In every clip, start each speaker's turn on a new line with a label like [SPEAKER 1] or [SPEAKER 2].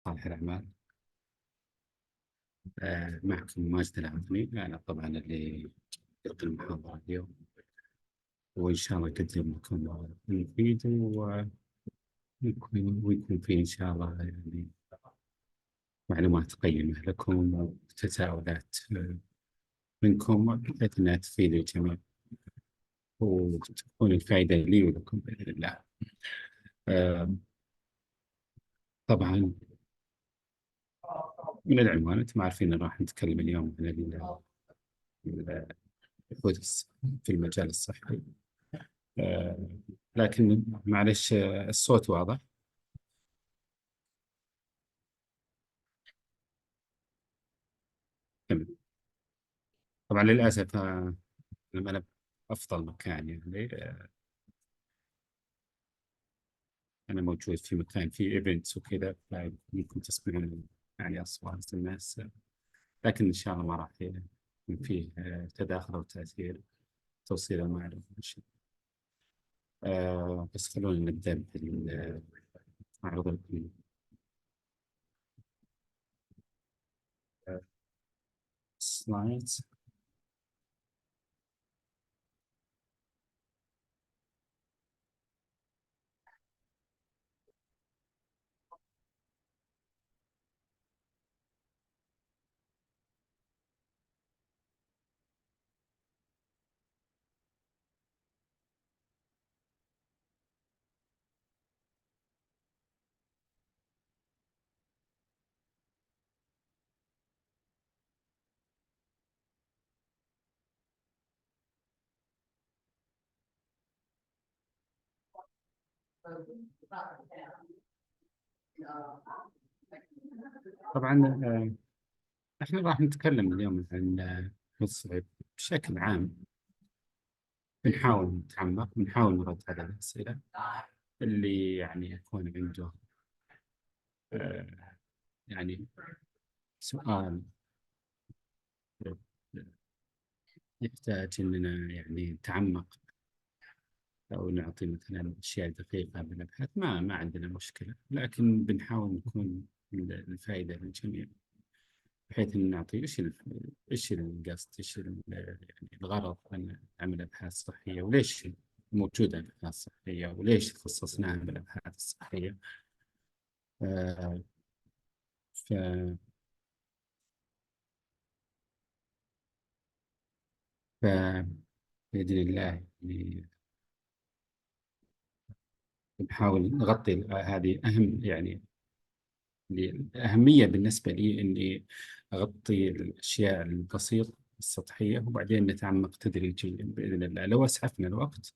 [SPEAKER 1] صالح الأعمال. معكم ماجد العظمي، أنا طبعا اللي يلقي المحاضرة اليوم، وإن شاء الله يقدم لكم مفيد ويكون فيه إن شاء الله يعني معلومات قيمة لكم وتساؤلات منكم، بحيث أنها تفيد الجميع وتكون الفائدة لي ولكم بإذن الله. آه، طبعا من العنوان أنتم عارفين إن راح نتكلم اليوم عن البحوث في المجال الصحي. آه، لكن معلش، الصوت واضح. تمام. طبعا للأسف، لما أنا أفضل مكان يعني، أنا موجود في مكان فيه إيفنتس وكذا، فيمكن تسمعون يعني أصوات الناس، لكن إن شاء الله ما راح يكون فيه تداخل أو تأثير توصيل المعلومة إن شاء الله. بس خلونا نبدأ بالمعروض الكلي. سلايدز. طبعا احنا راح نتكلم اليوم عن الصعيد بشكل عام. بنحاول نتعمق، بنحاول نرد على الأسئلة اللي يعني يكون عنده آه، يعني سؤال يحتاج إننا يعني نتعمق أو نعطي مثلا أشياء دقيقة بالأبحاث، ما عندنا مشكلة، لكن بنحاول نكون الفائدة للجميع، بحيث إن نعطي إيش القصد، يعني الغرض من عمل أبحاث صحية، وليش موجودة الأبحاث الصحية، وليش خصصناها بالأبحاث الصحية. آه، ف ف- بإذن الله يعني نحاول نغطي هذه أهم يعني الأهمية بالنسبة لي، إني أغطي الأشياء البسيطة السطحية، وبعدين نتعمق تدريجيا بإذن الله. لو أسعفنا الوقت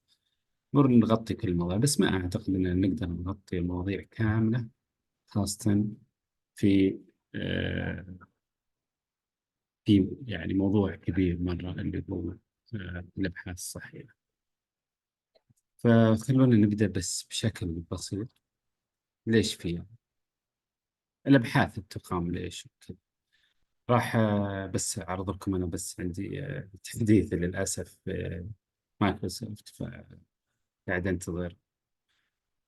[SPEAKER 1] نغطي كل المواضيع، بس ما أعتقد أننا نقدر نغطي المواضيع كاملة، خاصة في آه، في يعني موضوع كبير مرة اللي هو الأبحاث الصحية. فخلونا نبدأ بس بشكل بسيط. ليش فيها الأبحاث التقام، ليش وكذا. راح بس أعرض لكم. أنا بس عندي تحديث للأسف مايكروسوفت، فقاعد أنتظر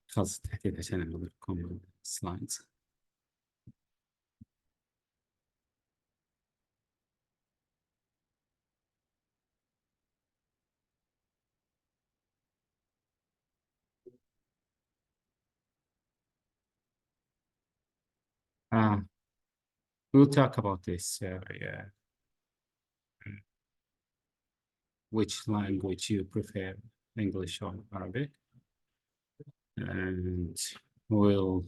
[SPEAKER 1] خلص التحديث عشان أعرض لكم السلايدز. We'll talk about this. Yeah. Which language you prefer, English or Arabic? And we'll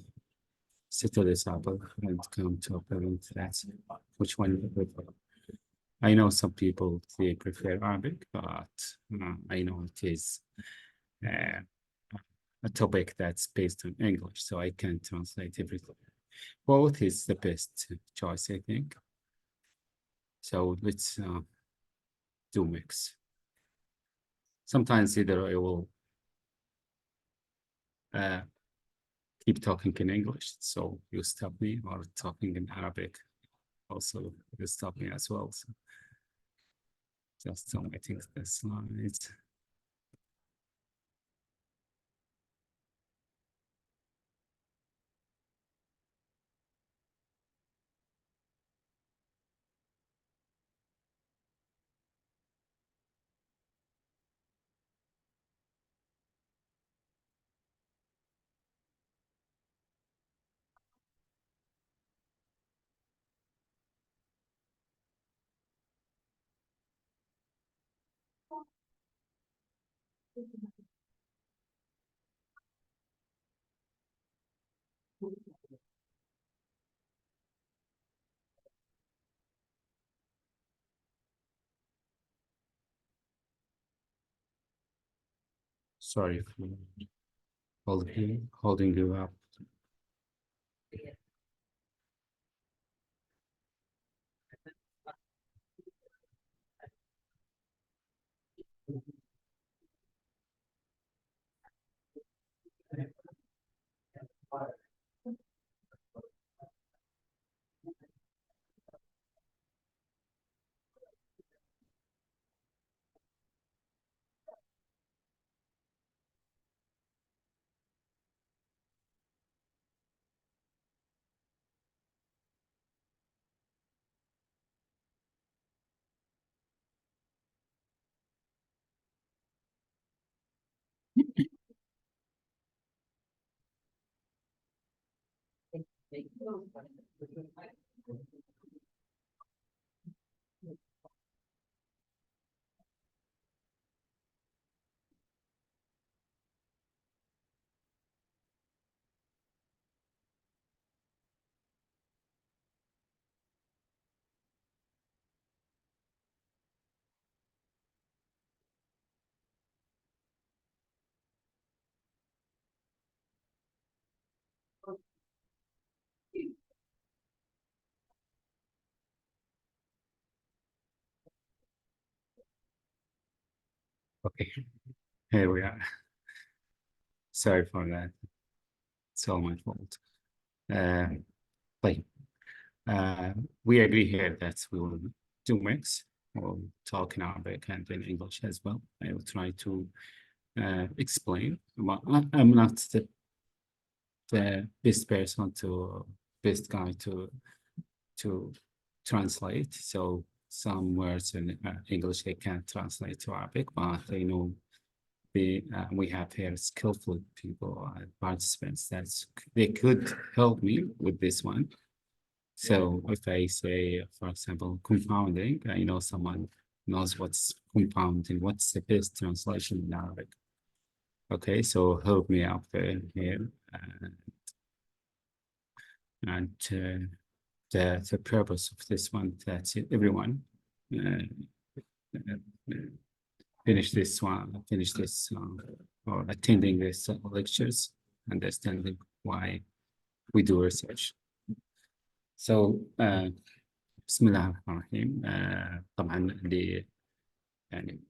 [SPEAKER 1] settle this up and come to a point that which one you prefer. I know some people they prefer Arabic, but I know it is uh, a topic that's based on English, so I can translate everything. Both is the best choice, I think. So let's do mix. Sometimes either I will uh, keep talking in English, so you stop me, or talking in Arabic, also you stop me as well. So just submitting the slides. Sorry for holding you up. Okay, here we are. Sorry for that. It's all my fault. Uh, طيب. We agree here that we will do mix. We'll talk in Arabic and in English as well. I will try to explain. I'm not the best person to best guy to translate. So some words in English I can't translate to Arabic, but I know we have here skillful people, participants that they could help me with this one. So if I say, for example, confounding, I know someone knows what's compounding, what's the best translation in Arabic. Okay, so help me out there here. And the purpose of this one, that everyone uh, finish this or attending these lectures, understanding why we do research. So بسم الله الرحمن الرحيم. طبعا يعني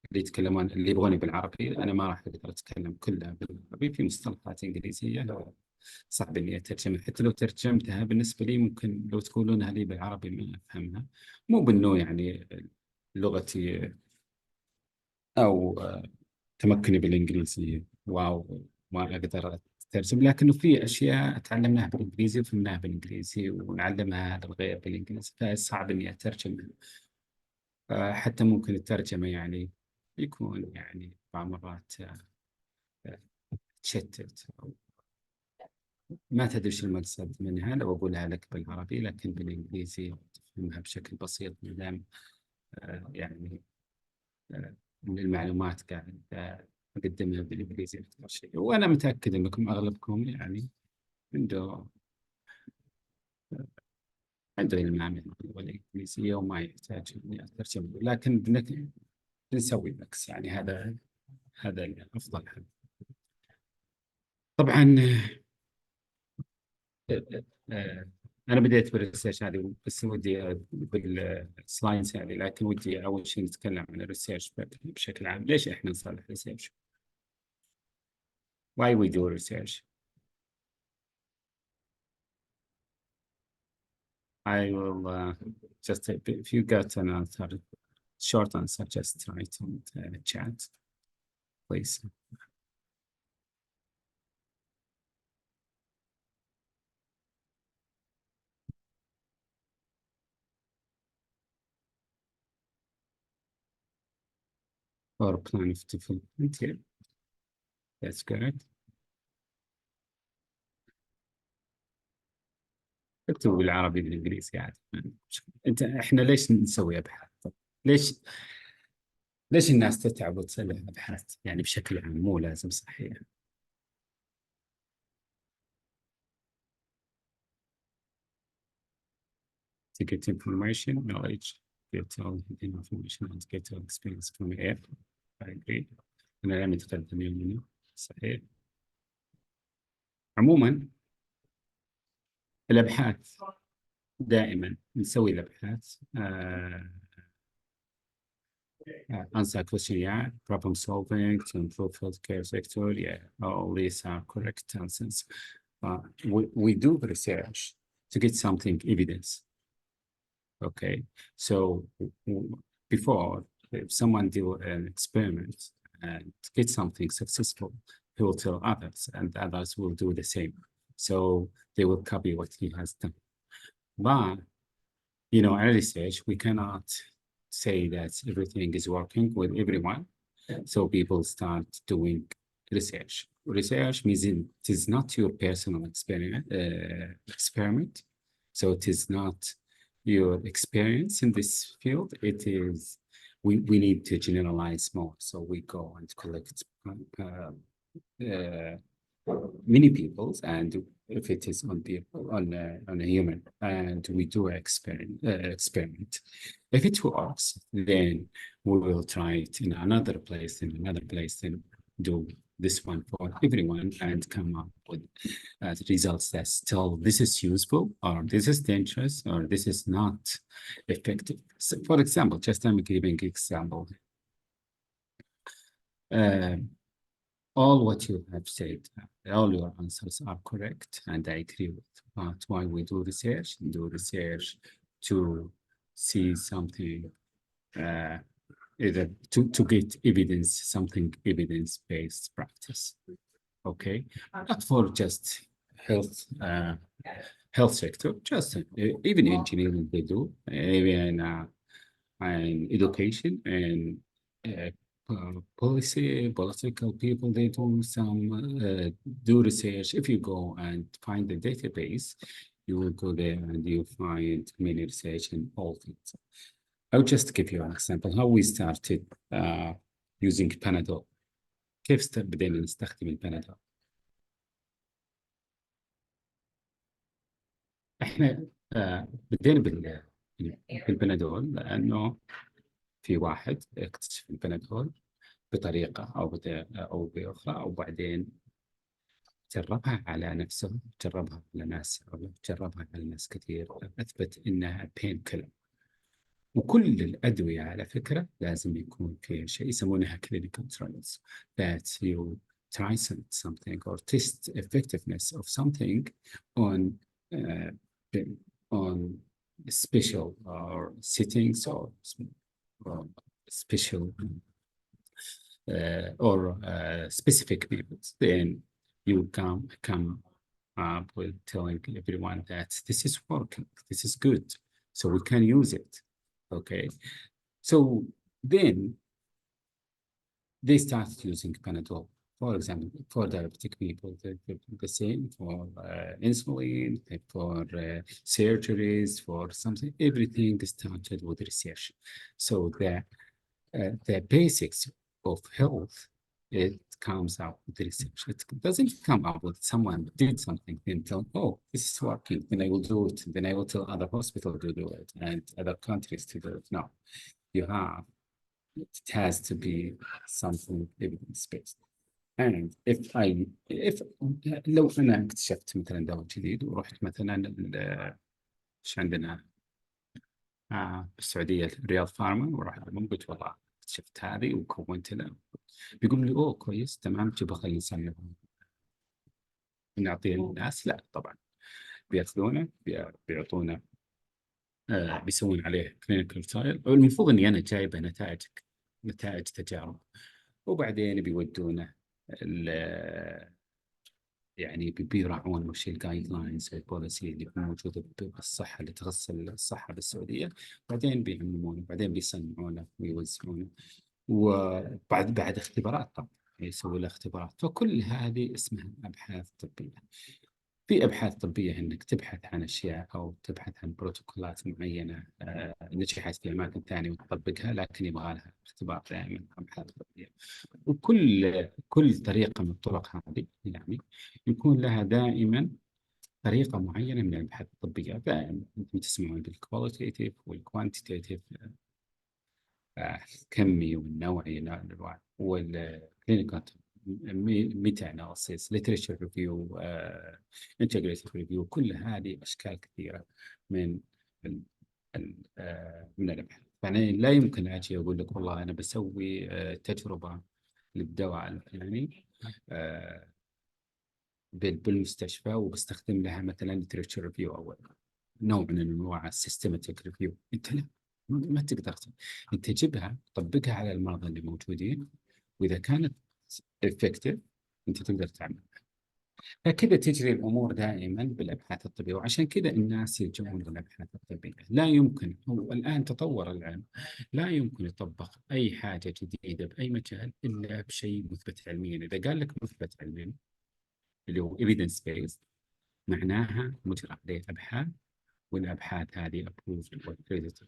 [SPEAKER 1] اللي يتكلمون اللي يبغوني بالعربي أنا ما راح أقدر أتكلم كلها بالعربي، في مصطلحات إنجليزية صعب إني أترجمها، حتى لو ترجمتها بالنسبة لي ممكن لو تقولونها لي بالعربي ما أفهمها، مو بالنوع يعني لغتي أو تمكني بالإنجليزي واو ما أقدر أترجم، لكنه في أشياء تعلمناها بالإنجليزي وفهمناها بالإنجليزي ونعلمها للغير بالإنجليزي، فصعب إني أترجم. حتى ممكن الترجمة يعني يكون يعني بعض مرات تشتت أو ما تدري وش المقصد منها لو أقولها لك بالعربي، لكن بالإنجليزي تفهمها بشكل بسيط ما دام يعني من المعلومات قاعد أقدمها بالإنجليزي أكثر شيء، وأنا متأكد أنكم أغلبكم يعني عنده علم عن اللغة الإنجليزية وما يحتاج إني أترجم، لكن بنسوي مكس يعني هذا الأفضل حل. طبعا أنا بديت بالريسيرش هذه بس ودي بالسلايدز هذه، لكن ودي أول شيء نتكلم عن الريسيرش بشكل عام. ليش إحنا نصلح ريسيرش؟ Why we do research? I will just if you got an answer, short answer, just write in the chat, please. Or plan of development. Yeah, that's good. اكتبوا بالعربي بالانجليزي عادي. احنا ليش نسوي ابحاث؟ طب ليش ليش الناس تتعب وتسوي أبحاث يعني بشكل عام، مو لازم صحية. To get information, knowledge, get all the information and get all experience from it. I agree. أنا لا متقدم يومنا. صحيح. عموما الأبحاث دائما نسوي الأبحاث answer question, yeah, problem solving to improve healthcare sector, yeah, all these are correct answers. We do research to get something evidence. Okay, so before, if someone do an experiment and get something successful, he will tell others, and others will do the same. So they will copy what he has done. But at research, we cannot say that everything is working with everyone. So people start doing research. Research means it is not your personal experiment. So it is not your experience in this field. It is, we need to generalize more. So we go and collect many peoples, and if it is on people, on a human, and we do experiment. If it works, then we will try it in another place, then do this one for everyone and come up with results that tell this is useful, or this is dangerous, or this is not effective. So for example, just I'm giving example. All what you have said, all your answers are correct, and I agree with. But why we do research to see something, either to get evidence, something evidence-based practice. Okay, not for just health sector, just even engineering they do, even and education and political people, they do some do research. If you go and find the database, you will go there and you find many research in all things. I'll just give you an example how we started using Panadol. كيف بدينا نستخدم البنادول؟ احنا بدينا بالبنادول لانه في واحد اكتشف البنادول بطريقة أو بأخرى، وبعدين جربها على نفسه، جربها على ناس، جربها على ناس كثير، أثبت إنها بين كيلر. وكل الأدوية على فكرة لازم يكون فيها شيء يسمونها clinical trials, that you try something or test effectiveness of something on special or settings or special or specific people. Then you come up with telling everyone that this is working, this is good, so we can use it. Okay, so then they started using Panadol, for example, for diabetic people, the same for insulin, for surgeries, for something. Everything started with research. So the basics of health, it comes out with research. It doesn't come up with someone did something and tell, oh, this is working, then I will do it. Then I will tell other hospitals to do it and other countries to do it. No, it has to be something evidence-based. And if لو أنا اكتشفت مثلا دواء جديد ورحت مثلا ايش عندنا بالسعودية الرياض فارما، وراح لهم قلت والله اكتشفت هذه وكونت له، بيقول لي اوه كويس تمام جيبه خلينا نصنعه نعطيه للناس. لا طبعا بياخذونه بيعطونا بيسوون عليه كلينيكال ترايل، المفروض اني انا جايبه نتائج تجارب، وبعدين بيودونه يعني بيراعون وش الجايد لاينز البوليسي اللي موجوده بالصحه اللي تخص الصحه بالسعوديه، بعدين بيعممونه، بعدين بيصنعونه ويوزعونه، وبعد اختبارات طبعا يسوي له اختبارات. فكل هذه اسمها ابحاث طبيه. في أبحاث طبية إنك تبحث عن أشياء أو تبحث عن بروتوكولات معينة نجحت في أماكن ثانية وتطبقها، لكن يبغى لها اختبار دائما أبحاث طبية. وكل طريقة من الطرق هذه يعني يكون لها دائما طريقة معينة من الأبحاث الطبية. دائما أنتم تسمعون بالكواليتيف والكوانتيتيف، الكمي والنوعي والكلينيكال ميتا اناليسيس، ليترشر ريفيو، انتجريتيف ريفيو. كل هذه اشكال كثيره من من الابحاث. يعني لا يمكن اجي اقول لك والله انا بسوي تجربه للدواء الفلاني بالمستشفى وبستخدم لها مثلا ليترشر ريفيو او نوع من انواع السيستماتيك ريفيو. انت لا، ما تقدر انت تجيبها تطبقها على المرضى اللي موجودين، واذا كانت افكتيف انت تقدر تعمل. فكذا تجري الامور دائما بالابحاث الطبيه، وعشان كذا الناس يلجؤون للابحاث الطبيه. لا يمكن، هو الان تطور العلم، لا يمكن يطبق اي حاجه جديده باي مجال الا بشيء مثبت علميا. اذا قال لك مثبت علميا اللي هو evidence based، معناها مجرى عليه ابحاث، والابحاث هذه approved accredited.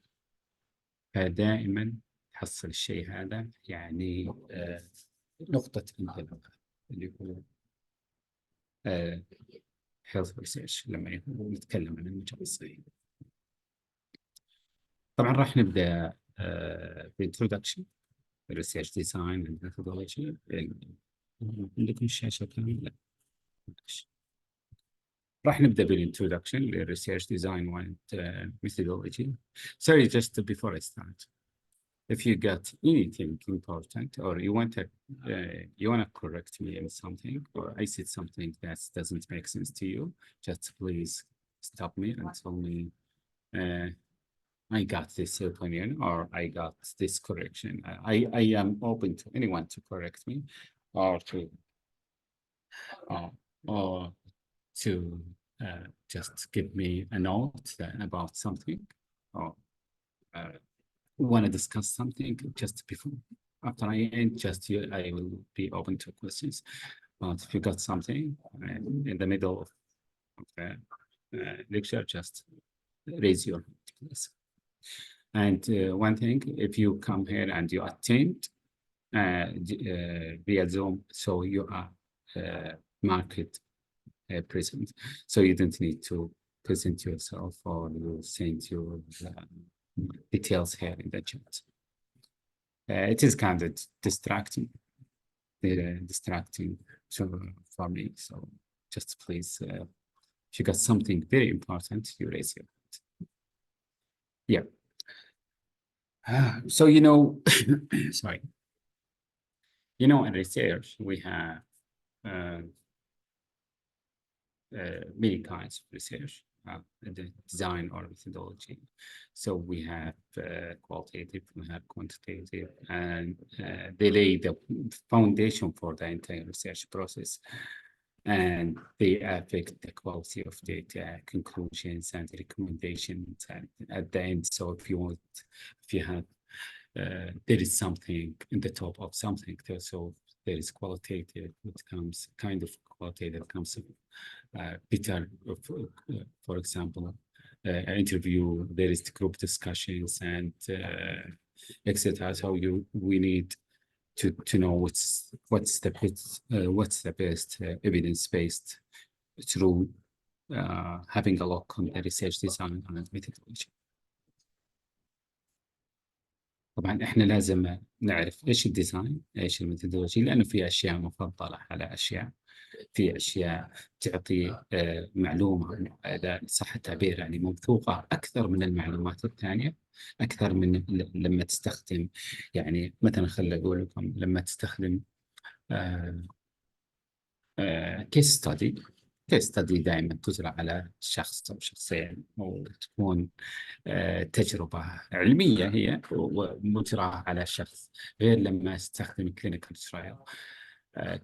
[SPEAKER 1] فدائما تحصل الشيء هذا يعني نقطة انطلاق اللي هو health research لما نتكلم عن المجال الصحي. طبعا راح نبدأ بالintroduction، research design and methodology. عندكم الشاشة كاملة؟ راح نبدأ بالintroduction للresearch design and methodology. Sorry, just before I start, if you got anything important or you want to correct me in something, or I said something that doesn't make sense to you, just please stop me and tell me I got this opinion or I got this correction. I am open to anyone to correct me or to just give me a note about something, or want to discuss something just before. After I end, I will be open to questions. But if you got something in the middle of the lecture, just raise your hand, please. And one thing, if you come here and you attend via Zoom, so you are marked present, so you don't need to present yourself or you send your details here in the chat. It is kind of distracting for me. So just please, if you got something very important, you raise your hand. Yeah. So, sorry. In research, we have many kinds of research, the design or methodology. So we have qualitative, we have quantitative, and they lay the foundation for the entire research process, and they affect the quality of data, conclusions, and recommendations at the end. So if you have there is something in the top of something, so there is qualitative, it comes kind of qualitative, comes better, for example, interview, there is the group discussions and etc. So we need to know what's the best evidence-based through having a look on the research design and methodology. طبعا احنا لازم نعرف ايش الديزاين، ايش الميثودولوجي، لانه في اشياء مفضله على اشياء، في اشياء تعطي معلومه اذا صح التعبير يعني موثوقه اكثر من المعلومات الثانيه، اكثر من لما تستخدم، يعني مثلا خليني اقول لكم لما تستخدم كيس ستادي. كيس ستادي دائما تجرى على شخص او شخصين، وتكون تجربة علمية هي ومجرى على شخص، غير لما استخدم كلينيكال ترايل.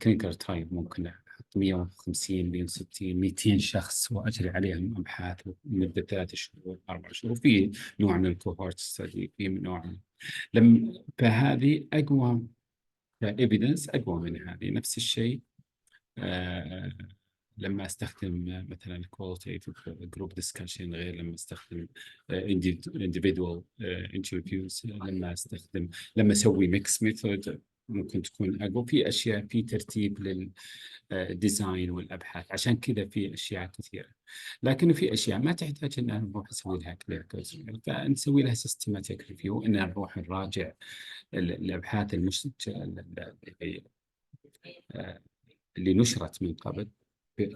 [SPEAKER 1] كلينيكال ترايل ممكن أحط 150 160 200 شخص وأجري عليهم أبحاث لمدة 3 شهور 4 شهور. في نوع من الكوهورت ستدي، في نوع فهذه أقوى evidence، أقوى من هذه. نفس الشيء لما استخدم مثلا qualitative group discussion غير لما استخدم individual interviews، لما اسوي mix method ممكن تكون اقوى. في اشياء في ترتيب للديزاين والابحاث، عشان كذا في اشياء كثيره. لكن في اشياء ما تحتاج ان نروح نسوي لها clinical، فنسوي لها systematic review، ان نروح نراجع الابحاث اللي نشرت من قبل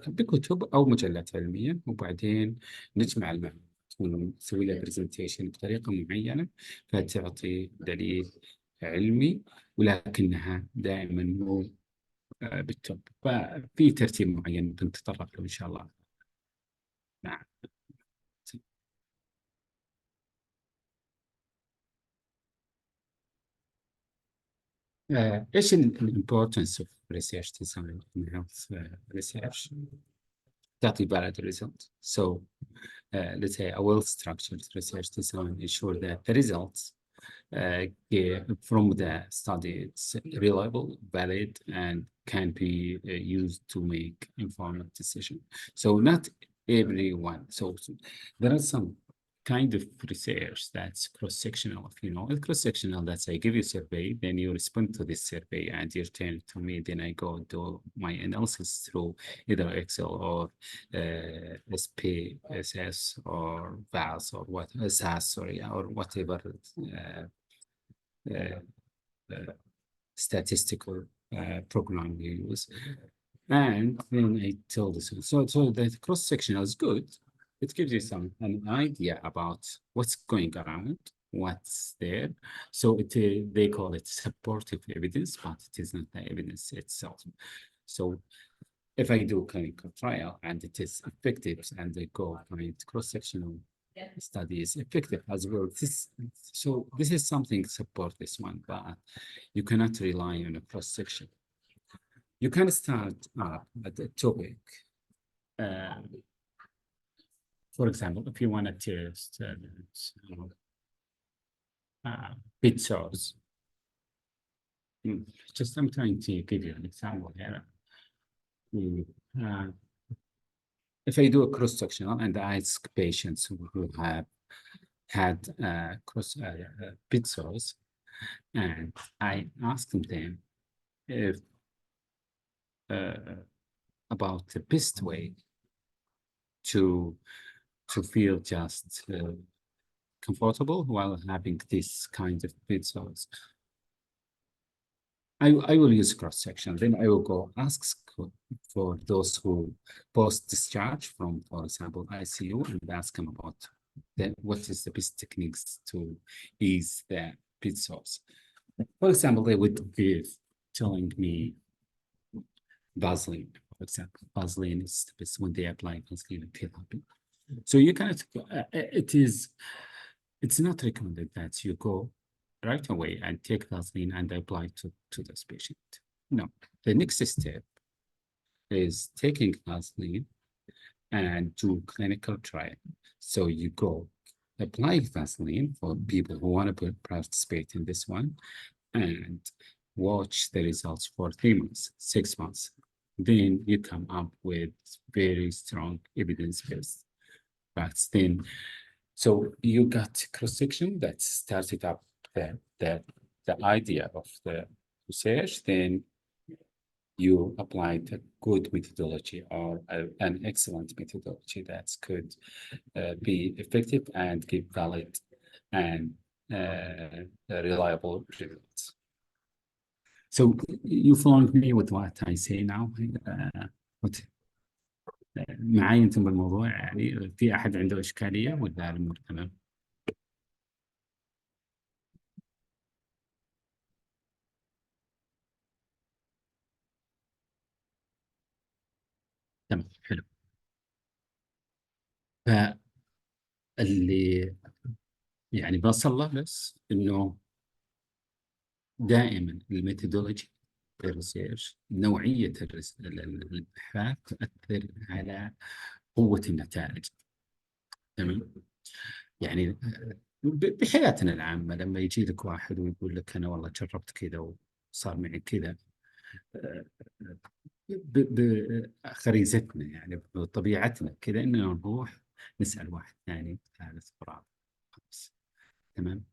[SPEAKER 1] بكتب أو مجلات علمية، وبعدين نجمع المعلومات ونسوي لها برزنتيشن بطريقة معينة فتعطي دليل علمي، ولكنها دائما مو بالتوب. ففي ترتيب معين بنتطرق له إن شاء الله. نعم. إيش الامبورتنس اوف ريسيرش ديزاين in health research؟ تعطي valid result. So let's say a well-structured research design ensure that the results from the study it's reliable, valid, and can be used to make informed decision. So not everyone. So there are some kind of research that's cross-sectional. If you know, cross-sectional, that's I give you a survey, then you respond to this survey and you return it to me, then I go do my analysis through either Excel or SPSS or VAS or what SAS, sorry, or whatever uh, uh, statistical program you use. And then I tell this one. So the cross-sectional is good. It gives you an idea about what's going around, what's there. So they call it supportive evidence, but it is not the evidence itself. So if I do a clinical trial and it is effective, and they go find cross-sectional study is effective as well. This is something to support this one, but you cannot rely on a cross-section. You can start up at the topic. For example, if you want to test bit source, just I'm trying to give you an example here. If I do a cross-sectional and I ask patients who have had bit source, and I asked them if about the best way to feel just comfortable while having this kind of bit source. I will use cross-section. Then I will go ask for those who post-discharge from, for example, ICU, and ask them about what is the best techniques to ease the bit source. For example, they would give telling me Vaseline, for example. Vaseline is the best when they apply Vaseline and feel happy. So you cannot, it's not recommended that you go right away and take Vaseline and apply to this patient. No, the next step is taking Vaseline and do clinical trial. So you go apply Vaseline for people who want to participate in this one and watch the results for 3 months, 6 months. Then you come up with very strong evidence-based facts. Then, so you got cross-section that started up the idea of the research. Then you applied a good methodology or an excellent methodology that could be effective and give valid and reliable results. So you following me with what I say now? معاي انتم بالموضوع؟ يعني في احد عنده اشكاليه ولا الامور تمام؟ تمام، حلو. فاللي يعني بوصل له بس انه دائما الميثودولوجي الريسيرش، نوعيه الابحاث تؤثر على قوه النتائج. تمام. يعني بحياتنا العامه لما يجي لك واحد ويقول لك انا والله جربت كذا وصار معي كذا، بخريزتنا يعني بطبيعتنا كذا إننا نروح نسأل واحد ثاني ثالث رابع خامس. تمام.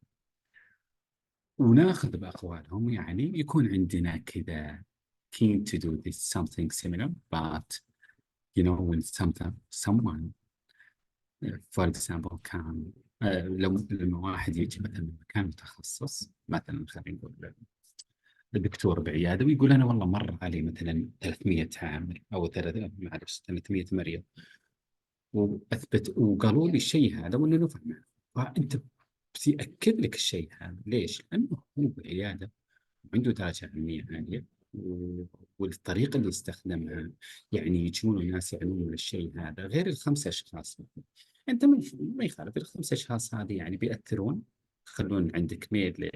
[SPEAKER 1] وناخذ بأقوالهم، يعني يكون عندنا كذا keen to do this something similar, but when someone for example كان لما واحد يجي مثلا من مكان متخصص، مثلا خلينا نقول الدكتور بعياده، ويقول انا والله مر علي مثلا 300 عامل او 300 مريض، واثبت وقالوا لي الشيء هذا وانه نفع معه، فانت بتاكد لك الشيء هذا. ليش؟ لانه هو بعياده عنده درجه علميه عاليه، والطريقه اللي استخدمها يعني يجون الناس يعنون الشيء هذا، غير الخمسه اشخاص. انت ما يخالف الخمسه اشخاص هذه يعني بيأثرون، يخلون عندك ميل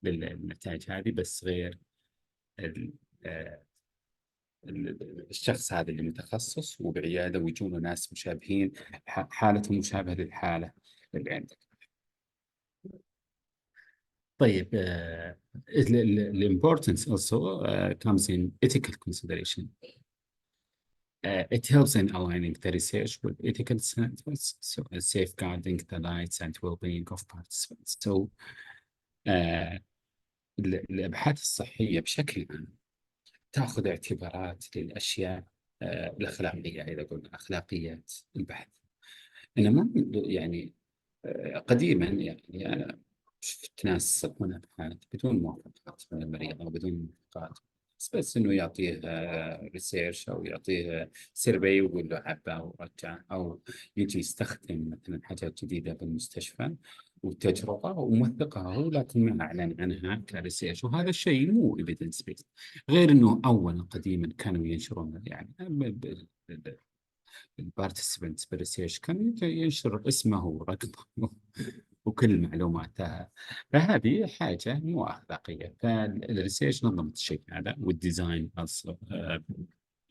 [SPEAKER 1] للنتائج هذه، بس غير ال- آه، الشخص هذا اللي متخصص وبعياده ويجونه ناس مشابهين، حالتهم مشابهه للحاله اللي عندك. طيب the importance also comes in ethical consideration. It helps in aligning the research with ethical standards, so safeguarding the rights and well-being of participants. So الأبحاث الصحية بشكل عام تأخذ اعتبارات للأشياء الأخلاقية، إذا قلنا أخلاقيات البحث. أنا ما يعني قديما يعني أنا شفت ناس يسوون أبحاث بدون موافقات من المريض أو بدون موافقات، بس إنه يعطيه ريسيرش أو يعطيه سيرفي ويقول له عبا ورجع، أو يجي يستخدم مثلا حاجات جديدة بالمستشفى وتجربة وموثقة هو، لكن ما أعلن عنها كريسيرش، وهذا الشيء مو evidence based. غير إنه أولا قديما كانوا ينشرون يعني البارتيسيبنتس بالريسيرش كان ينشر اسمه ورقمه وكل معلوماتها، فهذه حاجة مو أخلاقية. فالريسيرش نظمت الشيء هذا، والديزاين أصلا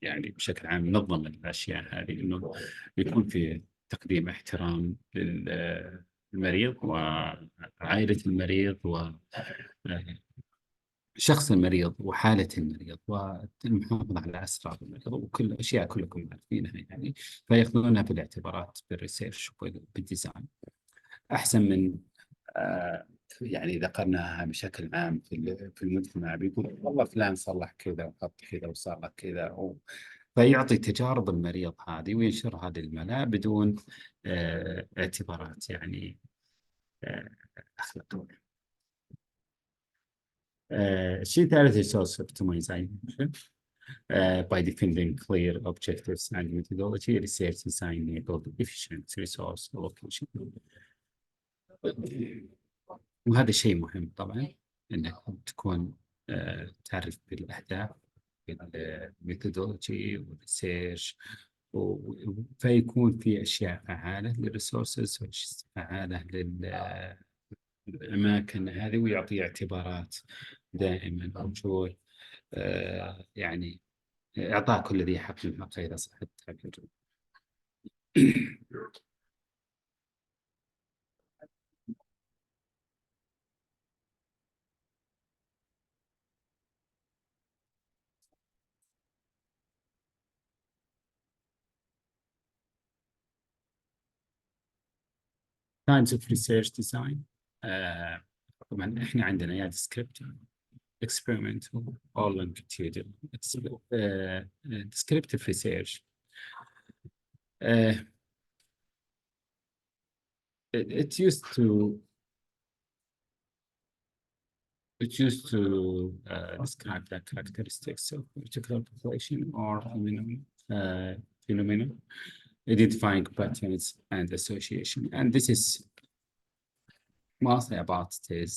[SPEAKER 1] يعني بشكل عام نظم الأشياء هذه، إنه يكون في تقديم احترام للمريض وعائلة المريض وشخص المريض وحالة المريض، والمحافظة على أسرار المريض، وكل أشياء كلكم عارفينها يعني، فيأخذونها في الاعتبارات بالريسيرش وبالديزاين أحسن من يعني إذا قرناها بشكل عام في المجتمع، بيقول والله فلان صلح كذا وحط كذا وصار لك كذا فيعطي تجارب المريض هذه وينشرها للملأ بدون اعتبارات يعني أخلاقية. الشيء الثالث resource optimization by defining clear objectives and methodology, research design enabled efficient resource allocation. وهذا شيء مهم طبعا، انك تكون تعرف بالاهداف بالميثودولوجي والريسيرش، فيكون في اشياء فعاله للريسورسز فعاله للاماكن هذه، ويعطي اعتبارات دائما موجود يعني اعطاء كل ذي حق حقه اذا صح التعبير. kinds of research design. طبعا احنا عندنا يا descriptive experimental or longitudinal. Descriptive research it used to describe the characteristics of a particular population or phenomenon, identifying patterns and association, and this is mostly about this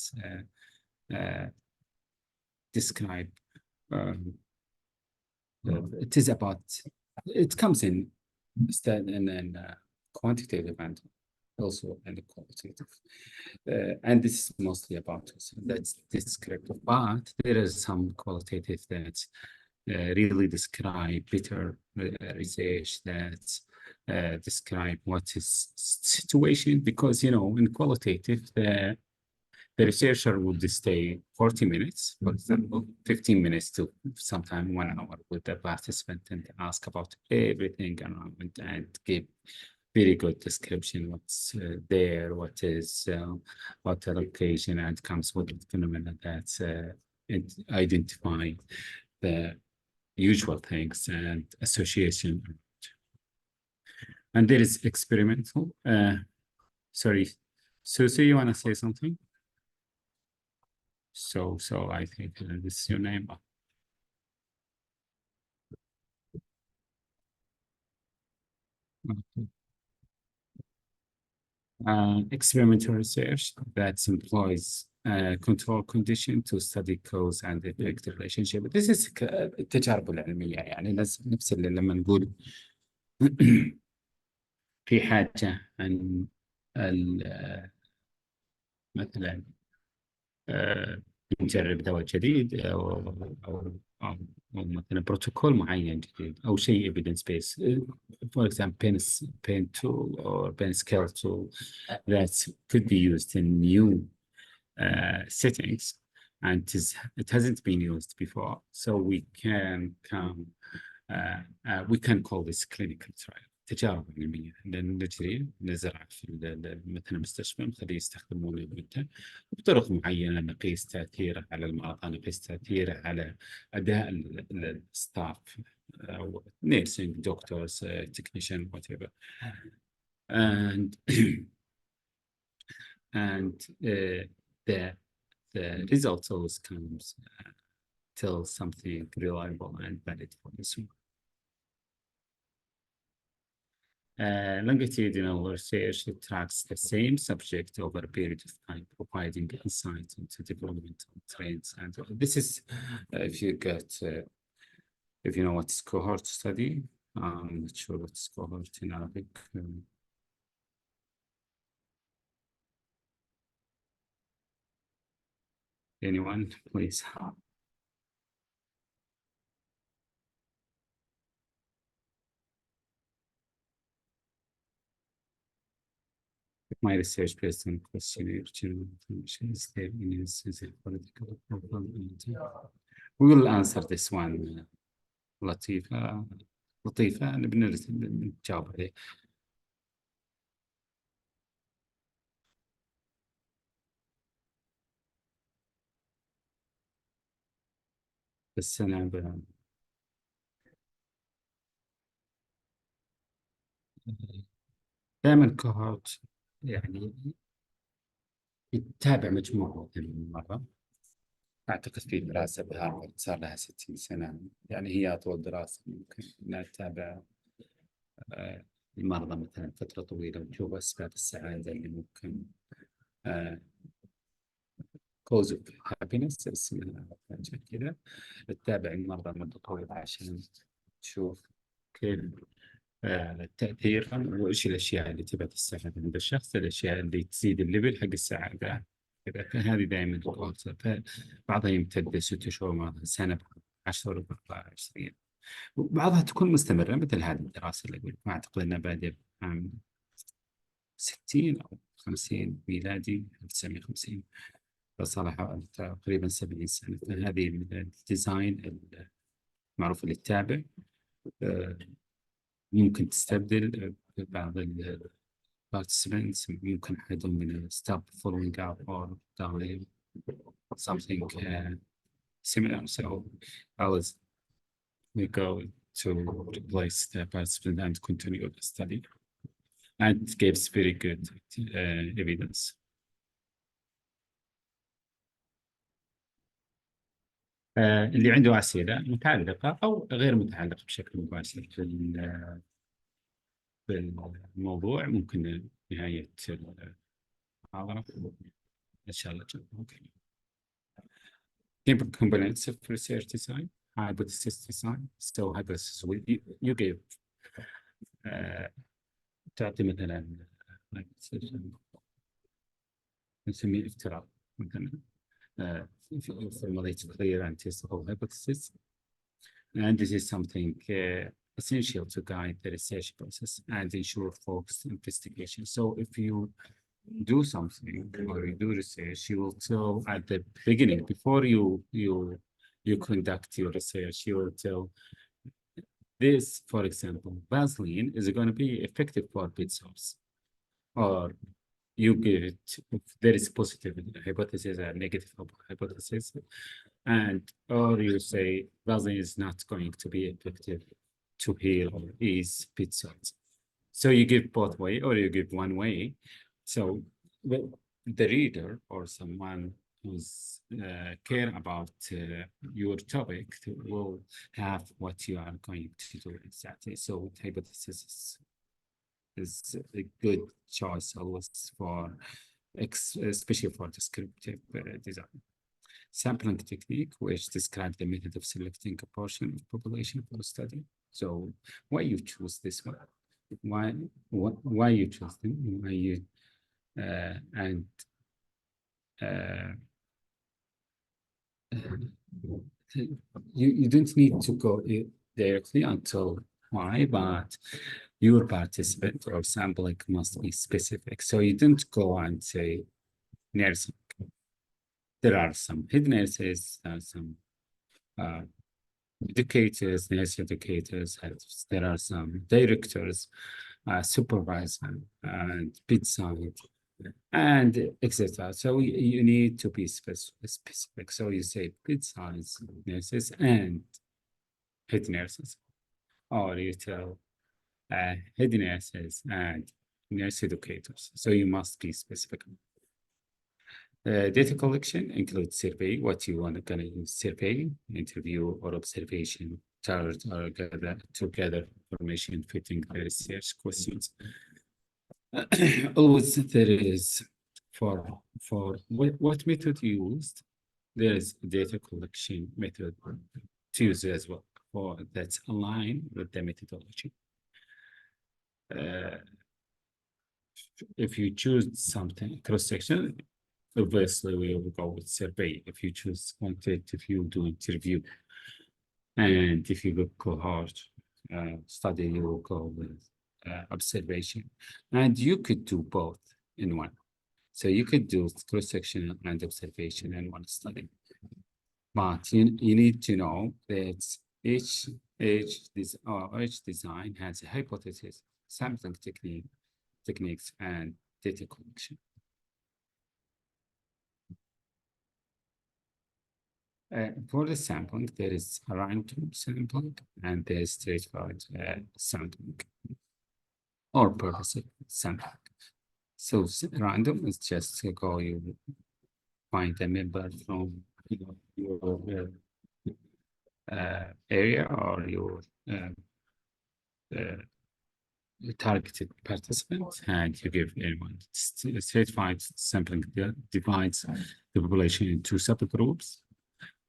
[SPEAKER 1] describe it is about it comes in quantitative and also in the qualitative, and this is mostly about that's descriptive, but there is some qualitative that really describe better research that describe what is situation, because in qualitative the researcher would stay 40 minutes, for example, 15 minutes to sometime 1 hour with the participant and ask about everything around and give very good description what's there, what the location, and comes with the phenomena that identify the usual things and association. And there is experimental. Sorry, Susie, you want to say something? So I think this is your name. Okay. Experimental research that employs control condition to study cause and effect relationship. This is التجارب العلمية، يعني نفس اللي لما نقول في حاجة عن مثلا نجرب دواء جديد أو مثلا بروتوكول معين جديد أو شيء evidence based. For example, pain tool or pain scale tool that could be used in new settings, and it hasn't been used before, so we can call this clinical trial. تجارب علمية لأن نجري نزرع في مثلا المستشفى نخليه يستخدمون المادة بطرق معينة، نقيس تأثيره على المرضى، نقيس تأثيره على أداء الستاف أو nursing doctors, technician, whatever. And the results always comes till something reliable and valid for this one. Longitudinal research tracks the same subject over a period of time, providing insight into developmental trends. And this is, if you know what's cohort study, I'm not sure what's cohort in Arabic. Anyone, please? My research based on questionnaire general information is there in his political program. We will answer this one. لطيفة نجاوب عليه. بس أنا دائما كوهورت يعني يتابع مجموعة من مرة. أعتقد في دراسة بهارفارد صار لها 60 سنة، يعني هي أطول دراسة ممكن إنها تتابع المرضى مثلا فترة طويلة وتشوف أسباب السعادة اللي ممكن cause of happiness اسمها كذا، تتابع المرضى مدة طويلة عشان تشوف كيف التأثير وإيش الأشياء اللي تبغى تستفاد عند الشخص، الأشياء اللي تزيد الليفل حق السعادة كذا. فهذه دائما بعضها يمتد 6 شهور، بعضها سنة، 10 20، وبعضها تكون مستمرة مثل هذه الدراسة اللي أقول. ما أعتقد أنها بادئة عام 60 أو 50 ميلادي 1950، فصار تقريبا 70 سنة. فهذه الديزاين المعروف اللي تتابع ممكن تستبدل بعض participants، ممكن حيضم من stop following up or download something similar. So always we go to replace the participant and continue the study, and it gives very good evidence. اللي عنده أسئلة متعلقة أو غير متعلقة بشكل مباشر بالموضوع ممكن نهاية المحاضرة إن شاء الله جاوب. Components of research design, hypothesis design. So hypothesis you give تعطي مثلا نسميه افتراض مثلا formulate clear and testable hypothesis, and this is something essential to guide the research process and ensure focused investigation. So if you do something or you do research, you will tell at the beginning, before you conduct your research, you will tell this, for example, Vaseline is going to be effective for pit sores, or you give it if there is positive hypothesis or negative hypothesis, and or you say Vaseline is not going to be effective to heal or ease pit sores. So you give both way or you give one way. So the reader or someone who's care about your topic will have what you are going to do exactly. So hypothesis is a good choice always for, especially for descriptive design. Sampling technique, which describes the method of selecting a portion of population for a study. So why you choose this one? Why you choose them? Why you you don't need to go directly until why, but your participant or sampling must be specific. So you don't go and say nursing. There are some head nurses, some educators, nurse educators, there are some directors, supervisor, and bedside, and etc. So you need to be specific. So you say bedside nurses and head nurses, or you tell head nurses and nurse educators. So you must be specific. Data collection includes survey, what you want to use survey, interview, or observation, target, or gather information fitting the research questions. Always there is for what method used, there is data collection method to use as well, for that's aligned with the methodology. If you choose something cross-section, obviously we will go with survey. If you choose quantitative, you do interview. And if you go cohort study, you will go with observation. And you could do both in one. So you could do cross-section and observation in one study. But you need to know that each design has a hypothesis, sampling techniques, and data collection. For the sampling, there is a random sampling and there is straightforward sampling or purposive sampling. So random is just to go, you find a member from your area or your targeted participants, and you give anyone. Straightforward sampling divides the population into subgroups.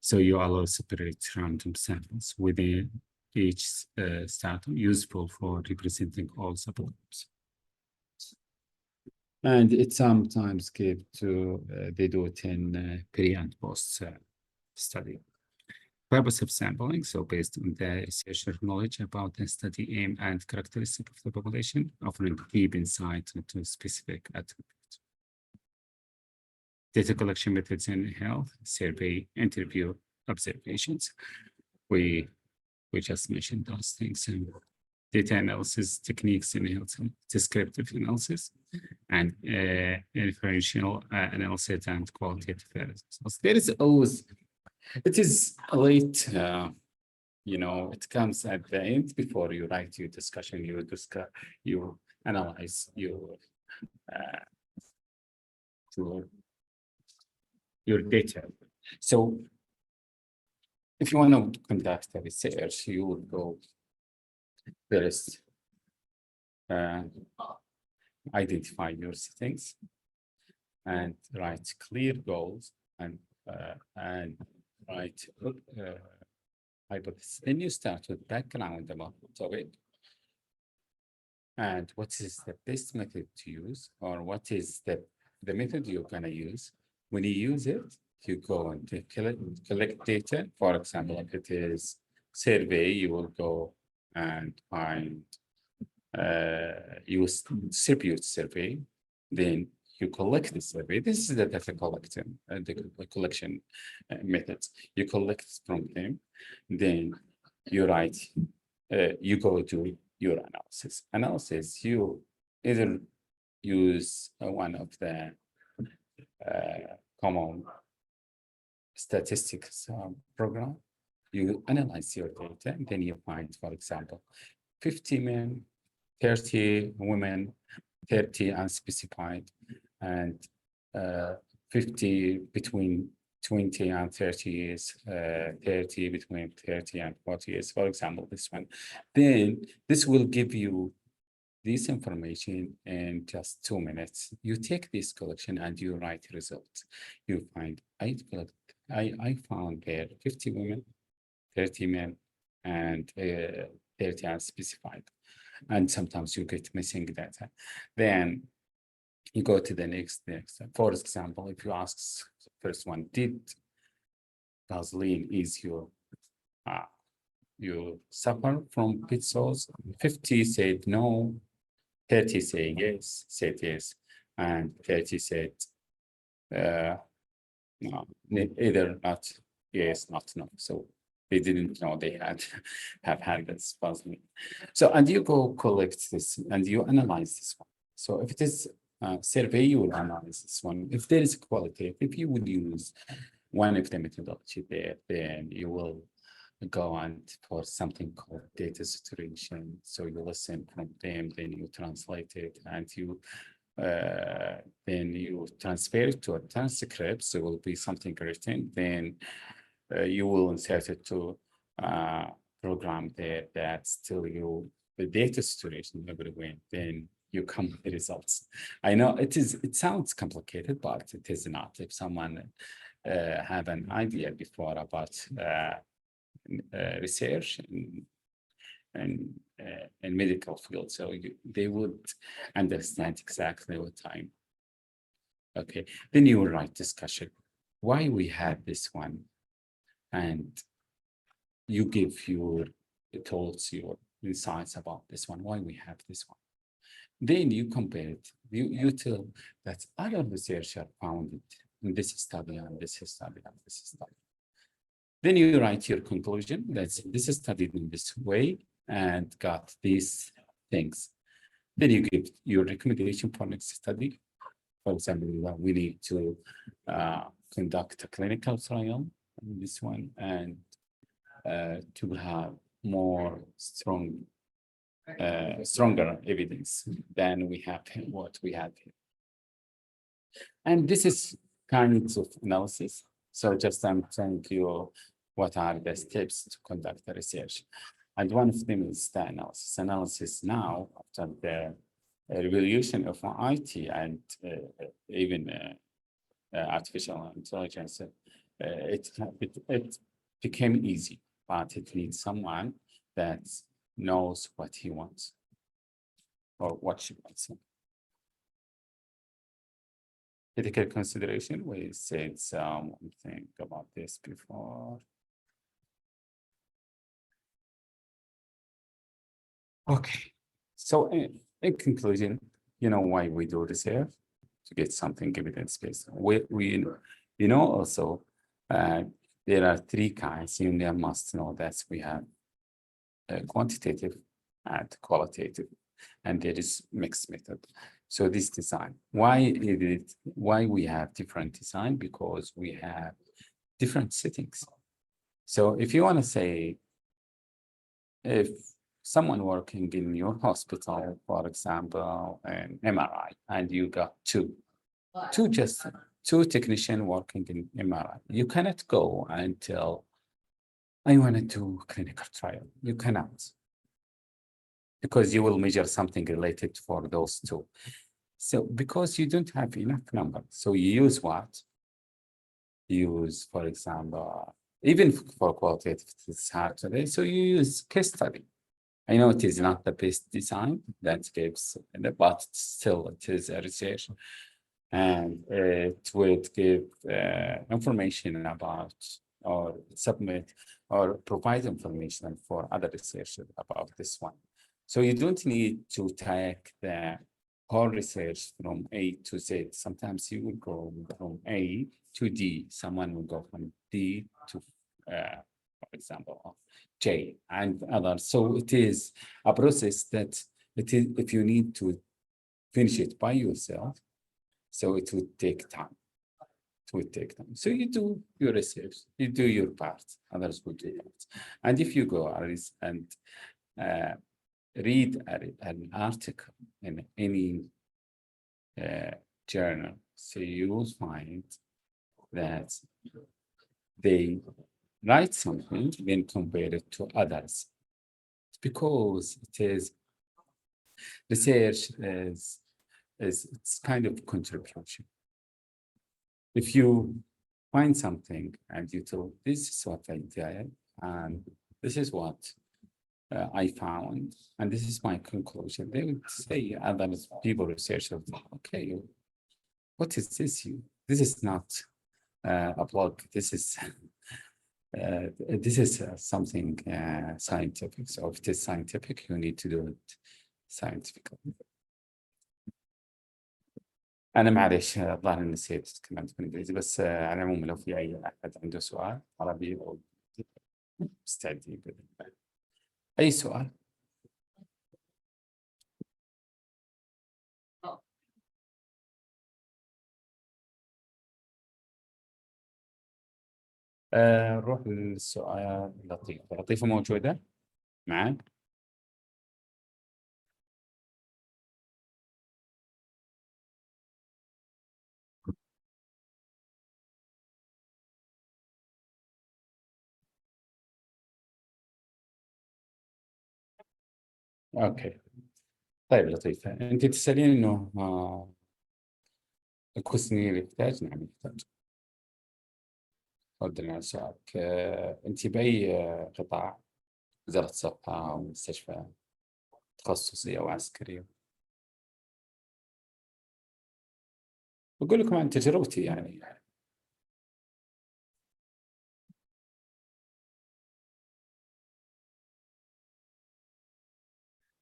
[SPEAKER 1] So you allow separate random samples within each stratum, useful for representing all subgroups. And it sometimes give to, they do it in pre and post study. Purpose of sampling, so based on the researcher knowledge about the study aim and characteristic of the population, offering deep insight into specific attributes. Data collection methods in health, survey, interview, observations. We just mentioned those things. And data analysis techniques in health, descriptive analysis, and inferential analysis and qualitative analysis. So there is always, it is late, you know, it comes at the end before you write your discussion, you discuss, you analyze your data. So if you want to conduct a research, you would go first, identify your settings and write clear goals and write hypothesis. Then you start with background about the topic and what is the best method to use, or what is the method you're going to use. When you use it, you go and collect data. For example, if it is survey, you will go and find, use distribute survey. Then you collect the survey. This is the data collection, the collection methods. You collect from them, then you write, you go to your analysis. Analysis, you either use one of the common statistics program. You analyze your data, and then you find, for example, 50 men, 30 women, 30 unspecified, and 50 between 20 and 30 years, 30 between 30 and 40 years, for example, this one. Then this will give you this information in just 2 minutes. You take this collection and you write results. You find, I found there 50 women, 30 men, and 30 unspecified. And sometimes you get missing data. Then you go to the next. For example, if you ask the first one, did gasoline is you suffer from pit sores? 50 said no, 30 say yes, said yes, and 30 said no, either not yes, not no. So they didn't know they have had this puzzling. So, and you go collect this and you analyze this one. So if it is a survey, you will analyze this one. If there is qualitative, you would use one of the methodology there, then you will go and for something called data saturation. So you listen from them, then you translate it, and you then you transfer it to a transcript. So it will be something written. Then you will insert it to program there that still you the data saturation everywhere. Then you come with the results. I know it sounds complicated, but it is not. If someone have an idea before about research and medical field, so they would understand exactly what time. Okay, then you will write discussion. Why we have this one, and you give your thoughts, your insights about this one. Why we have this one. Then you compare it. You tell that other researchers found it in this study and this study and this study. Then you write your conclusion that this is studied in this way and got these things. Then you give your recommendation for next study. For example, we need to conduct a clinical trial on this one and to have more stronger evidence than we have what we have here. And this is kinds of analysis. So just I'm telling you what are the steps to conduct the research. And one of them is the analysis. Analysis now, after the revolution of IT and even artificial intelligence, it became easy, but it needs someone that knows what he wants or what she wants. Critical consideration, we said something about this before. Okay, so in conclusion, you know why we do research? To get something evidence-based. We also there are 3 kinds. You must know that we have quantitative and qualitative, and there is mixed method. So this design, why we have different design? Because we have different settings. So if you want to say, if someone working in your hospital, for example, an MRI, and you got two technicians working in MRI, you cannot go and tell, I want to do clinical trial. You cannot, because you will measure something related for those 2. So because you don't have enough number, so you use what? Use, for example, even for qualitative, it's hard today. So you use case study. I know it is not the best design that gives, but still it is a research. And it would give information about, or submit, or provide information for other researchers about this one. So you don't need to take the whole research from A to Z. Sometimes you will go from A to D. Someone will go from D to, for example, J and others. So it is a process that it is, if you need to finish it by yourself, so it would take time. It would take time. So you do your research, you do your part, others will do that. And if you go and read an article in any journal, so you will find that they write something, then compare it to others. Because it is research is it's kind of contribution. If you find something and you tell, this is what I did, and this is what I found, and this is my conclusion, they would say, other people, researchers, okay, what is this? This is not a blog. This is something scientific. So if it is scientific, you need to do it scientifically. أنا معلش الظاهر إني نسيت تكلمت بالإنجليزي، بس على العموم لو في أي أحد عنده سؤال عربي أو مستعدين بإذن الله. أي سؤال؟ نروح للسؤال لطيفة. لطيفة موجودة معك؟ أوكي. طيب لطيفة، أنت تسألين إنه الكوستنير يحتاج؟ نعم يحتاج. ردنا على سؤالك. أنت بأي قطاع؟ وزارة الصحة أو مستشفى تخصصي أو عسكري؟ بقول لكم عن تجربتي يعني.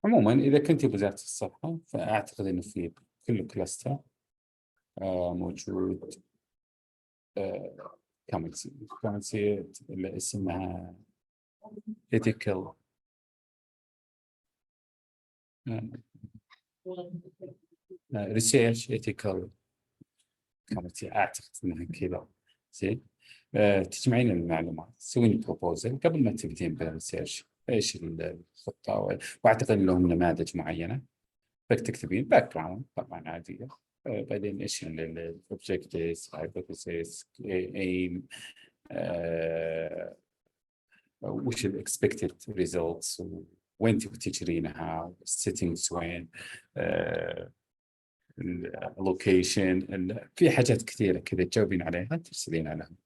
[SPEAKER 1] عموما إذا كنت بوزارة الصحة فأعتقد إنه في كل كلاستر موجود كوميتي اللي اسمها ethical research ethical committee. أعتقد إنها كذا زين. تجمعين المعلومات، تسوين بروبوزل قبل ما تبدين بالريسيرش، ايش الخطة، واعتقد لهم نماذج معينة، تكتبين باك جراوند طبعا عادية. بعدين ايش الاوبجكتيفز، هايبوثيسيس، ايم، وش الاكسبكتد ريزلتس، وين تبي تجرينها، السيتنجز وين، اللوكيشن، في حاجات كثيرة كذا تجاوبين عليها ترسلينها لهم.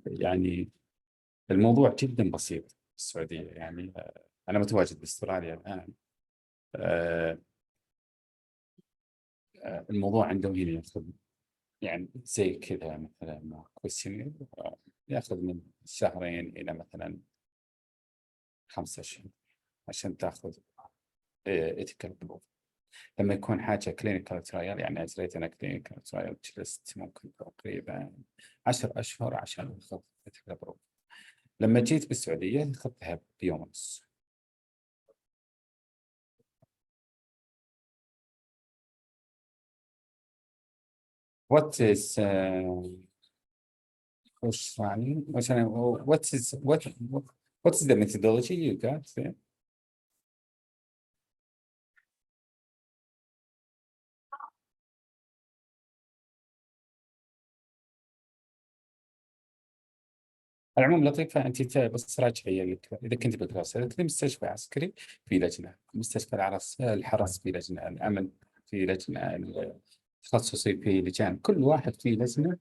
[SPEAKER 1] يعني الموضوع جدا بسيط في السعودية. يعني أنا متواجد باستراليا الآن. الموضوع عندهم هنا ياخذ يعني زي كذا مثلا كويستشنير ياخذ من شهرين إلى مثلا 5 أشهر عشان تاخذ ethical proof. لما يكون حاجة كلينيكال ترايل، يعني أجريت أنا كلينيكال ترايل جلست ممكن تقريبا 10 أشهر عشان أخذ ethical proof. لما جيت بالسعودية أخذتها بيوم ونص. What is مثلا what is the methodology you got there? على العموم لطيفة، أنت بس راجعي إذا كنت بدراسة، إذا كنت مستشفى عسكري في لجنة، مستشفى الحرس في لجنة، الأمن في لجنة، التخصصي في لجان، كل واحد في لجنة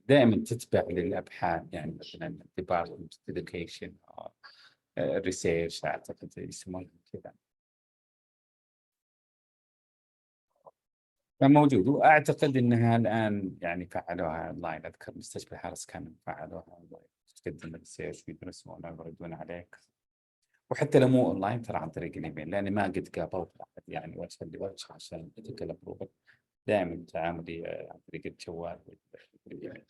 [SPEAKER 1] دائما تتبع للأبحاث. يعني مثلا Department of Education أو Research أعتقد يسمونها كذا، موجود. وأعتقد أنها الآن يعني فعلوها أونلاين. أذكر مستشفى الحرس كانوا فعلوها أونلاين، تقدم الريسيرش ويدرسون ويردون عليك. وحتى لو مو اونلاين ترى عن طريق الايميل، لاني ما قد قابلت احد يعني وجها لوجه عشان اتكلم بروبر. دائما تعاملي عن طريق الجوال والايميل.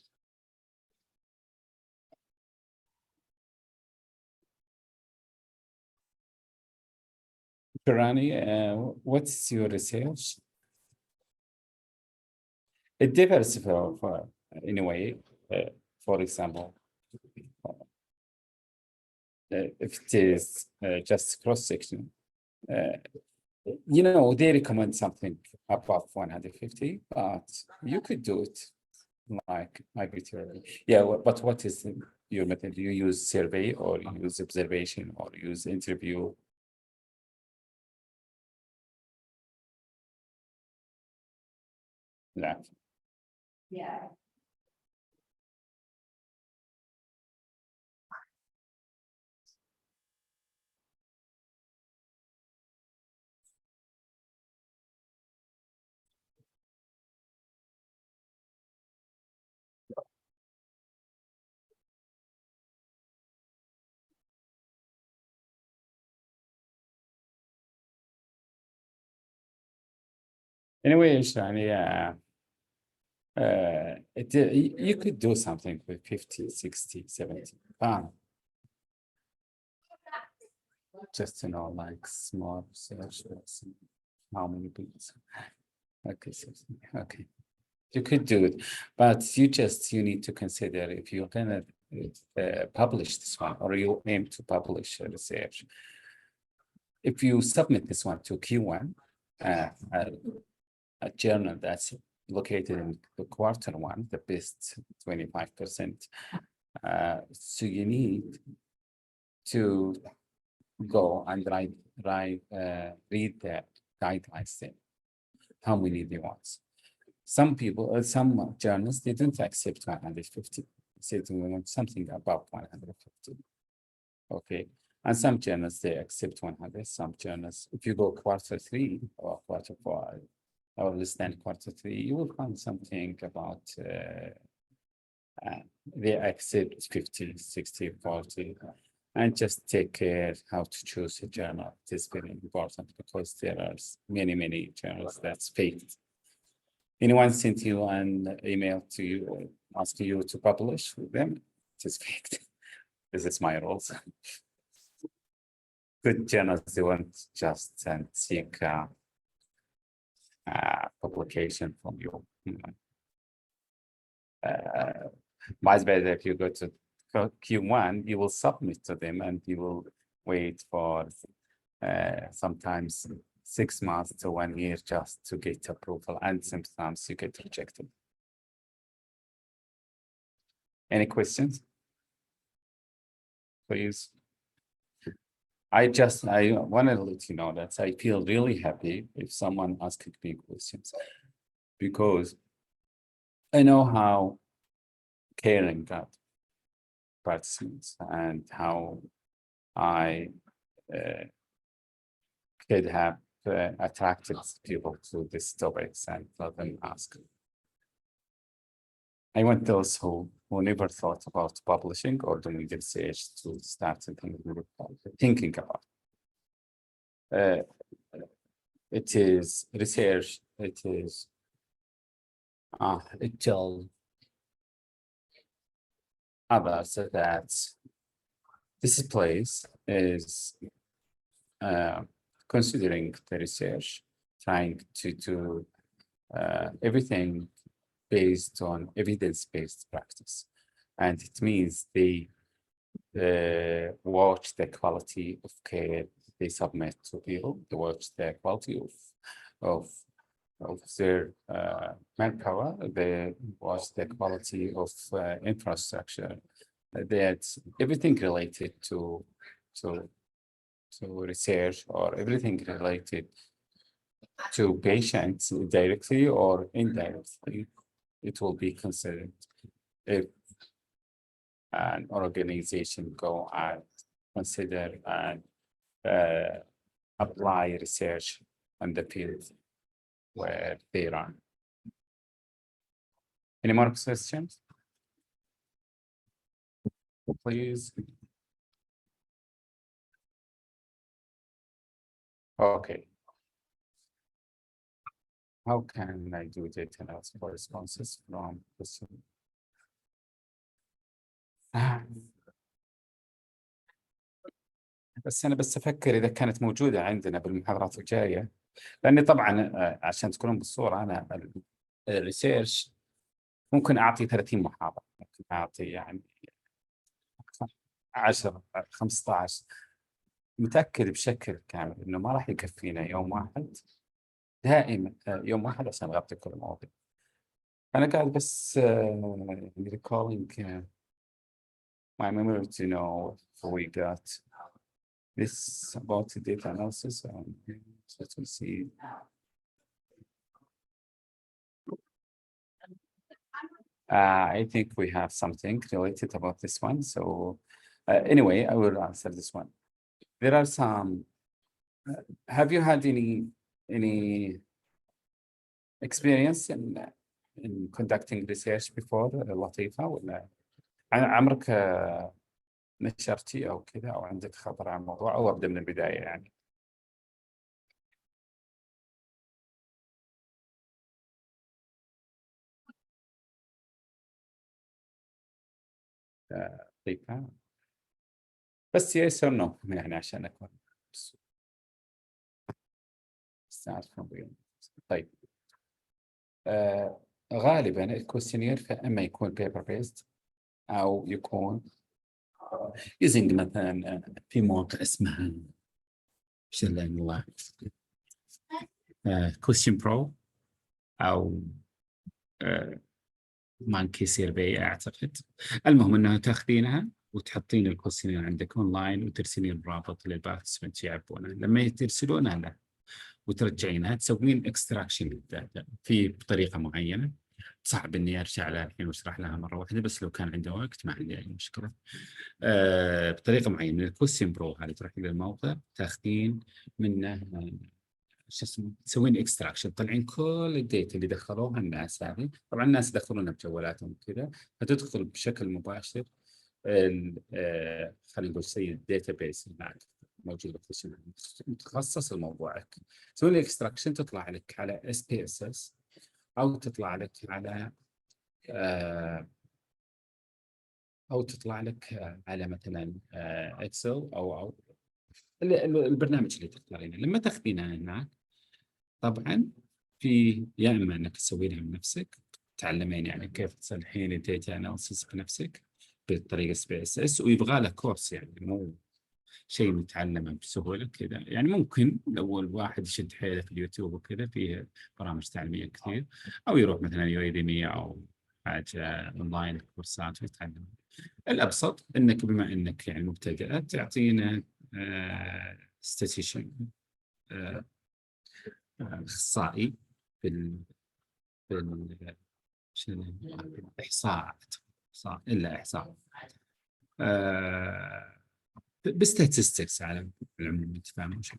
[SPEAKER 1] Rani, what's your research? It differs in a way. For example, if it is just cross-section, they recommend something above 150, but you could do it like IBTR. Yeah, but what is your method? Do you use survey or you use observation or use interview? لا.
[SPEAKER 2] Yeah.
[SPEAKER 1] Anyway, يعني you could do something with 50, 60, 70. Just to know, like small search, how many people. Okay, okay. You could do it, but you need to consider if you're gonna publish this one or you aim to publish a research. If you submit this one to Q1, a journal that's located in the quarter one, the best 25%. So you need to go and read the guidelines there. How many they want. Some people, some journals, they don't accept 150. They want something above 150. Okay. And some journals, they accept 100. Some journals, if you go quarter three or quarter four, or less than quarter three, you will find something about they accept 50, 60, 40. And just take care how to choose a journal. It is very important because there are many journals that's faked. Anyone sent you an email to you asking you to publish with them? It is faked. This is my rules. Good journals, they won't just seek publication from you. Much better if you go to Q1, you will submit to them and you will wait for sometimes 6 months to 1 year just to get approval, and sometimes you get rejected. Any questions? Please. I want to let you know that I feel really happy if someone asks me questions, because I know how caring that participants and how I could have attracted people to these topics and let them ask. I want those who never thought about publishing or doing research to start thinking about. It is research. It is it tells others that this place is considering the research, trying to do everything based on evidence-based practice. And it means they watch the quality of care they submit to people, they watch the quality of their manpower, they watch the quality of infrastructure, that's everything related to research or everything related to patients directly or indirectly. It will be considered if an organization go and consider and apply research on the field where they run. Any more questions? Please. Okay. How can I do data analysis for responses from question? بس أنا أفكر إذا كانت موجودة عندنا بالمحاضرات الجاية، لأني طبعا عشان تكونون بالصورة أنا الريسيرش ممكن أعطي 30 محاضرة، ممكن أعطي يعني 10 15. متأكد بشكل كامل إنه ما راح يكفينا يوم واحد دائما، يوم واحد عشان نغطي كل المواضيع. أنا قاعد بس recalling my memory to know if we got this about the data analysis. Let me see. I think we have something related about this one. So anyway, I will answer this one. There are some. Have you had any experience in conducting research before, لطيفة ولا عمرك نشرتي أو كذا أو عندك خبر عن الموضوع، أو أبدأ من البداية يعني؟ طيب بس يس أو نو يعني عشان أكون طيب. غالبا الكوستينير فإما يكون بيبر بيست أو يكون using مثلا في مواقع اسمها ايش الله كوستين برو أو مانكي سيرفي أعتقد. المهم أنها تاخذينها وتحطين الكوستينير عندك أونلاين وترسلين الرابط للبارتيسبنت يعبونه، لما ترسلونها له وترجعينها تسوين اكستراكشن للداتا في بطريقة معينة. صعب إني أرجع لها الحين وأشرح لها مرة واحدة، بس لو كان عنده وقت ما عندي أي مشكلة. بطريقة معينة من الكوستين برو هذه تروحين للموقع تاخذين منه شو اسمه، تسوين اكستراكشن، تطلعين كل الداتا اللي دخلوها الناس هذه. طبعا الناس يدخلونها بجوالاتهم وكذا، فتدخل بشكل مباشر خلينا نقول زي الداتا بيس اللي معك موجوده في متخصص لموضوعك. تسوي لي اكستراكشن تطلع لك على اس بي اس اس، او تطلع لك على او تطلع لك على مثلا اكسل او البرنامج اللي تختارينه. لما تاخذينها هناك طبعا في يا اما انك تسوينها بنفسك، تعلمين يعني كيف تصلحين الداتا اناليسيس بنفسك بطريقه اس بي اس اس، ويبغى له كورس يعني مو شيء نتعلمه بسهوله كذا. يعني ممكن لو الواحد يشد حيله في اليوتيوب وكذا فيه برامج تعليميه كثير، او يروح مثلا يوديمي او حاجه اونلاين كورسات ويتعلم. الابسط انك بما انك يعني مبتدئه تعطينا ستاتيشن اخصائي في الاحصاء، الا احصاء بستاتستكس على العموم، انت فاهم وش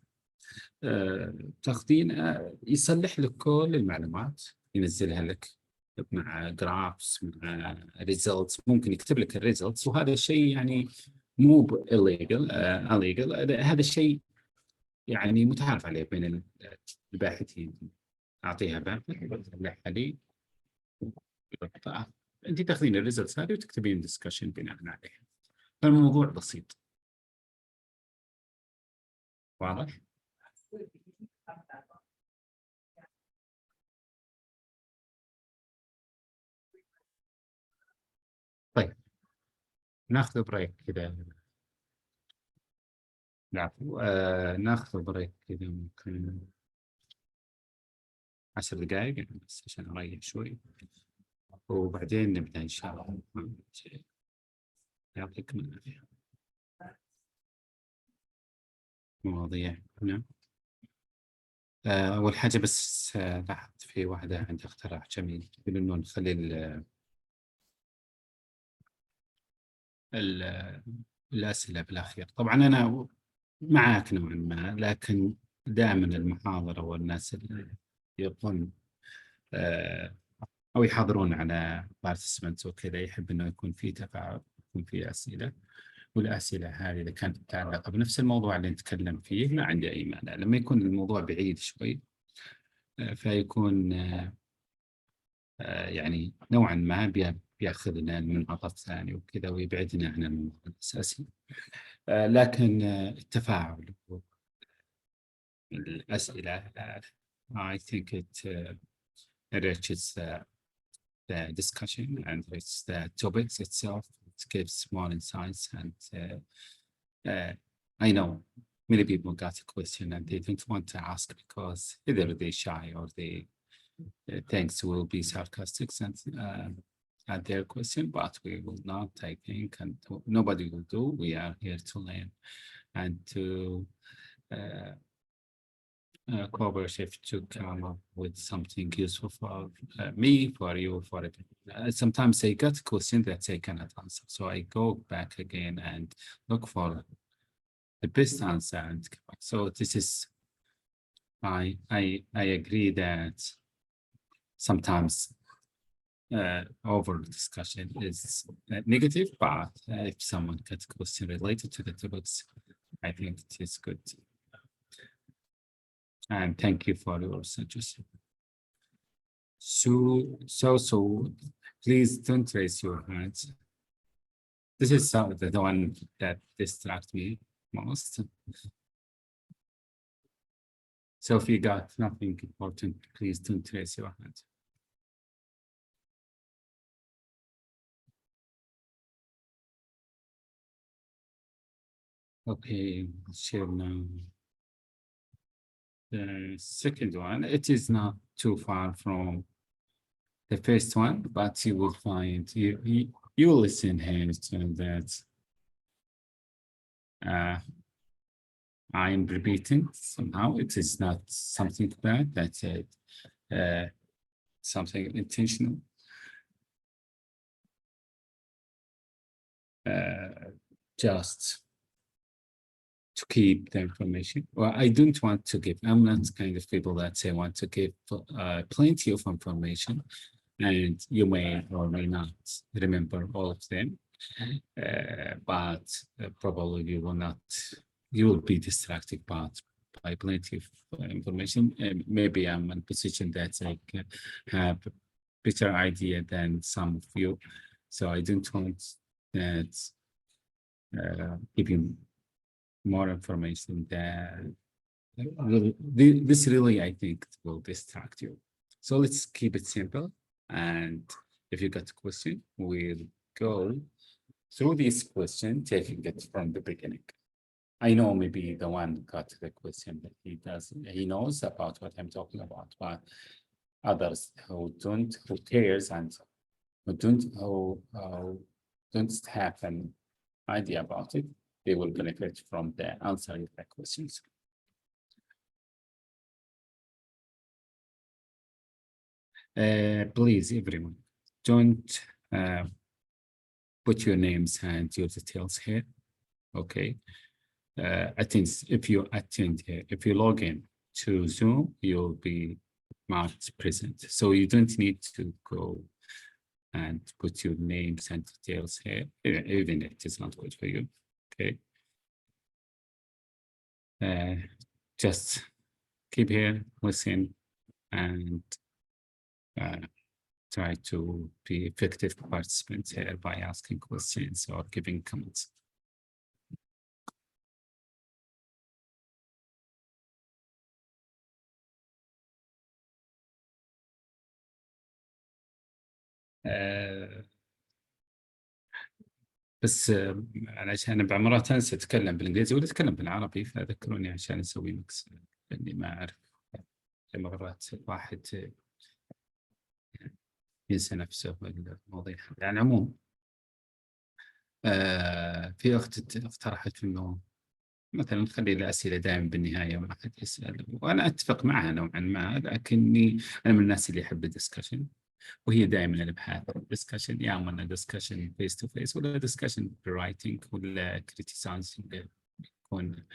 [SPEAKER 1] تاخذين يصلح لك كل المعلومات، ينزلها لك مع جرافس مع ريزلتس، ممكن يكتب لك الريزلتس. وهذا الشيء يعني مو illegal هذا الشيء يعني متعارف عليه بين الباحثين. اعطيها باحث يصلحها لي، انت تاخذين الريزلتس هذه وتكتبين ديسكشن بناء عليها. فالموضوع بسيط، واضح؟ طيب ناخذ بريك كذا. العفو. ناخذ بريك كذا ممكن 10 دقائق يعني بس عشان اريح شوي، وبعدين نبدا ان شاء الله. يعطيكم العافيه. مواضيع نعم. اول حاجه بس لاحظت في واحده عندها اقتراح جميل، تقول انه نخلي ال الاسئله بالاخير. طبعا انا معاك نوعا ما، لكن دائما المحاضره والناس اللي يبغون أو يحاضرون على بارتيسبنتس وكذا يحب إنه يكون في تفاعل، يكون في أسئلة. والأسئلة هذه إذا كانت متعلقة بنفس الموضوع اللي نتكلم فيه ما عندي أي مانع. لما يكون الموضوع بعيد شوي فيكون يعني نوعا ما بياخذنا المنعطف الثاني وكذا ويبعدنا عن الموضوع الأساسي. لكن التفاعل الأسئلة I think it enriches the discussion and it's the topics itself. It gives more insights and I know many people got a question and they don't want to ask because either they're shy or they thinks will be sarcastic and at their question, but we will not, I think, and nobody will do. We are here to learn and to collaborate to come up with something useful for me, for you, for everyone. Sometimes I get a question that I cannot answer, so I go back again and look for the best answer. And so this is, I agree that sometimes over discussion is negative, but if someone gets a question related to the topics, I think it is good. And thank you for your suggestion. So please don't raise your hands. This is the one that distracts me most. So if you got nothing important, please don't raise your hands. Okay, share now. The second one, it is not too far from the first one, but you will find you listen here to that. I'm repeating somehow. It is not something bad. That's it. Something intentional. Just to keep the information. Well, I don't want to give. I'm not the kind of people that say want to give plenty of information, and you may or may not remember all of them. But probably you will not. You will be distracted by plenty of information. And maybe I'm in a position that I can have a better idea than some of you, so I don't want that giving more information that this really, I think, will distract you. So let's keep it simple. And if you got a question, we'll go through this question, taking it from the beginning. I know maybe the one got the question, but he knows about what I'm talking about, but others who cares and who don't have an idea about it, they will benefit from the answering the questions. Please, everyone, don't put your names and your details here. Okay. If you attend here, if you log in to Zoom, you'll be marked present. So you don't need to go and put your names and details here, even if it is not good for you. Okay. Just keep here, listen, and try to be effective participants here by asking questions or giving comments. بس علشان بعمرات انسى اتكلم بالانجليزي ولا اتكلم بالعربي، فذكروني عشان اسوي ميكس، لاني ما اعرف. مرات الواحد ينسى نفسه بالمواضيع. يعني عموم في اخت اقترحت انه مثلا نخلي الاسئله دائما بالنهايه ما حد يسال، وانا اتفق معها نوعا ما، لكني انا من الناس اللي يحب الدسكشن، وهي دائما الابحاث دسكشن، يا اما دسكشن فيس تو فيس ولا دسكشن برايتنج ولا كريتيسايزنج، يكون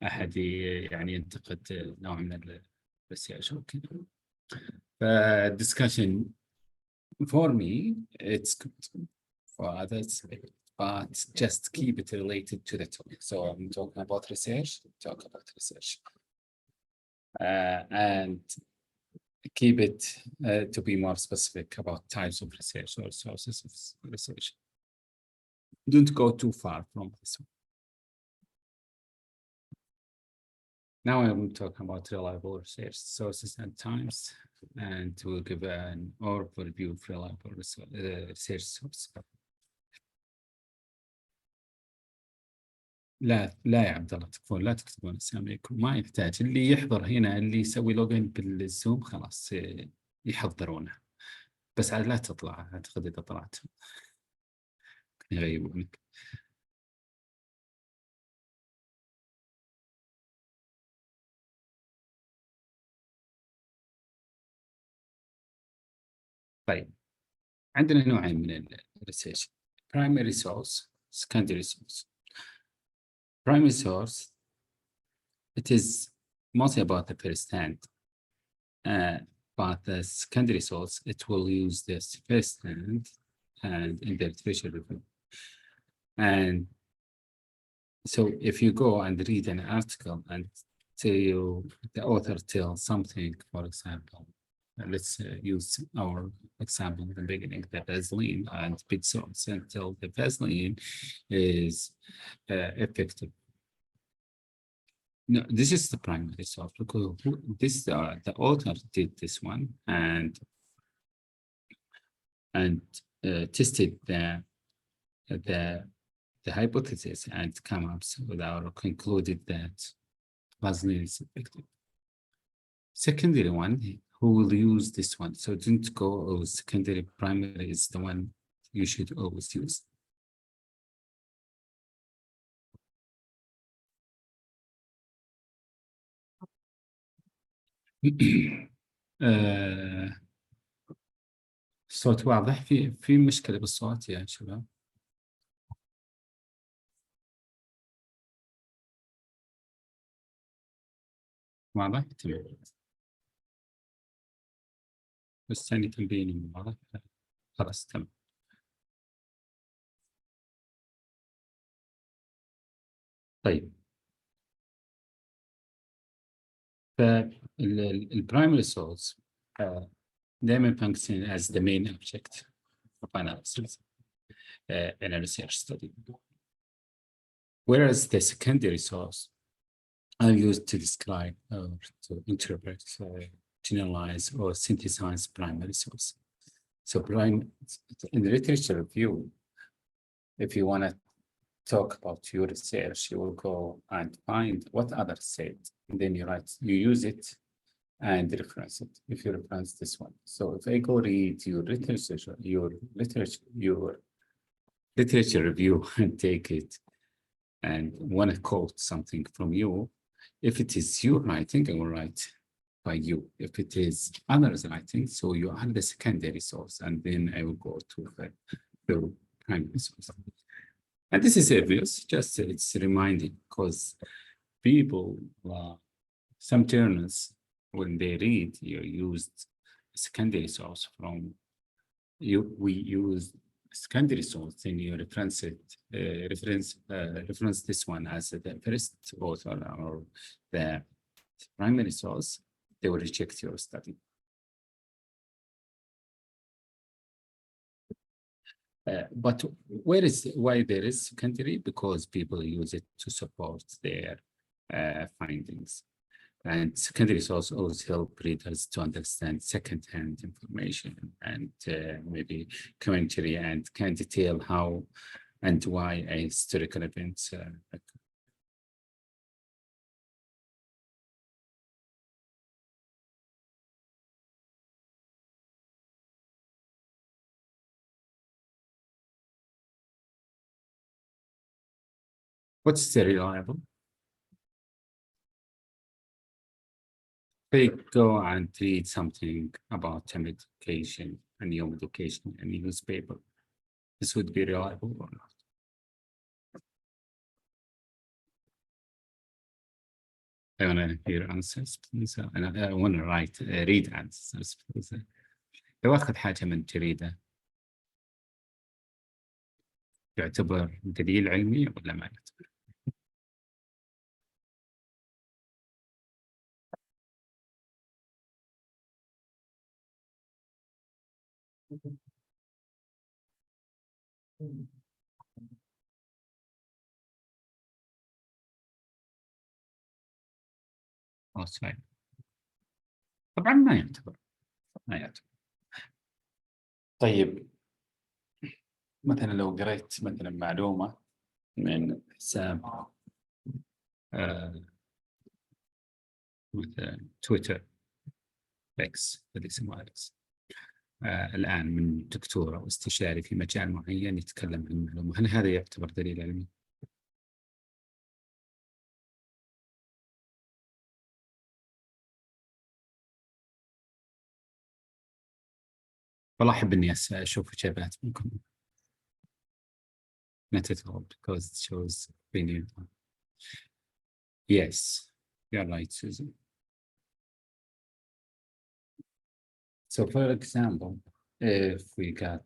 [SPEAKER 1] احد يعني ينتقد نوع من السياسه وكذا. فالدسكشن for me it's good, for others but just keep it related to the topic. So I'm talking about research, talk about research. And keep it to be more specific about types of research or sources of research. Don't go too far from this one. Now I'm talking about reliable research sources and times, and we'll give an overview of reliable research source. لا يا عبد الله تكفون، لا تكتبون اساميكم، ما يحتاج. اللي يحضر هنا اللي يسوي لوجين بالزوم خلاص يحضرونه، بس عاد لا تطلع، اعتقد اذا طلعت يغيبونك. طيب عندنا نوعين من الريسيرش: primary source, secondary source. Primary source, it is mostly about the first hand, but the secondary source, it will use this first hand and in the literature review. And so if you go and read an article and the author tells something, for example, let's use our example in the beginning, the Vaseline and big source, until the Vaseline is effective. No, this is the primary source because the author did this one and tested the hypothesis and come up with our concluded that Vaseline is effective. Secondary one, who will use this one? So don't go, oh, secondary, primary is the one you should always use. الصوت واضح؟ في مشكلة بالصوت يا شباب؟ واضح؟ تمام. بس ثاني تنبيني واضح؟ خلاص تمام. طيب فالبرايمري سورس دائما function as the main object of analysis in a research study, whereas the secondary source are used to describe or to interpret, generalize or synthesize primary source. So in the literature review, if you want to talk about your research, you will go and find what others said, and then you use it and reference it. If you reference this one, so if I go read your literature review and take it and want to quote something from you, if it is your writing, I will write by you. If it is others writing, so you are the secondary source, and then I will go to the primary source. And this is obvious, just it's reminding, because people, some journals, when they read, you used secondary source from you. We use secondary source, then you reference it, reference this one as the first author or the primary source. They will reject your study. But why there is secondary? Because people use it to support their findings. And secondary source also help readers to understand second-hand information and maybe commentary, and can detail how and why a historical event occurred. What's the reliable? They go and read something about a medication, a new medication, a newspaper. This would be reliable or not? I want to hear answers, please. I want to read answers, please. لو أخذ حاجة من جريدة يعتبر دليل علمي ولا ما يعتبر؟ صحيح. طبعا ما يعتبر. طيب مثلا لو قريت مثلا معلومة من حساب مثلا تويتر اكس اللي اسمه اكس الآن من دكتور أو استشاري في مجال معين يتكلم عن معلومة، هل هذا يعتبر دليل علمي؟ والله أحب إني أشوف إجابات منكم. Not at all, because it shows opinion. Yes, you're right, Susan. So, for example, if we got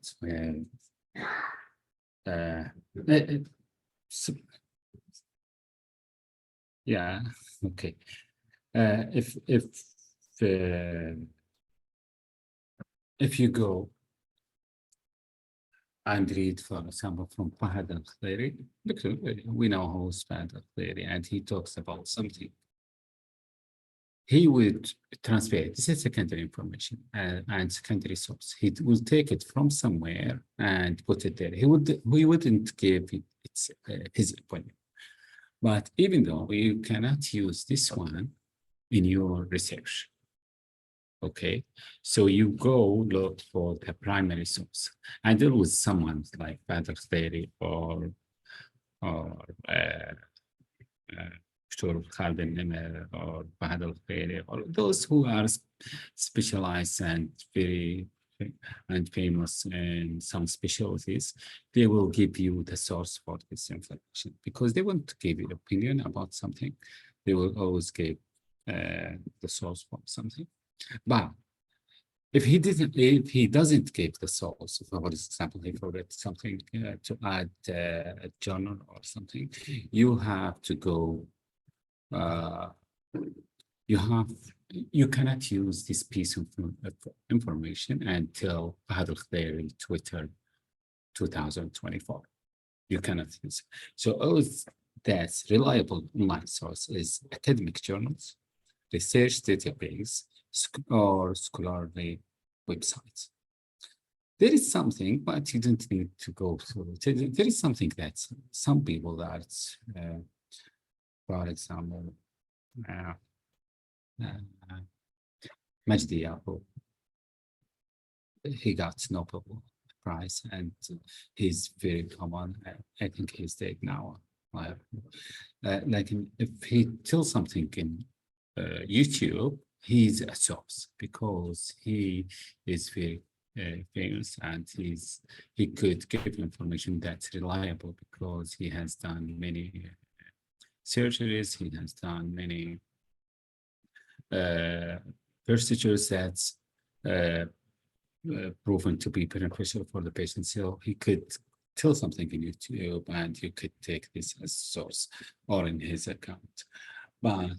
[SPEAKER 1] yeah, okay. If you go and read, for example, from Fahad al-Khairi, we know who's Fahad al-Khairi, and he talks about something. He would transfer it. This is secondary information and secondary source. He will take it from somewhere and put it there. He wouldn't give it his opinion. But even though you cannot use this one in your research, okay, so you go look for the primary source and deal with someone like Badr Theory or Dr. Khalid Nimr or Fahad al-Khairi, or those who are specialized and very and famous in some specialties, they will give you the source for this information because they want to give you an opinion about something. They will always give the source for something. But if he doesn't give the source, for example, he forgot something to add a journal or something, you have to go. You cannot use this piece of information until Fahad al-Khairi Twitter 2024. You cannot use it. So all that's reliable online source is academic journals, research database, or scholarly websites. There is something, but you don't need to go through it. There is something that some people that, for example, Majdi Yaqub, he got Nobel Prize and he's very common. I think he's dead now. Like if he tells something in YouTube, he's a source because he is very famous and he could give information that's reliable because he has done many surgeries, he has done many procedures that's proven to be beneficial for the patient. So he could tell something in YouTube and you could take this as source or in his account. But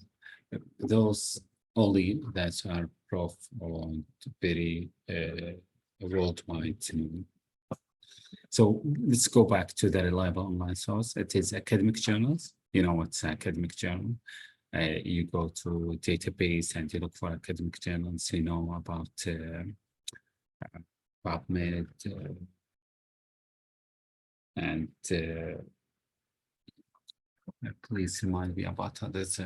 [SPEAKER 1] those only that are proof on very worldwide. So let's go back to the reliable online source. It is academic journals. You know what's an academic journal? You go to database and you look for academic journals, you know about PubMed and please remind me about others.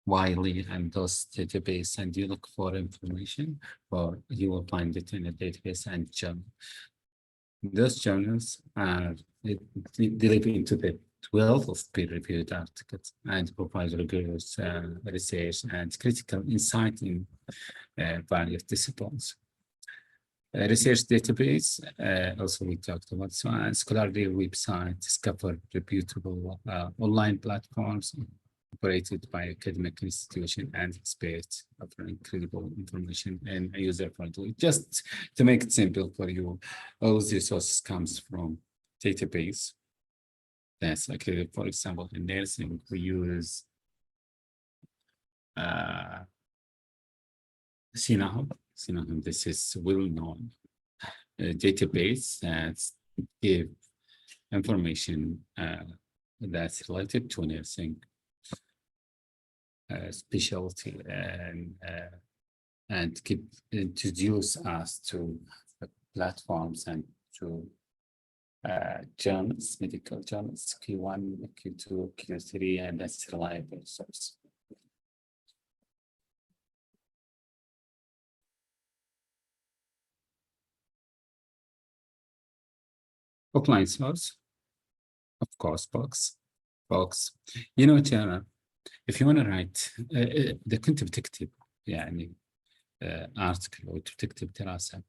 [SPEAKER 1] Wiley and those database, and you look for information, or you will find it in a database and journal. Those journals are delivered into the 12 of peer-reviewed articles and provide rigorous research and critical insight in various disciplines. Research database, also we talked about, and scholarly website, discover reputable online platforms, operated by academic institution and experts offering credible information and user-friendly. Just to make it simple for you, all the resources comes from database. That's like, for example, in nursing, we use Sinahum. This is well-known database that give information that's related to nursing specialty and introduce us to platforms and to journals, medical journals, Q1, Q2, Q3, and that's reliable source. Offline source, of course, books. You know, Tara, if you want to write إذا كنت بتكتب يعني article أو تكتب دراسة،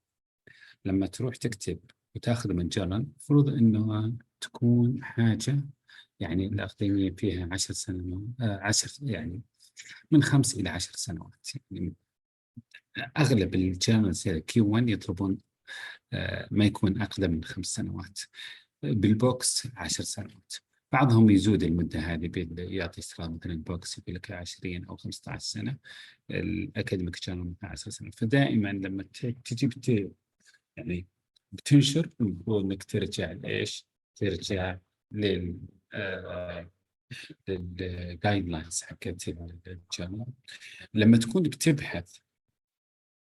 [SPEAKER 1] لما تروح تكتب وتاخذ من جرن، المفروض إنه تكون حاجة يعني الأكاديمية فيها 10 سنوات، 10 يعني من 5 إلى 10 سنوات. يعني أغلب الجرنالز Q1 يطلبون ما يكون أقدم من 5 سنوات. بالبوكس 10 سنوات. بعضهم يزود المدة هذه يعطي استقرار، مثلا البوكس يقول لك 20 أو 15 سنة، الأكاديميك جورنال 10 سنة. فدائما لما تجي يعني بتنشر، المفروض إنك ترجع لإيش؟ ترجع للجايد لاينز حقت الجورنال. لما تكون بتبحث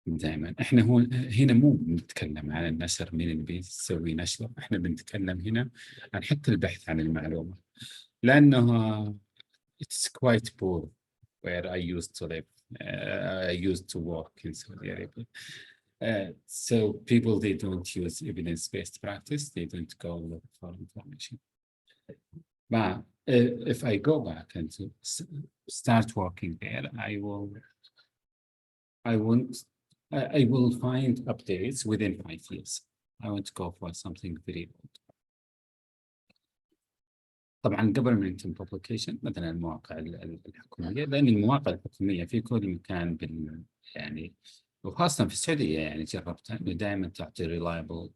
[SPEAKER 1] دائما، احنا هنا مو بنتكلم عن النشر، مين اللي بيسوي نشر، احنا بنتكلم هنا عن حتى البحث عن المعلومة، لأنه it's quite poor where I used to live. I used to work in Saudi Arabia. So people, they don't use evidence-based practice. They don't go look for information. But if I go back and start working there, I will find updates within 5 years. I want to go for something very old. طبعا قبل ما يتم publication، مثلا المواقع الحكومية، لأن المواقع الحكومية في كل مكان يعني وخاصة في السعودية يعني جربتها إنه دائما تعطي reliable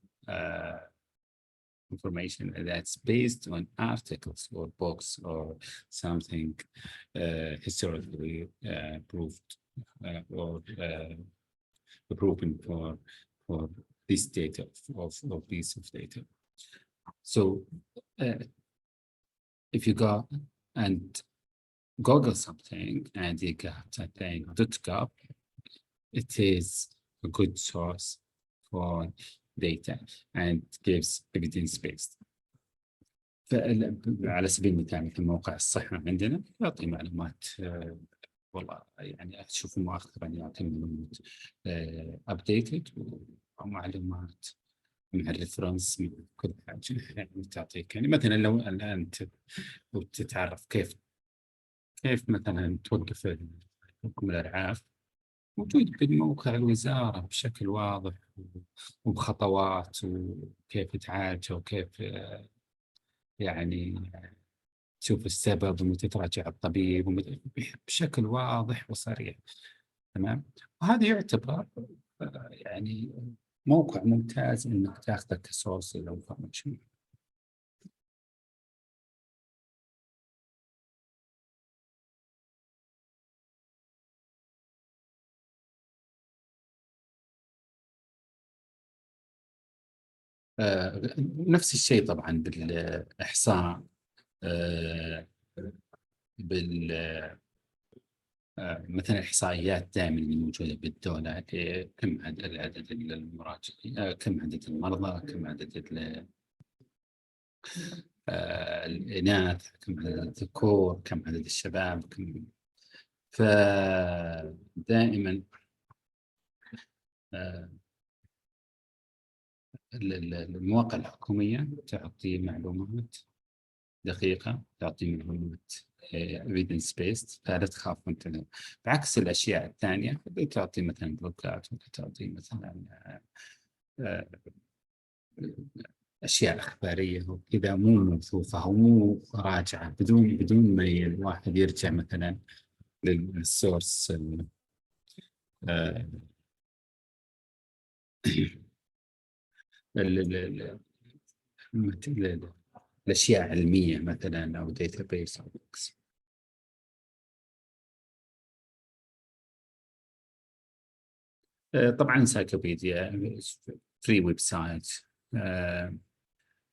[SPEAKER 1] information that's based on articles or books or something historically proved or proven for this data of piece of data. So if you go and Google something and you get something .gov, it is a good source for data and gives evidence-based. على سبيل المثال مثل موقع الصحة عندنا يعطي معلومات، والله يعني أشوف مؤخرا يعطي معلومات updated ومعلومات مع الريفرنس من كل حاجة يعني تعطيك. يعني مثلا لو الآن تتعرف كيف مثلا توقف حكم الأرعاف، موجود بالموقع الوزارة بشكل واضح وبخطوات وكيف تعالجه وكيف يعني تشوف السبب ومتى تراجع الطبيب بشكل واضح وصريح. تمام، وهذا يعتبر يعني موقع ممتاز انك تاخذه كسورس للانفورميشن. نفس الشيء طبعا بالإحصاء، مثلا الإحصائيات دائما اللي موجودة بالدولة، كم عدد المراجعين، كم عدد المرضى، كم عدد الإناث، كم عدد الذكور، كم عدد الشباب، فدائما المواقع الحكومية تعطي معلومات دقيقة، تعطي معلومات evidence based، فلا تخاف أنت، بعكس الأشياء الثانية اللي تعطي مثلا بلوكات، تعطي مثلا أشياء إخبارية وكذا مو موثوقة ومو راجعة، بدون ما الواحد يرجع مثلا للسورس الأشياء علمية مثلا أو database أو books. طبعا انسايكلوبيديا فري ويب سايت.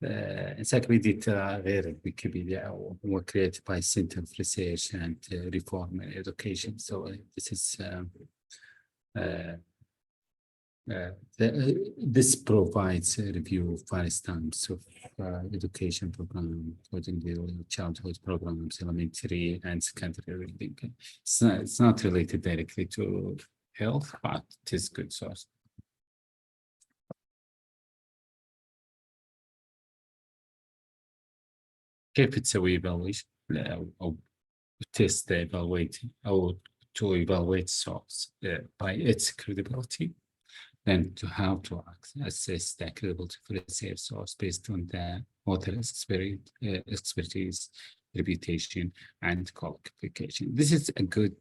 [SPEAKER 1] انسايكلوبيديا غير الويكيبيديا هو created by Center for Research and Reform in Education. So this is this provides a review of various types of education program, including the childhood programs, elementary and secondary reading. It's not related directly to health, but it is good source. كيف تسوي evaluation أو test the evaluate أو to evaluate source by its credibility, then to how to assess the credibility for a safe source based on the author's expertise, reputation, and qualification. This is a good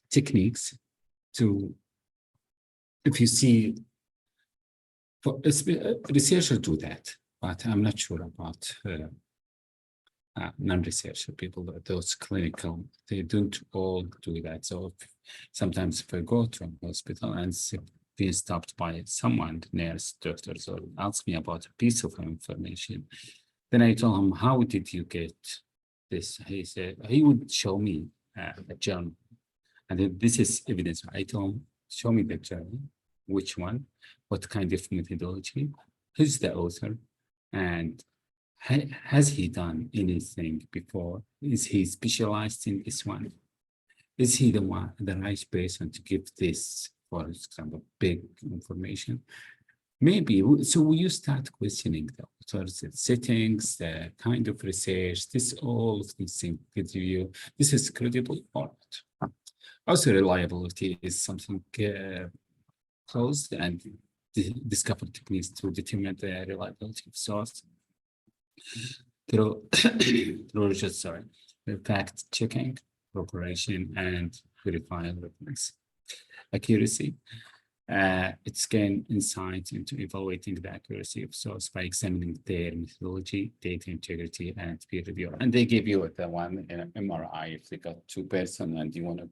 [SPEAKER 1] techniques to, if you see, researchers do that, but I'm not sure about non-researcher people, those clinical, they don't all do that. So sometimes if I go to a hospital and being stopped by someone, nurse, doctors, or ask me about a piece of information, then I tell him, how did you get this? He said, he would show me a journal. And then this is evidence. I told him, show me the journal, which one, what kind of methodology, who's the author, and has he done anything before? Is he specialized in this one? Is he the right person to give this, for example, big information? Maybe. So you start questioning the authors, the settings, the kind of research, all of these things gives you, this is credible or not. Also, reliability is something closed and discovered techniques to determine the reliability of source. Through fact checking, preparation, and verifying reference. Accuracy. It's gain insight into evaluating the accuracy of source by examining their methodology, data integrity, and peer review. And they give you the one in an MRI if they got two person and you want to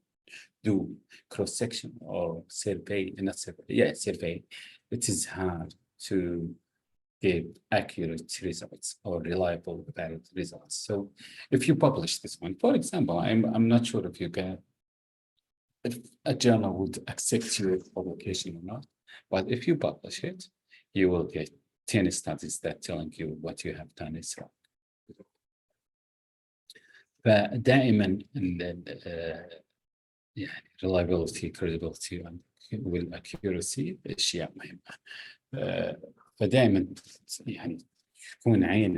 [SPEAKER 1] do cross-section or survey, not survey, survey. It is hard to give accurate results or reliable valid results. So if you publish this one, for example, I'm not sure if a journal would accept your publication or not, but if you publish it, you will get 10 studies that telling you what you have done is wrong. فدائما يعني reliability, credibility, والaccuracy أشياء مهمة. فدائما يعني يكون عين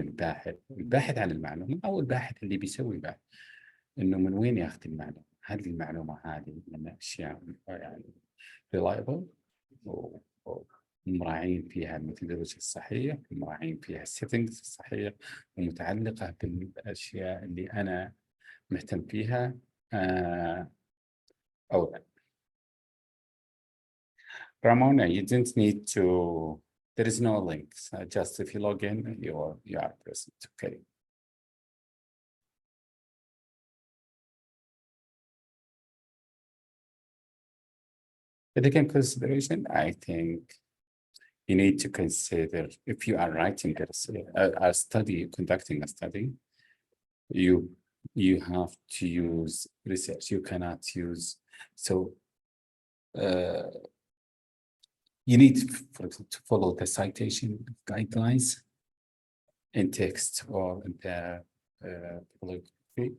[SPEAKER 1] الباحث عن المعلومة أو الباحث اللي بيسوي بحث إنه من وين ياخذ المعلومة، هل المعلومة هذه من أشياء يعني reliable ومراعين فيها الميثودولوجيا الصحية، ومراعين فيها السيتنجز الصحية، ومتعلقة بالأشياء اللي أنا مهتم فيها أو لا. Ramona, you didn't need to, there is no link, so just if you log in, you are present, okay. Ethical consideration, I think you need to consider if you are writing a study, conducting a study, you have to use research. You cannot use, so you need, for example, to follow the citation guidelines in text or in the bibliography,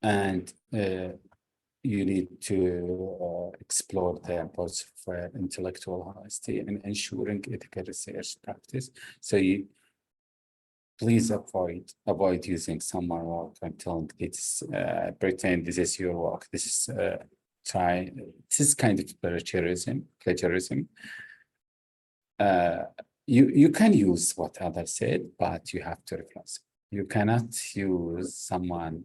[SPEAKER 1] and you need to explore the importance of intellectual honesty and ensuring ethical research practice. So you please avoid using someone work and telling it's pretend this is your work. This is this is kind of plagiarism. you can use what others said, but you have to replace it. You cannot use someone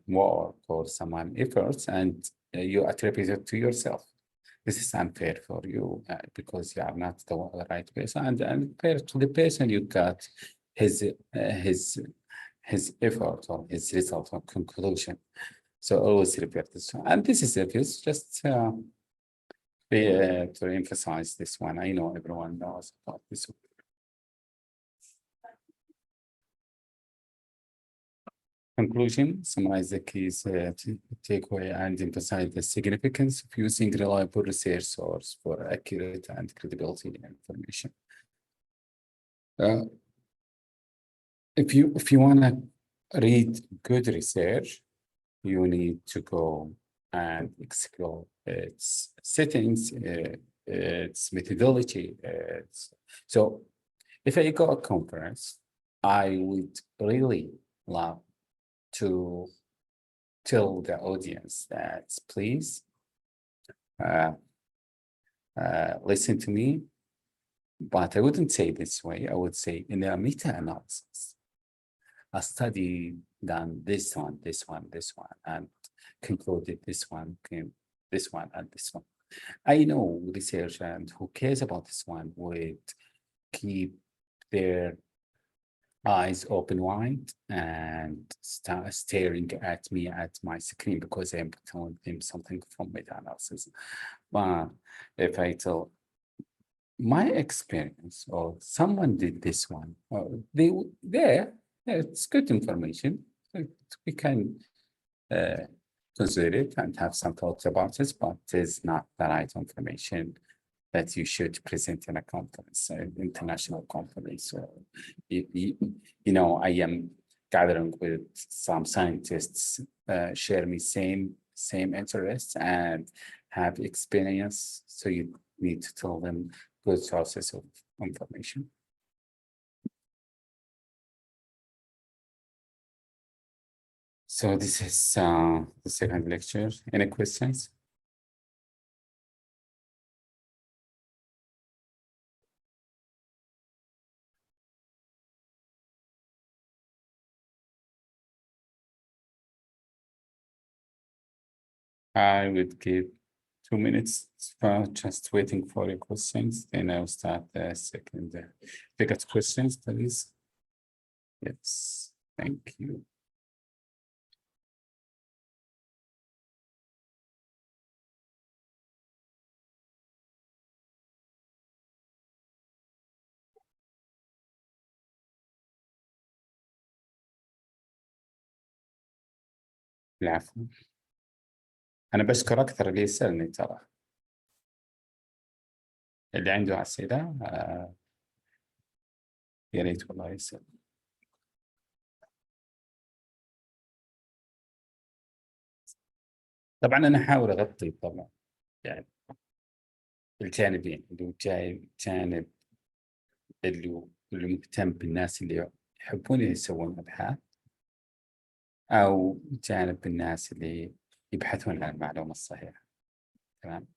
[SPEAKER 1] work or someone efforts and you attribute it to yourself. This is unfair for you because you are not the right person, and unfair to the person you got his effort or his result or conclusion. So always repeat this. And this is just to emphasize this one. I know everyone knows about this one. Conclusion, summarize the keys takeaway and emphasize the significance of using reliable research source for accurate and credibility information. If you want to read good research, you need to go and explore its settings, its methodology. So if I go to a conference, I would really love to tell the audience that please listen to me, but I wouldn't say this way. I would say in a meta-analysis, a study done this one, and concluded this one, and this one. I know research and who cares about this one would keep their eyes open wide and start staring at me at my screen because I'm telling them something from meta-analysis. But if I tell my experience or someone did this one, it's good information. We can consider it and have some thoughts about it, but it's not the right information that you should present in a conference, an international conference. So, you know, I am gathering with some scientists, share me same interests and have experience. So you need to tell them good sources of information. So this is the second lecture. Any questions? I would give 2 minutes for just waiting for your questions. Then I'll start the second. If you got questions, please. Yes, thank you. العفو. أنا بشكر أكثر اللي يسألني ترى. اللي عنده أسئلة يا ريت والله يسأل. طبعا أنا أحاول أغطي طبعا يعني الجانبين، اللي هو جانب اللي مهتم بالناس اللي يحبون يسوون أبحاث، أو جانب الناس اللي يبحثون عن المعلومة الصحيحة. تمام.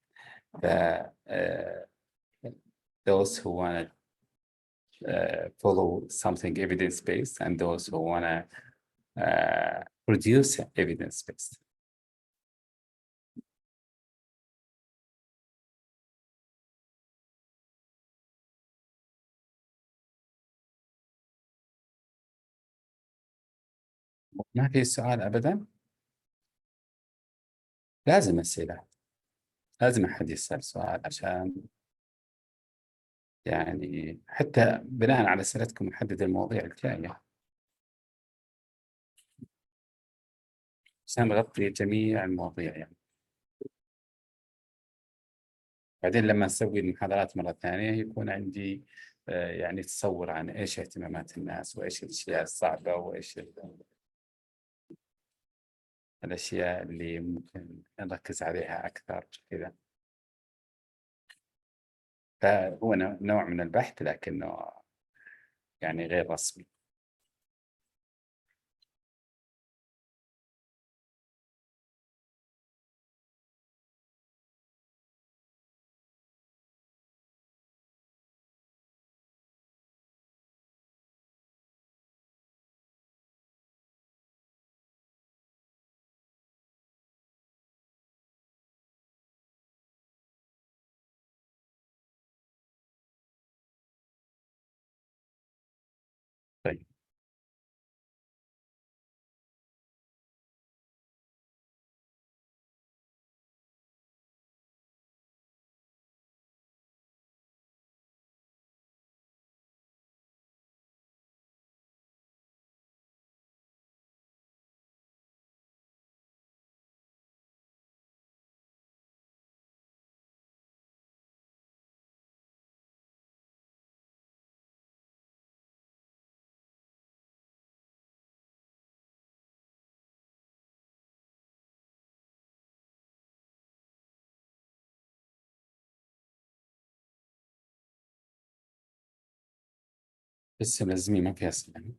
[SPEAKER 1] Those who want to follow something evidence-based and those who want to produce evidence-based. ما في سؤال أبدا. لازم أسئلة، لازم أحد يسأل سؤال عشان يعني حتى بناء على أسئلتكم نحدد المواضيع الجاية عشان نغطي جميع المواضيع يعني. بعدين لما نسوي المحاضرات مرة ثانية يكون عندي يعني تصور عن إيش اهتمامات الناس وإيش الأشياء الصعبة وإيش الأشياء اللي ممكن نركز عليها أكثر كذا. فهو نوع من البحث لكنه يعني غير رسمي. بس لازمي ما فيها أسئلة.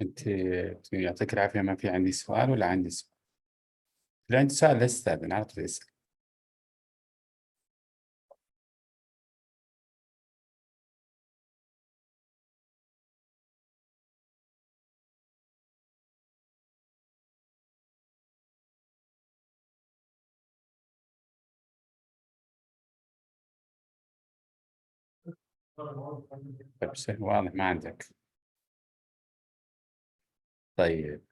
[SPEAKER 1] أنت يعطيك العافية، ما في عندي سؤال ولا عندي سؤال؟ إذا عندي سؤال لا أستأذن على طول اسأل. طيب شيء واضح ما عندك. طيب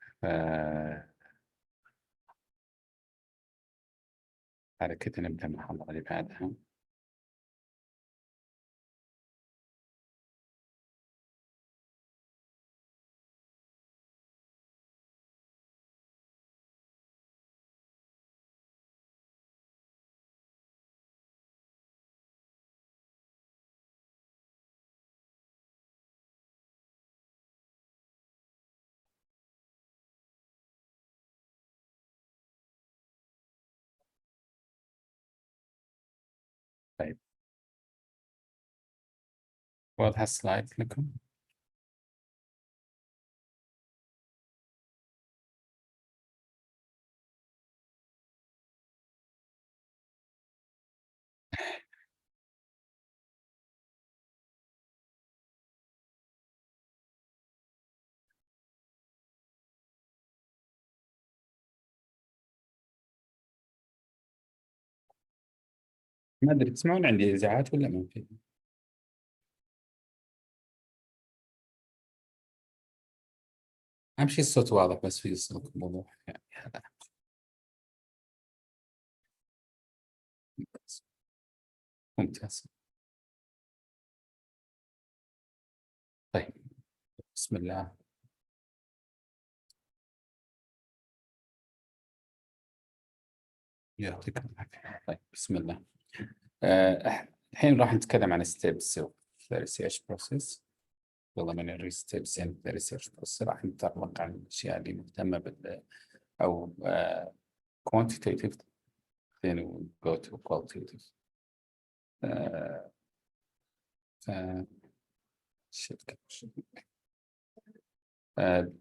[SPEAKER 1] على كده نبدأ من المحاضرة اللي بعدها. طيب واضح السلايد لكم؟ ما أدري تسمعون عندي إذاعات ولا ما في؟ أهم شيء الصوت واضح، بس في الصوت وضوح يعني هذا ممتاز. ممتاز. طيب بسم الله. يعطيكم العافية. طيب بسم الله. الحين راح نتكلم عن ستيبس في الريسيرش بروسيس. وضمن الستيبس يعني في الريسيرش بروسيس راح نتطرق عن الأشياء اللي مهتمة بال أو quantitative then we go to qualitative. ف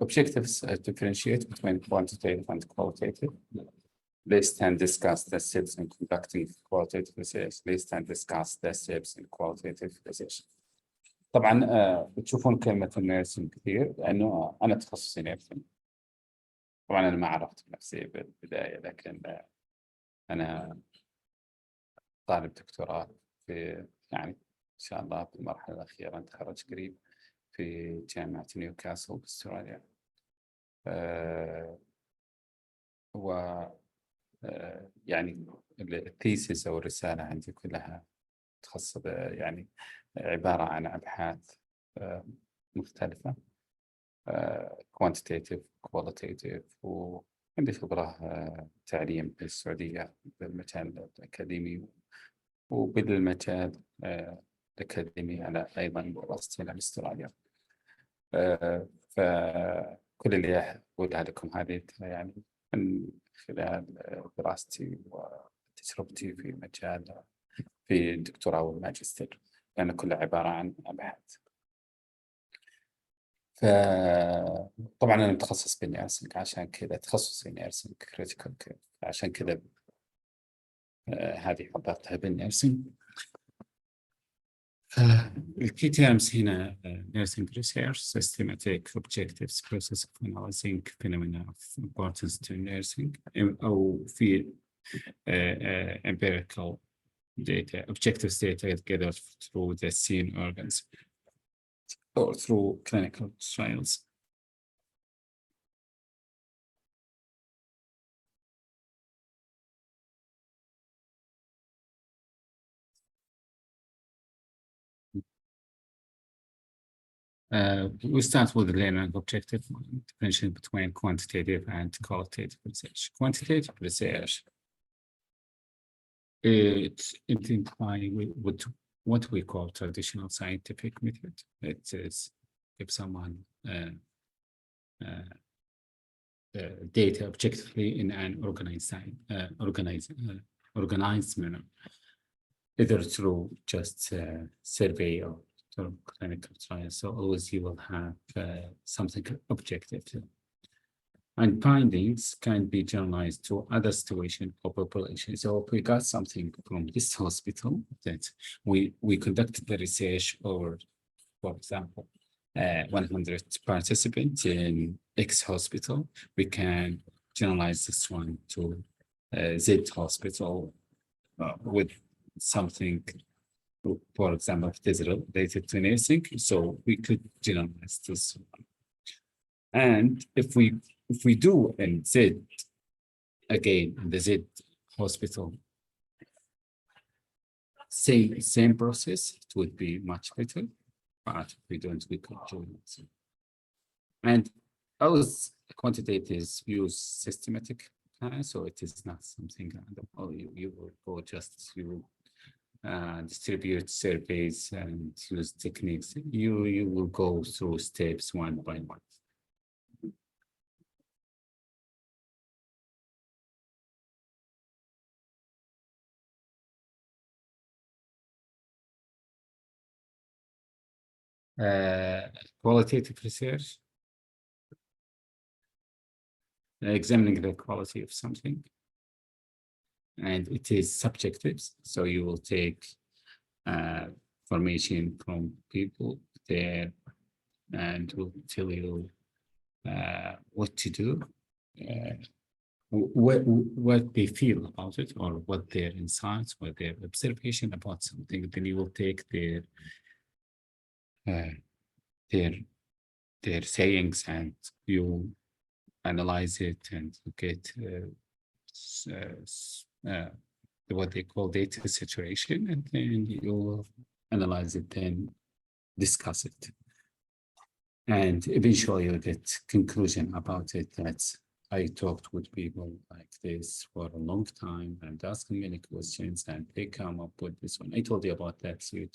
[SPEAKER 1] objectives differentiate between quantitative and qualitative. List and discuss the steps in conducting qualitative research. List and discuss the steps in qualitative research. طبعا بتشوفون كلمة النيرسينج كثير لأنه أنا تخصصي نيرسينج. طبعا أنا ما عرفت بنفسي بالبداية، لكن أنا طالب دكتوراه في يعني إن شاء الله بالمرحلة الأخيرة، أتخرج قريب في جامعة نيوكاسل باستراليا. و يعني الثيسيس أو الرسالة عندي كلها تخص يعني عبارة عن أبحاث مختلفة، quantitative qualitative، وعندي خبرة تعليم في السعودية بالمجال الأكاديمي وبالمجال الأكاديمي أنا أيضا دراستي على استراليا. فكل اللي أقولها لكم هذه يعني من خلال دراستي وتجربتي في مجال في الدكتوراه والماجستير، لأن كلها عبارة عن أبحاث. فطبعا أنا متخصص بالنيرسينج، عشان كذا تخصصي نيرسينج كريتيكال كير، عشان كذا هذه حضرتها بالنيرسينج. The key terms هنا nursing research, systematic objectives, process of analyzing phenomena of importance to nursing، أو في empirical data, objective data gathered through the seen organs or through clinical trials. We start with the learning objective, differentiation between quantitative and qualitative research. Quantitative research, it's identifying with what we call traditional scientific method. It is if someone data objectively in an organized manner, either through just survey or through clinical trials. So always you will have something objective. And findings can be generalized to other situations or populations. So if we got something from this hospital that we conducted the research over, for example, 100 participants in X hospital, we can generalize this one to Z hospital with something, for example, if it is related to nursing, so we could generalize this one. And if we do in Z, again, in the Z hospital, same process, it would be much better. But if we don't, we could do it. And those quantitators use systematic, so it is not something random. Oh, you will go just you distribute surveys and use techniques. You will go through steps one by one. Qualitative research, examining the quality of something, and it is subjective, so you will take information from people there and will tell you what to do, what they feel about it, or what their insights, what their observation about something. Then you will take their sayings and you analyze it and get what they call data saturation, and then you will analyze it and discuss it. And eventually you get conclusion about it. That I talked with people like this for a long time and asking many questions, and they come up with this one. I told you about that. So you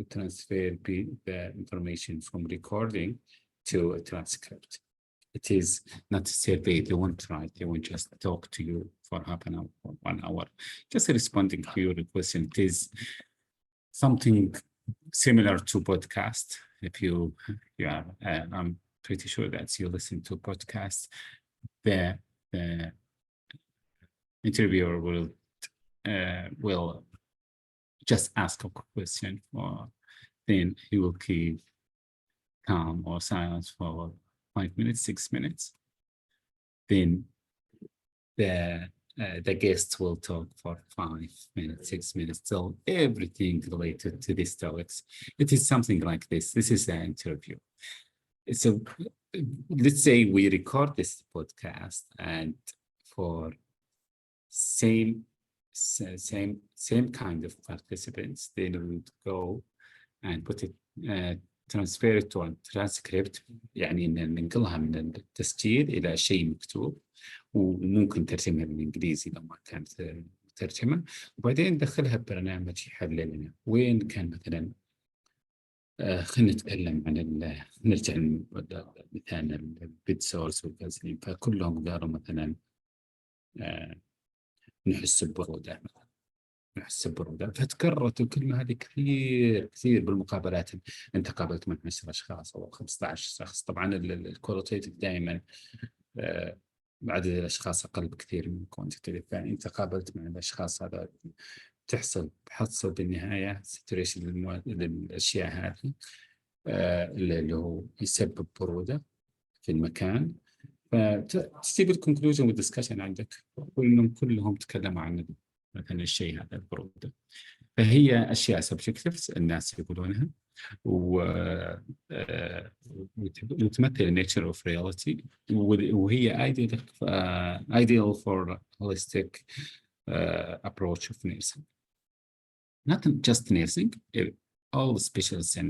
[SPEAKER 1] transfer the information from recording to a transcript. It is not a survey. They won't write. They will just talk to you for half an hour or 1 hour, just responding to your question. It is something similar to podcast. If you are, I'm pretty sure that you listen to podcasts. The interviewer will just ask a question, or then he will keep calm or silence for 5 minutes, 6 minutes. then the guests will talk for 5 minutes, 6 minutes, till everything related to these topics. It is something like this. This is an interview. So let's say we record this podcast, and for same kind of participants, they would go and put it transfer it to a transcript، يعني ننقلها من التسجيل إلى شيء مكتوب، وممكن ترجمها بالإنجليزي لو ما كانت مترجمة، وبعدين ندخلها ببرنامج يحلل لنا وين كان مثلا. خلينا نتكلم عن نرجع مثلا البيد سورس والفازلين، فكلهم قالوا مثلا نحس ببرودة، نحس ببرودة، فتكررت الكلمة هذه كثير كثير بالمقابلات. انت قابلت من 10 اشخاص او 15 شخص، طبعا الكواليتيف دائما عدد الاشخاص اقل بكثير من الكوانتيتيف، يعني انت قابلت مع الاشخاص هذا بحصل بالنهاية ساتوريشن للاشياء هذه اللي هو يسبب برودة في المكان، فتجيب الكونكلوجن والدسكشن عندك، كلهم تكلموا عن مثلا الشيء هذا البرودة. فهي أشياء سبجكتيفز الناس يقولونها، وتمثل nature of reality، وهي ideal for holistic approach of nursing. Not just nursing, all specialists in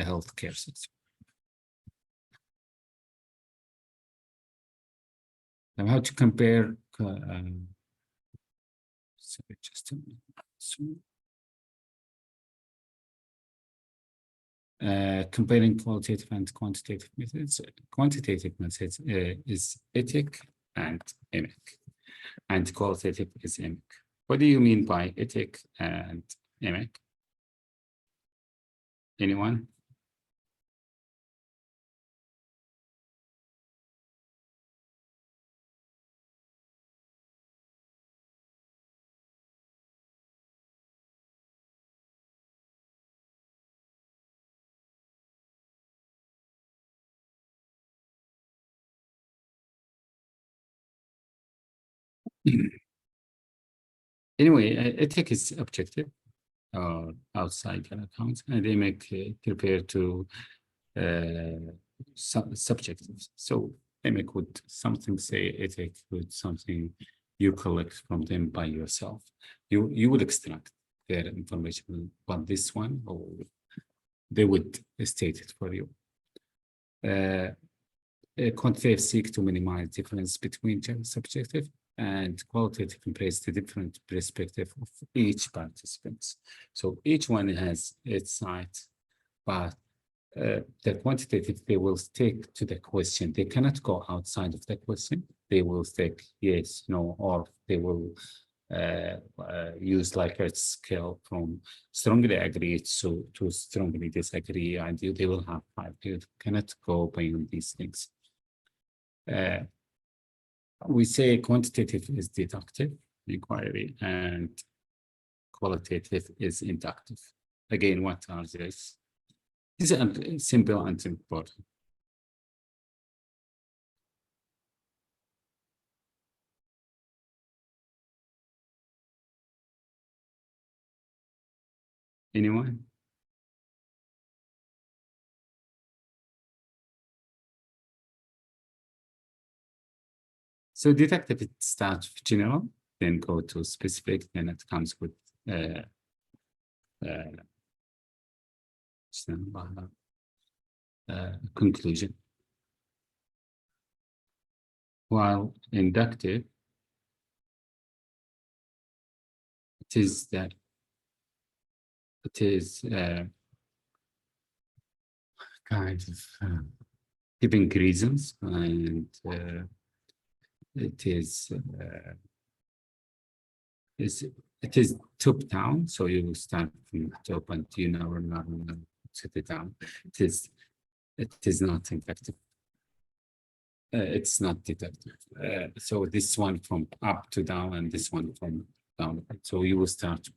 [SPEAKER 1] healthcare sector. Now, how to compare sorry, just a minute. Comparing qualitative and quantitative methods. Quantitative methods is ethic and emic, and qualitative is emic. What do you mean by ethic and emic? Anyone? Anyway, ethic is objective or outside an account, and they make prepare to subjective. So emic would something say ethic with something you collect from them by yourself. You will extract their information, but this one, or they would state it for you. Quantitative seek to minimize difference between subjective and qualitative, embrace the different perspective of each participant. So each one has its side, but the quantitative, they will stick to the question. They cannot go outside of the question. They will stick yes, no, or they will use like a scale from strongly agree to strongly disagree, and they will have 5. You cannot go beyond these things. We say quantitative is deductive inquiry and qualitative is inductive. Again, what are these? These are simple and important. Anyone? So deductive, it starts with general, then go to specific, then it comes with conclusion. While inductive, it is kind of giving reasons, and it is top down, so you start from the top and you never set it down. It is not inductive. It's not deductive. So this one from up to down, and this one from down. So you will start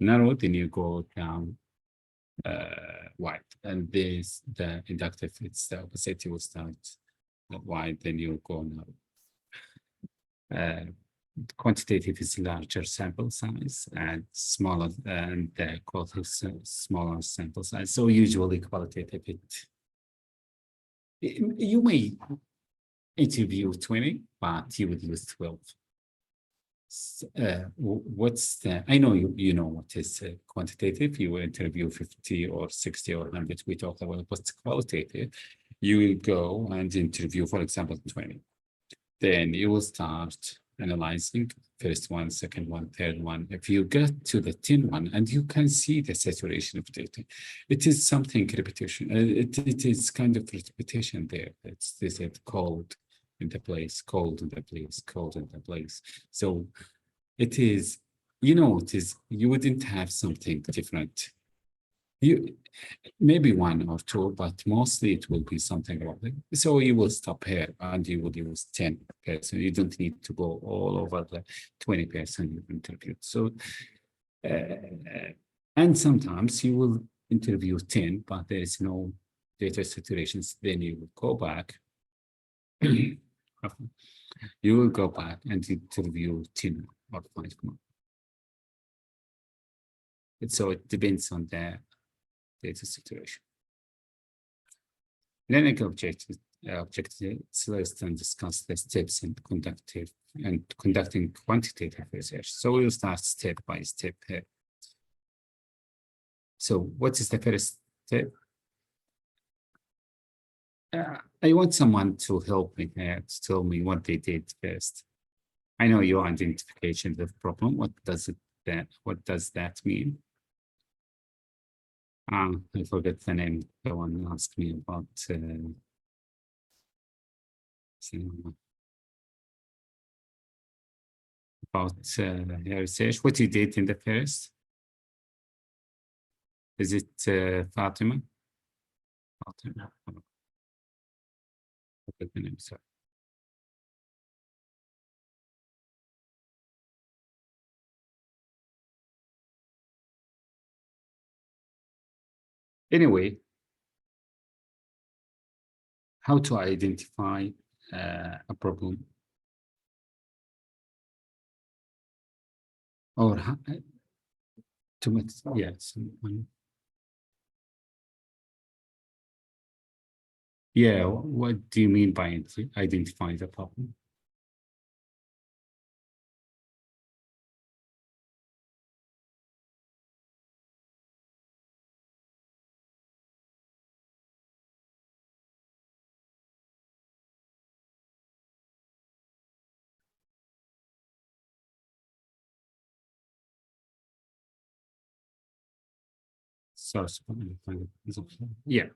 [SPEAKER 1] narrow, then you go down wide, and the inductive, it's the opposite. You will start wide, then you go now. Quantitative is larger sample size and smaller, and qualitative is smaller sample size. So usually qualitative, you may interview 20, but you would use 12. What's the, I know you know what is quantitative. You will interview 50 or 60 or 100. We talked about what's qualitative. You will go and interview, for example, 20. Then you will start analyzing first one, second one, third one. If you get to the 10th one and you can see the saturation of data, it is something repetition. It is kind of repetition there. It's this cold in the place, cold in the place, cold in the place. So it is, it is, you wouldn't have something different. You maybe one or two, but mostly it will be something like that. So you will stop here and you will use 10 person. You don't need to go all over the 20 person you interviewed. So and sometimes you will interview 10, but there is no data saturations. Then you will go back. You will go back and interview 10 or 5 more. So it depends on the data situation. Learning objectives list and discuss the steps in conducting quantitative research. So we'll start step by step here. So what is the first step? I want someone to help me here to tell me what they did first. I know your identification of the problem. What does that mean? I forget the name. The one asked me about research. What you did in the first? Is it Fatima? Fatima. Forget the name. Sorry. Anyway, how to identify a problem, or how, to make, yes. Yeah, what do you mean by identifying the problem? Source. Yeah.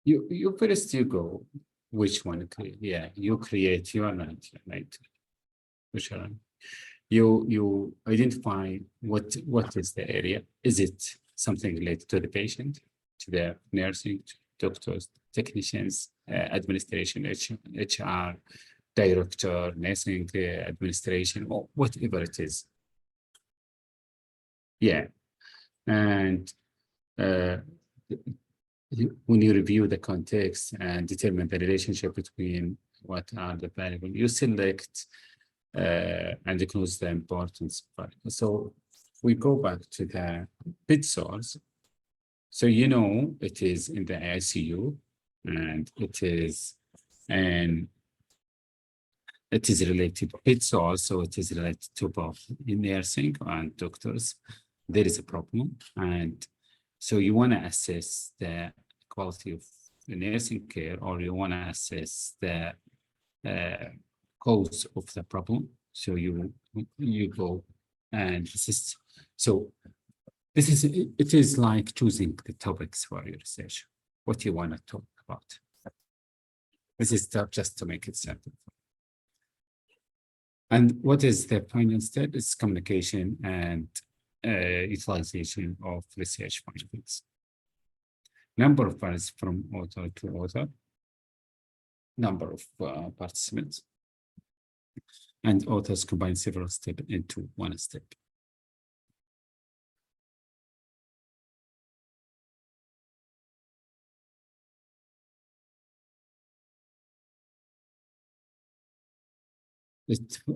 [SPEAKER 1] You first you go, which one? Yeah, you create your right. Which one? You identify what is the area. Is it something related to the patient, to the nursing, to doctors, technicians, administration, HR, director, nursing administration, or whatever it is. Yeah, and when you review the context and determine the relationship between what are the variables, you select and close the importance. So we go back to the bed source. So it is in the ICU, and it is related to bed source, so it is related to both nursing and doctors. There is a problem, and so you want to assess the quality of the nursing care, or you want to assess the cause of the problem. So you go and assess. So it is like choosing the topics for your research, what you want to talk about. This is just to make it simple. And what is the final step? It's communication and utilization of research findings. Number of files from author to author, number of participants, and authors combine several steps into one step.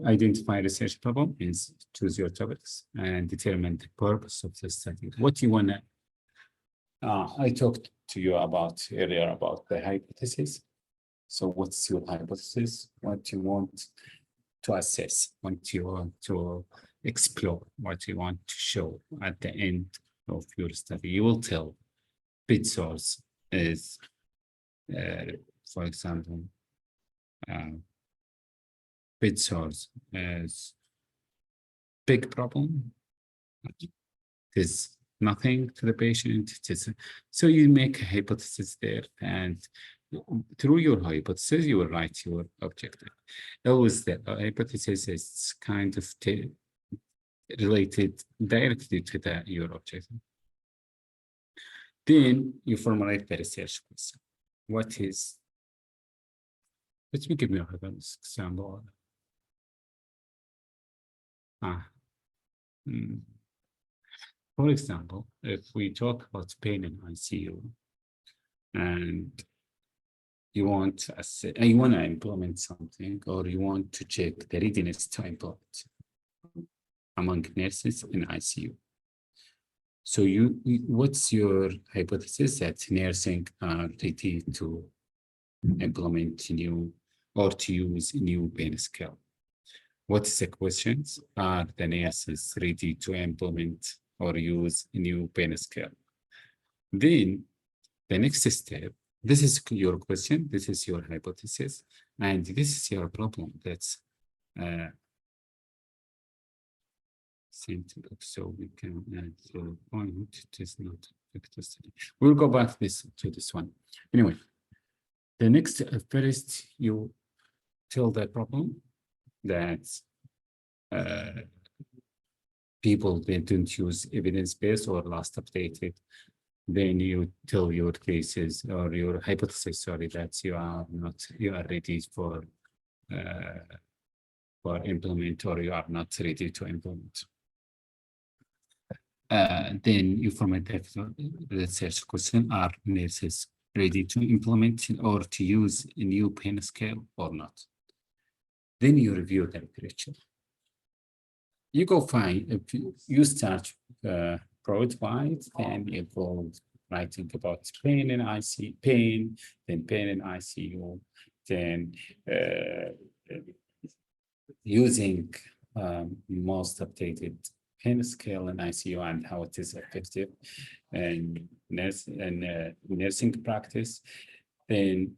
[SPEAKER 1] Identify research problem is choose your topics and determine the purpose of the study. What you wanna, I talked to you about earlier about the hypothesis. So what's your hypothesis? What you want to assess, what you want to explore, what you want to show at the end of your study. You will tell bid source is, for example, bid source is big problem. It is nothing to the patient. It is, so you make a hypothesis there, and through your hypothesis, you will write your objective. Always the hypothesis is kind of related directly to your objective. Then you formulate the research question. What is, let me give you an example. For example, if we talk about pain in ICU, and you want to implement something, or you want to check the readiness to implement among nurses in ICU. So what's your hypothesis that nursing are ready to implement new or to use new pain scale? What is the questions? Are the nurses ready to implement or use a new pain scale? Then the next step, this is your question, this is your hypothesis, and this is your problem. That's so we can add the point. It is not vector study. We'll go back to this one. Anyway, the next, first you tell the problem that people, they don't use evidence-based or last updated. Then you tell your cases or your hypothesis, sorry, that you are ready for implement, or you are not ready to implement. Then you format the research question: are nurses ready to implement or to use a new pain scale or not? Then you review the literature. You go find, if you start broad-wide, then you go writing about pain in ICU, then pain in ICU, then using most updated pain scale in ICU and how it is effective and nursing practice. Then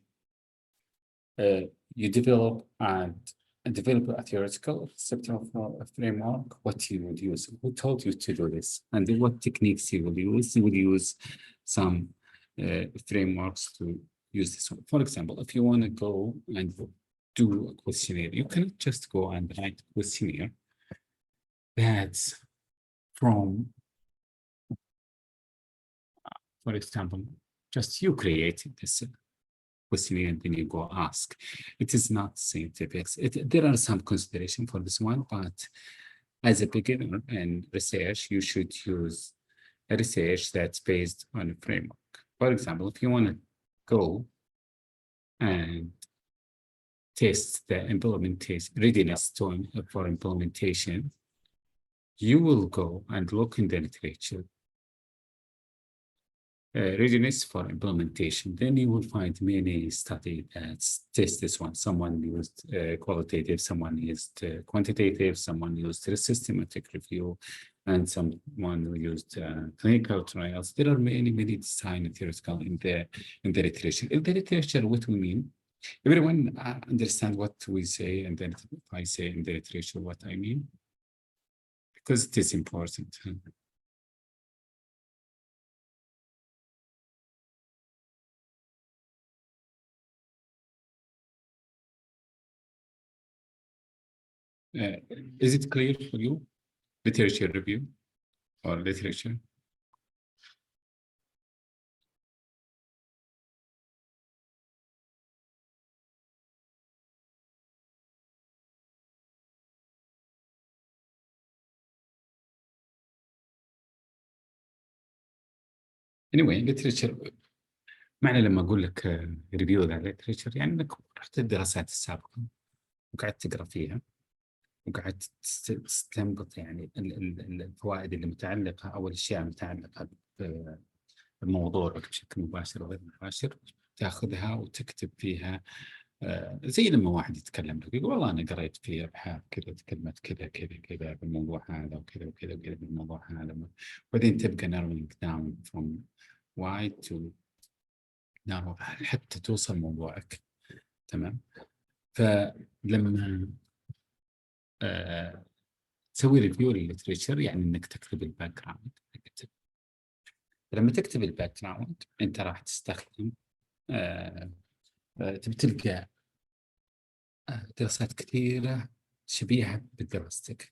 [SPEAKER 1] you develop a theoretical framework, what you would use, who told you to do this, and then what techniques you will use. You will use some frameworks to use this one. For example, if you want to go and do a questionnaire, you cannot just go and write a questionnaire that's from, for example, just you created this questionnaire and then you go ask. It is not scientific. There are some consideration for this one, but as a beginner in research, you should use a research that's based on a framework. For example, if you want to go and test the implementation readiness for implementation, you will go and look in the literature. Readiness for implementation, then you will find many studies that test this one. Someone used qualitative, someone used quantitative, someone used a systematic review, and someone used clinical trials. There are many design and theoretical in the literature. In the literature, what we mean, everyone understand what we say, and then if I say in the literature what I mean, because it is important. Is it clear for you? Literature review or literature? Anyway, literature معنى لما أقول لك ريفيو على literature يعني إنك رحت الدراسات السابقة وقعدت تقرأ فيها وقعدت تستنبط يعني الفوائد اللي متعلقة أو الأشياء المتعلقة بالموضوع بشكل مباشر وغير مباشر، تاخذها وتكتب فيها. زي لما واحد يتكلم لك يقول والله أنا قريت في أبحاث كذا تكلمت كذا كذا كذا بالموضوع هذا وكذا وكذا وكذا بالموضوع هذا، وبعدين تبقى narrowing down from wide to narrow حتى توصل موضوعك. تمام. فلما تسوي ريفيو للليتريتشر يعني انك تكتب الباك جراوند. لما تكتب الباك جراوند انت راح تستخدم تبي تلقى دراسات كثيرة شبيهة بدراستك.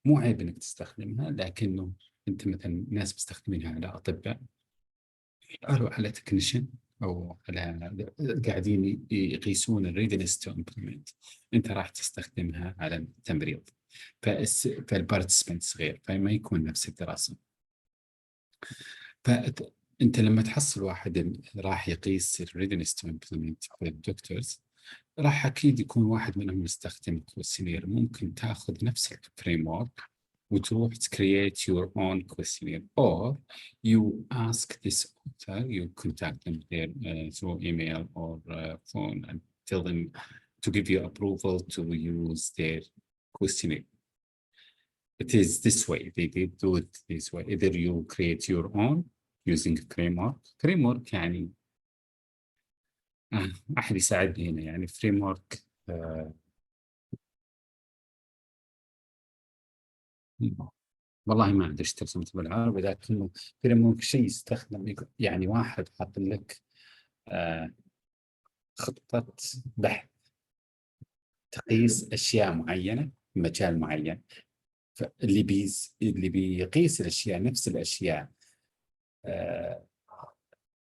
[SPEAKER 1] مو عيب انك تستخدمها، لكنه انت مثلا ناس مستخدمينها على اطباء او على تكنيشن او على قاعدين يقيسون الريدنس تو امبلمنت، انت راح تستخدمها على التمريض. فالبارتيسبنتس غير، فما يكون نفس الدراسة. فأنت لما تحصل واحد راح يقيس الريدنس تو امبلمنت في الدكتورز، راح أكيد يكون واحد منهم يستخدم كويستشنير. ممكن تاخذ نفس الفريم ورك وتروح create your own questionnaire, or you ask this author, you contact them there through email or phone and tell them to give you approval to use their questionnaire. It is this way, they do it this way. Either you create your own using framework يعني أحد يساعدني هنا يعني framework والله ما أدري إيش ترجمته بالعربي، لكنه framework شيء يستخدم يعني واحد حاط لك خطة بحث تقيس أشياء معينة في مجال معين. اللي بيقيس الأشياء نفس الأشياء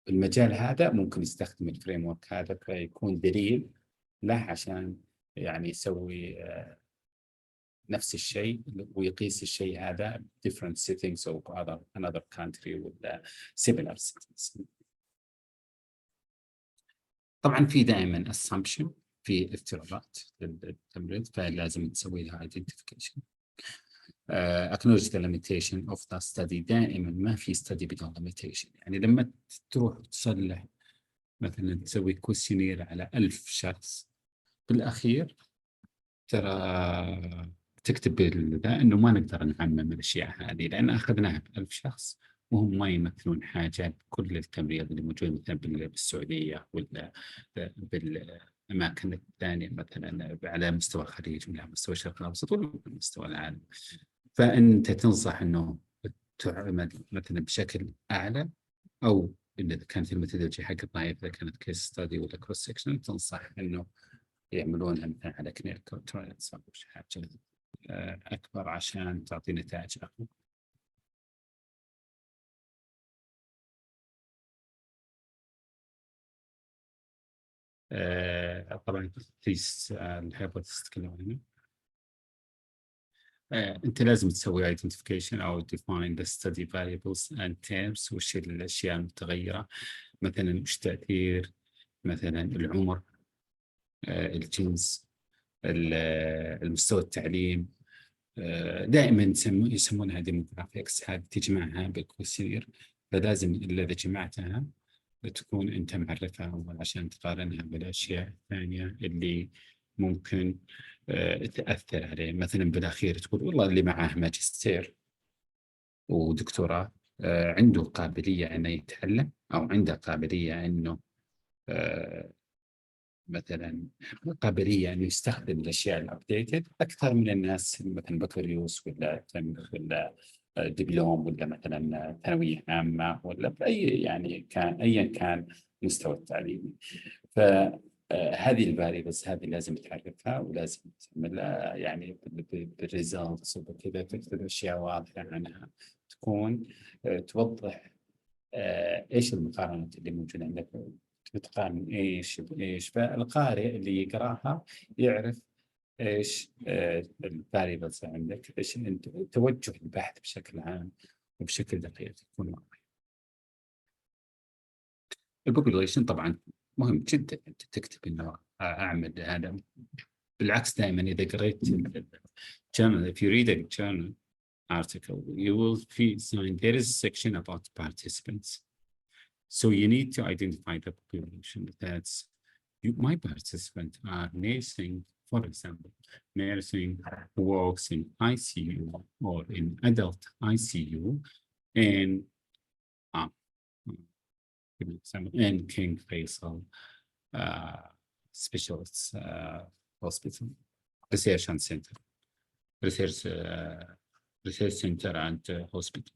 [SPEAKER 1] المجال هذا ممكن يستخدم الفريم ورك هذا فيكون دليل له عشان يعني يسوي نفس الشيء ويقيس الشيء هذا different settings of another country ولا similar settings. طبعا في دائما assumption، في افتراضات للتمريض فلازم تسوي لها identification. acknowledge the limitation of the study. دائما ما في study بدون limitation. يعني لما تروح تصلح مثلا تسوي كويستشنير على 1000 شخص، بالأخير ترى تكتب ذا إنه ما نقدر نعمم الأشياء هذه لأن أخذناها ب1000 شخص وهم ما يمثلون حاجة كل التمريض اللي موجود مثلا بالسعودية ولا بالأماكن الثانية مثلا على مستوى الخليج ولا على مستوى الشرق الأوسط ولا على مستوى العالم. فأنت تنصح إنه تعمل مثلا بشكل أعلى، أو إذا كانت الميثودولوجيا حق الضعيف إذا كانت كيس ستادي ولا كروس سكشن تنصح إنه يعملونها مثلا على كلينيكال ترايلز أو حاجة أكبر عشان تعطي نتائج أقوى. طبعا تيس الهايبوثيسيس تتكلم عنه. أنت لازم تسوي identification أو define the study variables and terms. وش الأشياء المتغيرة، مثلا وش تأثير مثلا العمر، الجنس، المستوى التعليم. دائما يسمونها demographics، هذه تجمعها بالكويستشنير. فلازم إذا جمعتها تكون أنت معرفها أول عشان تقارنها بالأشياء الثانية اللي ممكن تأثر عليه. مثلا بالأخير تقول والله اللي معاه ماجستير ودكتوراه عنده قابلية أنه يتعلم أو عنده قابلية أنه مثلا قابلية أنه يستخدم الأشياء الأبديتد أكثر من الناس مثلا بكالوريوس ولا دبلوم ولا مثلا ثانوية عامة ولا بأي يعني كان أيا كان مستوى التعليمي. فهذه الفاريبلز هذه لازم تعرفها ولازم تعملها يعني بالريزلتس وكذا، تكتب أشياء واضحة عنها تكون توضح إيش المقارنات اللي موجودة عندك، بتقارن إيش بإيش. فالقارئ اللي يقرأها يعرف إيش الفاريبلز عندك، إيش توجه البحث بشكل عام وبشكل دقيق يكون واضح. البوبوليشن طبعا مهم جدا أنت تكتب إنه أعمل هذا. بالعكس دائما إذا قريت journal, if you read a journal article, you will find there is a section about participants. So you need to identify the population that's my participants are nursing, for example, nursing who works in ICU or in adult ICU in in King Faisal Specialists Hospital, Research and Center, Research Center and Hospital.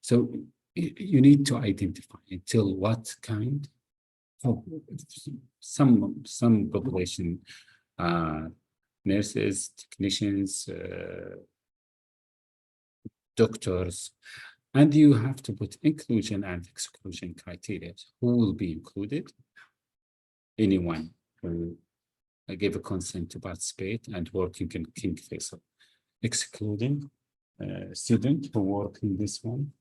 [SPEAKER 1] So you need to identify until what kind of some population, nurses, technicians, doctors, and you have to put inclusion and exclusion criteria. Who will be included? Anyone who gave a consent to participate and working in King Faisal. Excluding student who work in this one,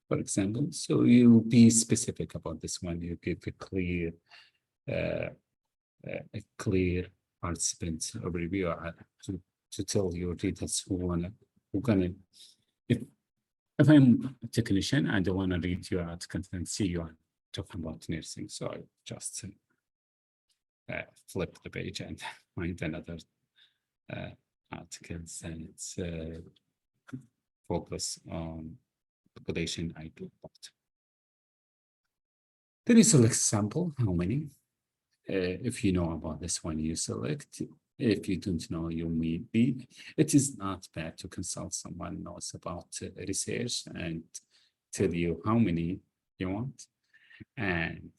[SPEAKER 1] for example. So you be specific about this one. You give a clear participant review to tell your readers who gonna. If I'm a technician and I want to read you article and see you are talking about nursing, so I just flip the page and find another articles, and it's focus on population I do about. Then you select sample, how many? If you know about this one, you select. If you don't know, you may be. It is not bad to consult someone who knows about research and tell you how many you want. And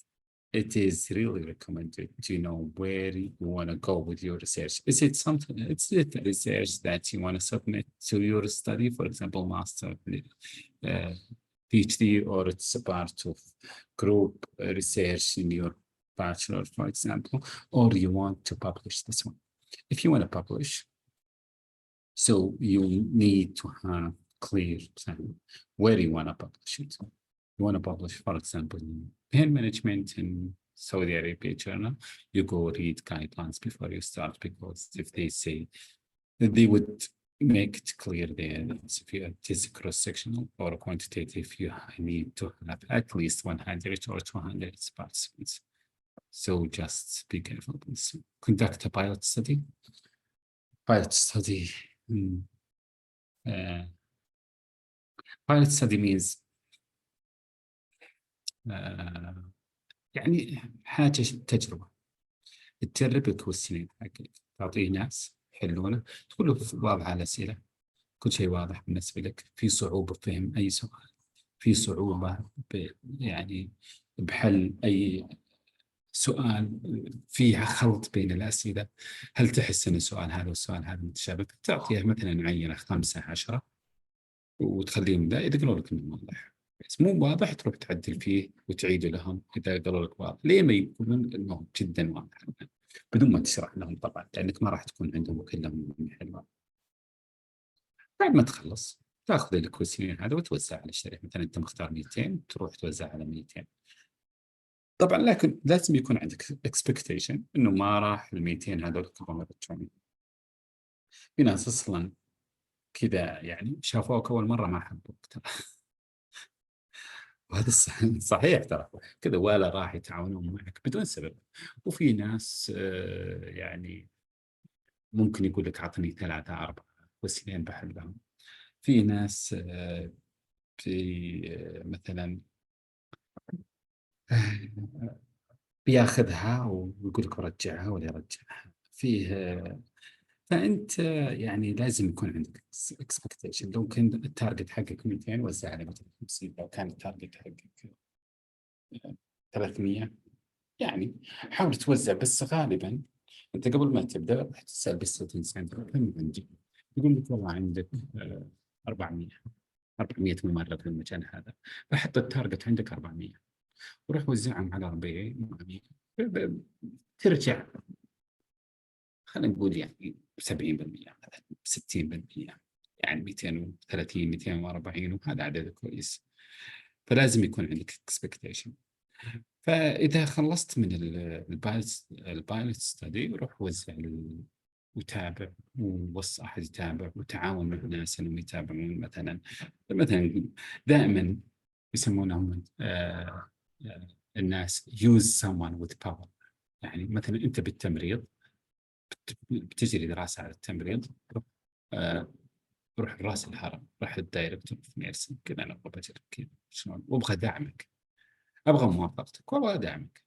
[SPEAKER 1] it is really recommended to know where you want to go with your research. Is it something, is it research that you want to submit to your study, for example, master, PhD, or it's a part of group research in your bachelor, for example, or you want to publish this one? If you want to publish, so you need to have clear plan where you want to publish it. You want to publish, for example, in pain management in Saudi Arabia journal, you go read guidelines before you start, because if they say that they would make it clear there that if it is cross-sectional or quantitative, you need to have at least 100 or 200 participants. So just be careful, please. Conduct a pilot study. Pilot study. Pilot study means يعني حاجة تجربة تجرب الكويستشنين حقك، تعطيه ناس يحلونه، تقول له واضحة الأسئلة، كل شيء واضح بالنسبة لك، في صعوبة بفهم أي سؤال، في صعوبة يعني بحل أي سؤال، فيها خلط بين الأسئلة، هل تحس أن السؤال هذا والسؤال هذا متشابه؟ تعطيه مثلا عينة 5 10 وتخليهم ذا، إذا قالوا لك إنه واضح بس مو واضح تروح تعدل فيه وتعيده لهم، إذا قالوا لك واضح ليه ما يقولون إنه جدا واضح بدون ما تشرح لهم طبعا، لأنك ما راح تكون عندهم كلهم حلوة. بعد ما تخلص تاخذ الكويستشنير هذا وتوزع على الشريحة، مثلا أنت مختار 200 تروح توزع على 200. طبعا لكن لازم يكون عندك expectation إنه ما راح ال 200 هذول كلهم يرجعون. في ناس أصلا كذا يعني شافوك أول مرة ما حبوك ترى وهذا صحيح ترى كذا، ولا راح يتعاونون معك بدون سبب. وفي ناس يعني ممكن يقول لك أعطني 3 4 وسيلين بحلهم. في ناس مثلا بياخذها ويقول لك رجعها ولا يرجعها فيه. فأنت يعني لازم يكون عندك expectation. لو كان التارجت حقك 200 وزع على 250، لو كان التارجت حقك 300 يعني حاول توزع. بس غالبا أنت قبل ما تبدأ راح تسأل بالسيتنجز عندك كم عندي، يقول لك والله عندك 400 ممرض في المكان هذا، فحط التارجت عندك 400 وروح وزعهم على 40 ترجع خلينا نقول يعني 70% 60%، يعني 230 240 وهذا عدد كويس. فلازم يكون عندك expectation. فإذا خلصت من البايلوت ستدي روح وزع وتابع، ووصي أحد يتابع، وتعاون مع الناس إنهم يتابعون. مثلا دائما يسمونهم الناس use someone with power. يعني مثلا أنت بالتمريض بتجري دراسة على التمريض، روح راس الهرم، روح الدايركتور في ميرسي كذا، أنا أبغى أجرب كذا شلون، وأبغى دعمك، أبغى موافقتك وأبغى دعمك.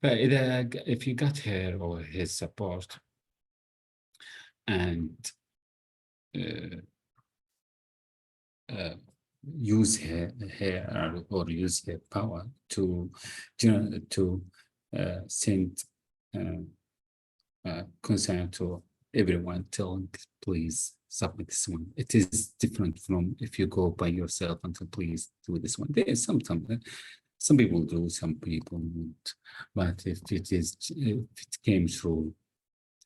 [SPEAKER 1] فإذا if you got her or his support and use her or use her power to send concern to everyone, telling please submit this one. It is different from if you go by yourself and to please do this one. There is some people do, some people won't. But if it came through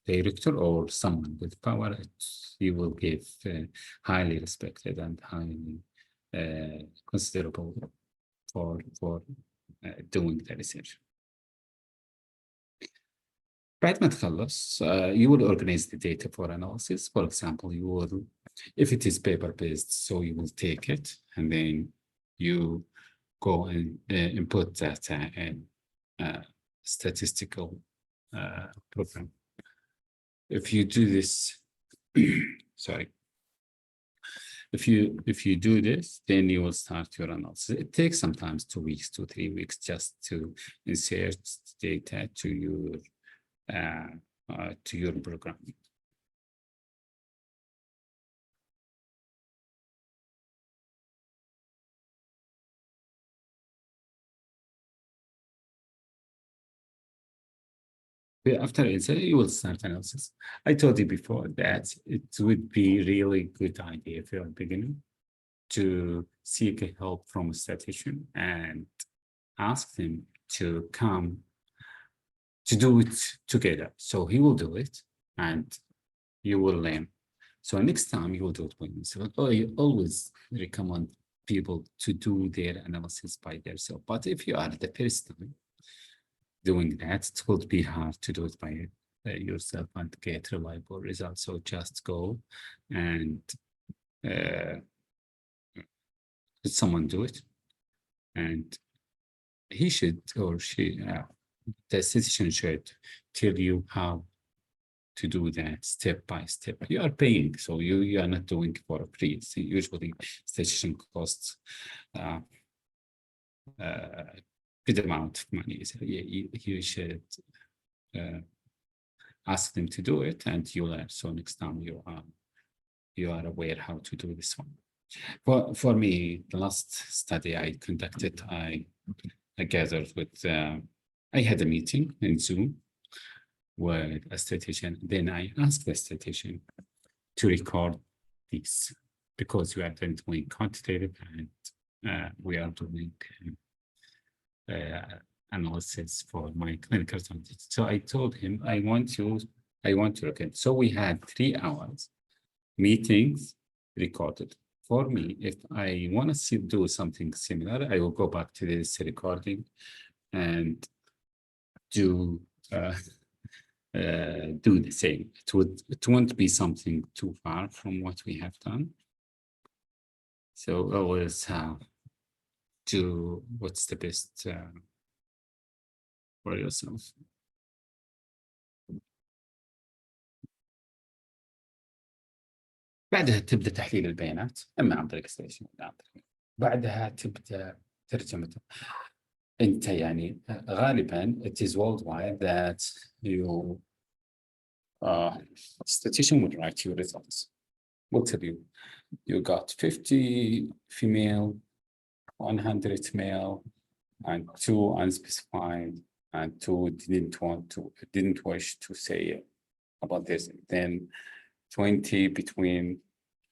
[SPEAKER 1] director or someone with power, you will give highly respected and highly considerable for doing the research. بعد ما تخلص, you will organize the data for analysis. For example, you will, if it is paper-based, so you will take it and then you go and input data in statistical program. If you do this, sorry. If you do this, then you will start your analysis. It takes sometimes 2 weeks to 3 weeks just to insert data to your program. After insert, you will start analysis. I told you before that it would be really good idea for a beginner to seek help from a statistician and ask them to come to do it together. So he will do it and you will learn. So next time you will do it by yourself. I always recommend people to do their analysis by themselves. But if you are the first time doing that, it will be hard to do it by yourself and get reliable results. So just go and let someone do it, and he should or she, the statistician should tell you how to do that step by step. You are paying, so you are not doing for free. So usually statistician costs good amount of money. So you should ask them to do it, and you learn. So next time you are aware how to do this one. For me, the last study I conducted, I gathered with. I had a meeting in Zoom with a statistician. Then I asked the statistician to record this because we are doing quantitative and we are doing analysis for my clinical studies. So I told him I want to record. So we had 3 hours meetings recorded. For me, if I want to do something similar, I will go back to this recording and do the same. It won't be something too far from what we have done. So always have to what's the best for yourself. بعدها تبدأ تحليل البيانات إما عن طريق ستيشن ولا عن طريق. بعدها تبدأ ترجمة. أنت يعني غالبا it is worldwide that you statistician would write your results. Will tell you got 50 female, 100 male, and 2 unspecified, and 2 didn't wish to say about this. Then 20 between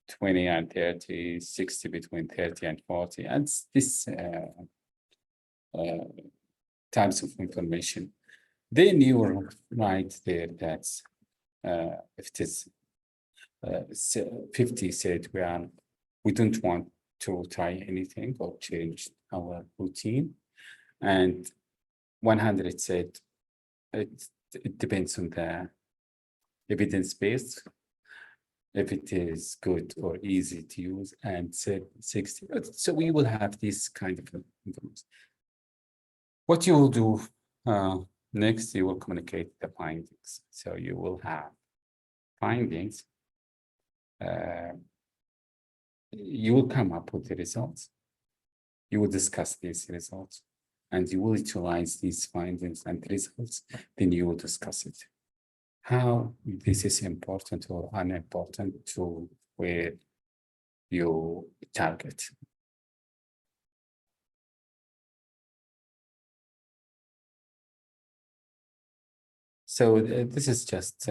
[SPEAKER 1] 20 and 30, 60 between 30 and 40, and this types of information. Then you will write there that if it is 50 said we don't want to try anything or change our routine, and 100 said it depends on evidence-based, if it is good or easy to use, and 60. So we will have this kind of information. What you will do next, you will communicate the findings. So you will have findings. You will come up with the results. You will discuss these results, and you will utilize these findings and results. Then you will discuss it. How this is important or unimportant to where you target. So this is just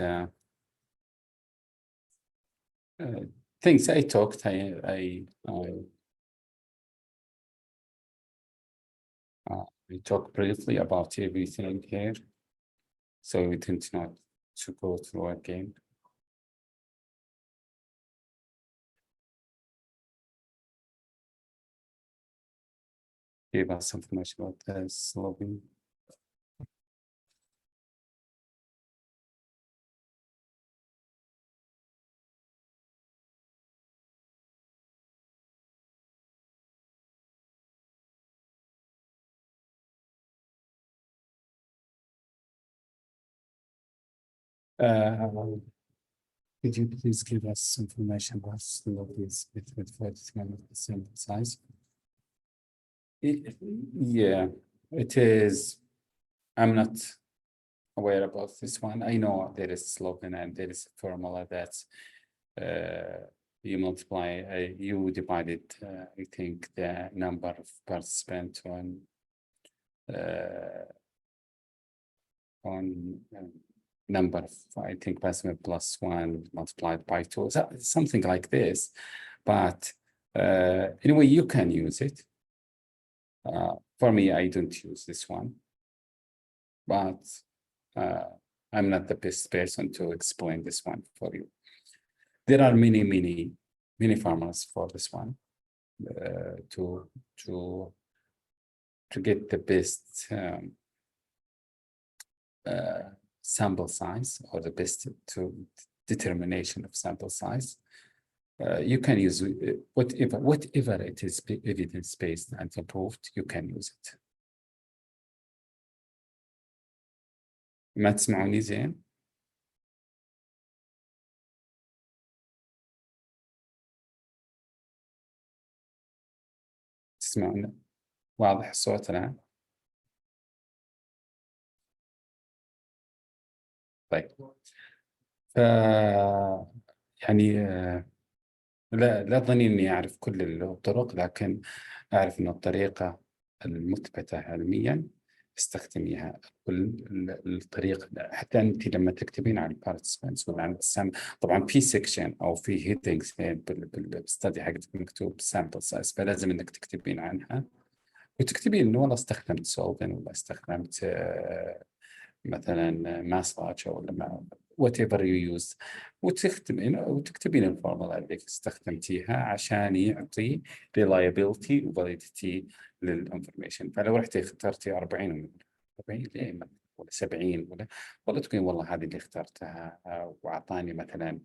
[SPEAKER 1] things I talked. I talked briefly about everything here, so we tend not to go through again. Give us information about the sloping. Could you please give us information about slopes with 40% size? Yeah, it is. I'm not aware about this one. I know there is sloping and there is a formula that's you multiply, you divided, I think, the number of participants on number of, I think, participant plus 1 multiplied by 2, something like this. But anyway, you can use it. For me, I don't use this one, but I'm not the best person to explain this one for you. There are many formulas for this one to get the best sample size, or the best determination of sample size. You can use whatever it is evidence-based and approved, you can use it. ما تسمعوني زين؟ تسمعون واضح الصوت الآن؟ طيب. يعني لا أظني إني أعرف كل الطرق، لكن أعرف أن الطريقة المثبتة علميا استخدميها. الطريقة حتى أنت لما تكتبين عن البارتيسبانتس ولا عن السام، طبعا في سكشن أو في هيدنجز بالستدي حقتك مكتوب سامبل سايز، فلازم إنك تكتبين عنها وتكتبين إنه والله استخدمت سولفن ولا استخدمت مثلا ماساج ولا whatever you use، وتكتبين الفورمولا اللي استخدمتيها عشان يعطي reliability و validity للانفورميشن. فلو رحتي اخترتي 40 ليه ولا 70 ولا تقولين والله هذه اللي اخترتها واعطاني مثلا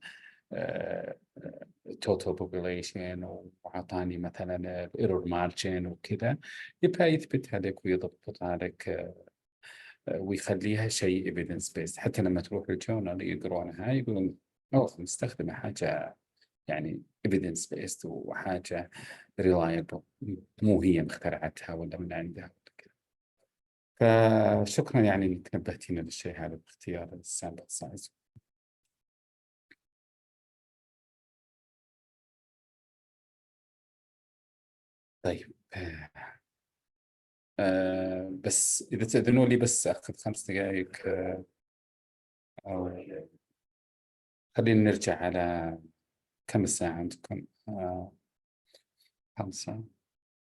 [SPEAKER 1] total population وعطاني مثلا error margin وكذا، يبقى يثبتها لك ويضبطها لك ويخليها شيء evidence based. حتى لما تروح للجورنال يقرونها يقولون مستخدمة حاجة يعني evidence based وحاجة reliable، مو هي مخترعتها ولا من عندها. فشكرا يعني انك نبهتينا للشيء هذا باختيار السامبل سايز. طيب بس إذا تأذنوا لي بس أخذ 5 دقائق أو خلينا نرجع على كم الساعة عندكم؟ 5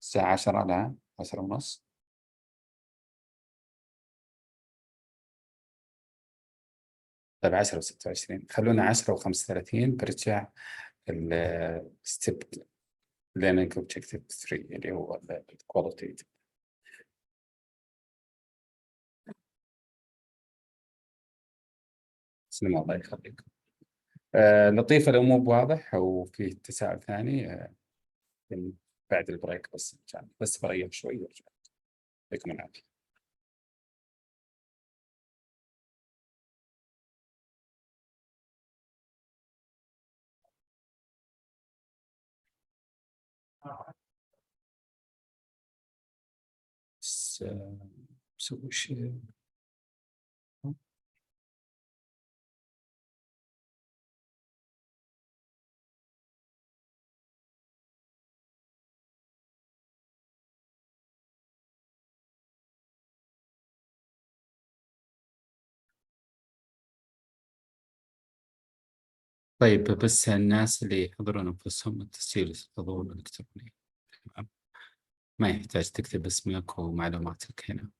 [SPEAKER 1] الساعة 10 لا 10:30. طيب 10:26 خلونا 10:35 برجع الستيب learning objective 3 اللي هو qualitative. سلام الله يخليك. لطيفة لو مو بواضح أو في تساؤل ثاني بعد البريك، بس بريح شوي وارجع. يعطيكم العافية. بس بسوي شيء. طيب بس الناس اللي يحضرون أنفسهم التسجيل الحضور الإلكتروني، تمام؟ ما يحتاج تكتب اسمك ومعلوماتك هنا،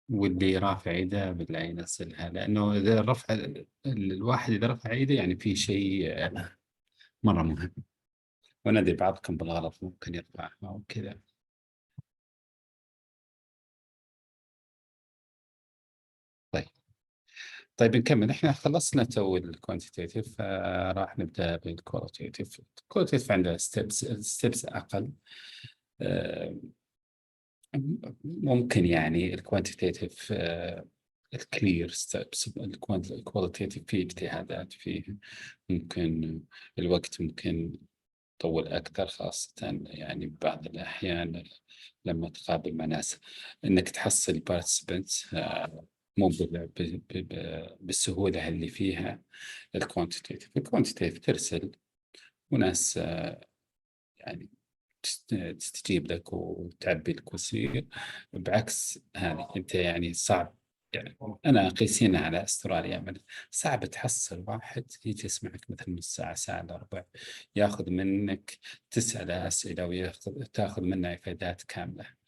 [SPEAKER 1] واللي رافع ايده بالله ينزلها، لأنه إذا رفع الواحد إذا رفع ايده يعني في شيء مرة مهم، وأنا أدري بعضكم بالغلط ممكن يرفعها أو كذا. طيب نكمل. احنا خلصنا تو الكوانتيتيف، راح نبدأ بالكواليتيف. الكواليتيف عنده ستيبس أقل. آه، ممكن يعني الكوانتيتيف الكلير ستيبس، الكواليتيف فيه اجتهادات، فيه ممكن الوقت ممكن يطول أكثر، خاصة يعني بعض الأحيان لما تقابل مع ناس إنك تحصل بارتيسبنتس مو بالسهولة اللي فيها الكوانتيتيف ترسل وناس يعني تستجيب لك وتعبي لك وتصير. بعكس هذه أنت يعني صعب، يعني أنا أقيس هنا على أستراليا مثلا، صعب تحصل واحد يجي يسمعك مثلا من الساعة ساعة إلا ربع، ياخذ منك تسأله أسئلة تاخذ منه إفادات كاملة.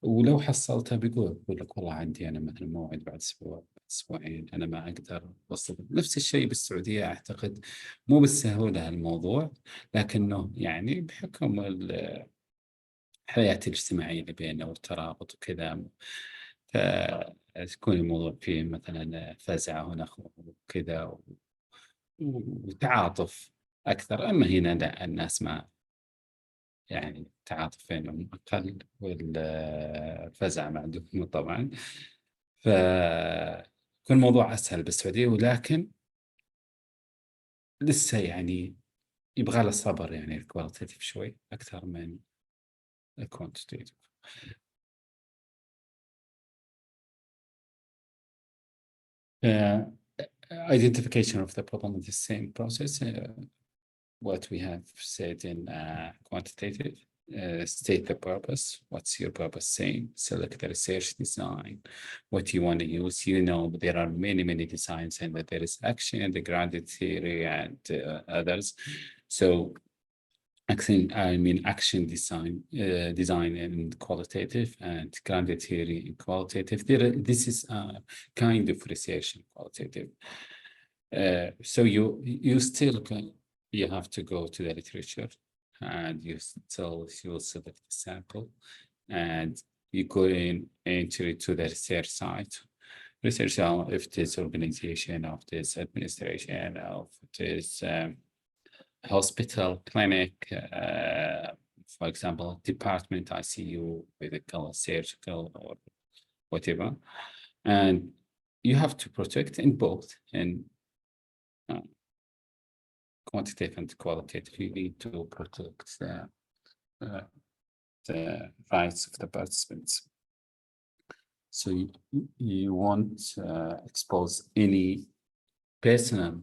[SPEAKER 1] ولو حصلتها بيقول لك والله عندي أنا مثلا موعد بعد أسبوع، بعد أسبوعين، أنا ما أقدر أوصل. نفس الشيء بالسعودية أعتقد، مو بالسهولة الموضوع، لكنه يعني بحكم الحياة الاجتماعية اللي بيننا والترابط وكذا، تكون الموضوع فيه مثلا فزعة هنا وكذا وتعاطف أكثر. أما هنا لا، الناس ما يعني التعاطف بينهم أقل والفزع معدوم طبعا، فكل الموضوع أسهل بالسعودية، ولكن لسه يعني يبغى له صبر، يعني الكواليتيف شوي أكثر من الكوانتيتيف. Identification of the problem is the same process. What we have said in quantitative, state the purpose. What's your purpose saying? Select the research design, what you want to use. You know, there are many designs, and there is action, the grounded theory, and others. So action design, design and qualitative, and grounded theory and qualitative. This is a kind of research and qualitative. So you still you have to go to the literature, and you will select the sample, and you go into to the research site. Research if it is organization, if it is administration, if it is hospital, clinic, for example, department, ICU, medical, surgical, or whatever. And you have to protect in both, in quantitative and qualitative. You need to protect the rights of the participants. So you won't expose any personal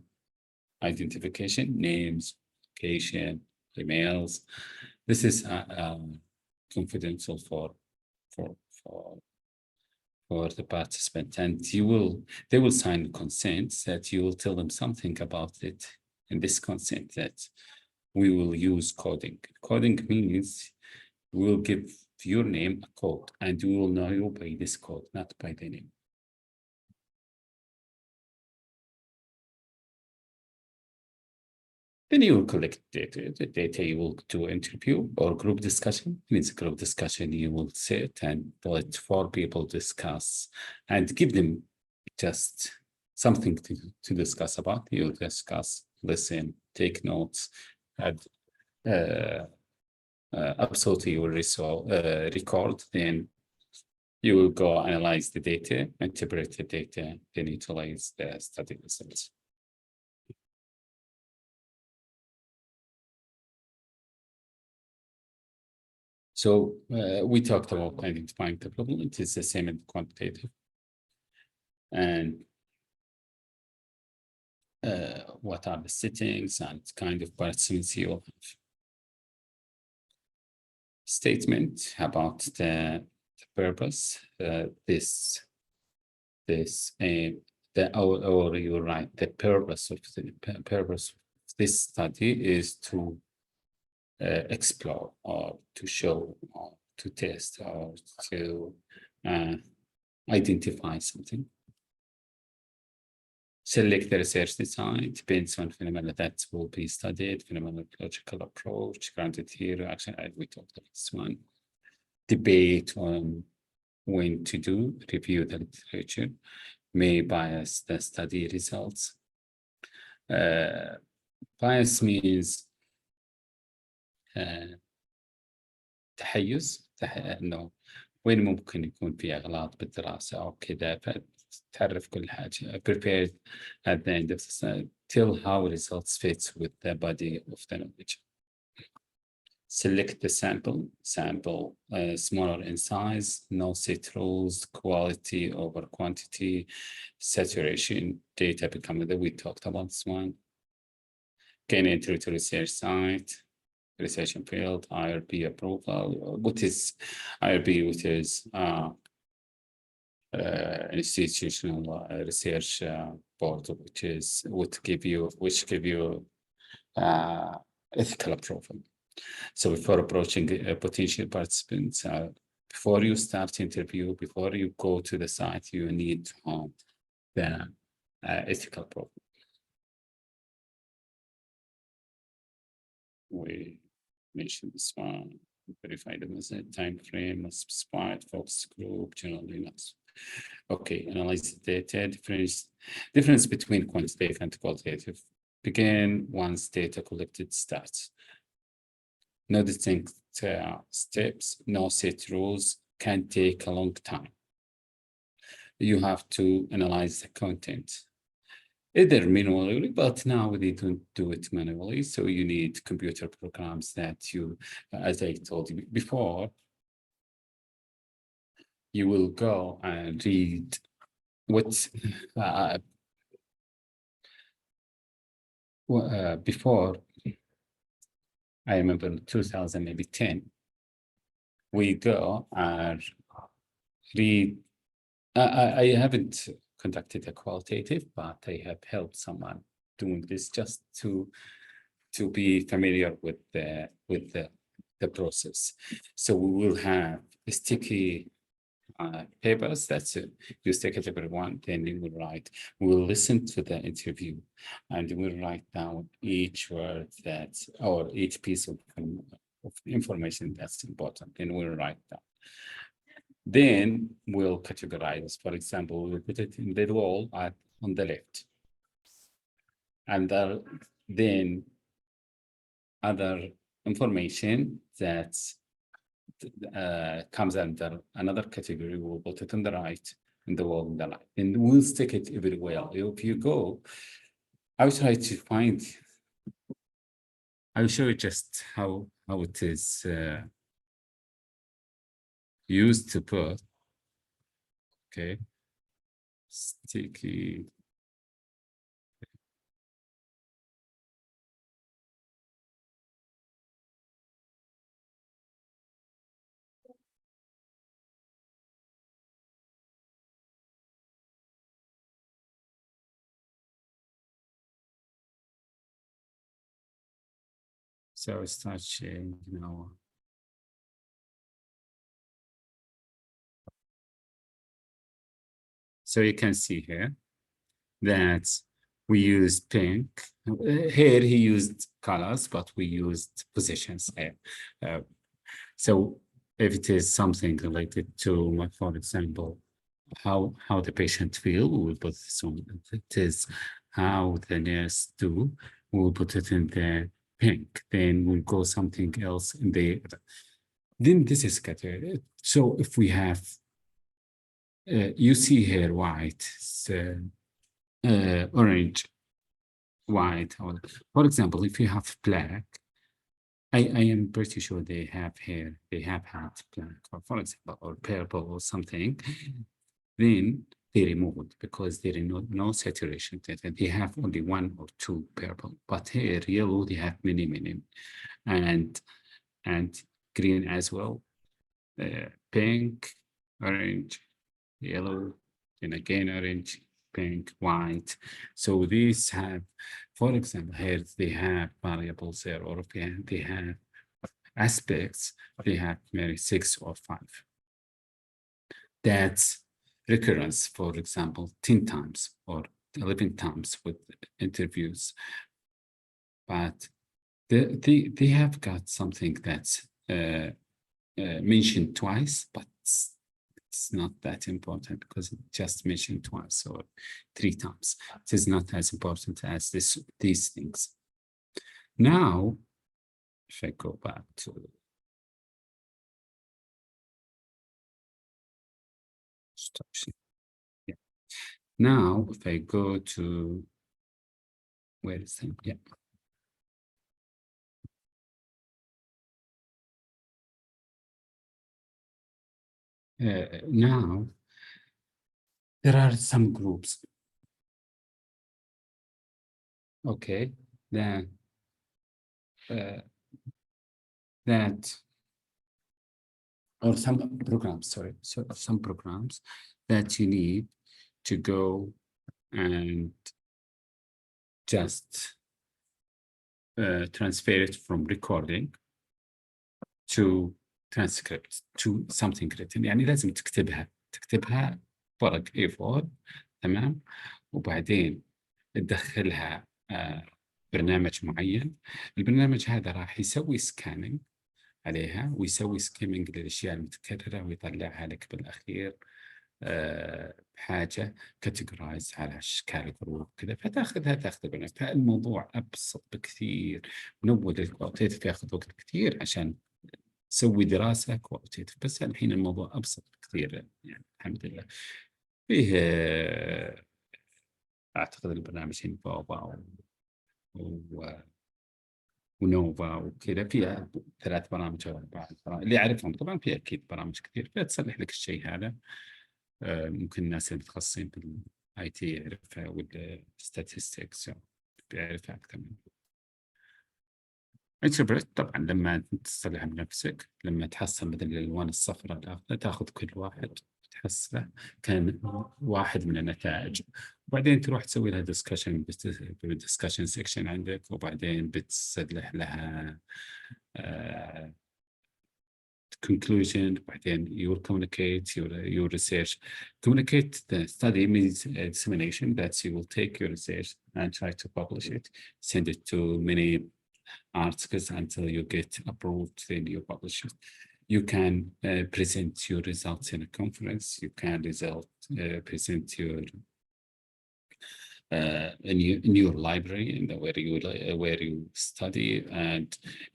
[SPEAKER 1] identification, names, location, emails. This is confidential for the participant, and they will sign consent that you will tell them something about it in this consent, that we will use coding. Coding means we will give your name a code, and we will know you by this code, not by the name. Then you will collect data. The data you will do interview or group discussion. In this group discussion, you will sit and let 4 people discuss and give them just something to discuss about. You discuss, listen, take notes, and absolutely you will record, then you will go analyze the data, interpret the data, then utilize the study results. So we talked about identifying the problem. It is the same in quantitative. And what are the settings and kind of participants you have. Statement about the purpose. Or you write the purpose of this study is to explore or to show or to test or to identify something. Select the research design, depends on phenomena that will be studied, phenomenological approach, grounded theory, action, we talked about this one. Debate on when to do, review the literature, may bias the study results. Bias means تحيز انه وين ممكن يكون في اغلاط بالدراسه او كذا فتعرف كل حاجه prepared at the end of the study till how results fit with the body of the knowledge. Select the sample smaller in size, no set rules, quality over quantity, saturation, data become we talked about this one. Gain entry to research site, research field, IRB approval. What is IRB? Which is institutional research board, which give you ethical approval. So before approaching potential participants, before you start interview, before you go to the site, you need to have the ethical approval. We mentioned this one, verify the method, time frame, must specify focus group, generally not. Okay, analyze the data, difference between quantitative and qualitative. Begin once data collected starts. No distinct steps, no set rules, can take a long time. You have to analyze the content. Either manually, but now they don't do it manually. So you need computer programs that you, as I told you before, you will go and read what before. I remember in 2000, maybe 10, we go and read. I haven't conducted a qualitative, but I have helped someone doing this just to be familiar with the process. So we will have sticky papers that's you stick it everyone, then you will write. We'll listen to the interview and we'll write down each word or each piece of information that's important, and we'll write down. Then we'll categorize. For example, we'll put it in the wall on the left. And then other information that comes under another category, we'll put it on the right, in the wall on the right. And we'll stick it everywhere. If you go, I will try to find, I will show you just how it is used to put, okay, sticky. So it starts changing now. So you can see here that we used pink. Here he used colors, but we used positions here. So if it is something related to, for example, how the patient feel, we will put this on. It is how the nurse do, we will put it in the pink. Then we'll go something else in the. Then this is category. So if we have, you see here white, orange, white. For example, if you have black, I am pretty sure they have here, they have had black, or for example, or purple or something. Then they remove it because there is no saturation. They have only one or two purple, but here yellow they have many, and green as well, pink, orange, yellow, and again orange, pink, white. So these have, for example, here they have variables there, or if they have aspects, they have maybe 6 or 5. That's recurrence, for example, 10 times or 11 times with interviews. But they have got something that's mentioned twice, but it's not that important because it just mentioned twice or 3 times. It is not as important as these things. Now, if I go back to yeah. Now, if I go to where is it? Yeah. Now, there are some groups. Okay, that or some programs, sorry, so some programs that you need to go and just transfer it from recording to transcript to something written. يعني لازم تكتبها ورق A4 تمام، وبعدين تدخلها برنامج معين. البرنامج هذا راح يسوي سكانينج عليها ويسوي سكيمينج للأشياء المتكررة ويطلعها لك بالأخير حاجة كاتيجورايز على أشكال جروب كذا، فتاخذها تاخذ بنفسك. فالموضوع أبسط بكثير من أول كواليتيف، ياخذ وقت كثير عشان تسوي دراسة كواليتيف، بس الحين الموضوع أبسط بكثير يعني الحمد لله. فيه أعتقد البرنامجين بابا ونوفا وكذا، فيها 3 برامج أو 4 برامج اللي أعرفهم. طبعا في أكيد برامج كثير فتصلح لك الشيء هذا. ممكن الناس المتخصصين بالاي تي يعرفها، والستاتستكس بيعرفها أكثر منه. انتربريت طبعا لما تصلحها بنفسك، لما تحصل مثل الألوان الصفراء الأخضر، تاخذ كل واحد تحصله كان واحد من النتائج، وبعدين تروح تسوي لها ديسكشن سيكشن عندك، وبعدين بتصلح لها conclusion. بعدين you will communicate your research. Communicate the study means dissemination, that you will take your research and try to publish it, send it to many articles until you get approved, then you publish it. You can present your results in a conference. You can present your in your library and where you study, and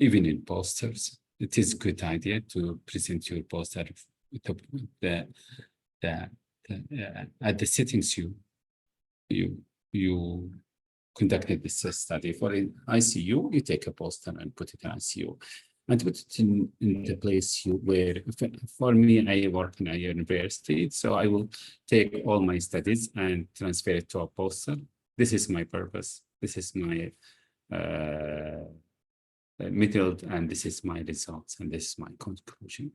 [SPEAKER 1] even in posters. It is a good idea to present your poster at the settings you conducted this study. For ICU, you take a poster and put it in ICU, and put it in the place where, for me, I work in a university, so I will take all my studies and transfer it to a poster. This is my purpose. This is my method, and this is my results, and this is my conclusion.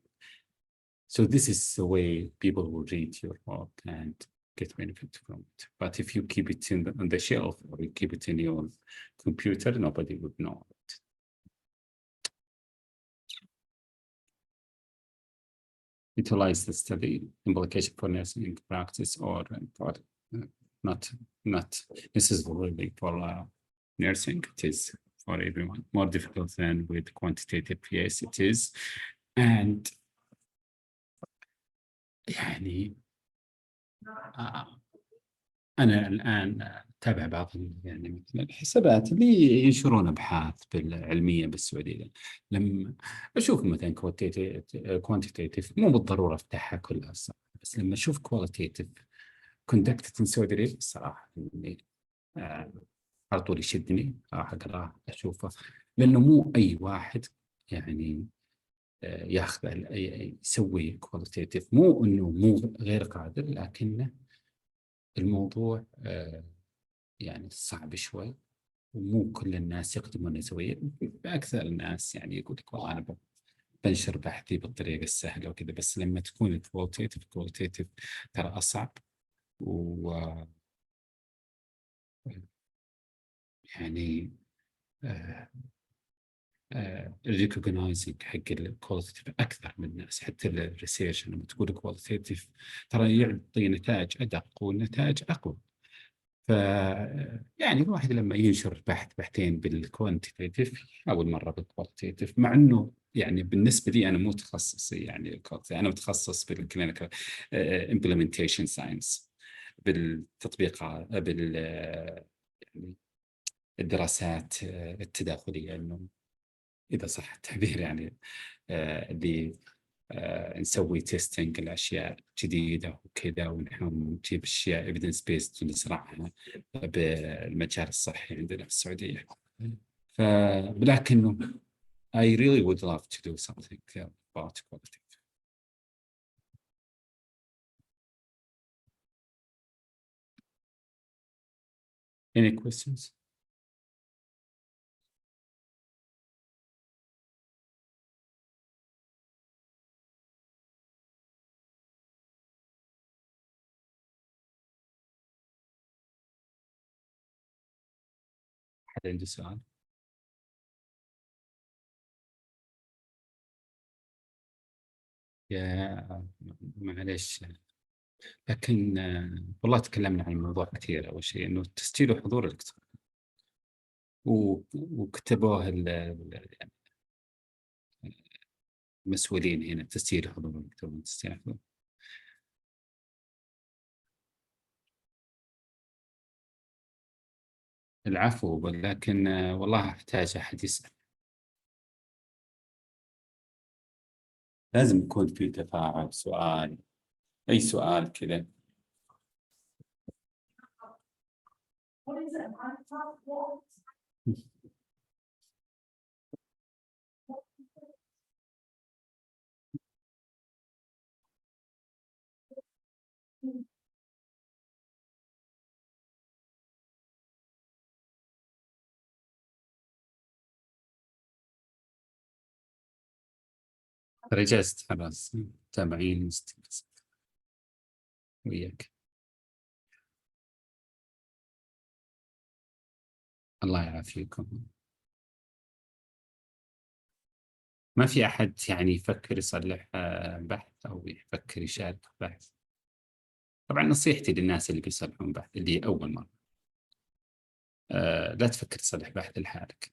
[SPEAKER 1] So this is the way people will read your work and get benefit from it. But if you keep it on the shelf, or you keep it in your computer, nobody would know it. Utilize the study implication for nursing practice, or for not necessarily for nursing. It is for everyone. More difficult than with quantitative, yes, it is. And يعني أنا الآن أتابع بعض يعني مثل الحسابات اللي ينشرون أبحاث بالعلمية بالسعودية. لما أشوف مثلا كوانتيتيف مو بالضرورة أفتحها كلها الصراحة، بس لما أشوف كواليتيتيف كوندكتد إن سعودي الصراحة يعني آه، على طول يشدني، راح أقرأ أشوفه، لأنه مو أي واحد يعني ياخذ يسوي كواليتيتيف، مو إنه مو غير قادر، لكنه الموضوع يعني صعب شوي، ومو كل الناس يقدمون يسويه. أكثر الناس يعني يقول لك والله أنا بنشر بحثي بالطريقة السهلة وكذا، بس لما تكون الكواليتيتيف ترى أصعب. و يعني الريكوجنايزنج حق الكواليتيف أكثر من الناس. حتى الريسيرش لما تقول كواليتيف ترى يعطي نتائج أدق والنتائج أقوى. ف يعني الواحد لما ينشر بحثين بالكوانتيتيف أول مرة بالكواليتيف، مع إنه يعني بالنسبة لي أنا مو تخصص يعني أنا متخصص بالكلينيكال امبلمنتيشن ساينس، بالتطبيقات يعني الدراسات التداخلية، إنه إذا صح التعبير يعني اللي نسوي تيستينج الأشياء جديدة وكذا، ونحن نجيب أشياء evidence based ونزرعها بالمجال الصحي عندنا في السعودية. لكنه I really would love to do something about quality. Any questions? حد عنده سؤال؟ يا معلش، لكن والله تكلمنا عن الموضوع كثير. أول شيء إنه تسجيل وحضور الإلكتروني، وكتبوه يعني المسؤولين هنا، تسجيل وحضور الإلكتروني، تسجيل وحضور. العفو، ولكن والله أحتاج أحد يسأل. لازم يكون في تفاعل، سؤال، أي سؤال كذا.
[SPEAKER 2] What is it? On top wall?
[SPEAKER 1] رجزت خلاص، تابعين وياك. الله يعافيكم. ما في أحد يعني يفكر يصلح بحث أو يفكر يشارك في بحث؟ طبعا نصيحتي للناس اللي بيصلحون بحث اللي أول مرة، لا تفكر تصلح بحث لحالك.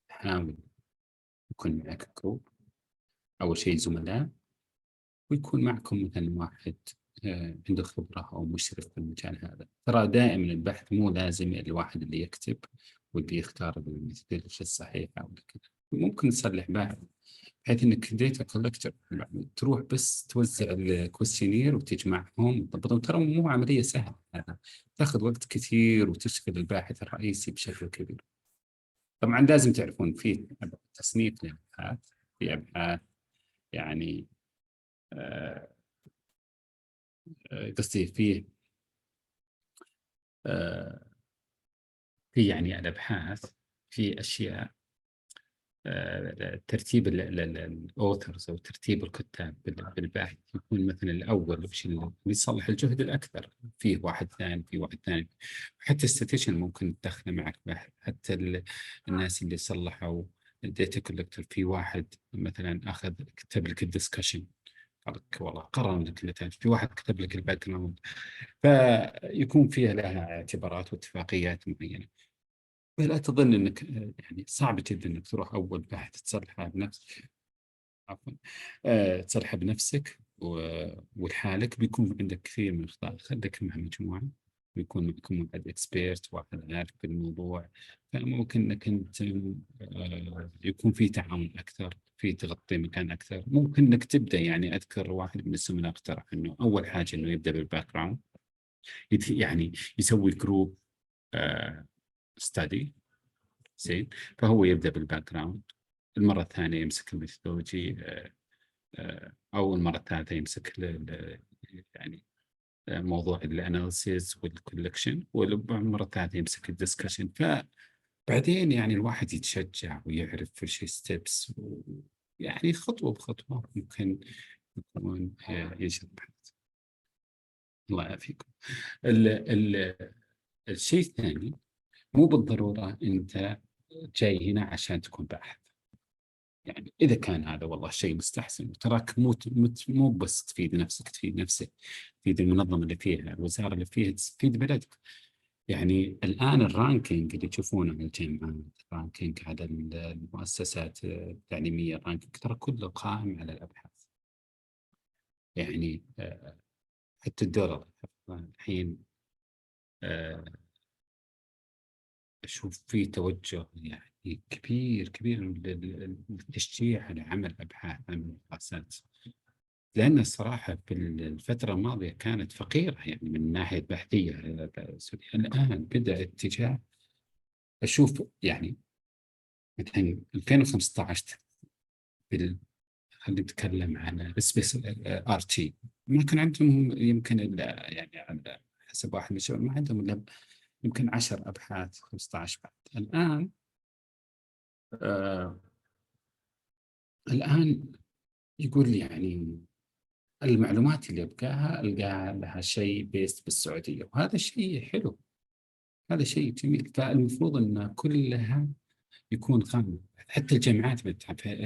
[SPEAKER 1] حاول يكون معك جروب، أول شيء زملاء، ويكون معكم مثلا واحد عنده خبرة أو مشرف في المجال هذا. ترى دائما البحث مو لازم الواحد اللي يكتب واللي يختار الميثودولوجيا الصحيحة ولا كذا. ممكن تصلح بحث بحيث انك ديتا كولكتور، تروح بس توزع الكويستشنير وتجمعهم وتضبطهم. ترى مو عملية سهلة، هذا تاخذ وقت كثير وتشغل الباحث الرئيسي بشكل كبير. طبعا لازم تعرفون في تصنيف للابحاث، في ابحاث يعني قصدي فيه في يعني الابحاث في اشياء ترتيب الاوثرز او ترتيب الكتاب بالبحث يكون مثلا الاول وش اللي يصلح الجهد الاكثر، فيه واحد ثاني، في واحد ثاني. حتى الستيشن ممكن تدخله معك بحث. حتى الناس اللي صلحوا الداتا كولكتور، في واحد مثلا اخذ كتب لك الدسكشن، قال لك والله قرن لك النتائج، في واحد كتب لك الباك جراوند، فيكون فيها لها اعتبارات واتفاقيات معينه. لا تظن انك يعني صعب جدا انك تروح اول بحث تصلحه بنفسك، عفوا تصلحه بنفسك والحالك بيكون عندك كثير من الأخطاء. خليك مع مجموعة، بيكون معكم واحد اكسبيرت، واحد عارف بالموضوع، فممكن انك انت يكون في تعاون اكثر، في تغطي مكان اكثر. ممكن انك تبدا، يعني اذكر واحد من الزملاء اقترح انه اول حاجه انه يبدا بالباك جراوند، يعني يسوي جروب ستادي زين. فهو يبدا بالباك جراوند، المره الثانيه يمسك الميثودولوجي، او المره الثالثه يمسك يعني موضوع الاناليسيز والكولكشن، والمره الثالثه يمسك الدسكشن. فبعدين يعني الواحد يتشجع ويعرف وش ستيبس، يعني خطوه بخطوه ممكن يكون ينشط بحث. الله يعافيكم. ال ال الشيء الثاني، مو بالضروره انت جاي هنا عشان تكون باحث. يعني إذا كان هذا والله شيء مستحسن، تراك مو بس تفيد نفسك، تفيد نفسك، تفيد المنظمة اللي فيها، الوزارة اللي فيها، تفيد بلدك. يعني الآن الرانكينج اللي تشوفونه على الجامعات، الرانكينج على المؤسسات التعليمية، الرانكينج ترى كله قائم على الأبحاث. يعني حتى الدولار الحين آه، أشوف في توجه يعني كبير كبير للتشجيع على عمل أبحاث عن الدراسات. لأن الصراحة في الفترة الماضية كانت فقيرة يعني من الناحية البحثية سوريا. الآن بدأ اتجاه، أشوف يعني مثلا 2015 خلينا نتكلم عن سبيس ار تي، ما كان عندهم يمكن إلا يعني على حسب واحد من الشباب ما عندهم إلا يمكن 10 أبحاث، 15 بعد. آه الآن يقول لي يعني المعلومات اللي ألقاها لها شيء بيست بالسعودية، وهذا شيء حلو، هذا شيء جميل. فالمفروض أن كلها يكون قانون. حتى الجامعات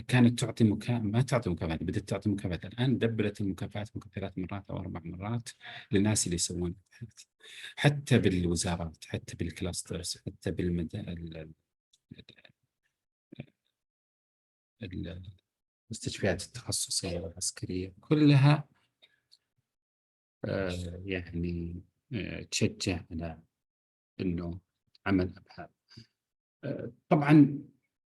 [SPEAKER 1] كانت تعطي ما تعطي مكافآت، بدأت تعطي مكافآت. الآن دبلت المكافآت، ممكن 3 مرات أو 4 مرات للناس اللي يسوون أبحاث. حتى بالوزارات، حتى بالكلاسترز، حتى المستشفيات التخصصية والعسكرية كلها يعني تشجع على انه عمل ابحاث. طبعا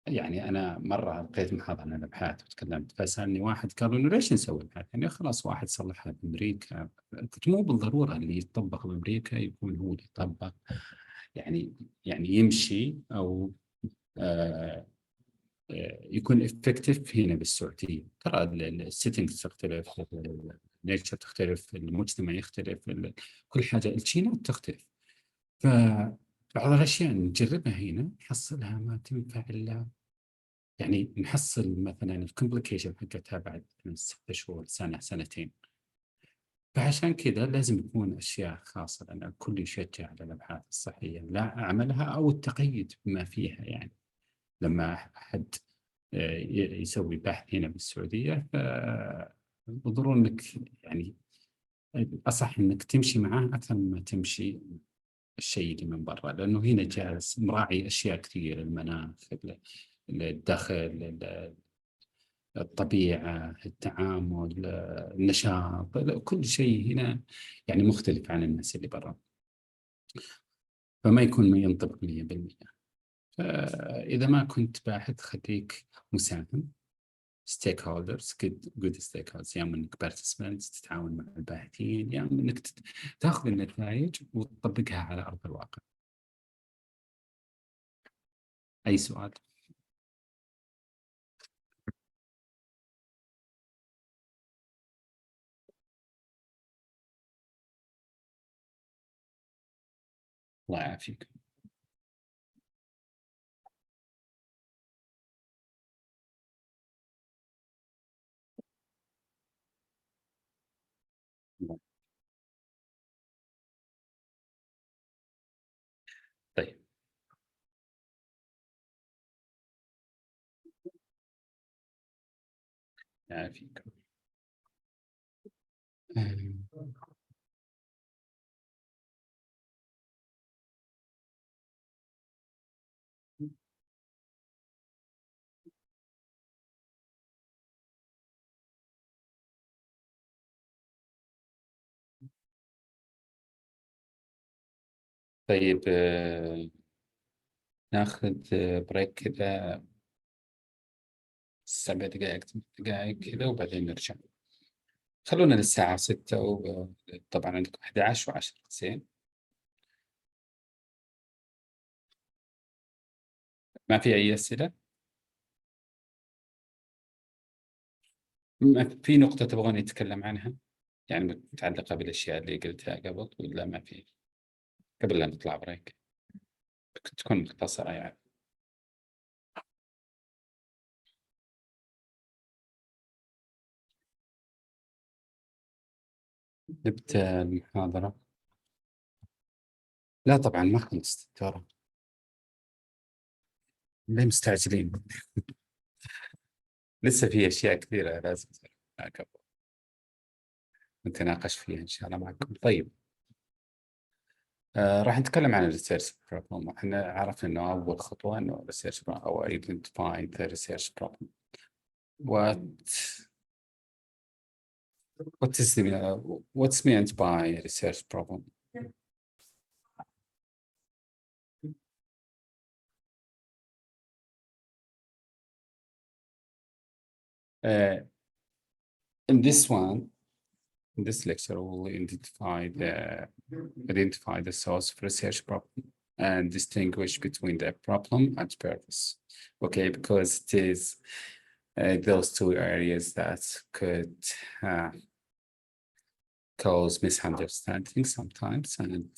[SPEAKER 1] يعني انا مره القيت محاضره عن الابحاث وتكلمت، فسالني واحد قال انه ليش نسوي ابحاث؟ يعني خلاص واحد صلحها بامريكا. قلت مو بالضروره اللي يطبق بامريكا يكون هو اللي يطبق، يعني يمشي او آه يكون افكتيف هنا بالسعوديه. ترى السيتنجز تختلف، النيتشر تختلف، المجتمع يختلف، كل حاجه، الجينات تختلف. فبعض الأشياء نجربها هنا نحصلها ما تنفع إلا، يعني نحصل مثلا الكومبليكيشن حقتها بعد من 6 شهور، سنة، سنتين. فعشان كذا لازم يكون أشياء خاصة، لأن الكل يشجع على الأبحاث الصحية لا عملها أو التقيد بما فيها. يعني لما أحد يسوي بحث هنا بالسعودية، فبضرور أنك يعني أصح أنك تمشي معاه أكثر مما تمشي الشيء اللي من برا، لأنه هنا جالس مراعي أشياء كثيرة، المناخ، الدخل، الطبيعة، التعامل، النشاط، كل شيء هنا يعني مختلف عن الناس اللي برا، فما يكون ينطبق 100%. فإذا ما كنت باحث خليك مساهم، ستيك هولدرز، جود ستيك هولدرز، يا يعني انك بارتيسبنت تتعاون مع الباحثين، يا يعني انك تاخذ النتائج وتطبقها على ارض الواقع. اي سؤال؟ الله يعافيك. طيب، يعافيك. طيب ناخذ بريك كذا 7 دقائق 8 دقائق كذا وبعدين نرجع. خلونا للساعة 6 وطبعا عندكم 11 و10 زين. ما في أي أسئلة؟ في نقطة تبغون يتكلم عنها يعني متعلقة بالأشياء اللي قلتها قبل ولا ما في؟ قبل لا نطلع بريك تكون مختصرة يعني. نبدأ المحاضرة. لا طبعا ما خلصت ترى، ليه مستعجلين؟ لسه في أشياء كثيرة لازم قبل نتناقش فيها إن شاء الله معكم. طيب راح نتكلم عن الريسيرش بروبلم. احنا عرفنا انه اول خطوه انه ريسيرش او identify the research problem. What's meant by research problem? In this lecture, we'll identify the source of research problem and distinguish between the problem and purpose. Okay, because it is those two areas that could cause misunderstanding sometimes, and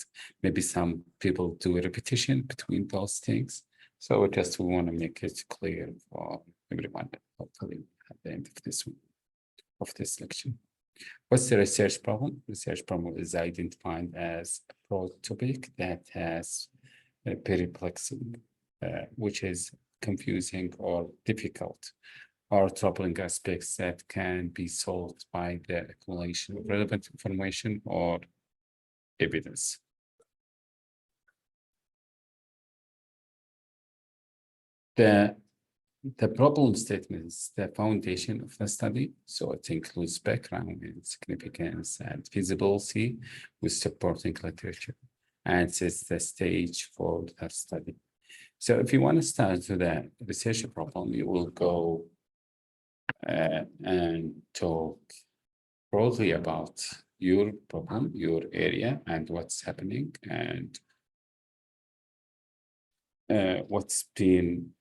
[SPEAKER 1] maybe some people do a repetition between those things. So we want to make it clear for everyone, hopefully, at the end of this lecture. What's the research problem? Research problem is identified as a broad topic that has a perplexing, which is confusing or difficult, or troubling aspects that can be solved by the accumulation of relevant information or evidence. The problem statement is the foundation of the study, so it includes background and significance and feasibility with supporting literature, and sets the stage for the study. So if you want to start with the research problem, you will go and talk broadly about your problem, your area, and what's happening, and what's been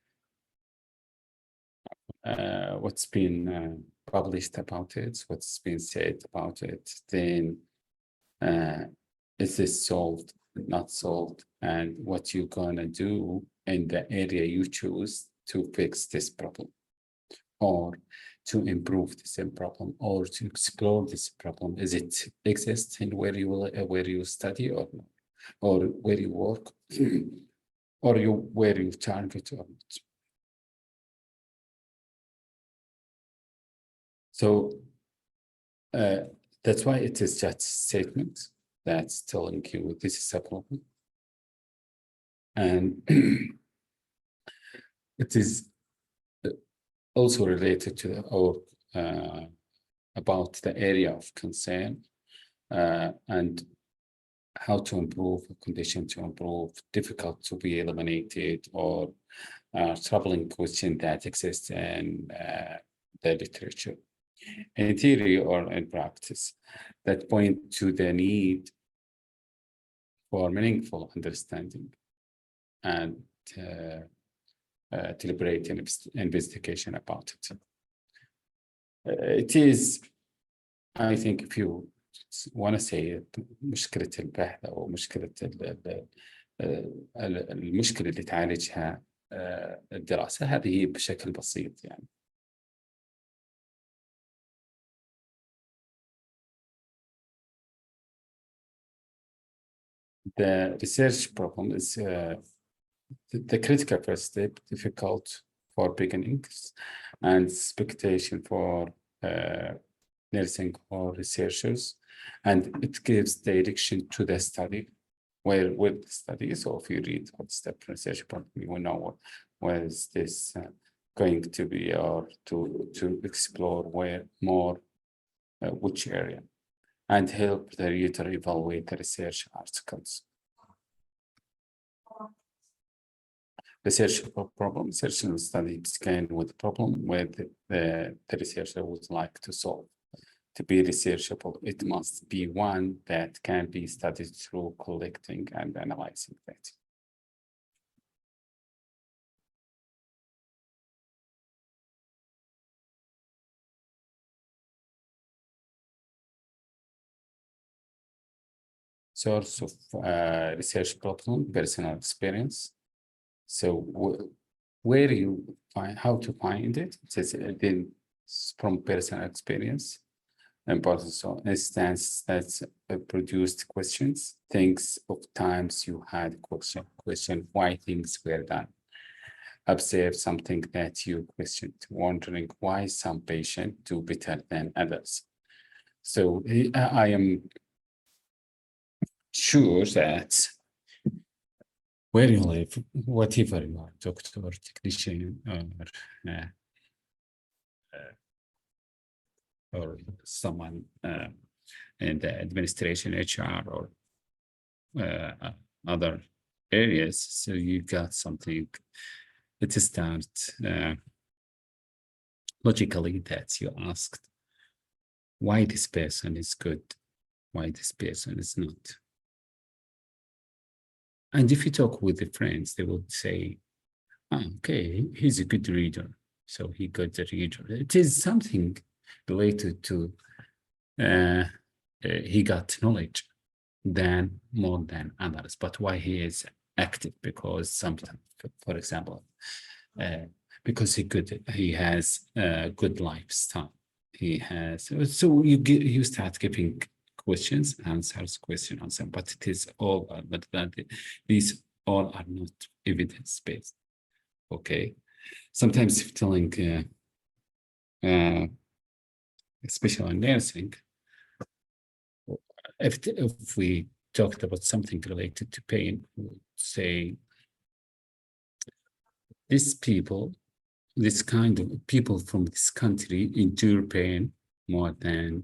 [SPEAKER 1] published about it, what's been said about it. Then is this solved, not solved, and what you're gonna do in the area you choose to fix this problem, or to improve this problem, or to explore this problem. Is it exist in where you study or not, or where you work, or where you target or not? So that's why it is just a statement that's telling you this is a problem. And it is also related to about the area of concern and how to improve, a condition to improve, difficult to be eliminated, or troubling question that exists in the literature, in theory or in practice, that point to the need for meaningful understanding and deliberate investigation about it. It is, I think, if you want to say it, مشكلة البحث أو مشكلة المشكلة اللي تعالجها الدراسة، هذه بشكل بسيط يعني. The research problem is the critical first step, difficult for beginnings and expectation for nursing or researchers, and it gives direction to the study, where the study. So if you read what's the research problem, you will know where is this going to be, or to explore where more, which area, and help the reader evaluate the research articles. research problem, search and study scan with problem where the researcher would like to solve. To be researchable, it must be one that can be studied through collecting and analyzing data. Source of research problem, personal experience. So where you find, how to find it? It is then from personal experience. Importance of instance that's produced questions, things of times you had question why things were done. Observe something that you questioned, wondering why some patients do better than others. So I am sure that where you live, whatever you are, doctor, technician, or someone in the administration, HR, or other areas, so you got something that start logically that you asked why this person is good, why this person is not. And if you talk with the friends, they will say, oh, okay, he's a good reader, so he got the reader. It is something related to he got knowledge than more than others. But why he is active? Because sometimes, for example, because he has a good lifestyle. He has, so you start giving questions, answers, question, answer, but it is all, but these all are not evidence-based. Okay, sometimes if telling, especially in nursing, if we talked about something related to pain, we would say these people, this kind of people from this country endure pain more than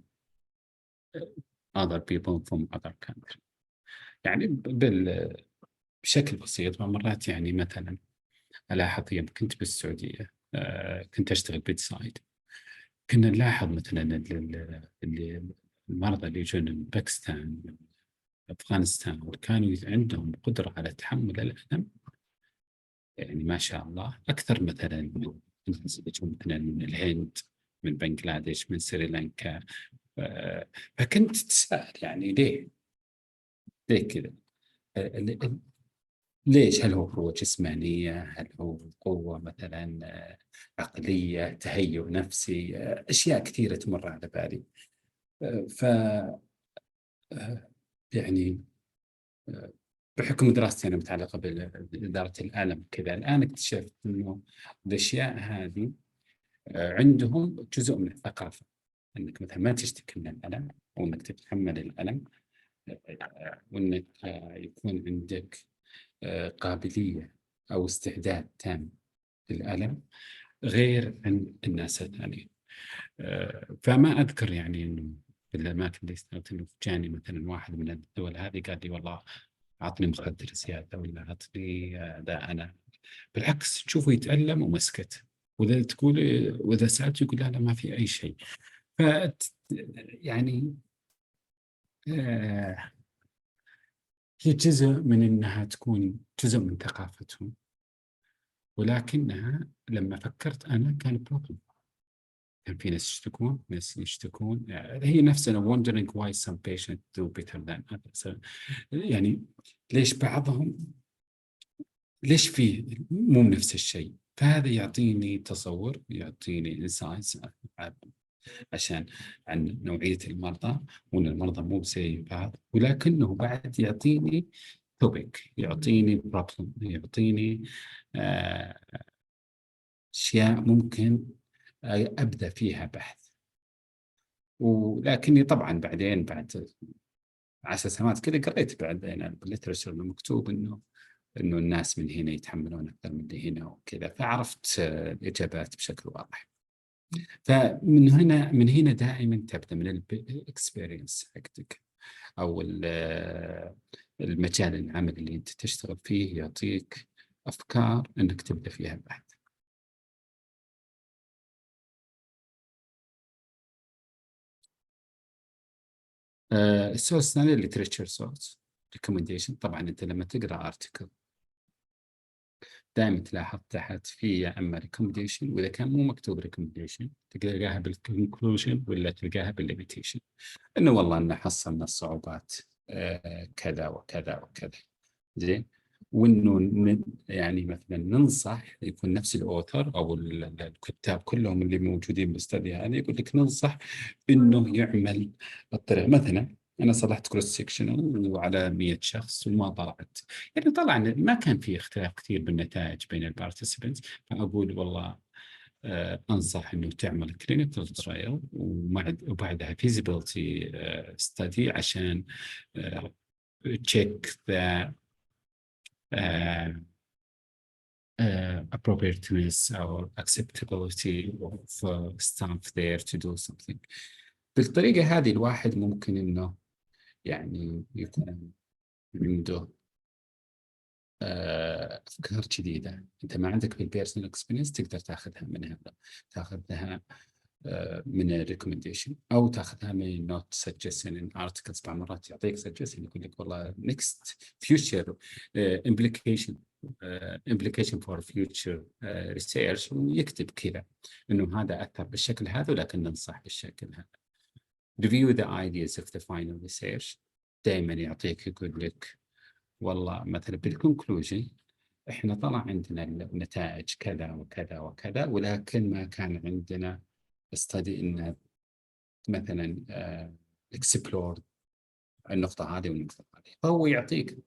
[SPEAKER 1] other people from other country. يعني بشكل بسيط مرات يعني مثلا ألاحظ يوم كنت بالسعودية كنت أشتغل بيت سايد، كنا نلاحظ مثلا المرضى اللي يجون من باكستان، من أفغانستان، وكانوا عندهم قدرة على تحمل الألم يعني ما شاء الله أكثر مثلا من مثلا من الهند، من بنغلاديش، من سريلانكا. فكنت تسأل يعني ليه كذا؟ ليش؟ هل هو قوة جسمانية؟ هل هو قوة مثلا عقلية، تهيؤ نفسي؟ أشياء كثيرة تمر على بالي. ف يعني بحكم دراستي أنا متعلقة بإدارة الألم كذا، الآن اكتشفت إنه الأشياء هذه عندهم جزء من الثقافة، إنك مثلا ما تشتكي من الألم، أو إنك تتحمل الألم، وإنك يكون عندك قابلية أو استعداد تام للألم غير عن الناس الثانيين. فما أذكر يعني إنه في الأماكن اللي اشتغلت إنه جاني مثلا واحد من الدول هذه قال لي والله أعطني مخدر زيادة ولا أعطني ده. أنا بالعكس تشوفه يتألم ومسكت، وإذا سألته يقول لا ما في أي شيء. ف يعني هي جزء من إنها تكون جزء من ثقافتهم، ولكنها لما فكرت أنا كان بروبلم. كان في ناس يشتكون هي نفسنا wondering why some patients do better than others. يعني ليش بعضهم، ليش فيه مو نفس الشيء؟ فهذا يعطيني تصور، يعطيني insights عشان عن نوعية المرضى، وأن المرضى مو زي بعض، ولكنه بعد يعطيني topic، يعطيني problem، يعطيني أشياء ممكن أبدأ فيها بحث. ولكني طبعا بعدين بعد 10 سنوات كذا قريت بعدين بالليترشر المكتوب إنه الناس من هنا يتحملون أكثر من اللي هنا وكذا، فعرفت الإجابات بشكل واضح. فمن هنا دائما تبدأ من الإكسبيرينس حقتك، أو المجال العمل اللي أنت تشتغل فيه يعطيك أفكار إنك تبدأ فيها البحث. السورس الثاني literature source recommendation. طبعا أنت لما تقرأ article دائما تلاحظ تحت في يا اما recommendation، واذا كان مو مكتوب recommendation تلقاها بالconclusion ولا تلقاها بالليميتيشن، انه والله ان حصلنا الصعوبات كذا وكذا وكذا. زين. وانه يعني مثلا ننصح يكون نفس الاوثر او الكتاب كلهم اللي موجودين بالاستدي هذا يقول لك ننصح انه يعمل الطريقه. مثلا انا صلحت كروس سكشن وعلى 100 شخص وما طلعت، يعني طلع ما كان في اختلاف كثير بالنتائج بين البارتيسيبنتس، فاقول والله انصح انه تعمل كلينيكال ترايل وبعدها feasibility study عشان check the appropriateness or acceptability of staff there to do something. بالطريقة هذه الواحد ممكن إنه يعني يكون عنده أفكار جديدة. أنت ما عندك في البيرسونال اكسبيرينس تقدر تاخذها من هذا، تاخذها من الريكومنديشن أو تاخذها من النوت سجستن ارتكلز. بعض مرات يعطيك سجستن يقول لك والله next future implication for future research، ويكتب كذا إنه هذا أثر بالشكل هذا ولكن ننصح بالشكل هذا. review the ideas of the final research. دائما يعطيك يقول لك والله مثلا بالكونكلوجن احنا طلع عندنا النتائج كذا وكذا وكذا، ولكن ما كان عندنا استدي ان مثلا اكسبلور النقطة هذه والنقطة هذه. فهو يعطيك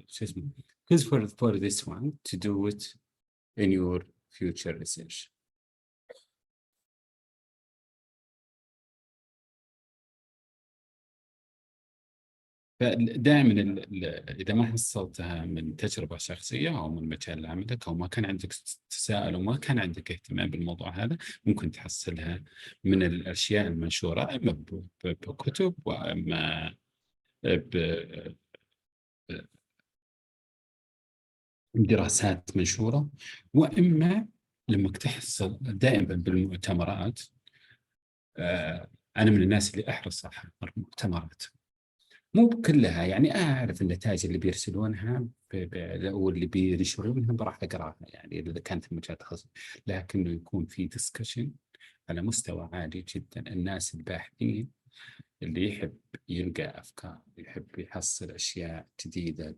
[SPEAKER 1] شو اسمه quiz for this one to do it in your future research. فدائما اذا ما حصلتها من تجربه شخصيه او من مجال عملك او ما كان عندك تساؤل وما كان عندك اهتمام بالموضوع هذا، ممكن تحصلها من الاشياء المنشوره اما بكتب واما بدراسات منشوره، واما لما تحصل دائما بالمؤتمرات. انا من الناس اللي احرص احضر مؤتمرات، مو كلها يعني أعرف النتائج اللي بيرسلونها واللي بينشرونها بروح أقراها يعني إذا كانت في مجال تخصص، لكنه يكون في ديسكشن على مستوى عالي جدا. الناس الباحثين اللي يحب يلقى أفكار، يحب يحصل أشياء جديدة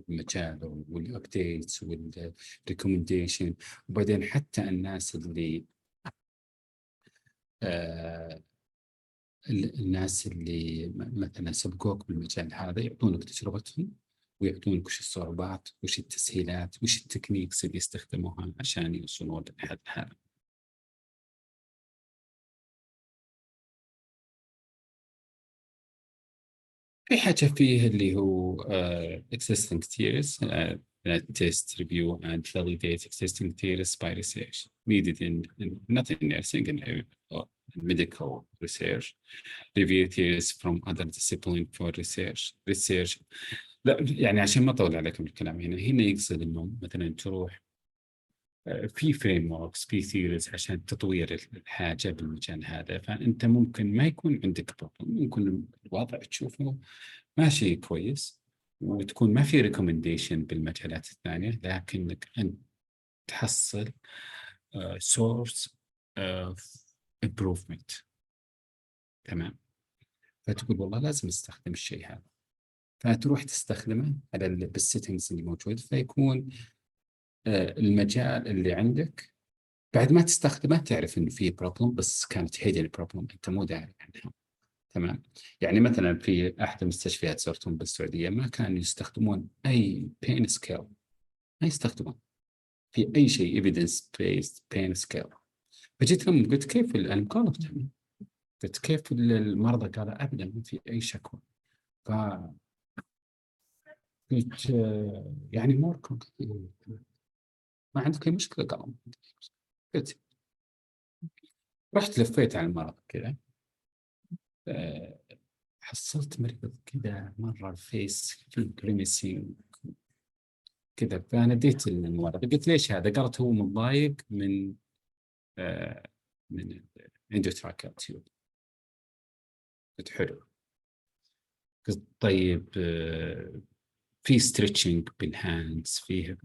[SPEAKER 1] بمجاله والأبديتس والريكومنديشن. وبعدين حتى الناس اللي الناس اللي مثلا سبقوك بالمجال هذا يعطونك تجربتهم ويعطونك وش الصعوبات وش التسهيلات وش التكنيكس اللي يستخدموها عشان يوصلون للحد هذا. في حاجة فيه اللي هو existing theories, test, review and validate existing theories by research needed in not in nursing or medical research. Review theories from other discipline for research. لا يعني عشان ما أطول عليكم الكلام هنا يقصد إنه مثلا تروح في فريم وركس في ثيوريز عشان تطوير الحاجة بالمجال هذا، فأنت ممكن ما يكون عندك بروبلم، ممكن الوضع تشوفه ماشي كويس وتكون ما في ريكومنديشن بالمجالات الثانية، لكنك أنت تحصل source of improvement. تمام. فتقول والله لازم استخدم الشيء هذا، فتروح تستخدمه على بالسيتنجز اللي موجود، فيكون المجال اللي عندك بعد ما تستخدمه تعرف انه في بروبلم بس كانت هيدن البروبلم انت مو داري عنها. تمام. يعني مثلا في احد المستشفيات زرتهم بالسعوديه ما كانوا يستخدمون اي بين سكيل، ما يستخدمون في اي شيء ايفيدنس بيست بين سكيل. فجيت لهم قلت كيف قالوا تمام. قلت كيف المرضى؟ قالوا ابدا ما في اي شكوى. ف قلت يعني موركم ما عندك اي مشكله؟ قالوا قلت رحت لفيت على المرض كذا، حصلت مريض كذا مرة الفيس في الجريمسي كذا. فأنا اديت الممرضة قلت ليش هذا؟ قالت هو متضايق من من عنده تراكيال تيوب. قلت حلو. قلت طيب في ستريتشنج بالهاندز في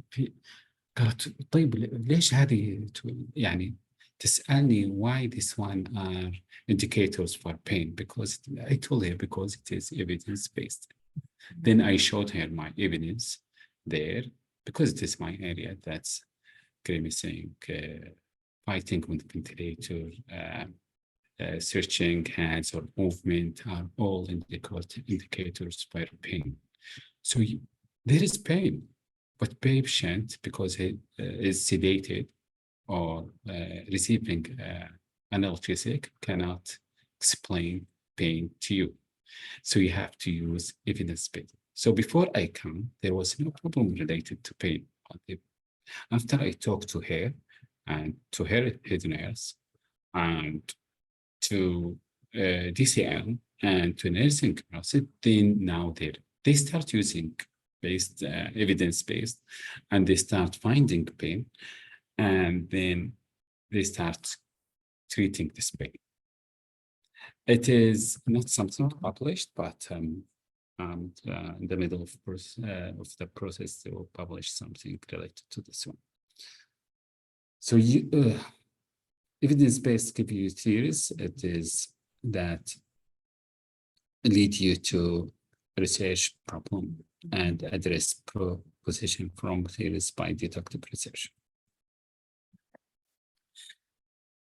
[SPEAKER 1] قالت طيب ليش هذه يعني تسألني why this one are indicators for pain, because I told her because it is evidence based. Then I showed her my evidence there because it is my area that's grimacing, fighting with ventilator, searching hands or movement are all indicators for pain. So there is pain, but patient, because he is sedated or receiving analgesic, cannot explain pain to you. So you have to use evidence-based. So before I come, there was no problem related to pain. After I talked to her and to her head nurse and to DCL and to nursing nurse, then now they start using evidence-based, and they start finding pain, and then they start treating this pain. It is not something published, but in the middle of the process to publish something related to this one. So evidence-based give you theories. It is that lead you to research problem and address proposition from theories by deductive research.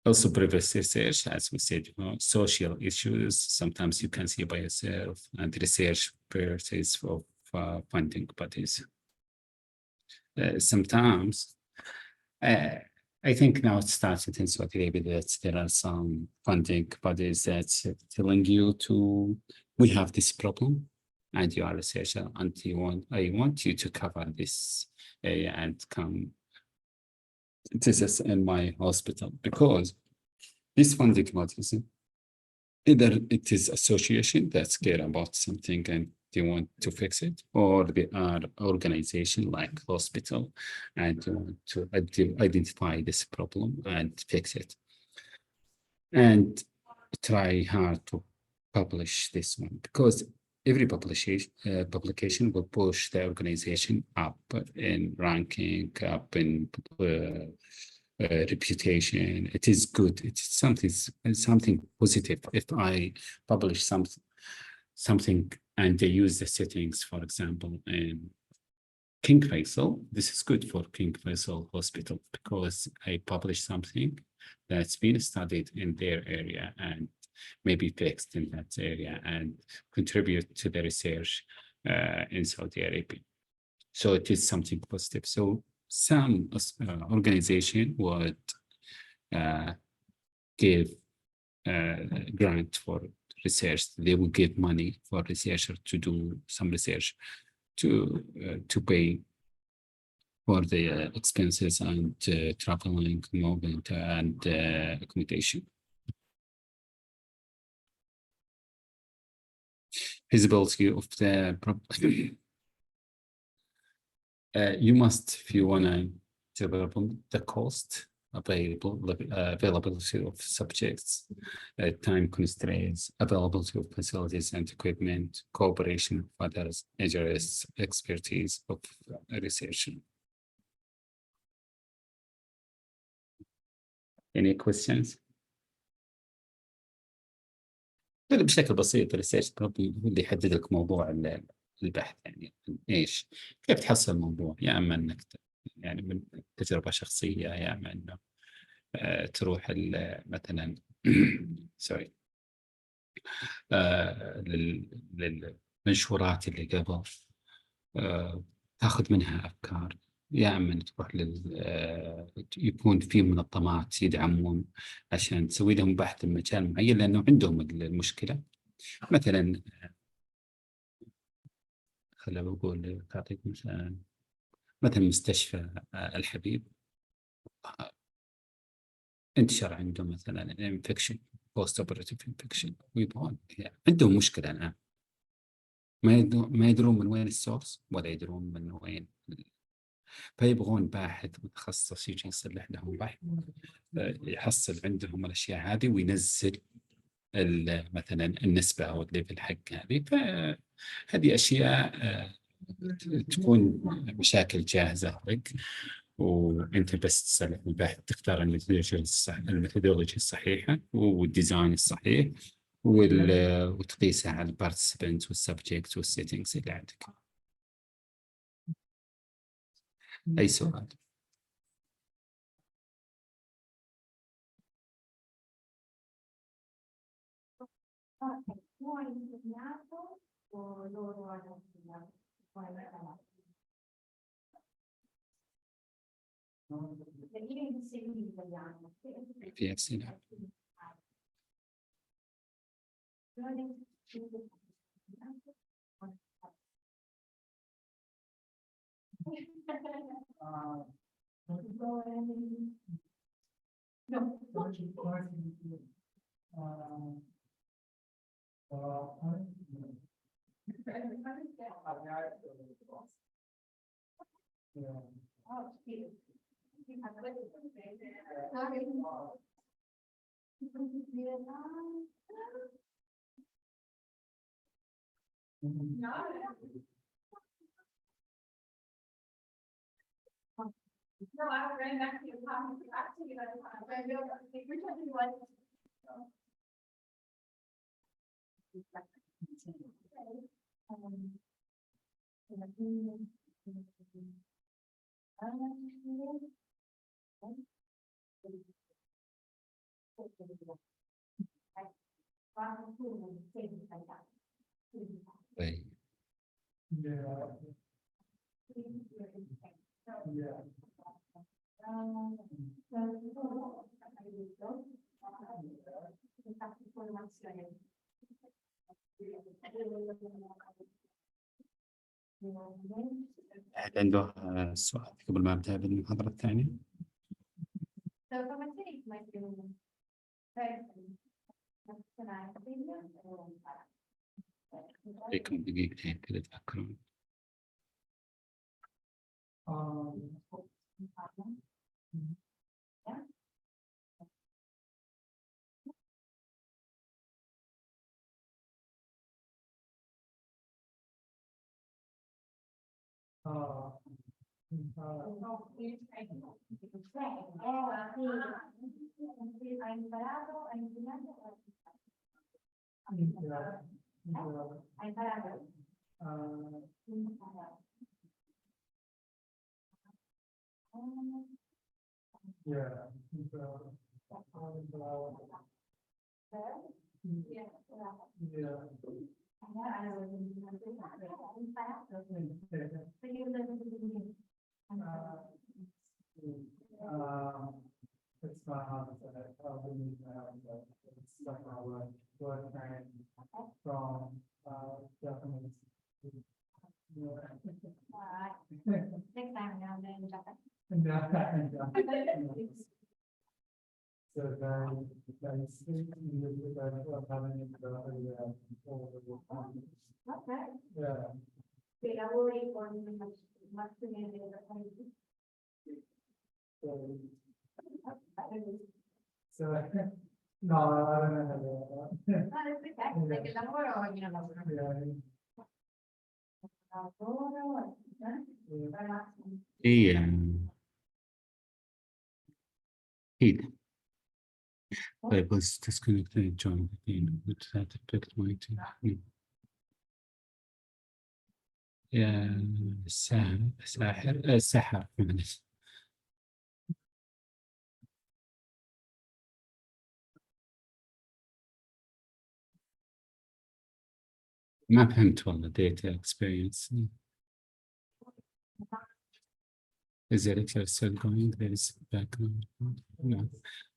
[SPEAKER 1] Also previous research, as we said, social issues, sometimes you can see by yourself, and research purposes of funding bodies. Sometimes, I think now it started in Saudi Arabia that there are some funding bodies that's telling you we have this problem, and you are a researcher, and I want you to cover this area and come this is in my hospital, because this funding bodies, either it is association that's care about something and they want to fix it, or they are organization like hospital and they want to identify this problem and fix it, and try hard to publish this one, because every publication will push the organization up in ranking, up in reputation. It is good. It's something positive. If I publish something and they use the settings, for example, in King Faisal, this is good for King Faisal Hospital, because I publish something that's been studied in their area and maybe fixed in that area and contribute to the research in Saudi Arabia. So it is something positive. So some organization would give grant for research. They will give money for researcher to do some research to pay for the expenses and traveling, movement, and accommodation. Feasibility of the you must, if you want to develop the cost, availability of subjects, time constraints, availability of facilities and equipment, cooperation of others, areas, expertise of research. Any questions? بشكل بسيط الريسيرش هو اللي يحدد لك موضوع البحث، يعني ايش كيف تحصل الموضوع، يا اما انك يعني من تجربه شخصيه، يا اما انه تروح مثلا سوري للمنشورات اللي قبل تاخذ منها افكار، يا اما تروح يكون في منظمات يدعمون عشان تسوي لهم بحث بمجال معين لانه عندهم المشكله. مثلا خلينا بقول تعطيك مثلا مستشفى الحبيب انتشر عندهم مثلا انفكشن، بوست اوبراتيف انفكشن، ويبغون عندهم مشكله الان ما يدرون من وين السورس ولا يدرون من وين فيبغون باحث متخصص يجي يصلح لهم بحث، يحصل عندهم الأشياء هذه وينزل مثلا النسبة أو الليفل حق هذه. فهذه أشياء تكون مشاكل جاهزة لك، وأنت بس تصلح البحث، تختار الميثودولوجي الصحيحة والديزاين الصحيح، وتقيسها على البارتيسيبنت والسبجكت والسيتنجز اللي عندك. أي سؤال؟
[SPEAKER 2] Tu hai insegnato o loro hanno insegnato? Perché io insegno in italiano.
[SPEAKER 1] في أسئلة؟ No, I ran back to your comment. Actually, I طيب. أحد عنده سؤال قبل ما أبدأ بالمحاضرة الثانية؟ عليكم دقيقتين كذا تفكرون.
[SPEAKER 3] It's not how to say it. It's like our word training from Japanese.
[SPEAKER 2] Next time now, then, Japan.
[SPEAKER 3] So very sweet music that we're having in the
[SPEAKER 2] Okay.
[SPEAKER 3] yeah.
[SPEAKER 2] They are worried on much to get
[SPEAKER 3] So no, I don't know.
[SPEAKER 2] like el lavoro o ogni lavoro.
[SPEAKER 1] إيه أكيد. طيب بس disconnected join again would that affect my team? يا الساحر معلش. ما فهمت والله data experience. Is the lecture still going? There is background. نعم.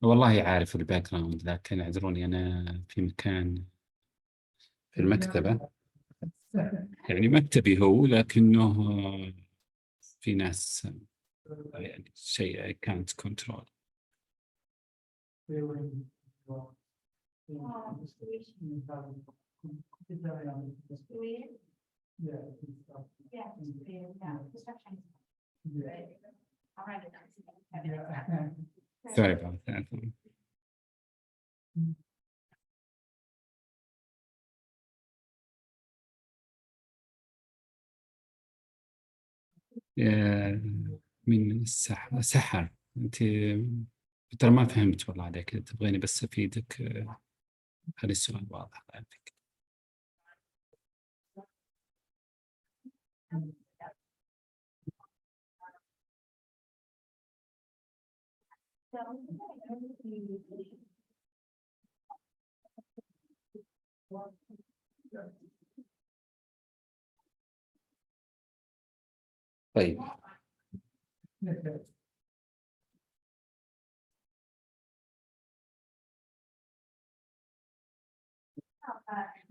[SPEAKER 1] والله عارف الباك جراوند، لكن اعذروني أنا في مكان في المكتبة، يعني مكتبي هو، لكنه في ناس يعني شيء I can't control.
[SPEAKER 3] Yeah.
[SPEAKER 2] I'll write it down.
[SPEAKER 3] Yeah.
[SPEAKER 1] Sorry about that. من سحر انت ترى ما فهمت والله عليك، تبغيني بس افيدك. خلي السؤال واضح عندك. طيب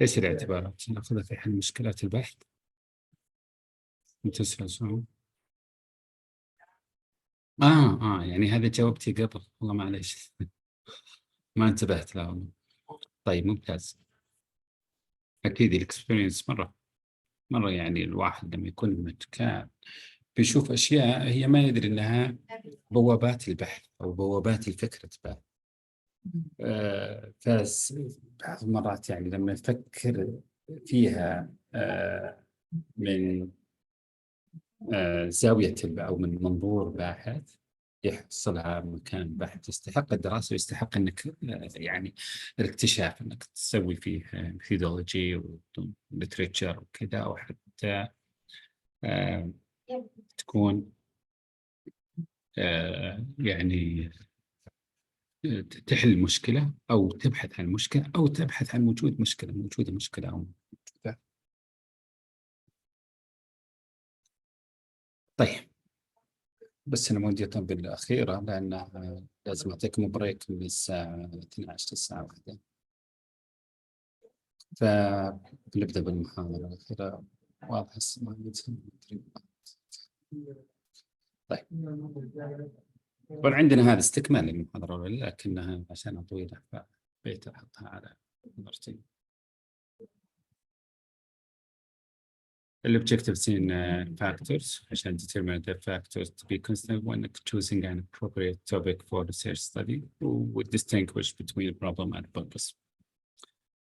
[SPEAKER 1] ايش الاعتبارات ناخذها في حل مشكلات البحث؟ تسأل سؤال. يعني هذا جاوبتي قبل، والله معليش. ما انتبهت له والله. طيب ممتاز. اكيد الاكسبيرينس مرة يعني الواحد لما يكون متكامل بيشوف أشياء هي ما يدري أنها بوابات البحث أو بوابات الفكرة بحث. بعض المرات يعني لما نفكر فيها من زاوية أو من منظور باحث يحصلها مكان بحث يستحق الدراسة ويستحق أنك يعني الاكتشاف، أنك تسوي فيه ميثودولوجي وليتريتشر وكذا، أو حتى تكون يعني تحل مشكلة أو تبحث عن مشكلة أو تبحث عن وجود مشكلة، موجودة مشكلة أو موجودة. طيب بس أنا مودي بالأخيرة لأن لازم أعطيكم بريك من الساعة 12 للساعة 1. فنبدأ بالمحاضرة الأخيرة. واضح طيب وعندنا هذا استكمال للمحاضرة الأولى لكنها عشانها طويلة فبيت أحطها على مرتين. Objectives in factors عشان determine the factors to be considered when choosing an appropriate topic for research study. We distinguish between problem and purpose.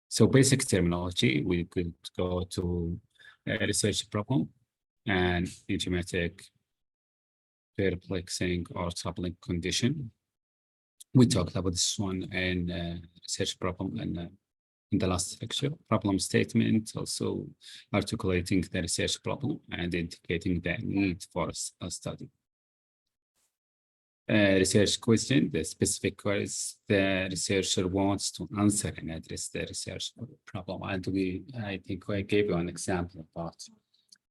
[SPEAKER 1] So basic terminology, we could go to a research problem and idiomatic, perplexing or troubling condition. We talked about this one in research problem and in the last lecture. Problem statement, also articulating the research problem and indicating the need for a study. Research question, the specific queries the researcher wants to answer and address the research problem. And I think I gave you an example about,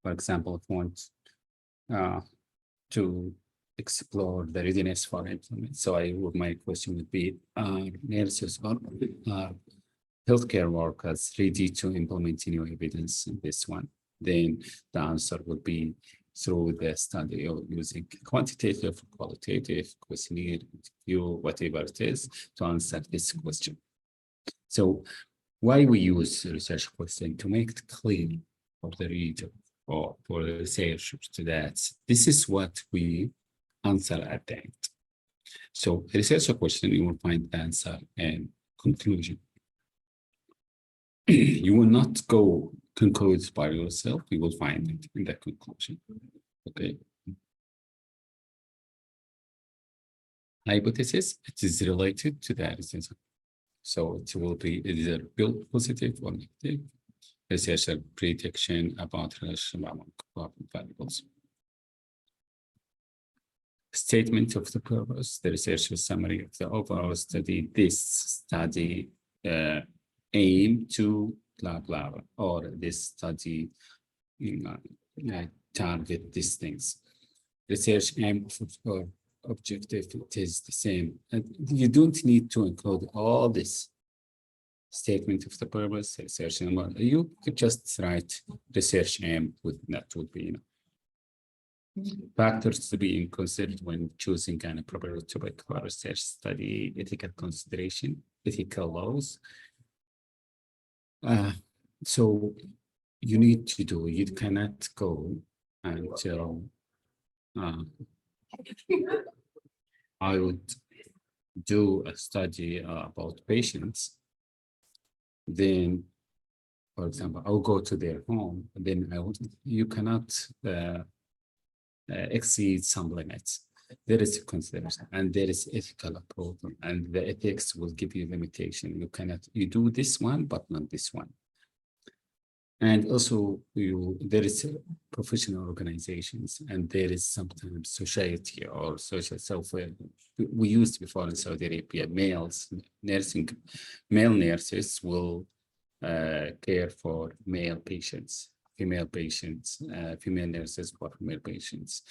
[SPEAKER 1] for example, if you want to explore the readiness for implement. So my question would be, nurses or healthcare workers ready to implement new evidence in this one? Then the answer would be through the study or using quantitative, qualitative, questionnaire, interview, whatever it is, to answer this question. So why we use research question? To make it clear for the reader or for the researchers that this is what we answer at the end. So research question, you will find the answer and conclusion. You will not go conclude by yourself, you will find it in the conclusion. Okay. Hypothesis, it is related to the research. So it will be either build positive or negative. Researcher prediction about relationship among variables. Statement of the purpose, the research summary of the overall study. This study aim to blah blah, or this study target these things. Research aim or objective, it is the same, and you don't need to include all this. Statement of the purpose, research aim. You could just write research aim with that would be enough. Factors to be considered when choosing an appropriate topic for research study: ethical consideration, ethical laws. So you need to do, you cannot go until I would do a study about patients, then, for example, I'll go to their home, then you cannot exceed some limits. There is a consideration and there is ethical approach, and the ethics will give you limitation. You do this one, but not this one. And also there is professional organizations, and there is sometimes society or social self-care. We used before in Saudi Arabia, male nurses will care for male patients, female nurses for female patients.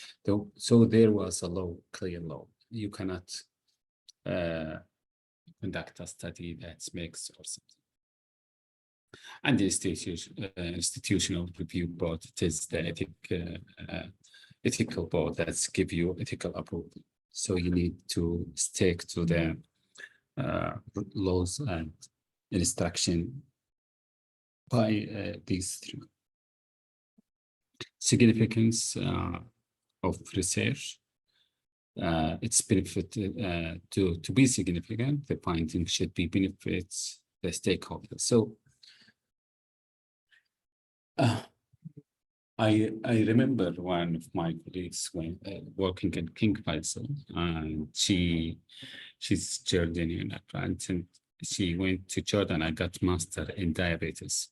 [SPEAKER 1] So there was a clear law. You cannot conduct a study that's mixed or something. And the institutional review board, it is the ethical board that's give you ethical approval. So you need to stick to the laws and instruction by these three. Significance of research. Its benefit to be significant, the finding should be benefits the stakeholders. So I remember one of my colleagues when working in King Faisal, and she's Jordanian, and she went to Jordan. I got master in diabetes.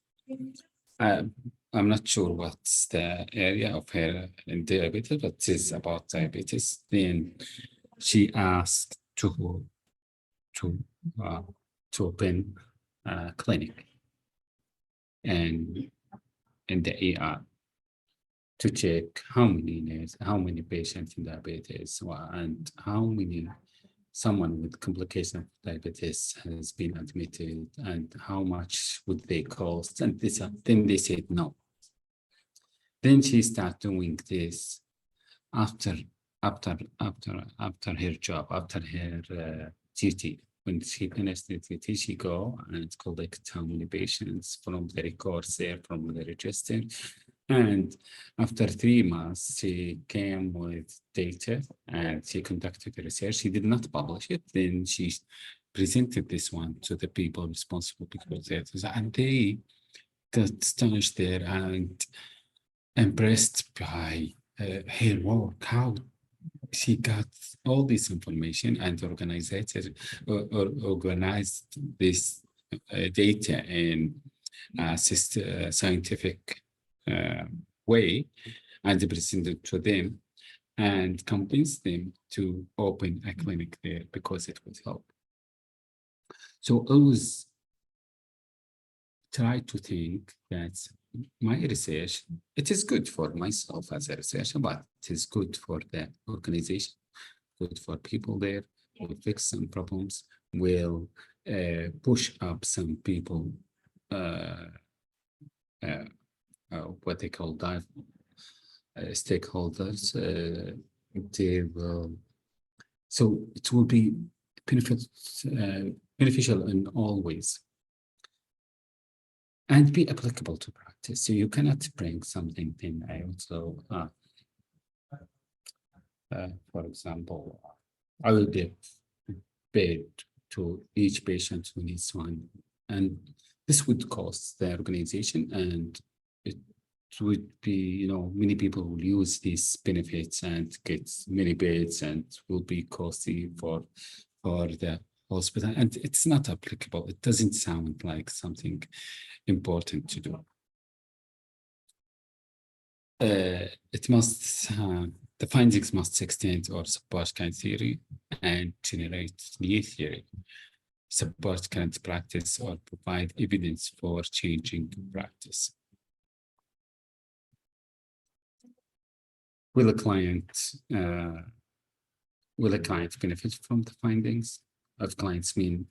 [SPEAKER 1] I'm not sure what's the area of her in diabetes, but it's about diabetes. Then she asked to open a clinic and in the ER to check how many patients in diabetes, and how many someone with complication of diabetes has been admitted, and how much would they cost, and then they said no. Then she started doing this after her job, after her duty. When she finished the duty, she go and collect how many patients from the records there, from the register. And after 3 months, she came with data and she conducted the research. She did not publish it. Then she presented this one to the people responsible, and they got astonished there and impressed by her work, how she got all this information and organized this data in a scientific way, and presented to them and convinced them to open a clinic there because it would help. So always try to think that my research, it is good for myself as a researcher, but it is good for the organization, good for people there, will fix some problems, will push up some people, what they call stakeholders. They will, so it will be beneficial in all ways, and be applicable to practice. So you cannot bring something in. I also, for example, I will give bed to each patient who needs one, and this would cost the organization, and it would be, many people will use these benefits and get many beds, and will be costly for the hospital, and it's not applicable. It doesn't sound like something important to do. The findings must extend or support current theory and generate new theory, support current practice, or provide evidence for changing practice. Will a client benefit from the findings? Of clients we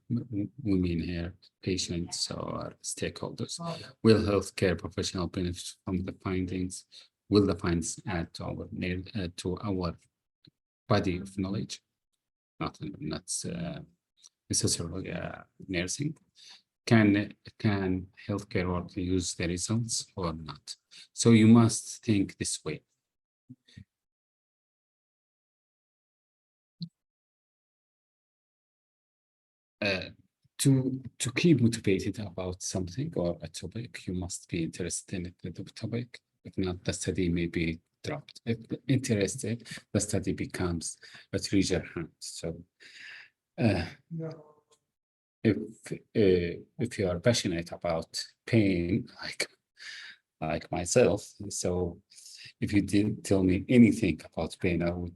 [SPEAKER 1] mean here patients or stakeholders. Will healthcare professional benefit from the findings? Will the findings add to our body of knowledge? Not necessarily nursing. Can healthcare worker use the results or not? So you must think this way. to keep motivated about something or a topic, you must be interested in the topic. If not, the study may be dropped. If interested, the study becomes a treasure hunt. So if you are passionate about pain, like myself, so if you did tell me anything about pain, I would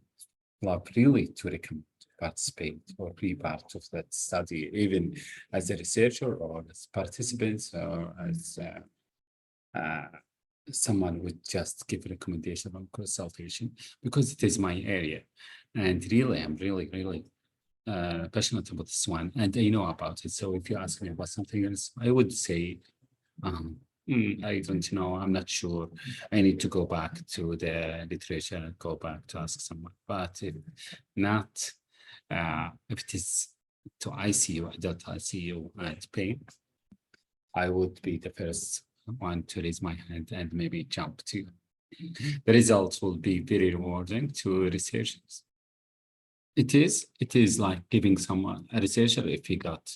[SPEAKER 1] love really to recommend participate or be part of that study, even as a researcher or as participants or as someone would just give recommendation on consultation, because it is my area. And really, I'm really passionate about this one, and I know about it. So if you ask me about something else, I would say, I don't know, I'm not sure. I need to go back to the literature and go back to ask someone. But if not, if it is to ICU, adult ICU and pain, I would be the first one to raise my hand and maybe jump to. The results will be very rewarding to researchers. It is like giving someone, a researcher, if he got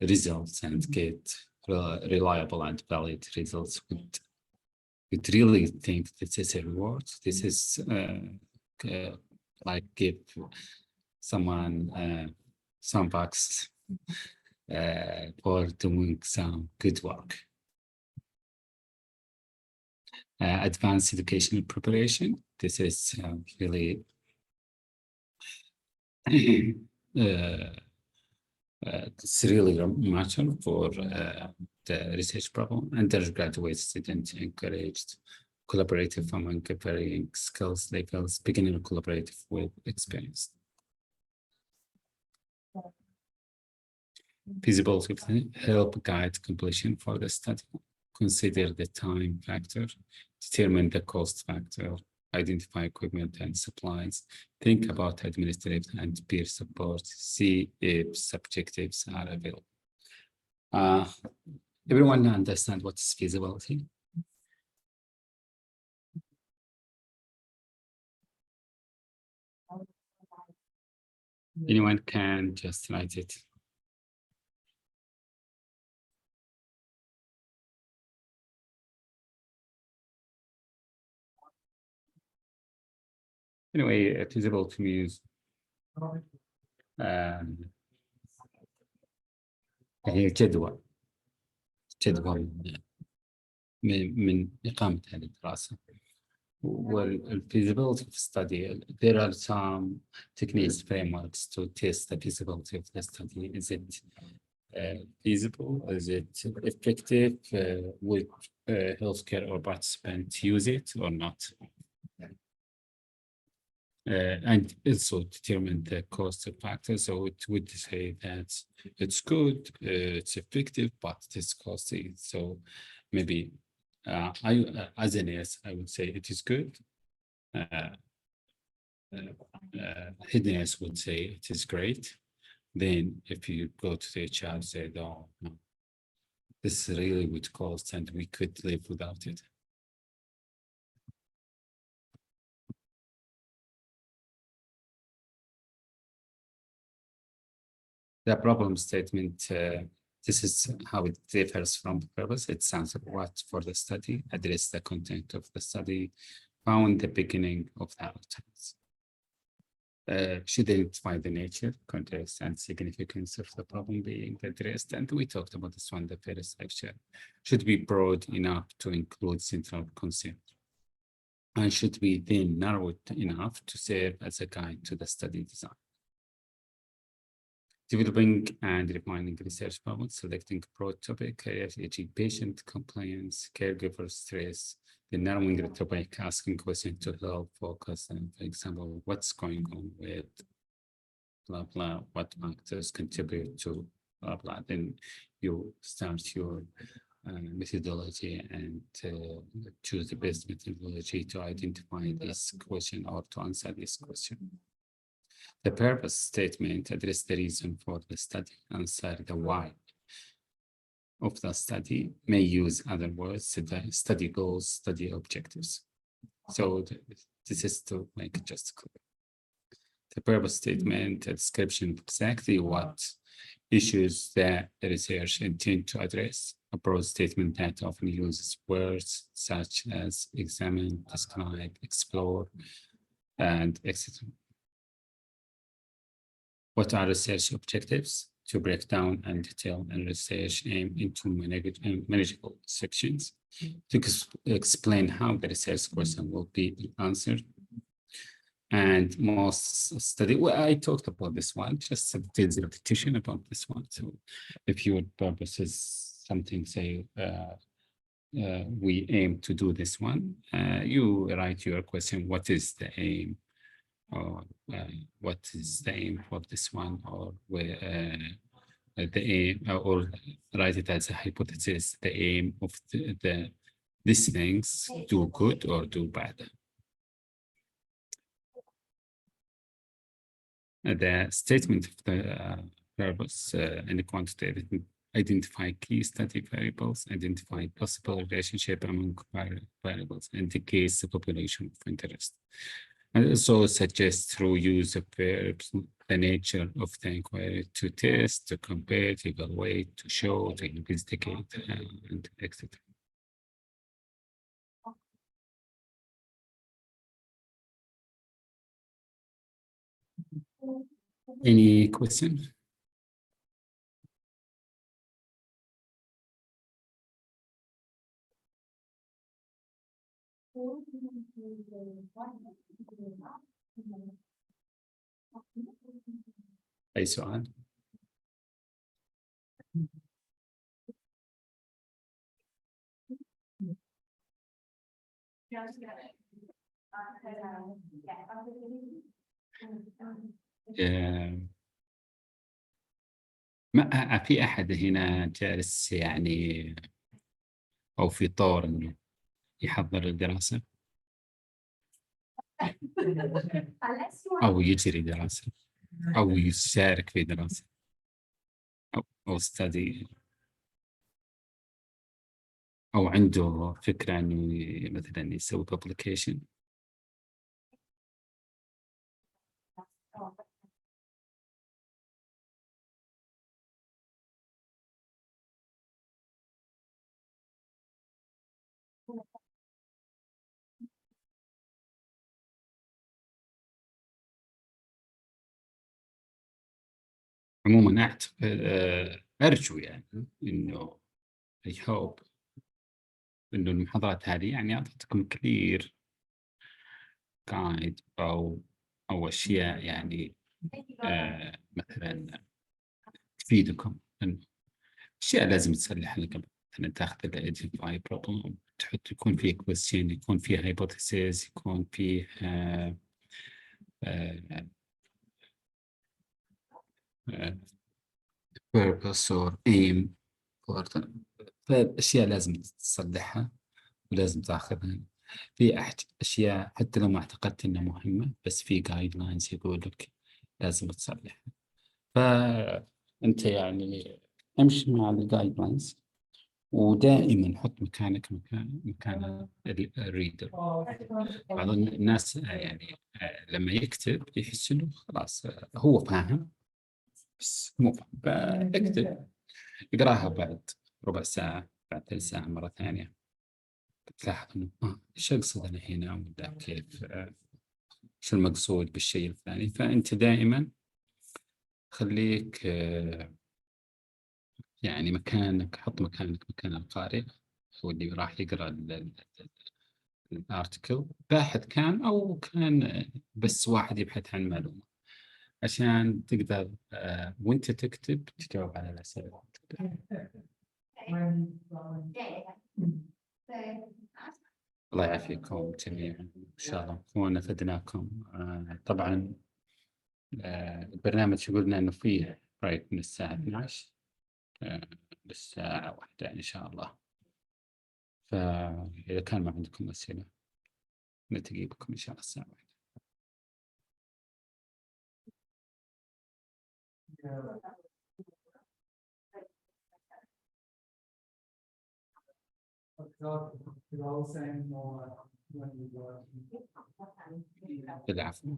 [SPEAKER 1] results and get reliable and valid results, would really think this is a reward. This is like give someone some bucks for doing some good work. Advanced educational preparation. This is really it's really a matter for the research problem. Undergraduate students encouraged collaborative among varying skills levels, beginner collaborative with experience. Feasibility help guide completion for the study. Consider the time factor, determine the cost factor, identify equipment and supplies, think about administrative and peer support, see if subjectives are available. Everyone understand what is feasibility? Anyone can just write it. Anyway, feasibility means هي جدول من إقامة هذه الدراسة. والfeasibility of study, there are some techniques, frameworks to test the feasibility of the study. Is it feasible? Is it effective? Would healthcare or participants use it or not? And also determine the cost factor. So it would say that it's good, it's effective, but it's costly. So maybe as a nurse, I would say it is good. Head nurse would say it is great. Then if you go to the HR, say, no, this really would cost and we could live without it. The problem statement, this is how it differs from the purpose. It sounds what for the study, address the content of the study, found the beginning of the outcomes. Should identify the nature, context, and significance of the problem being addressed. And we talked about this one in the first lecture. Should be broad enough to include central concept. And should be then narrowed enough to serve as a guide to the study design. Developing and refining research problems, selecting broad topic, e.g. patient compliance, caregiver stress, the narrowing the topic, asking questions to help focus, and for example, what's going on with blah, blah, what factors contribute to blah, blah. Then you start your methodology and choose the best methodology to identify this question or to answer this question. The purpose statement address the reason for the study, answer the why of the study, may use other words, study goals, study objectives. So this is to make it just clear. The purpose statement, a description of exactly what issues that the research intend to address. A broad statement that often uses words such as examine, describe, explore, and etc. What are research objectives? To break down and detail and research aim into manageable sections. To explain how the research question will be answered. And most study, well, I talked about this one, just a detailed repetition about this one. So if your purpose is something, say, we aim to do this one, you write your question, what is the aim? Or what is the aim for this one? Or where the aim, or write it as a hypothesis, the aim of these things, do good or do bad. The statement of the purpose and the quantitative: identify key study variables, identify possible relationship among variables, indicate the population of interest. And also suggest through use of verbs the nature of the inquiry, to test, to compare, to evaluate, to show, to investigate, and etc. Any questions? أي سؤال؟ ما في أحد هنا جالس يعني أو في طور إنه يحضر الدراسة أو يجري دراسة أو يشارك في دراسة أو study أو عنده فكرة إنه مثلا يسوي publication. عموما أعتقد أرجو يعني إنه I hope إنه المحاضرات هذه يعني أعطتكم كثير guide أو أشياء يعني مثلا تفيدكم. إنه أشياء لازم تصلح لك مثلا تاخذ ال identify problem، تحط يكون فيه question، يكون فيه hypothesis، يكون فيه purpose or aim. فالأشياء لازم تصلحها ولازم تاخذها. في أشياء حتى لو ما اعتقدت إنها مهمة بس في جايد لاينز يقول لك لازم تصلحها. فأنت يعني امشي مع الجايد لاينز، ودائما حط مكانك مكان الريدر. بعض الناس يعني لما يكتب يحس إنه خلاص هو فاهم بس مو فاهم، فاكتب اقراها بعد ربع ساعة، بعد ثلث ساعة مرة ثانية، تلاحظ إنه إيش أقصد أنا هنا، ولا كيف إيش المقصود بالشيء الفلاني. فأنت دائما خليك يعني مكانك، حط مكانك مكان القارئ هو اللي راح يقرأ الارتكل، باحث كان أو كان بس واحد يبحث عن معلومة، عشان تقدر وانت تكتب تجاوب على الأسئلة. الله يعافيكم جميعا، إن شاء الله نكون أفدناكم. طبعا البرنامج يقولنا إنه فيه بريك من الساعة 12 للساعة 1 إن شاء الله. فإذا كان ما عندكم أسئلة نلتقي بكم إن شاء الله الساعة 1. العفو.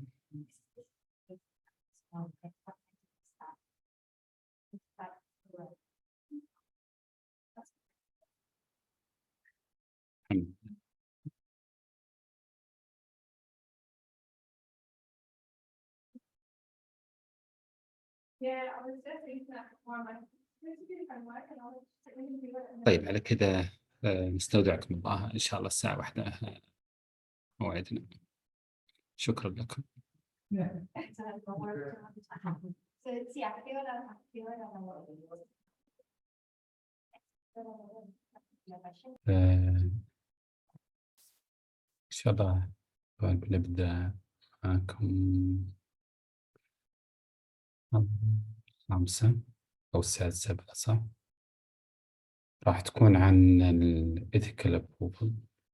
[SPEAKER 2] Yeah, I was just thinking that before my.
[SPEAKER 1] طيب على كذا نستودعكم الله إن شاء الله الساعة 1 موعدنا. شكرا لكم. إن شاء الله بنبدأ معكم 5 أو السادسة بالأصح. راح تكون عن الإثيكال approval،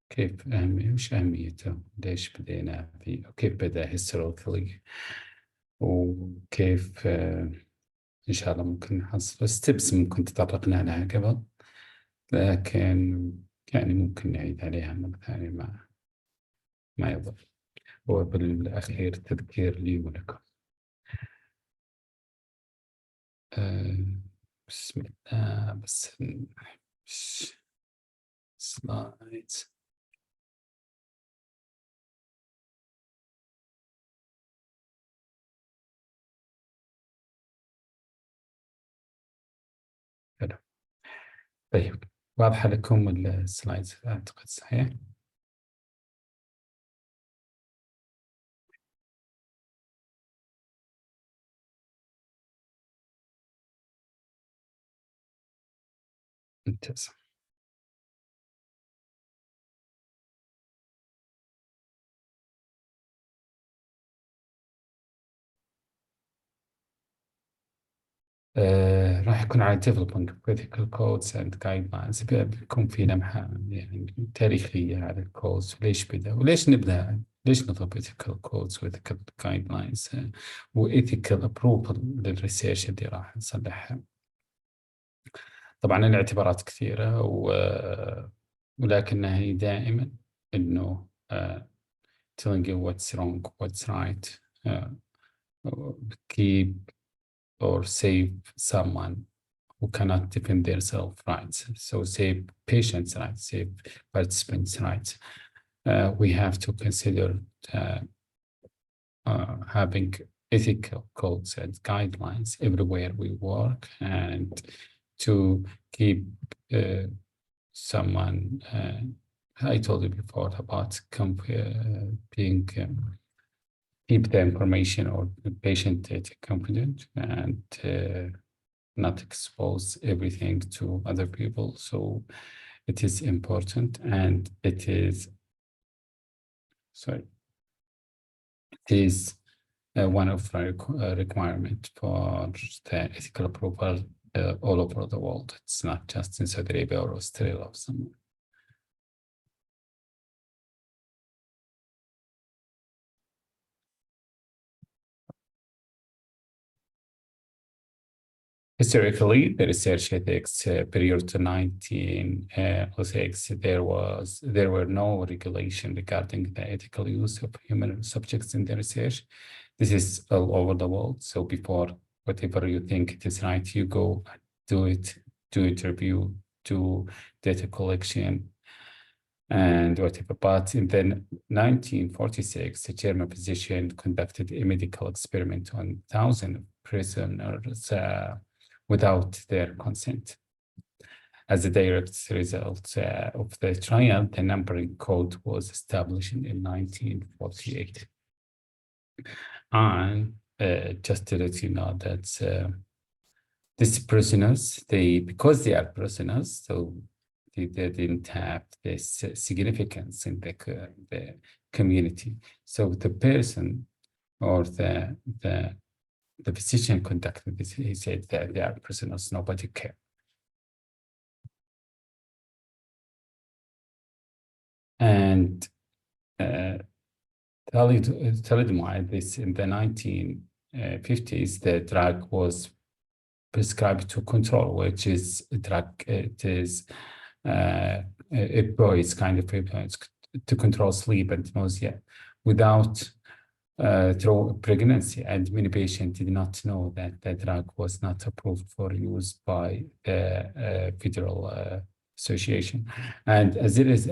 [SPEAKER 1] كيف وش أهميته، ليش بدينا فيه، وكيف بدأ historically، وكيف إن شاء الله ممكن نحصل ستيبس ممكن تطرقنا لها قبل، لكن يعني ممكن نعيد عليها مرة ثانية ما يضر. وبالأخير تذكير لي ولكم. بسم الله. بس سلايدز. حلو. طيب واضحة لكم السلايدز أعتقد صحيح؟ ممتاز. راح يكون على developing critical codes and guidelines. بيكون في لمحة يعني تاريخية على الكودز، وليش بدأ وليش نبدأ، ليش نطلب ethical codes و ethical guidelines و ethical approval للريسيرش اللي راح نصلحها. طبعا الاعتبارات كثيرة ولكنها هي دائما إنه telling you what's wrong, what's right, keep or save someone who cannot defend themselves rights. So save patients' rights, save participants' rights. We have to consider having ethical codes and guidelines everywhere we work, and to keep someone, I told you before about being keep the information or the patient data confident, and not expose everything to other people. So it is important, and it is one of the requirement for the ethical approval all over the world. It's not just in Saudi Arabia or Australia or somewhere. Historically, the research ethics prior to 1906, there were no regulation regarding the ethical use of human subjects in the research. This is all over the world. So before, whatever you think it is right, you go do it, do interview, do data collection, and whatever. But in the 1946, a German physician conducted a medical experiment on 1,000 prisoners without their consent. As a direct result of the trial, the numbering code was established in 1948. And just to let you know that these prisoners, because they are prisoners, so they didn't have this significance in the community. So the person or the physician conducted this, he said that they are prisoners, nobody cared. And thalidomide, this in the 1950s, the drug was prescribed to control, which is a drug, it is opioids, kind of opioids, to control sleep and nausea without through pregnancy, and many patients did not know that the drug was not approved for use by the Federal Association. And as it is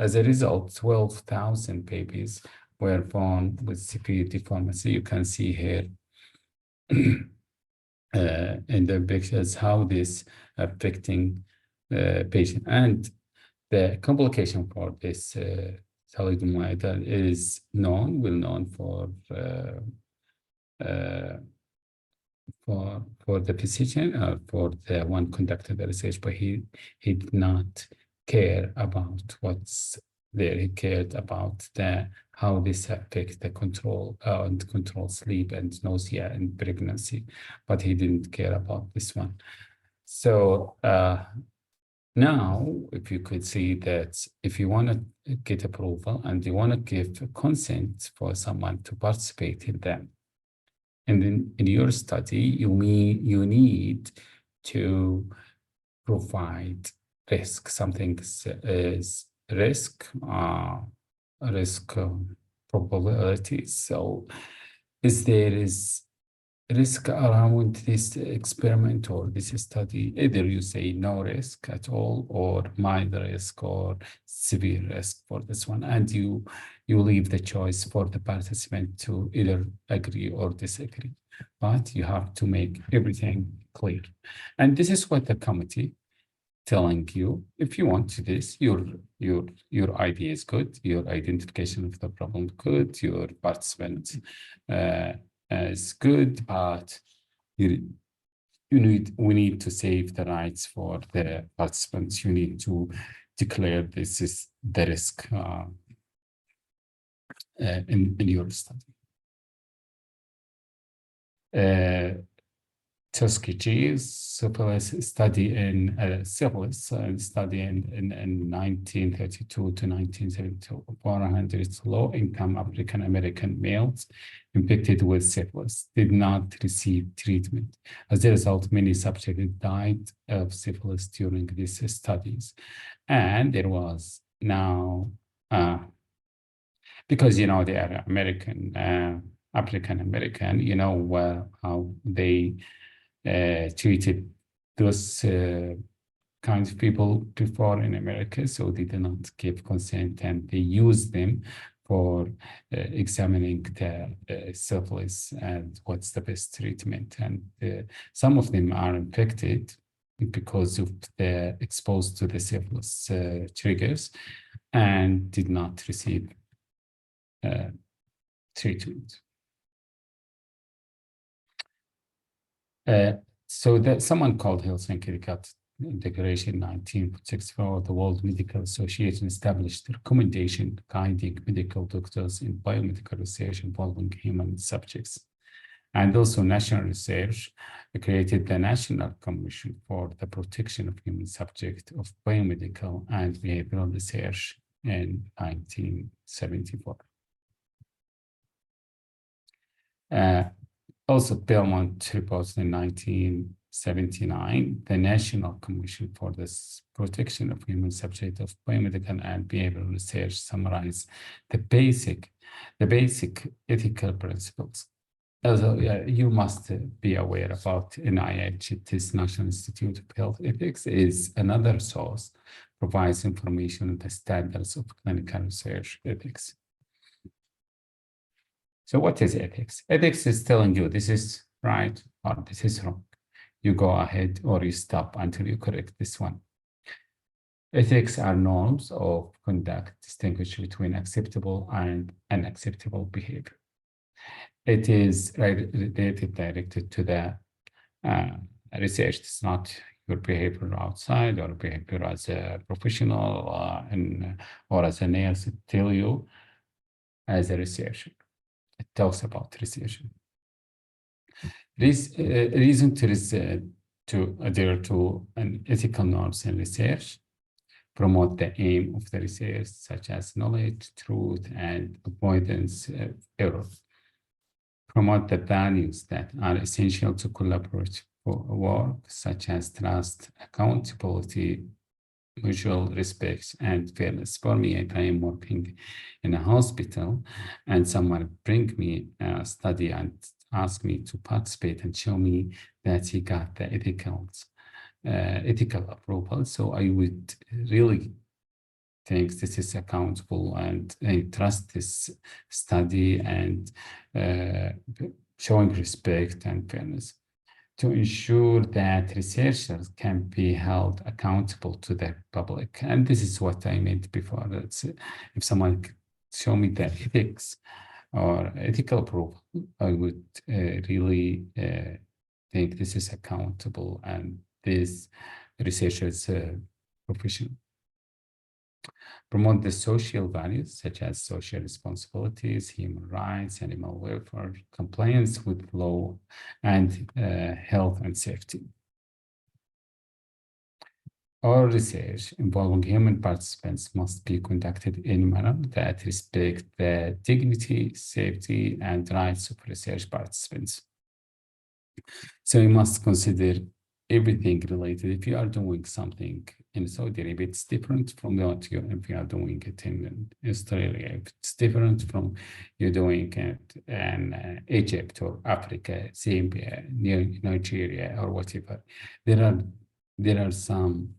[SPEAKER 1] as a result, 12,000 babies were born with severe deformity. You can see here in the pictures how this affecting patient. And the complication for this thalidomide is well known for the physician, for the one conducting the research, but he did not care about what's there. He cared about how this affects the control and control sleep and nausea and pregnancy, but he didn't care about this one. So now, if you could see that if you want to get approval and you want to give consent for someone to participate in them, and in your study, you need to provide risk. Something is risk probability. So, there is risk around this experiment or this study? Either you say no risk at all, or mild risk, or severe risk for this one, and you leave the choice for the participant to either agree or disagree. But you have to make everything clear, and this is what the committee telling you. If you want to this, your idea is good, your identification of the problem good, your participant is good, but we need to save the rights for the participants. You need to declare this is the risk in your study. Tuskegee syphilis study in syphilis study in 1932 to 1972. 400 low-income African American males infected with syphilis did not receive treatment. As a result, many subjects died of syphilis during these studies, and there was now because they are American, African American, how they treated those kinds of people before in America, so they did not give consent, and they used them for examining the syphilis and what's the best treatment. And some of them are infected because of the exposed to the syphilis triggers and did not receive treatment. So that someone called Helsinki Declaration 1964, the World Medical Association established a recommendation guiding medical doctors in biomedical research involving human subjects. And also national research created the National Commission for the Protection of Human Subjects of Biomedical and Behavioral Research in 1974. Also, Belmont reports in 1979, the National Commission for the Protection of Human Subjects of Biomedical and Behavioral Research summarized the basic ethical principles. Also, you must be aware about NIH, this National Institute of Health Ethics is another source, provides information on the standards of clinical research ethics. So what is ethics? Ethics is telling you this is right or this is wrong. You go ahead or you stop until you correct this one. Ethics are norms of conduct distinguished between acceptable and unacceptable behavior. It is related directed to the research. It's not your behavior outside or behavior as a professional or as a nurse tell you as a researcher. It talks about research. This reason to adhere to an ethical norms in research, promote the aim of the research, such as knowledge, truth, and avoidance of error. Promote the values that are essential to collaborative work, such as trust, accountability, mutual respect, and fairness. For me, if I am working in a hospital and someone bring me a study and ask me to participate and show me that he got the ethical approval, so I would really think this is accountable and I trust this study, and showing respect and fairness to ensure that researchers can be held accountable to the public. And this is what I meant before. That's if someone show me the ethics or ethical approval, I would really think this is accountable and this researcher is professional. Promote the social values such as social responsibilities, human rights, animal welfare, compliance with law, and health and safety. All research involving human participants must be conducted in a manner that respects the dignity, safety, and rights of research participants. So you must consider everything related. If you are doing something in Saudi Arabia, it's different from what if you are doing it in Australia. If it's different from you doing it in Egypt or Africa, Zambia, Nigeria, or whatever. There are some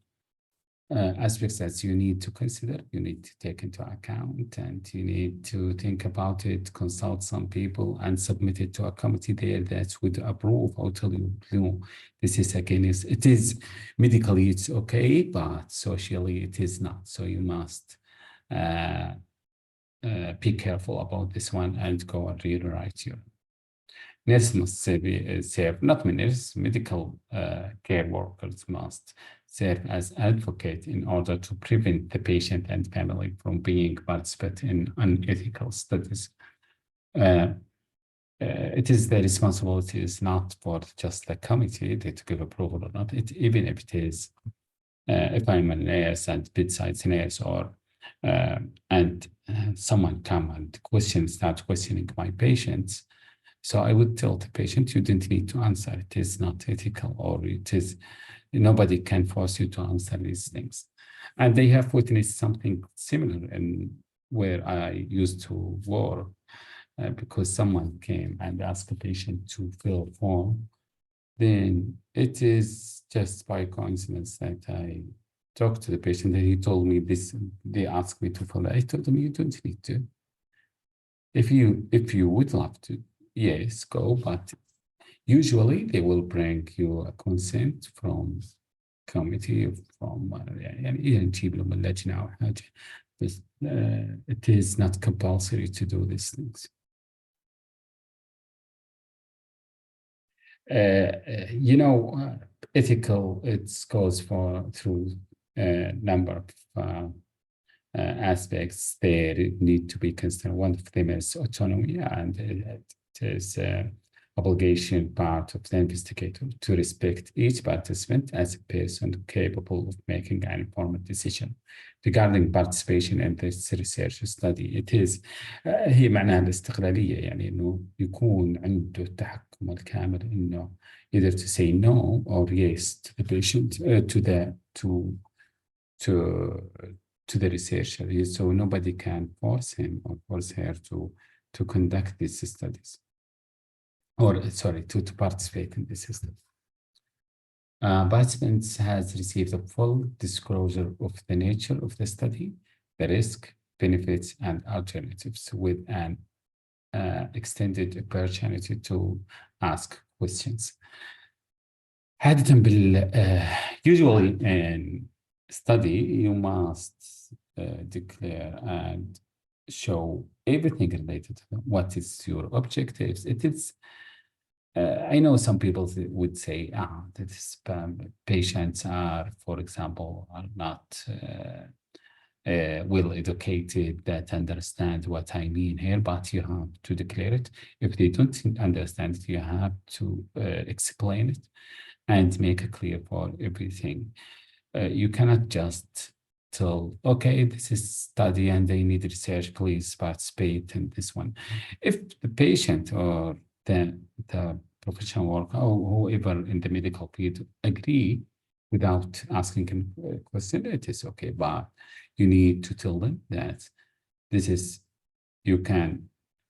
[SPEAKER 1] aspects that you need to consider, you need to take into account, and you need to think about it, consult some people, and submit it to a committee there that would approve or tell you, this is against, it is medically, it's okay, but socially it is not. So you must be careful about this one and go and rewrite your. Nurses must serve, not nurses, medical care workers must serve as advocate in order to prevent the patient and family from being participant in unethical studies. It is the responsibility is not for just the committee to give approval or not. Even if it is, if I'm a nurse and bedside nurse or and someone come and start questioning my patients. So I would tell the patient, you didn't need to answer. It is not ethical, or it is, nobody can force you to answer these things. And they have witnessed something similar in where I used to work because someone came and asked the patient to fill a form. Then it is just by coincidence that I talked to the patient and he told me this, they asked me to fill it. I told them, you don't need to. If you would love to, yes, go, but usually they will bring you a consent from committee from يعني نجيب لهم اللجنة أو حاجة. But it is not compulsory to do these things. You know, ethical, it goes through a number of aspects there need to be considered. One of them is autonomy, and it is obligation part of the investigator to respect each participant as a person capable of making an informed decision regarding participation in this research study. It is هي معناها الاستقلالية، يعني إنه يكون عنده التحكم الكامل إنه either to say no or yes to the patient to the researcher. So nobody can force him or force her to conduct these studies. Or sorry, to participate in this system. Participants has received a full disclosure of the nature of the study, the risk, benefits, and alternatives with an extended opportunity to ask questions. Usually in study, you must declare and show everything related to what is your objectives. It is I know some people would say, that patients are, for example, are not well educated, that understand what I mean here, but you have to declare it. If they don't understand it, you have to explain it and make it clear for everything. You cannot just tell, okay, this is study and they need research, please participate in this one. If the patient or the professional worker or whoever in the medical field agree without asking a question, it is okay, but you need to tell them that this is, you can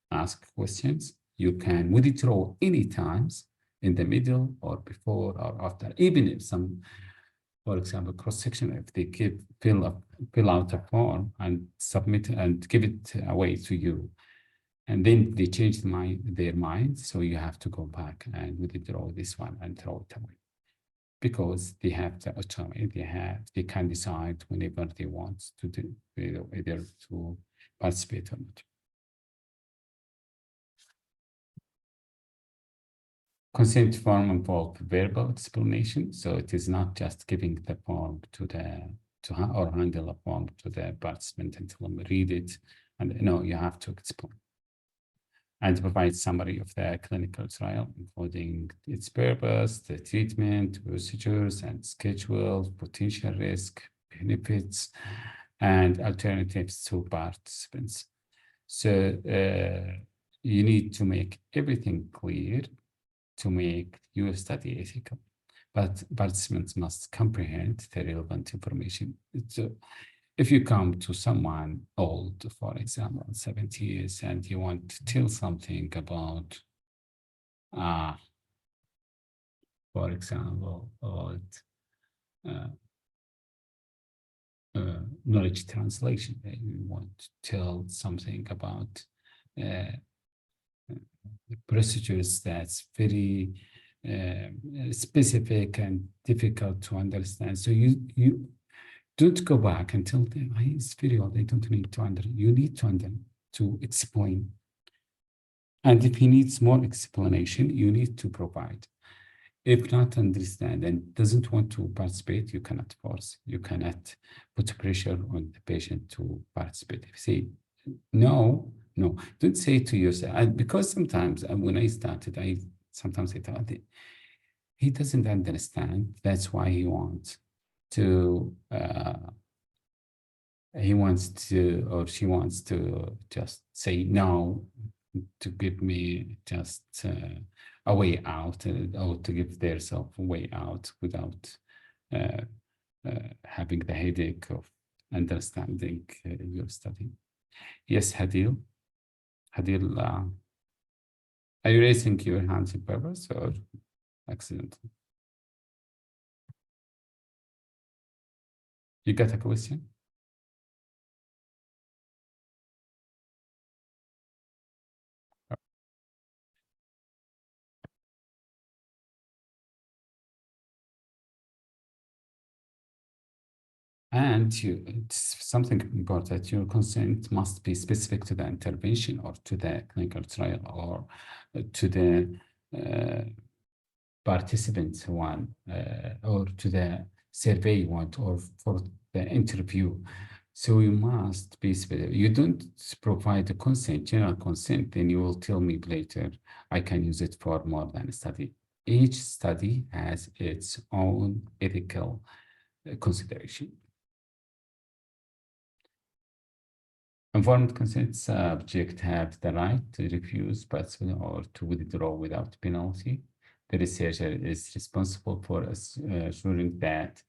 [SPEAKER 1] ask questions, you can withdraw any times in the middle or before or after, even if some, for example, cross-section, if they fill out a form and submit and give it away to you, And then they change their mind, so you have to go back and withdraw this one and throw it away. Because they have the autonomy, they can decide whenever they want to do, either to participate or not. Consent form involves verbal explanation, so it is not just giving the form or handle a form to the participant and tell them read it, and no, you have to explain. And provide summary of the clinical trial, including its purpose, the treatment, procedures, and schedule, potential risk, benefits, and alternatives to participants. So you need to make everything clear to make your study ethical, but participants must comprehend the relevant information. So if you come to someone old, for example, 70 years, and you want to tell something about, for example, knowledge translation, you want to tell something about procedures that's very specific and difficult to understand. So you don't go back and tell them, it's very old, I don't need to you need to explain. And if he needs more explanation, you need to provide. If not understand and doesn't want to participate, you cannot force, you cannot put pressure on the patient to participate. If you say, no, don't say to yourself, because sometimes when I started, sometimes I thought he doesn't understand, that's why he wants to, or she wants to just say no, to give me just a way out, or to give themselves a way out without having the headache of understanding your study. Yes, Hadil, are you raising your hands on purpose or accidentally? You got a question? And it's something important, your consent must be specific to the intervention or to the clinical trial or to the participants one, or to the survey you want, or for the interview. So you must be specific. You don't provide a consent, general consent, then you will tell me later, I can use it for more than a study. Each study has its own ethical consideration. Informed consent subject have the right to refuse or to withdraw without penalty. The researcher is responsible for assuring that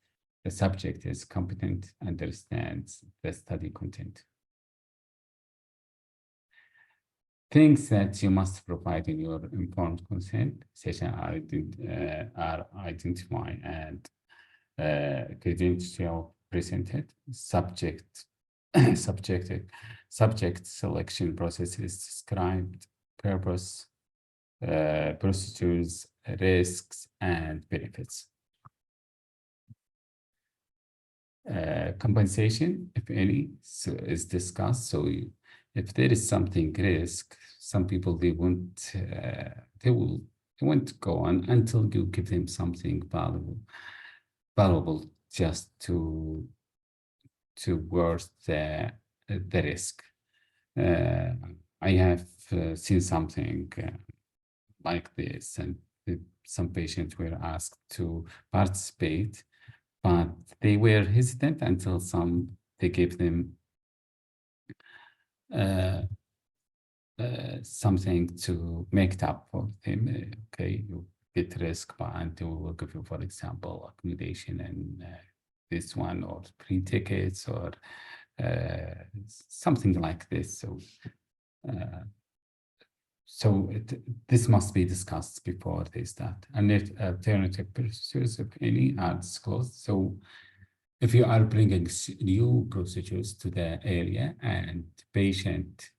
[SPEAKER 1] the subject is competent, understands the study content. Things that you must provide in your informed consent session are identify and credential presented, subject selection process is described, purpose, procedures, risks, and benefits. Compensation, if any, is discussed. So if there is something risk, some people they won't go on until you give them something valuable just to worth the risk. I have seen something like this, and some patients were asked to participate, but they were hesitant until they gave them something to make it up for them. Okay, you get risk, and we will give you, for example, accommodation and this one, or free tickets, or something like this. So this must be discussed before they start. And if alternative procedures, if any, are disclosed. So if you are bringing new procedures to the area and patient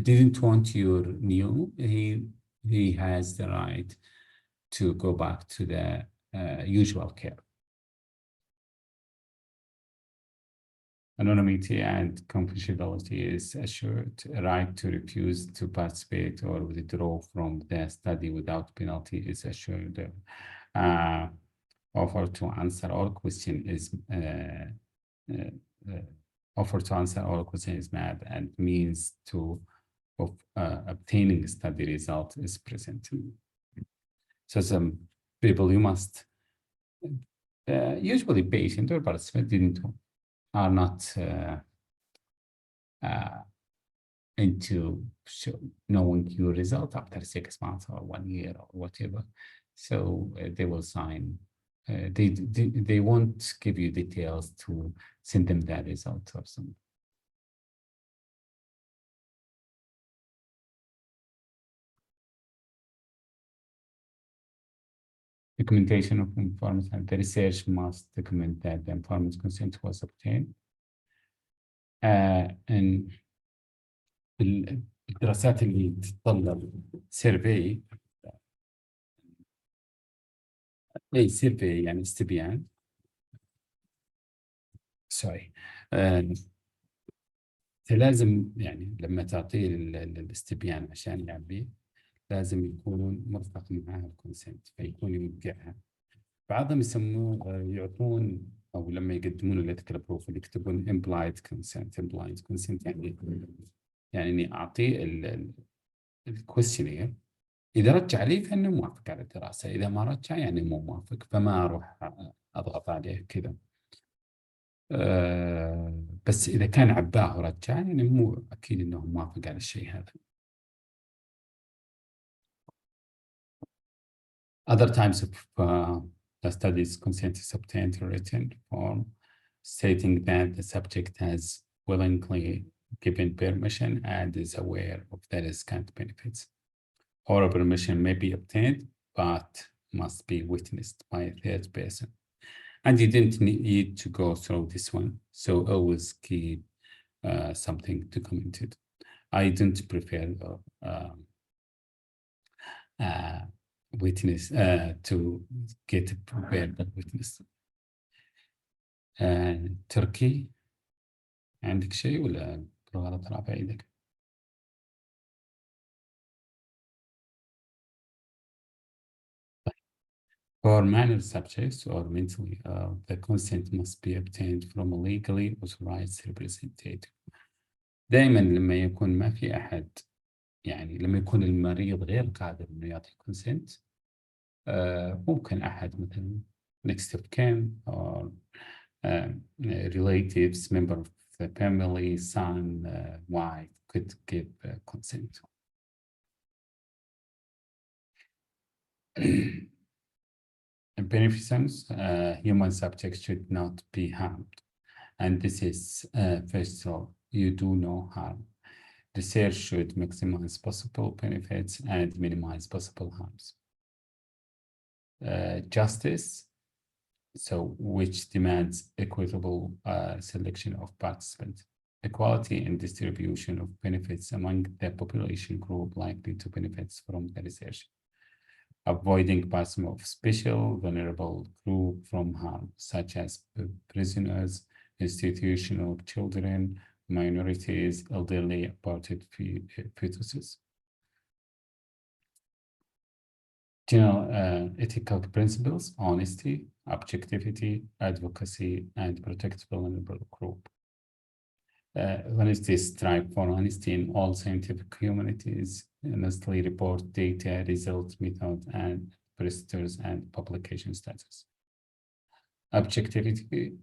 [SPEAKER 1] didn't want your new, he has the right to go back to the usual care. Anonymity and confidentiality is assured. A right to refuse to participate or withdraw from the study without penalty is assured. Offer to answer all questions is offer to answer all questions is made, and means to of obtaining study result is present. So some people you must usually patient or participant are not into knowing your result after 6 months or 1 year or whatever. So they will sign. They won't give you details to send them that result or something. Documentation of informed and the research must document that the informed consent was obtained. And الدراسات اللي تتطلب سيرفي اي سيرفي يعني استبيان سوري لازم يعني لما تعطيه الاستبيان عشان يعبيه لازم يكون مرفق معها الكونسنت فيكون يوقعها. بعضهم يسموه يعطون او لما يقدمون الاتيكال بروف يكتبون implied consent يعني اني اعطيه الكويستشنير اذا رجع لي فانه موافق على الدراسه، اذا ما رجع يعني مو موافق، فما اروح اضغط عليه كذا. بس اذا كان عباه ورجع يعني مو اكيد انه موافق على الشيء هذا. Other types of the studies consent is obtained in written form stating that the subject has willingly given permission and is aware of the risk and benefits. Oral permission may be obtained, but must be witnessed by a third person. And you didn't need to go through this one, so always keep something documented. I don't prefer witness to get prepared witness. Turkey عندك شيء ولا غلط طلع بعيدك؟ For minor subjects or mentally the consent must be obtained from a legally authorized representative. دائما لما يكون ما في أحد يعني لما يكون المريض غير قادر إنه يعطي consent ممكن أحد مثلا next of kin or relatives, member of the family, son, wife could give consent. Beneficence, human subjects should not be harmed. And this is, first of all, you do no harm. Research should maximize possible benefits and minimize possible harms. Justice, so which demands equitable selection of participants. Equality in distribution of benefits among the population group likely to benefit from the research. Avoiding passing of special vulnerable group from harm, such as prisoners, institutional children, minorities, elderly, aborted fetuses. General ethical principles: honesty, objectivity, advocacy, and protect vulnerable group. Honesty, strive for honesty in all scientific communities, honestly report data, results, method, and procedures and publication status. Objectivity,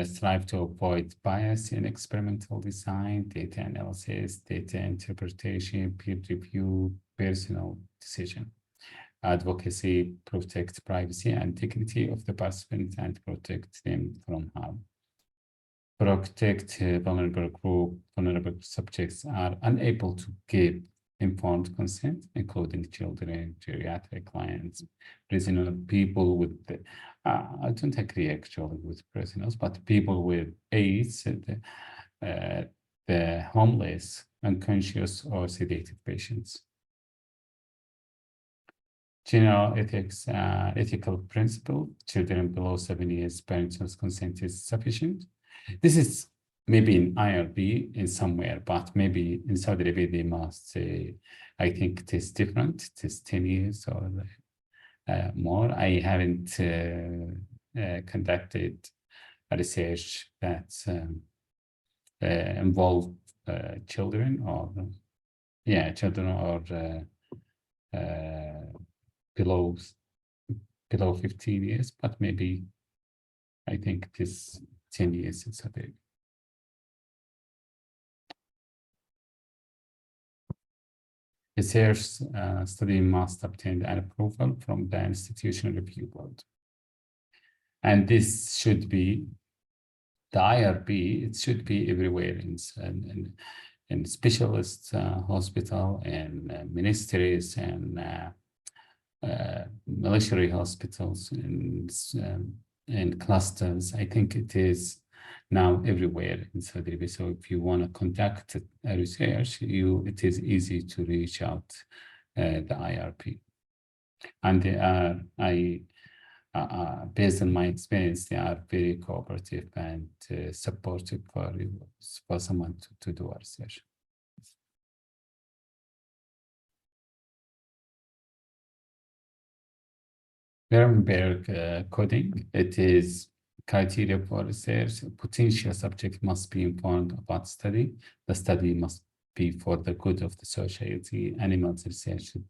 [SPEAKER 1] strive to avoid bias in experimental design, data analysis, data interpretation, peer review, personal decision. Advocacy, protect privacy and dignity of the participants and protect them from harm. Protect vulnerable group. Vulnerable subjects are unable to give informed consent, including children, geriatric clients, prisoner, people with, I don't agree actually with prisoners, but people with AIDS, the homeless unconscious or sedated patients. General ethics, ethical principle, children below 7 years, parental consent is sufficient. This is maybe in IRB in somewhere, but maybe in Saudi Arabia, they must say, I think it is different. It is 10 years or more. I haven't conducted a research that involved children or, children or below 15 years, but maybe I think it is 10 years in Saudi Arabia. Research study must obtain an approval from the Institutional Review Board. And this should be the IRB, it should be everywhere in specialist hospital and ministries and military hospitals and clusters. I think it is now everywhere in Saudi Arabia. So if you want to conduct a research, it is easy to reach out the IRP. And they are, based on my experience, they are very cooperative and supportive for someone to do a research. Nuremberg coding, it is criteria for research. Potential subject must be informed about study. The study must be for the good of the society. Animals research should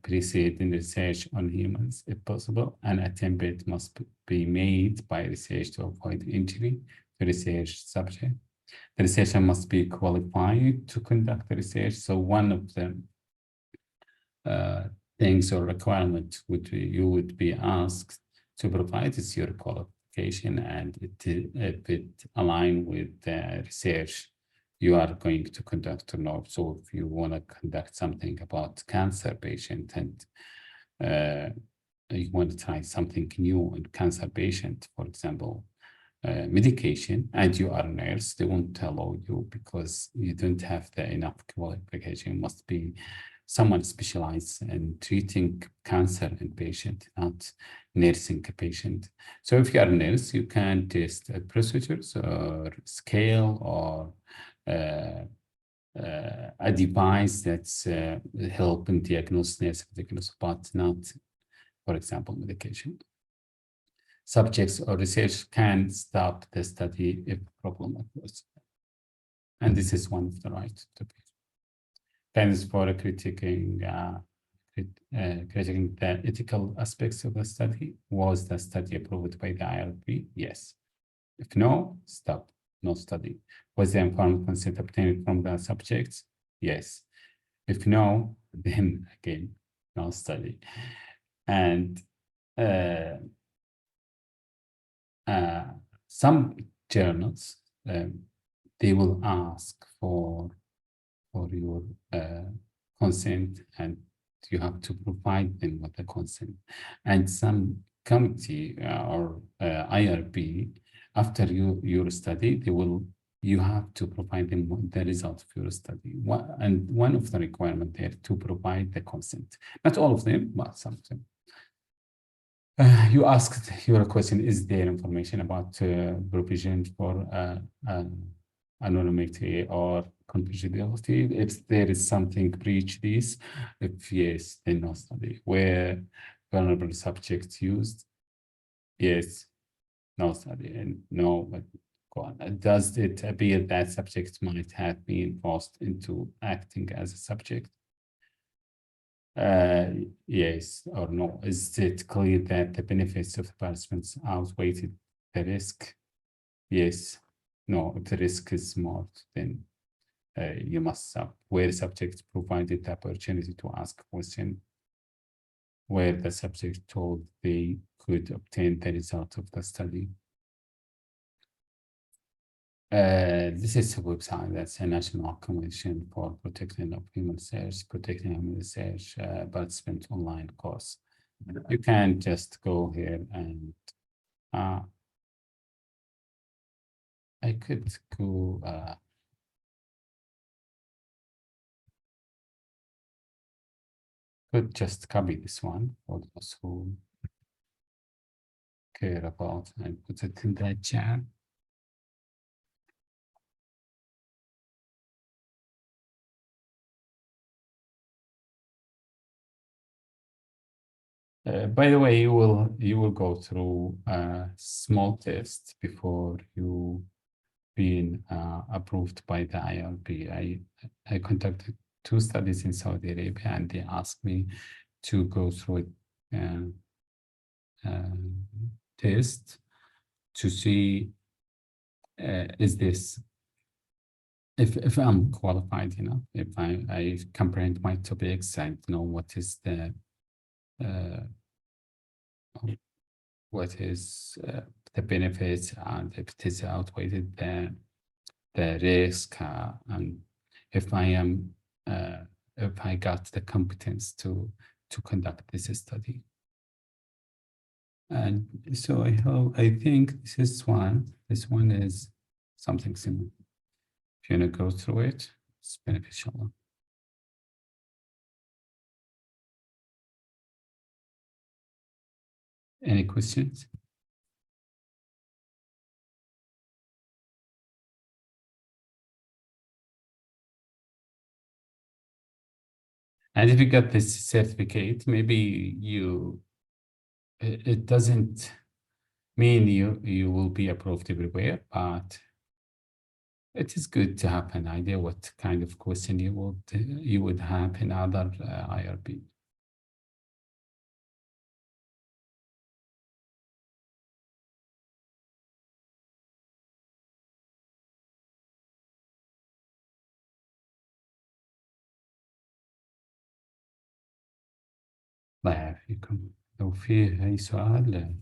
[SPEAKER 1] precede in research on humans, if possible. An attempt must be made by research to avoid injury to research subject. The researcher must be qualified to conduct the research. So one of the things or requirement you would be asked to provide is your qualification, and if it align with the research you are going to conduct or not. So if you want to conduct something about cancer patient and you want to try something new in cancer patient, for example, medication, and you are a nurse, they won't allow you because you don't have the enough qualification. It must be someone specialized in treating cancer in patient, not nursing a patient. So if you are a nurse, you can test procedures or scale or a device that's helping diagnose, but not, for example, medication. Subjects or research can stop the study if problem occurs. And this is one of the rights to be. Thanks for critiquing the ethical aspects of the study. Was the study approved by the IRB? Yes. If no, stop, no study. Was the informed consent obtained from the subjects? Yes. If no, then again, no study. And some journals, they will ask for your consent, and you have to provide them with the consent. And some committee or IRB, after your study, you have to provide them with the result of your study. And one of the requirements there to provide the consent. Not all of them, but some of them. You asked your question, is there information about provision for anonymity or confidentiality? If there is something breach this, if yes, then no study. Where vulnerable subjects used, yes, no study, and no, but go on. Does it appear that subjects might have been forced into acting as a subject? Yes or no? Is it clear that the benefits of the participants outweighed the risk? Yes. No, if the risk is more, then you must stop. Where subjects provided the opportunity to ask a question, where the subject told they could obtain the result of the study. This is a website that's a national commission for protection of human research, protecting human research participant online course. You can just go here and I could go could just copy this one for those who care about and put it in that chat. By the way, you will go through a small test before you being approved by the IRB. I conducted 2 studies in Saudi Arabia, and they asked me to go through a test to see is this if I'm qualified enough, if I comprehend my topics, I know what is the benefits, and if it is outweighed the risk, and if I got the competence to conduct this study. And so I think this one is something similar. If you want to go through it, it's beneficial. Any questions? And if you got this certificate, maybe it doesn't mean you will be approved everywhere, but it is good to have an idea what kind of question you would have in other IRB. الله يعافيكم. لو فيه أي سؤال.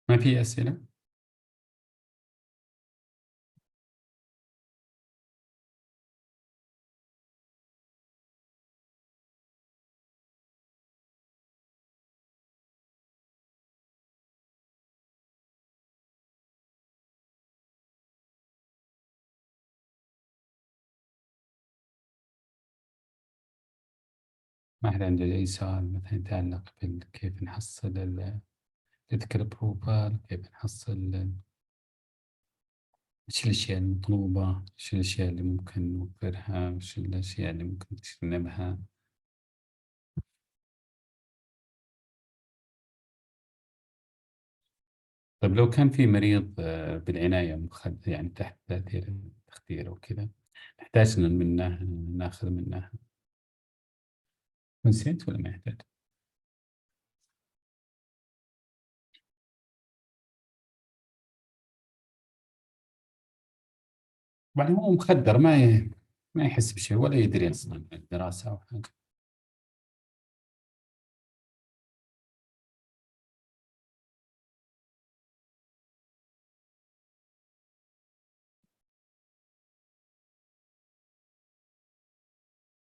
[SPEAKER 1] ما في أسئلة؟ ما حد عنده أي سؤال مثلا يتعلق كيف نحصل التذكرة بروفايل، كيف نحصل إيش الأشياء المطلوبة، إيش الأشياء اللي ممكن نوفرها، إيش الأشياء اللي ممكن نتجنبها. طيب لو كان في مريض بالعناية يعني تحت تأثير التخدير وكذا، نحتاج ناخذ منه كونسنت ولا ما يحتاج؟ بعدين هو مخدر ما يحس بشيء ولا يدري أصلا الدراسة أو حاجة.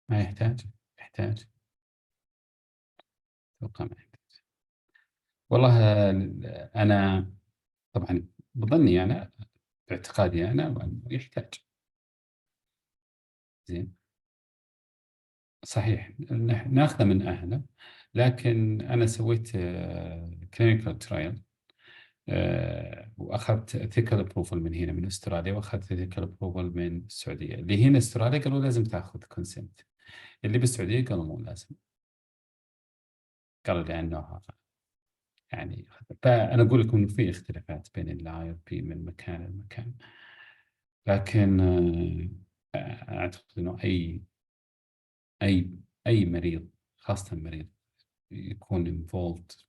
[SPEAKER 1] ما يحتاج أتوقع ما يحتاج. والله أنا طبعا بظني أنا باعتقادي أنا أنه يحتاج. زين صحيح ناخذه من أهله، لكن أنا سويت كلينيكال ترايل وأخذت ethical approval من هنا من أستراليا، وأخذت ethical approval من السعودية. اللي هنا أستراليا قالوا لازم تأخذ كونسنت، اللي بالسعودية قالوا مو لازم، قالوا لأنه يعني. فأنا أقول لكم إنه في اختلافات بين ال IRB من مكان لمكان، لكن أعتقد إنه أي أي أي مريض، خاصة مريض يكون involved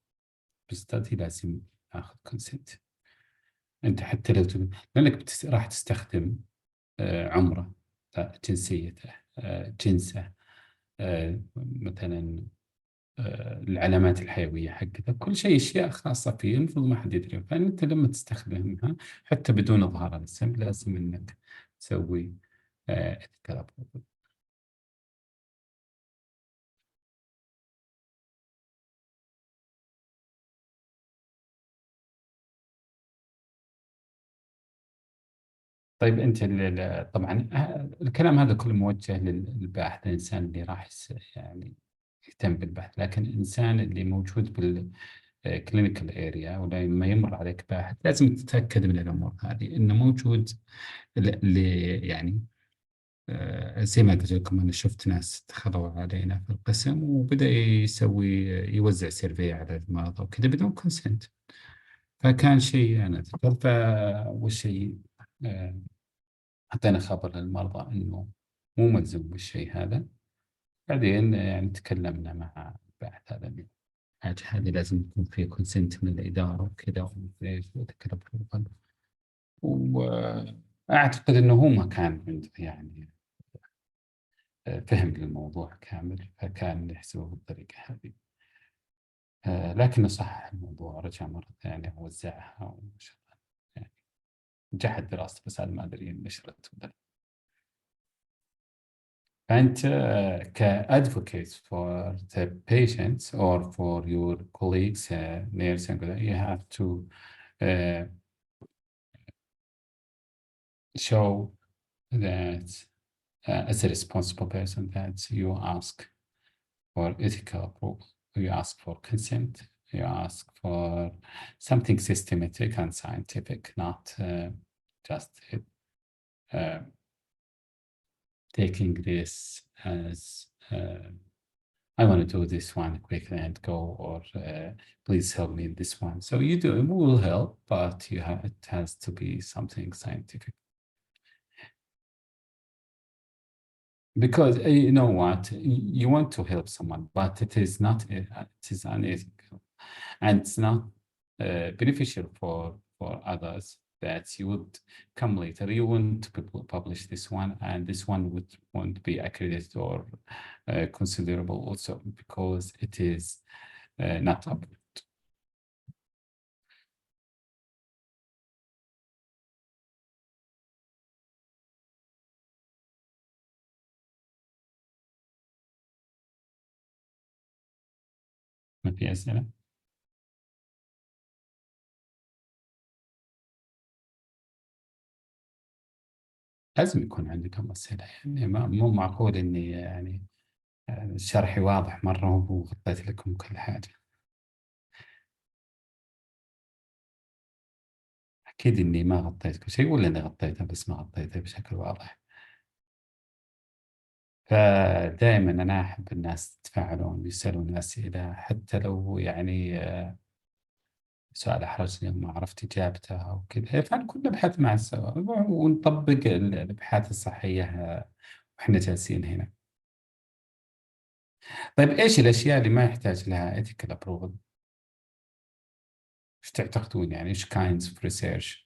[SPEAKER 1] بالستدي لازم ياخذ كونسنت. أنت حتى لو لأنك راح تستخدم عمره، جنسيته، جنسه، مثلا العلامات الحيوية حقته، كل شيء أشياء خاصة فيه المفروض ما حد يدري. فأنت لما تستخدمها حتى بدون إظهار الاسم لازم إنك تسوي ethical approval. طيب أنت طبعا الكلام هذا كله موجه للباحث، الإنسان اللي راح يعني يهتم بالبحث، لكن الإنسان اللي موجود بالكلينيكال اريا ولما يمر عليك باحث لازم تتأكد من الأمور هذه، إنه موجود اللي يعني زي ما قلت لكم أنا شفت ناس دخلوا علينا في القسم وبدأ يوزع سيرفي على المرضى وكذا بدون كونسنت. فكان شيء أنا أتذكر، والشيء أعطينا خبر للمرضى إنه مو ملزم بالشيء هذا. بعدين يعني تكلمنا مع الباحث هذا إنه هذه لازم يكون في كونسنت من الإدارة وكذا وذكر بروفل. وأعتقد إنه هو ما كان عنده يعني فهم للموضوع كامل، فكان يحسبه بالطريقة هذه. لكنه صح الموضوع، رجع مرة ثانية ووزعها ونشرها، يعني نجحت دراسته بس أنا ما أدري إن نشرت ولا لا. فأنت كadvocate for the patients or for your colleagues nurse and you have to uh, show that as a responsible person that you ask for ethical approval, you ask for consent, you ask for something systematic and scientific, not just uh, taking this as I want to do this one quickly and go, or please help me in this one. So you do, it will help, but it has to be something scientific. Because you know what, you want to help someone, but it is not, it is unethical, and it's not beneficial for others that you would come later. You want to publish this one, and this one won't be accredited or considerable also because it is not approved. ما في أسئلة؟ لازم يكون عندكم أسئلة، يعني مو معقول إني يعني شرحي واضح مرة وغطيت لكم كل حاجة. أكيد إني ما غطيت كل شيء، ولا إني غطيته بس ما غطيته بشكل واضح. فدائما أنا أحب الناس يتفاعلون يسألون أسئلة، حتى لو يعني سؤال أحرجني وما عرفت إجابته أو كذا، فنكون نبحث مع سوا ونطبق الأبحاث الصحية وإحنا جالسين هنا. طيب إيش الأشياء اللي ما يحتاج لها ethical approval؟ إيش تعتقدون يعني إيش kinds of research؟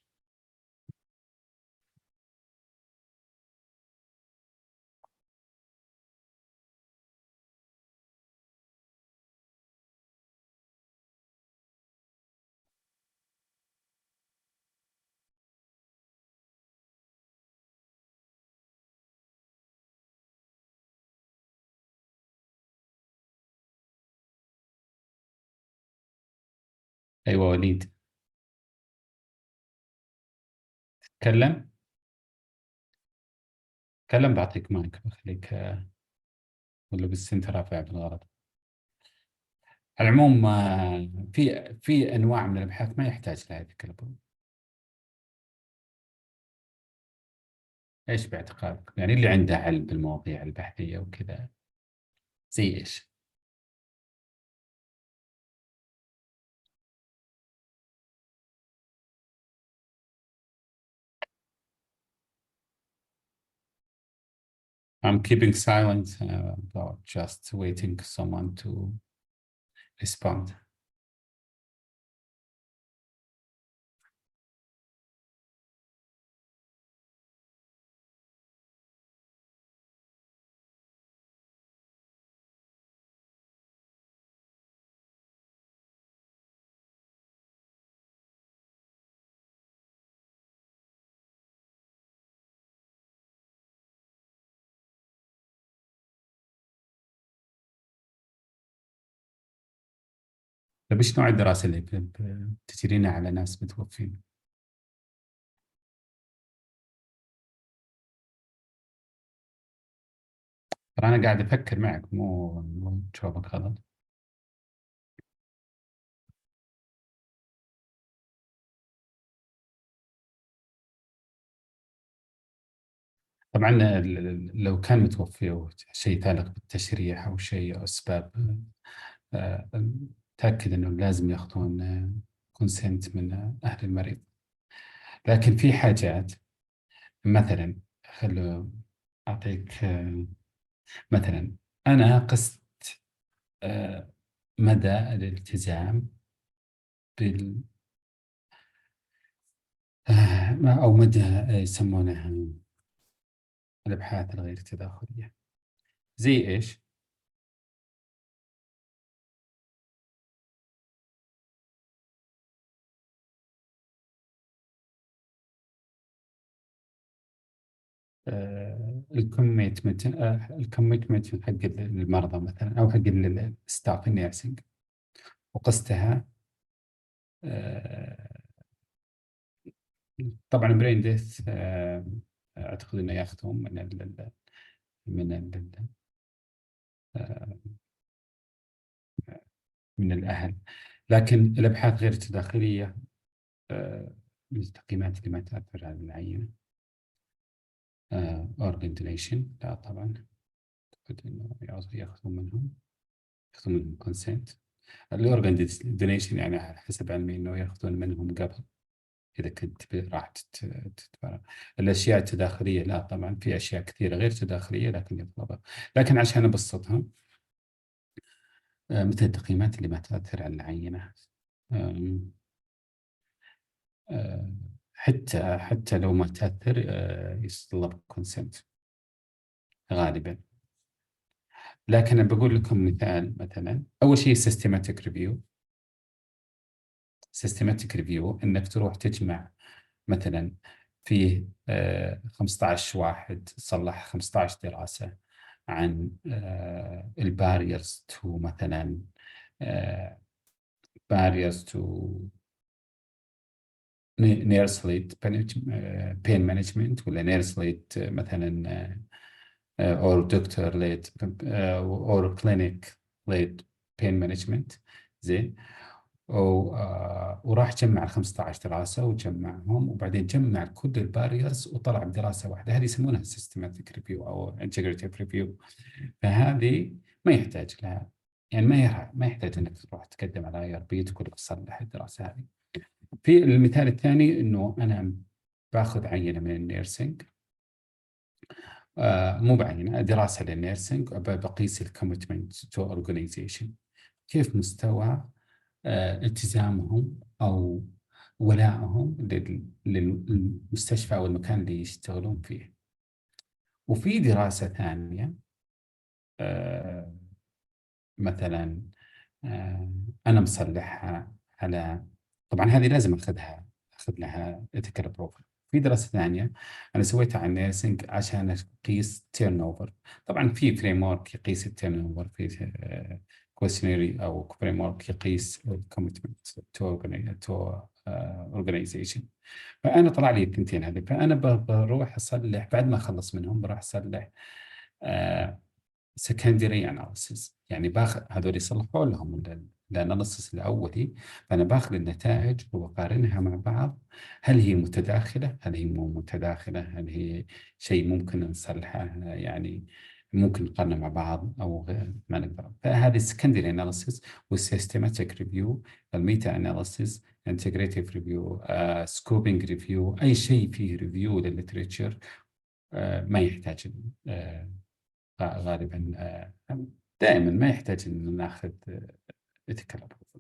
[SPEAKER 1] أيوة وليد تكلم. تكلم بعطيك مايك بخليك ولا بس أنت رافع بالغلط. على العموم في أنواع من الأبحاث ما يحتاج لها ethical approval. إيش باعتقادك؟ يعني اللي عنده علم بالمواضيع البحثية وكذا زي إيش؟ I'm keeping silent about just waiting someone to respond. طيب ايش نوع الدراسة اللي بتجرينا على ناس متوفين؟ ترى أنا قاعد أفكر معك، مو جوابك غلط. طبعا لو كان متوفي أو شيء يتعلق بالتشريح أو شيء أو أسباب، تأكد أنه لازم يأخذون كونسنت من أهل المريض. لكن في حاجات مثلا، خلو أعطيك مثلا أنا قست مدى الالتزام بال أو مدى يسمونها الأبحاث الغير تداخلية. زي إيش؟ الكوميتمنت حق المرضى مثلا أو حق الستاف النيرسينج، وقستها طبعا برين ديث أعتقد إنه ياخذون من من الأهل. لكن الأبحاث غير التداخلية من التقييمات اللي ما تأثر على العينة. organ donation لا طبعا، أعتقد إنه ياخذون منهم consent. الأورجن donation يعني على حسب علمي إنه ياخذون منهم قبل، إذا كنت راح تتبرع. الأشياء التداخلية لا طبعا، في أشياء كثيرة غير تداخلية لكن يطلبها. لكن عشان أبسطها، مثل التقييمات اللي ما تأثر على العينة، حتى لو ما تأثر يتطلب كونسنت غالبا. لكن أنا بقول لكم مثال، مثلا أول شيء systematic review إنك تروح تجمع مثلا فيه 15 واحد صلح 15 دراسة عن الباريرز تو مثلا barriers to nurse led pain management، ولا nurse led مثلا or doctor led or clinic led pain management. زين. وراح جمع 15 دراسة وجمعهم، وبعدين جمع كل الباريرز وطلع بدراسة واحدة. هذه يسمونها systematic review أو integrative review. فهذه ما يحتاج لها، يعني ما يحتاج انك تروح تقدم على IRB تقول لك صلح الدراسة هذه. في المثال الثاني انه انا باخذ عينة من النيرسينج، مو بعينة، دراسة للنيرسينج، بقيس الكوميتمنت تو اورجانيزيشن، كيف مستوى التزامهم أو ولائهم للمستشفى أو المكان اللي يشتغلون فيه. وفي دراسة ثانية مثلا أنا مصلحها على، طبعا هذه لازم أخذ لها ethical approval. في دراسة ثانية أنا سويتها عن نيرسينج عشان أقيس تيرن أوفر. طبعا في فريم ورك يقيس التيرن أوفر، في questionnaire أو فريم ورك يقيس commitment to organization. فأنا طلع لي الثنتين هذه، فأنا بروح أصلح بعد ما أخلص منهم، بروح أصلح secondary analysis، يعني باخذ هذول يصلحوا لهم الاناليسيس الاولي، فانا باخذ النتائج وأقارنها مع بعض، هل هي متداخله، هل هي مو متداخله، هل هي شيء ممكن نصلحه، يعني ممكن نقارنه مع بعض او ما نقدر. فهذه secondary analysis والسيستماتيك ريفيو، الميتا اناليسيس، انتجريتيف ريفيو، سكوبينج ريفيو، اي شيء فيه ريفيو للليتريتشر ما يحتاج غالبا دائما ما يحتاج إن ناخذ ethical approval.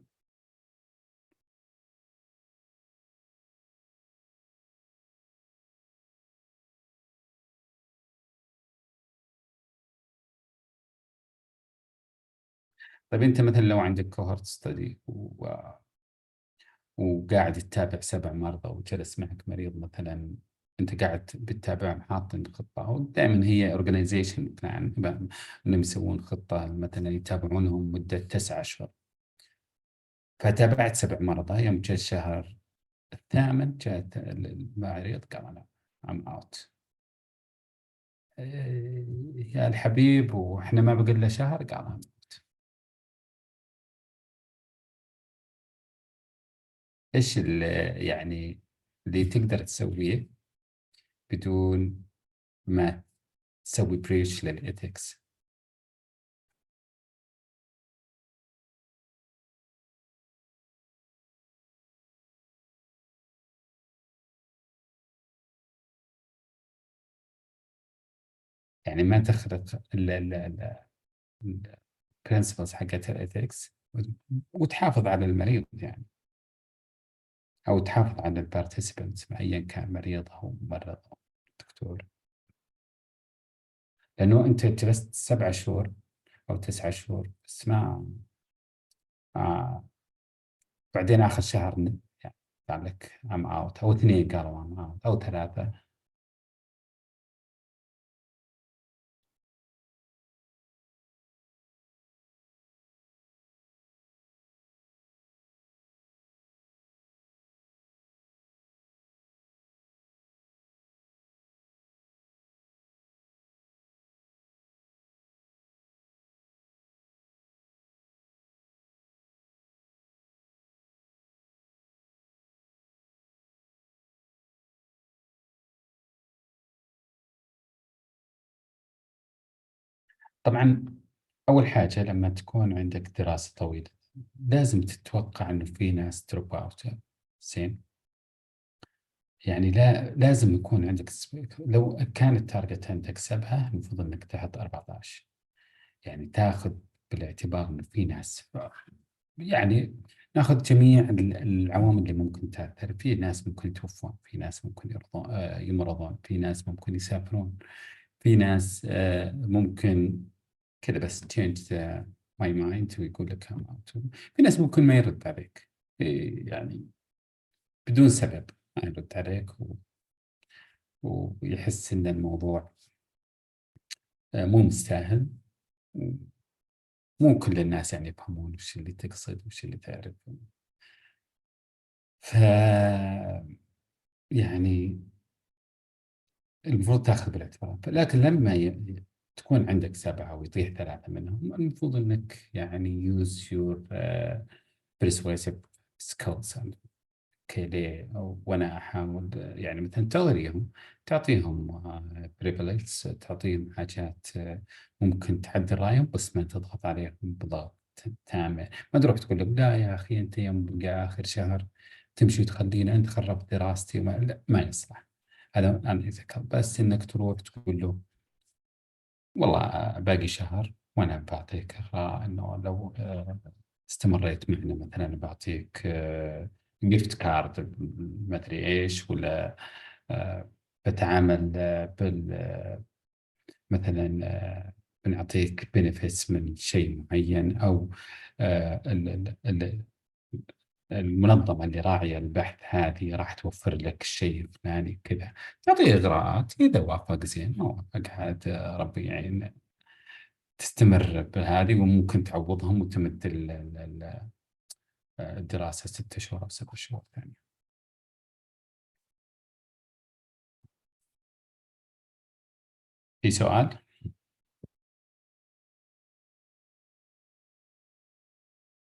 [SPEAKER 1] طيب أنت مثلا لو عندك cohort study وقاعد تتابع 7 مرضى وجلس معك مريض مثلا، أنت قاعد بتتابعهم حاطين خطة، ودائما هي organization بلان إنهم يسوون خطة مثلا يتابعونهم مدة 9 أشهر. فتابعت 7 مرضى، يوم جاء الشهر الثامن جاءت المريض قال أنا I'm out. يا الحبيب وإحنا ما بقى لنا شهر، قال أنا إيش يعني اللي تقدر تسويه بدون ما تسوي بريش للإيثكس؟ يعني ما تخرق البرنسبلز حقت الإيثكس، وتحافظ على المريض يعني، أو تحافظ على البارتيسيبنت أيا كان مريض أو ممرض أو دكتور. لأنه أنت جلست 7 شهور أو 9 شهور بس ما بعدين آخر شهر يعني قال لك I'm out، أو 2 قالوا I'm out، أو 3. طبعا أول حاجة لما تكون عندك دراسة طويلة لازم تتوقع إنه في ناس دروب أوت. زين، يعني لازم يكون عندك لو كان التارجت عندك 7 المفروض إنك تحط 14. يعني تاخذ بالاعتبار إنه في ناس، يعني ناخذ جميع العوامل اللي ممكن تأثر. في ناس ممكن يتوفون، في ناس ممكن يمرضون، في ناس ممكن يسافرون، في ناس ممكن كذا بس change my mind ويقول لك I'm out. في ناس ممكن ما يرد عليك يعني بدون سبب، ما يرد عليك ويحس إن الموضوع مو مستاهل. مو كل الناس يعني يفهمون وش اللي تقصد وش اللي تعرف. ف يعني المفروض تاخذ بالاعتبار. لكن لما تكون عندك 7 ويطيح 3 منهم، المفروض انك يعني use your persuasive skills. اوكي ليه؟ وانا احاول يعني مثلا تغريهم، تعطيهم privileges، تعطيهم حاجات ممكن تعدل رايهم، بس ما تضغط عليهم بضغط تام. ما تروح تقول لهم لا يا اخي انت يوم بقى اخر شهر تمشي وتخلينا انت خربت دراستي. لا، ما يصلح هذا. انا يذكر بس انك تروح تقول له والله باقي شهر وانا بعطيك انه لو استمريت معنا مثلا بعطيك جيفت كارد ما ادري ايش، ولا بتعامل بال مثلا بنعطيك بنفيتس من شيء معين، او المنظمة اللي راعية البحث هذه راح توفر لك الشيء الفلاني كذا. تعطيه إغراءات، إذا وافق زين، ما وافق عاد ربي يعين. تستمر بهذه وممكن تعوضهم وتمد الدراسة 6 شهور أو 7 شهور ثانية. في سؤال؟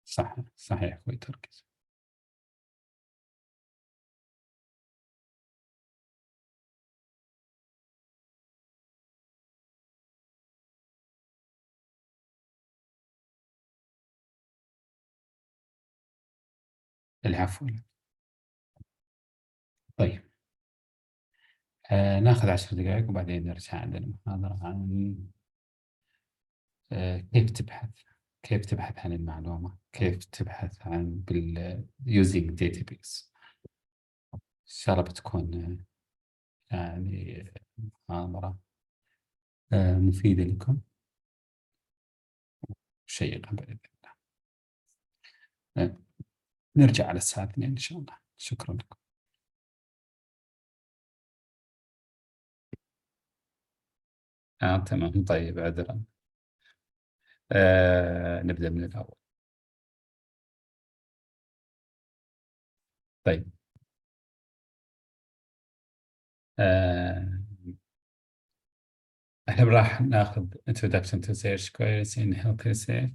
[SPEAKER 1] صح، صحيح أخوي تركز. العفو. طيب ناخذ 10 دقائق وبعدين نرجع عندنا محاضرة عن كيف تبحث عن المعلومة، كيف تبحث عن using database. إن شاء الله بتكون يعني محاضرة مفيدة لكم، شيقة بإذن الله. نرجع على الساعة 2 إن شاء الله. شكرا لكم. تمام، طيب، عذرا. نبدأ من الأول. طيب، احنا راح ناخذ introduction to search queries in health research.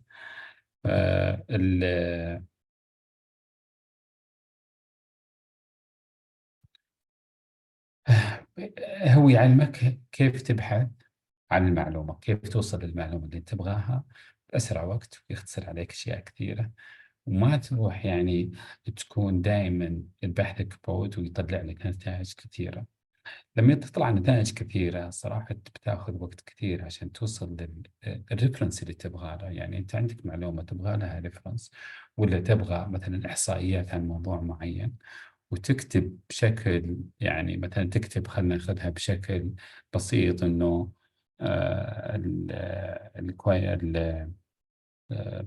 [SPEAKER 1] هو يعلمك كيف تبحث عن المعلومة، كيف توصل للمعلومة اللي تبغاها بأسرع وقت ويختصر عليك أشياء كثيرة، وما تروح يعني تكون دائما بحثك بعود ويطلع لك نتائج كثيرة. لما تطلع نتائج كثيرة صراحة بتاخذ وقت كثير عشان توصل للريفرنس اللي تبغى له. يعني أنت عندك معلومة تبغى لها ريفرنس، ولا تبغى مثلا إحصائيات عن موضوع معين، وتكتب بشكل يعني مثلا تكتب، خلينا ناخذها بشكل بسيط، إنه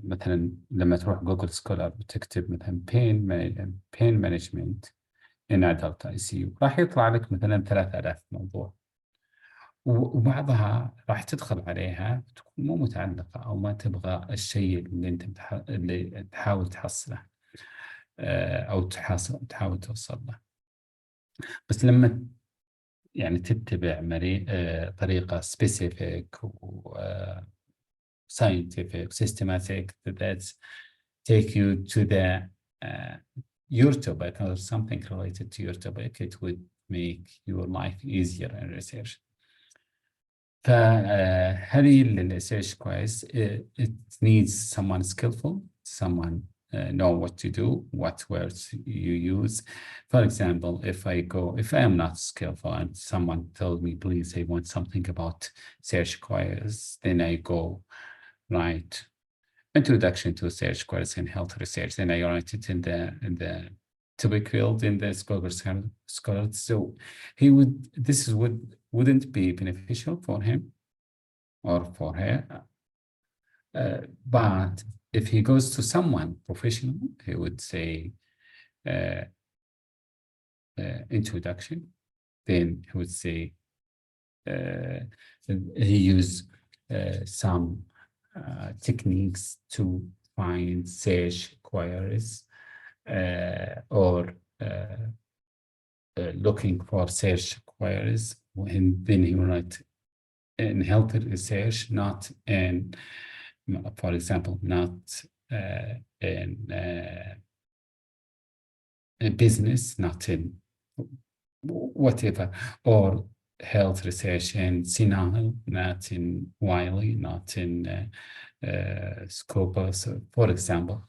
[SPEAKER 1] مثلا لما تروح جوجل سكولر وتكتب مثلا pain management in adult ICU، راح يطلع لك مثلا 3000 موضوع، وبعضها راح تدخل عليها تكون مو متعلقة أو ما تبغى الشيء اللي أنت اللي تحاول تحصله، أو تحاول توصل له. بس لما يعني تتبع طريقة specific و scientific systematic that take you to your topic or something related to your topic, it would make your life easier in research. فهذه الريسيرش كويس. It needs someone skillful, someone know what to do, what words you use. For example, if I am not skillful and someone told me, please, I want something about search queries, then I go write introduction to search queries in health research, then I write it in the topic field in the scholar. So wouldn't be beneficial for him or for her. But if he goes to someone professional, he would say introduction, then he would say he use some techniques to find search queries or looking for search queries, and then he will write in health research, not in, for example, not in business, not in whatever, or health research in Sinai, not in Wiley, not in Scopus, for example.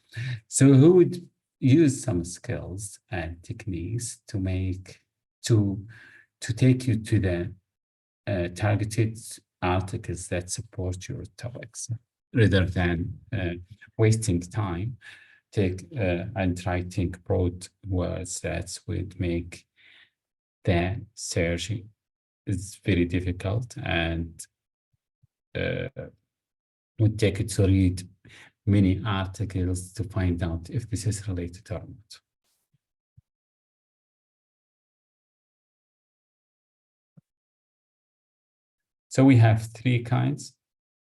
[SPEAKER 1] So who would use some skills and techniques to take you to the targeted articles that support your topics, rather than wasting time and writing broad words that would make the search is very difficult, and would take it to read many articles to find out if this is related or not. So we have three kinds: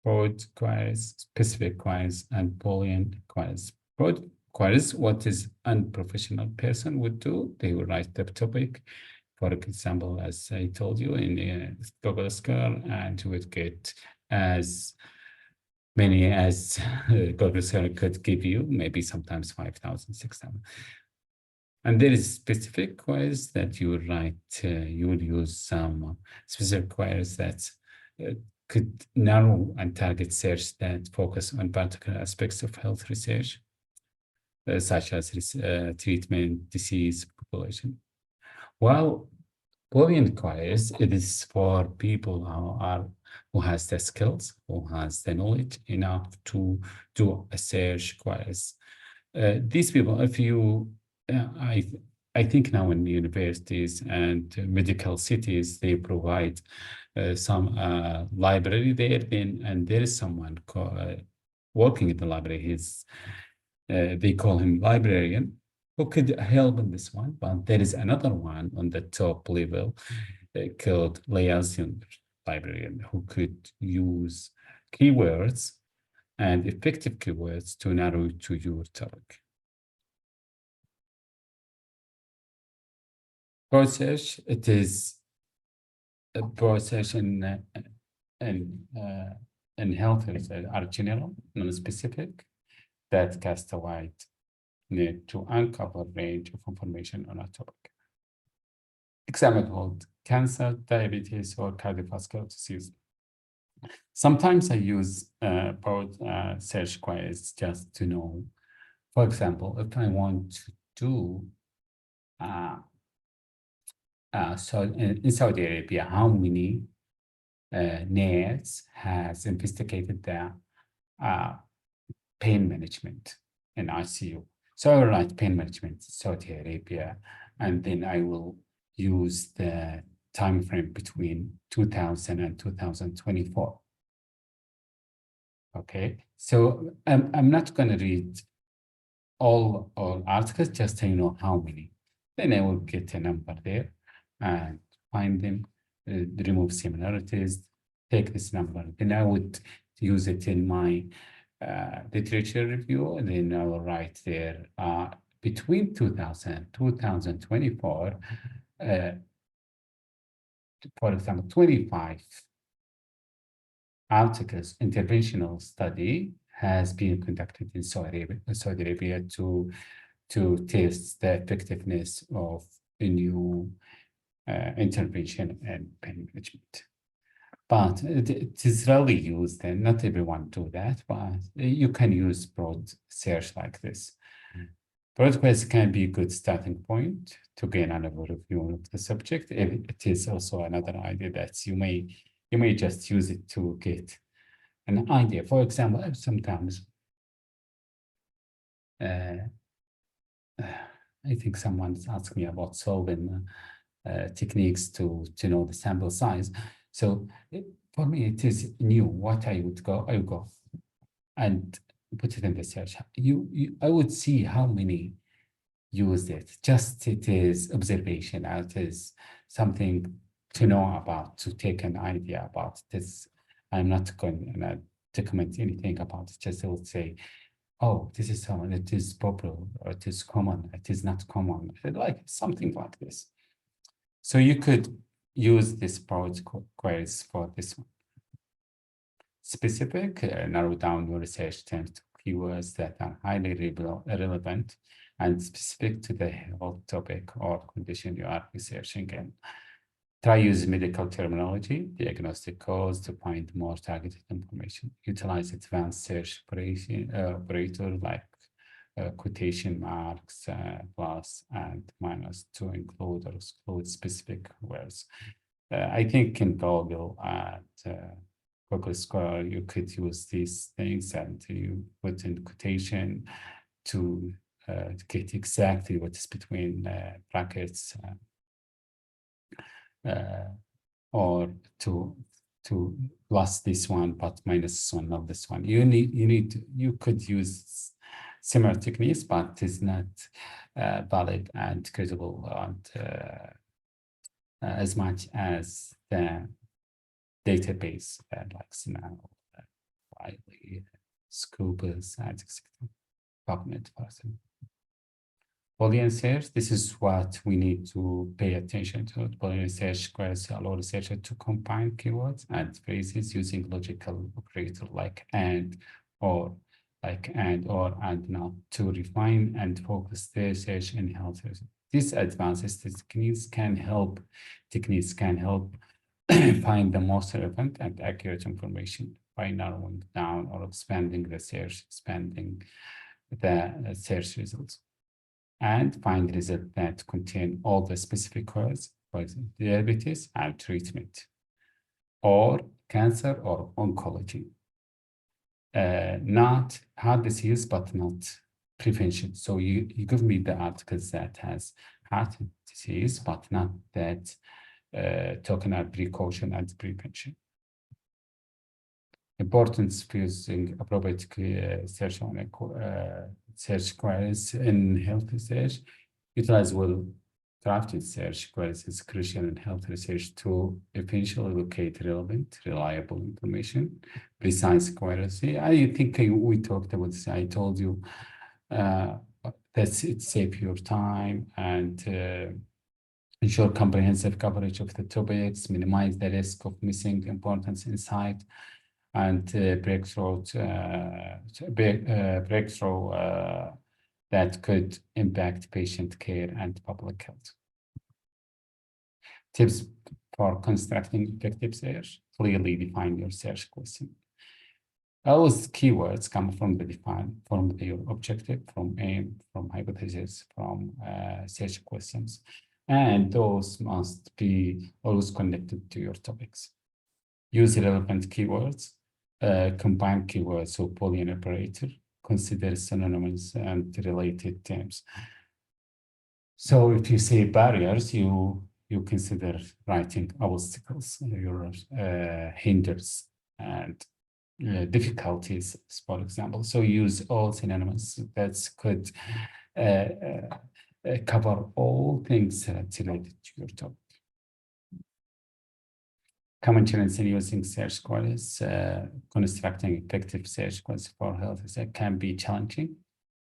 [SPEAKER 1] broad queries, specific queries, and Boolean queries. Broad queries, what is unprofessional person would do, they will write the topic, for example, as I told you, in Google Scholar, and you would get as many as Google Scholar could give you, maybe sometimes 5,000, 6,000. And there is specific queries that you would write, you would use some specific queries that could narrow and target search that focus on particular aspects of health research, such as treatment, disease, population. While Boolean queries, it is for people who are who has the skills, who has the knowledge enough to do a search queries. These people, if you, I think now in universities and medical cities, they provide some library there, and there is someone working in the library. They call him librarian, who could help in this one, but there is another one on the top level called liaison librarian, who could use keywords and effective keywords to narrow to your topic. Process, it is a process in health are general, non-specific, that cast a wide net to uncover range of information on a topic. Example hold cancer, diabetes, or cardiovascular disease. Sometimes I use broad search queries just to know. For example, if I want to do so in Saudi Arabia, how many NAIDS has investigated the pain management in ICU. So I will write pain management Saudi Arabia, and then I will use the time frame between 2000 and 2024. Okay, so I'm not going to read all articles, just to know how many. Then I will get a number there and find them, remove similarities, take this number. Then I would use it in my literature review, and then I will write there between 2000 and 2024, for example, 25 articles, interventional study has been conducted in Saudi Arabia to test the effectiveness of a new intervention and pain management. But it is rarely used, and not everyone do that, but you can use broad search like this. Broad queries can be a good starting point to gain an overview of the subject. It is also another idea that you may just use it to get an idea. For example, sometimes I think someone's asked me about solving techniques to know the sample size. So for me, it is new. What I would go and put it in the search. I would see how many use it. Just it is observation. It is something to know about, to take an idea about this. I'm not going to comment anything about it. Just I would say, oh, this is someone. It is popular, or it is common. It is not common. Like something like this. So you could use this broad queries for this one. Specific, narrow down your research terms to keywords that are highly relevant and specific to the health topic or condition you are researching in. Try use medical terminology, diagnostic codes to find more targeted information. Utilize advanced search operator like quotation marks, plus and minus to include or exclude specific words. I think in Google and Google Scholar, you could use these things and you put in quotation to get exactly what is between brackets, or to plus this one but minus this one, not this one. You could use similar techniques, but it's not valid and credible and as much as the database like Snell, Wiley, Scopus, and etc. PubMed person. Boolean search, this is what we need to pay attention to. Boolean search requires allow researcher to combine keywords and phrases using logical operator like and, or, and not to refine and focus their search in health. These advanced techniques can help find the most relevant and accurate information by narrowing down or expanding the search, results, and find results that contain all the specific words, for example, diabetes and treatment, or cancer or oncology. Not heart disease, but not prevention. So you give me the articles that has heart disease, but not that talking about precaution and prevention. Importance of using appropriate search on search queries in health research. Utilize well-crafted search queries is crucial in health research to eventually locate relevant, reliable information, precise queries. I think we talked about this. I told you that it saves your time and ensure comprehensive coverage of the topics, minimize the risk of missing important insight, and breakthrough that could impact patient care and public health. Tips for constructing effective search: clearly define your search question. Those keywords come from your objective, from aim, from hypothesis, from search questions, and those must be always connected to your topics. Use relevant keywords, combine keywords or Boolean operator, consider synonyms and related terms. So if you say barriers, you consider writing obstacles, your hinders and difficulties, for example. So use all synonyms that could cover all things related to your topic. Common challenges in using search queries. Constructing effective search queries for health research can be challenging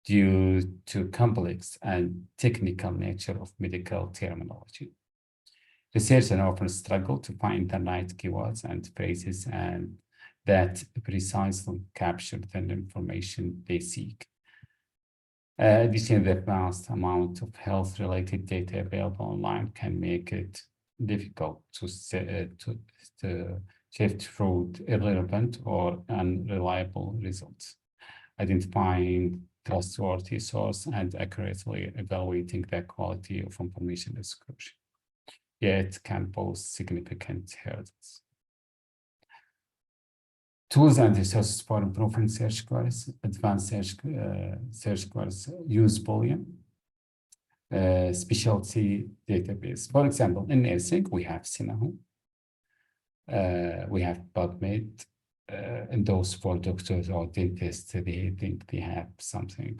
[SPEAKER 1] due to complex and technical nature of medical terminology. Researchers often struggle to find the right keywords and phrases and that precisely capture the information they seek. Additionally, the vast amount of health-related data available online can make it difficult to sift through irrelevant or unreliable results. Identifying trustworthy source and accurately evaluating the quality of information is crucial. Yet it can pose significant hurdles. Tools and resources for improving search queries. Advanced search queries use Boolean, specialty database. For example, in nursing, we have Sinahu, we have PubMed, and those for doctors or dentists, they think they have something.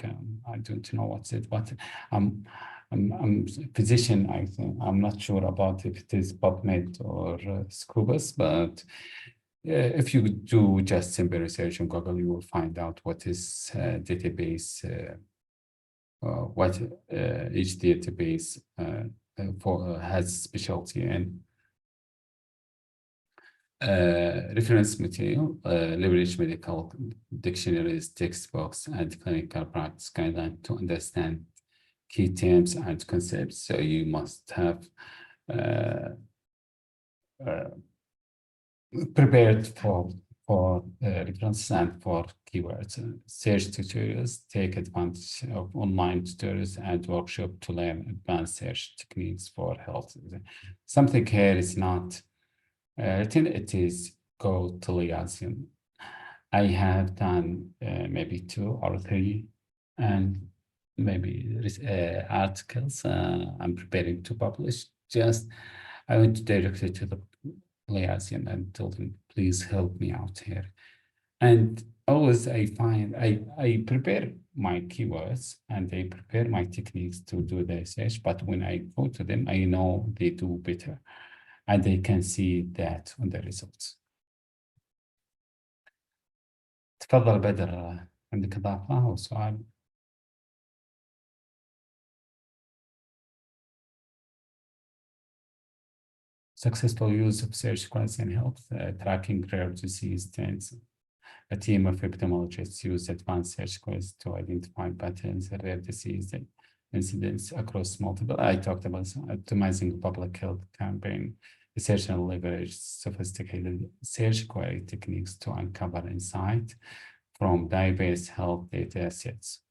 [SPEAKER 1] I don't know what's it, but I'm a physician. I think I'm not sure about if it is PubMed or Scubus, but if you do just simple research on Google, you will find out what is database, what each database has specialty in. Reference material, leverage medical dictionaries, textbooks, and clinical practice guidelines to understand key terms and concepts. So you must have prepared for references and for keywords. Search tutorials, take advantage of online tutorials and workshops to learn advanced search techniques for health. Something here is not written, it is called Liaison. I have done maybe 2 or 3 and maybe articles I'm preparing to publish. Just I went directly to the Liaison and told him, please help me out here. And always I find I prepare my keywords and I prepare my techniques to do the research, but when I go to them, I know they do better and they can see that on the results. تفضل بدر، عندك إضافة أو سؤال؟ Successful use of search queries in health, tracking rare disease trends. A team of epidemiologists use advanced search queries to identify patterns in rare disease incidents across multiple. I talked about optimizing public health campaign. Researchers leverage sophisticated search query techniques to uncover insight from diverse health data sets.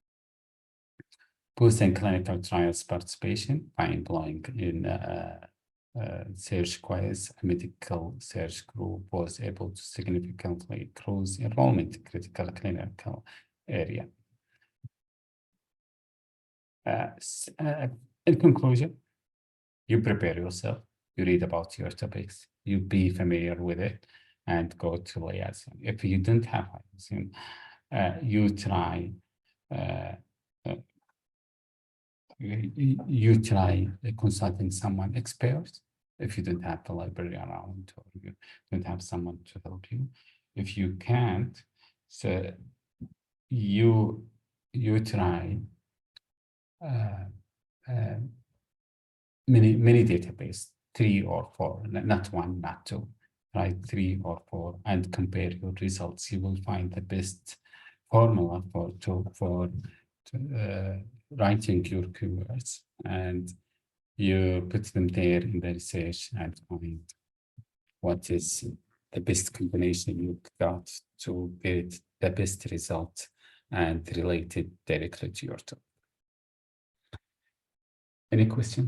[SPEAKER 1] Boosting clinical trials participation by employing in search كويس. A medical search group was able to significantly increase enrollment in critical clinical area. In conclusion, you prepare yourself, you read about your topics, you be familiar with it, and go to liaison. If you don't have liaison, you try consulting someone expert if you don't have the library around, or you don't have someone to help you. If you can't, so you try many database, 3 or 4, not 1, not 2, try 3 or 4 and compare your results. You will find the best formula for writing your keywords, and you put them there in the research and find what is the best combination you got to get the best result and relate it directly to your topic. Any question?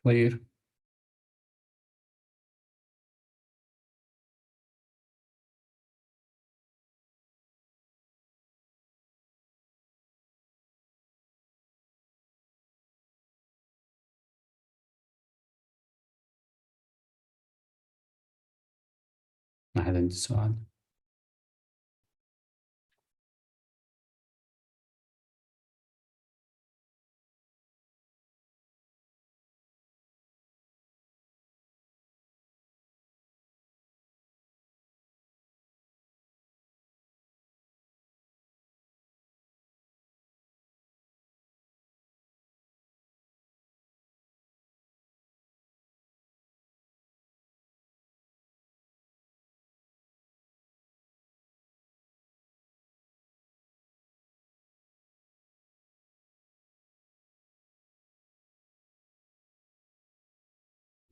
[SPEAKER 1] Clear? ما حد عنده سؤال؟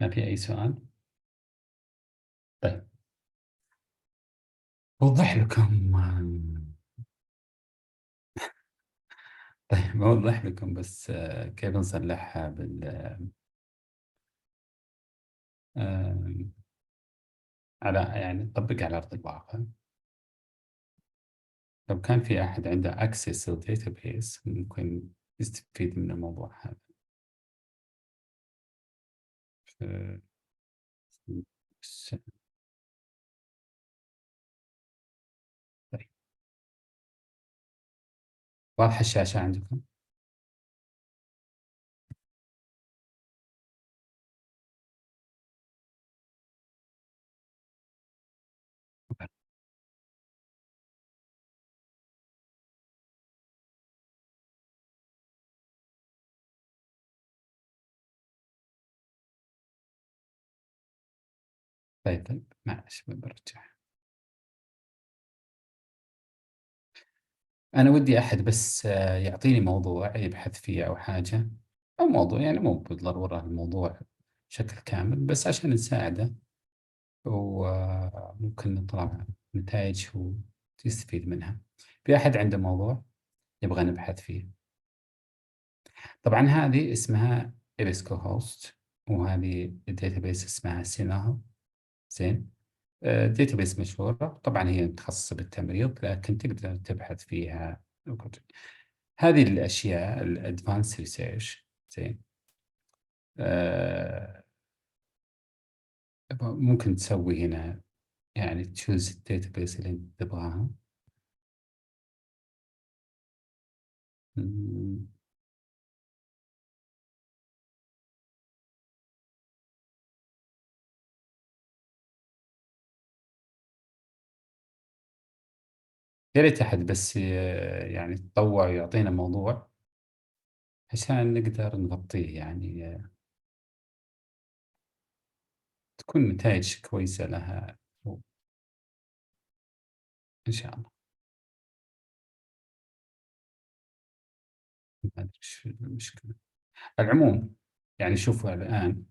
[SPEAKER 1] ما في أي سؤال؟ طيب بوضح لكم طيب بوضح لكم بس كيف نصلحها على يعني نطبق على أرض الواقع. لو كان في أحد عنده access to database ممكن يستفيد من الموضوع هذا. طيب واضحة الشاشة عندكم؟ طيب معلش برجع. أنا ودي أحد بس يعطيني موضوع يبحث فيه أو حاجة، أو موضوع يعني مو بالضرورة الموضوع بشكل كامل، بس عشان نساعده وممكن نطلع نتائج وتستفيد منها. في أحد عنده موضوع يبغى نبحث فيه؟ طبعا هذه اسمها إبسكو هوست، وهذه الداتابيس اسمها سيناهو. زين، داتابيس مشهورة طبعا، هي متخصصة بالتمريض لكن تقدر تبحث فيها. هذه الأشياء الأدفانس ريسيرش. زين، ممكن تسوي هنا يعني تشوز الداتابيس اللي انت تبغاها. يا ريت أحد بس يعني يتطوع ويعطينا موضوع عشان نقدر نغطيه، يعني تكون نتائج كويسة لها إن شاء الله. ما أدري إيش المشكلة. العموم يعني شوفوا الآن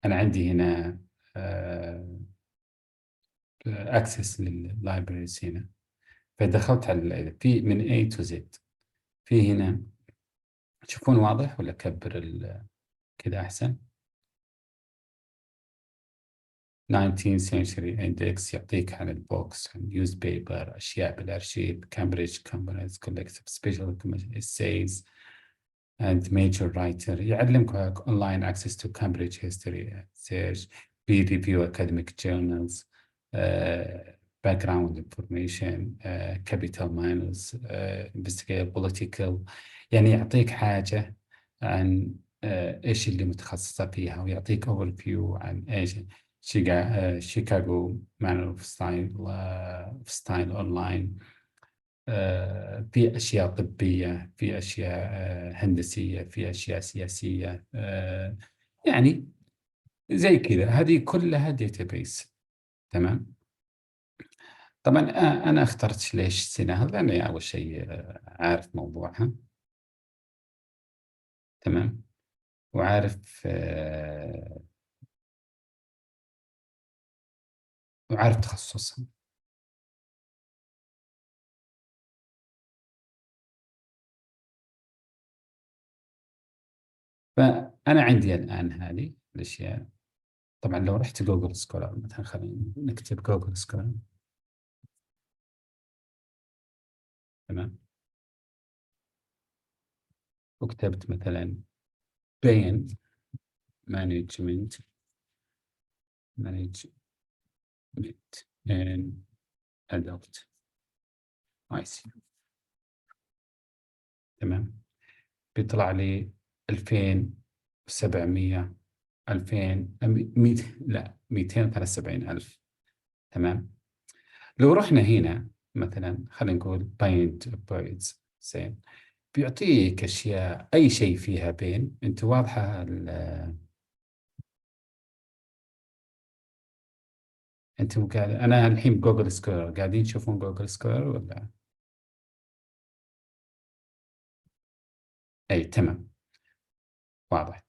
[SPEAKER 1] أنا عندي هنا access لللايبريز هنا، فدخلت على في من A to Z. في هنا تشوفون واضح ولا أكبر كذا أحسن؟ 19th century index يعطيك عن البوكس، عن newspaper، أشياء بالأرشيف، Cambridge companies collective special essays and major writer، يعلمك online access to Cambridge history search، peer review academic journals، background information، capital miners، investigative political، يعني يعطيك حاجة عن إيش اللي متخصصة فيها، ويعطيك overview عن إيش شيكاغو مانر اوف ستايل اونلاين. في اشياء طبيه، في اشياء هندسيه، في اشياء سياسيه، يعني زي كذا. هذه كلها داتابيس. تمام. طبعا انا اخترت ليش سيناهل، لاني اول شيء عارف موضوعها. تمام. وعارف وعارف تخصصها. فأنا عندي الآن هذه الأشياء. طبعا لو رحت جوجل سكولر مثلا، خلينا نكتب جوجل سكولر. تمام. وكتبت مثلا بين مانجمنت in adult ICU. تمام. بيطلع لي 2700 2000 لا 273,000. تمام. لو رحنا هنا مثلا خلينا نقول بايند بيردز زين، بيعطيك أشياء أي شيء فيها بين. أنت واضحة أنتم قاعد، أنا الحين جوجل سكولر، قاعدين تشوفون جوجل سكولر ولا؟ أي تمام، واضح.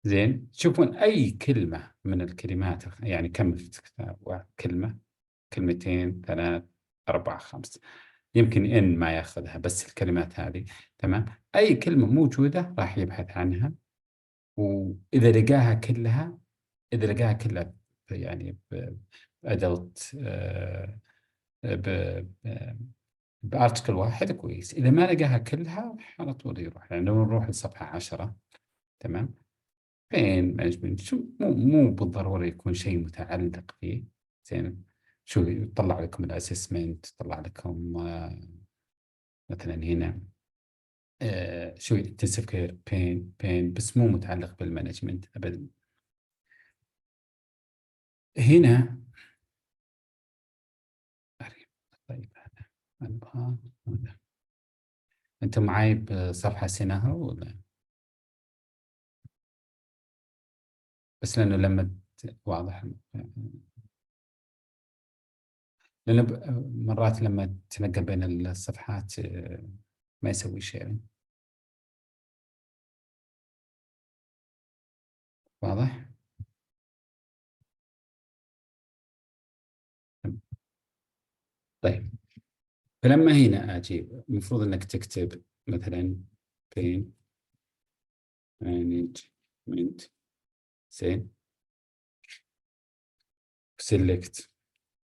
[SPEAKER 1] زين، تشوفون أي كلمة من الكلمات، يعني كم في الكتاب؟ كلمة، كلمتين، ثلاث، أربعة، خمس، يمكن إن ما ياخذها، بس الكلمات هذه. تمام. أي كلمة موجودة راح يبحث عنها، وإذا لقاها كلها، إذا لقاها كلها يعني بأدلت بارتكل واحد كويس. إذا ما لقاها كلها على طول يروح. يعني لو نروح لصفحة 10. تمام. بين مانجمنت، شو مو بالضرورة يكون شيء متعلق فيه. زين. شو يطلع لكم الأسسمنت، يطلع لكم مثلا هنا شو intensive care بين بس مو متعلق بالمانجمنت أبدا. هنا طيب أنا أنت معاي بصفحة سنها ولا؟ بس لأنه لما واضح، لأنه مرات لما تنقل بين الصفحات ما يسوي شيء. واضح؟ طيب، فلما هنا أجيب المفروض أنك تكتب مثلا بين مانجمنت. زين. select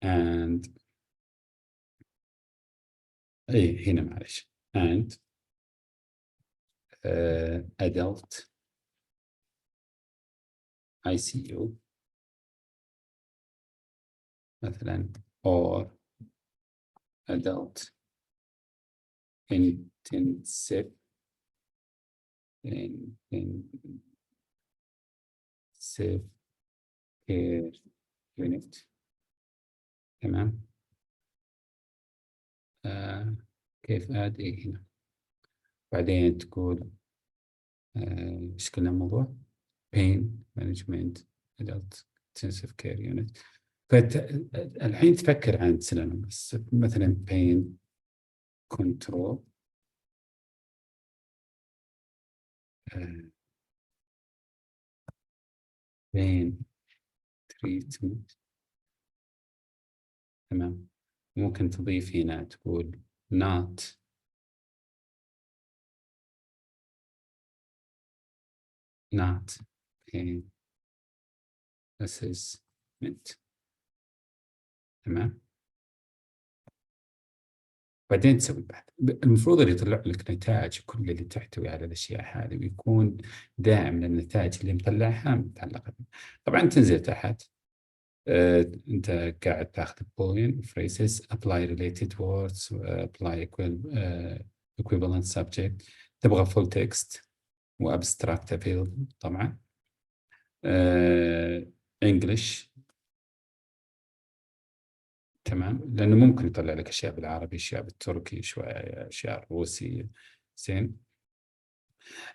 [SPEAKER 1] and اي هنا معلش and adult ICU مثلا or adult intensive care unit. تمام. كيف add ايه هنا، بعدين تقول ايش كنا الموضوع؟ pain management adult intensive care unit. فالحين تفكر عن synonyms مثلا pain control بين تريتمنت. تمام. ممكن تضيف هنا تقول not pain assessment. تمام. بعدين تسوي بحث. المفروض اللي يطلع لك نتائج كل اللي تحتوي على الأشياء هذه، ويكون دائم النتائج اللي مطلعها متعلقة. طبعا تنزل تحت، أنت قاعد تاخذ بوين phrases apply related words apply equivalent subject. تبغى full text وabstract available طبعا. English. تمام، لأنه ممكن يطلع لك أشياء بالعربي، أشياء بالتركي، شوية أشياء روسي. زين.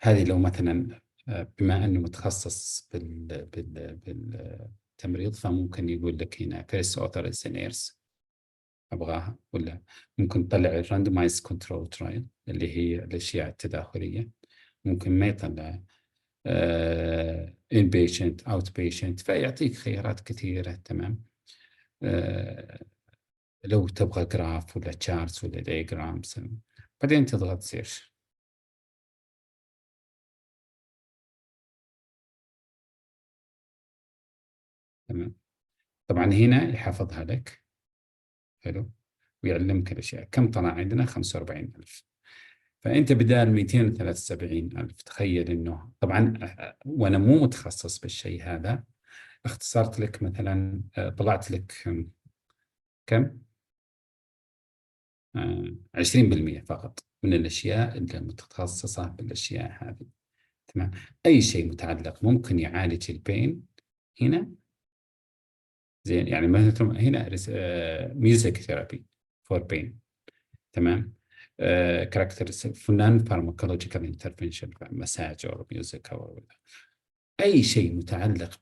[SPEAKER 1] هذه لو مثلا بما أنه متخصص بالتمريض، فممكن يقول لك هنا first author is a nurse أبغاها. ولا ممكن تطلع randomized control trial اللي هي الأشياء التداخلية. ممكن ما يطلع inpatient outpatient، فيعطيك خيارات كثيرة. تمام. لو تبغى جراف ولا تشارتس ولا دياجرامز، بعدين تضغط سيرش. تمام. طبعا هنا يحفظها لك. حلو. ويعلمك الأشياء. كم طلع عندنا؟ 45,000. فأنت بدال 273,000، تخيل إنه طبعا وأنا مو متخصص بالشيء هذا، اختصرت لك مثلا طلعت لك كم؟ 20% فقط من الأشياء اللي متخصصة بالأشياء هذه. تمام. أي شيء متعلق ممكن يعالج البين هنا. زين. يعني مثلا هنا ميوزك ثيرابي فور بين. تمام. كاركترز فنان فارماكولوجيكال انترفنشن، مساج او ميوزك او اي شيء متعلق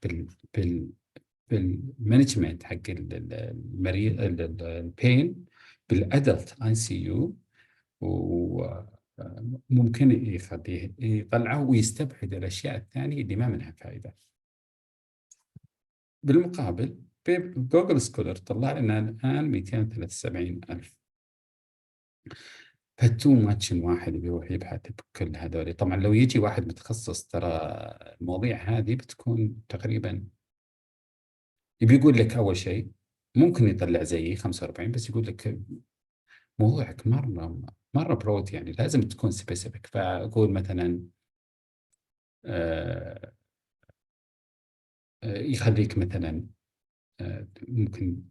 [SPEAKER 1] بالمانجمنت حق المريض البين بالادلت اي سي يو. وممكن يخليه يطلعه ويستبعد الاشياء الثانيه اللي ما منها فائده. بالمقابل جوجل سكولر طلع لنا الآن 273,000. فتو ماتش واحد بيروح يبحث بكل هذول. طبعا لو يجي واحد متخصص، ترى المواضيع هذه بتكون تقريبا بيقول لك أول شيء ممكن يطلع زي 45، بس يقول لك موضوعك مرة برود، يعني لازم تكون سبيسيفيك. فأقول مثلا يخليك مثلا ممكن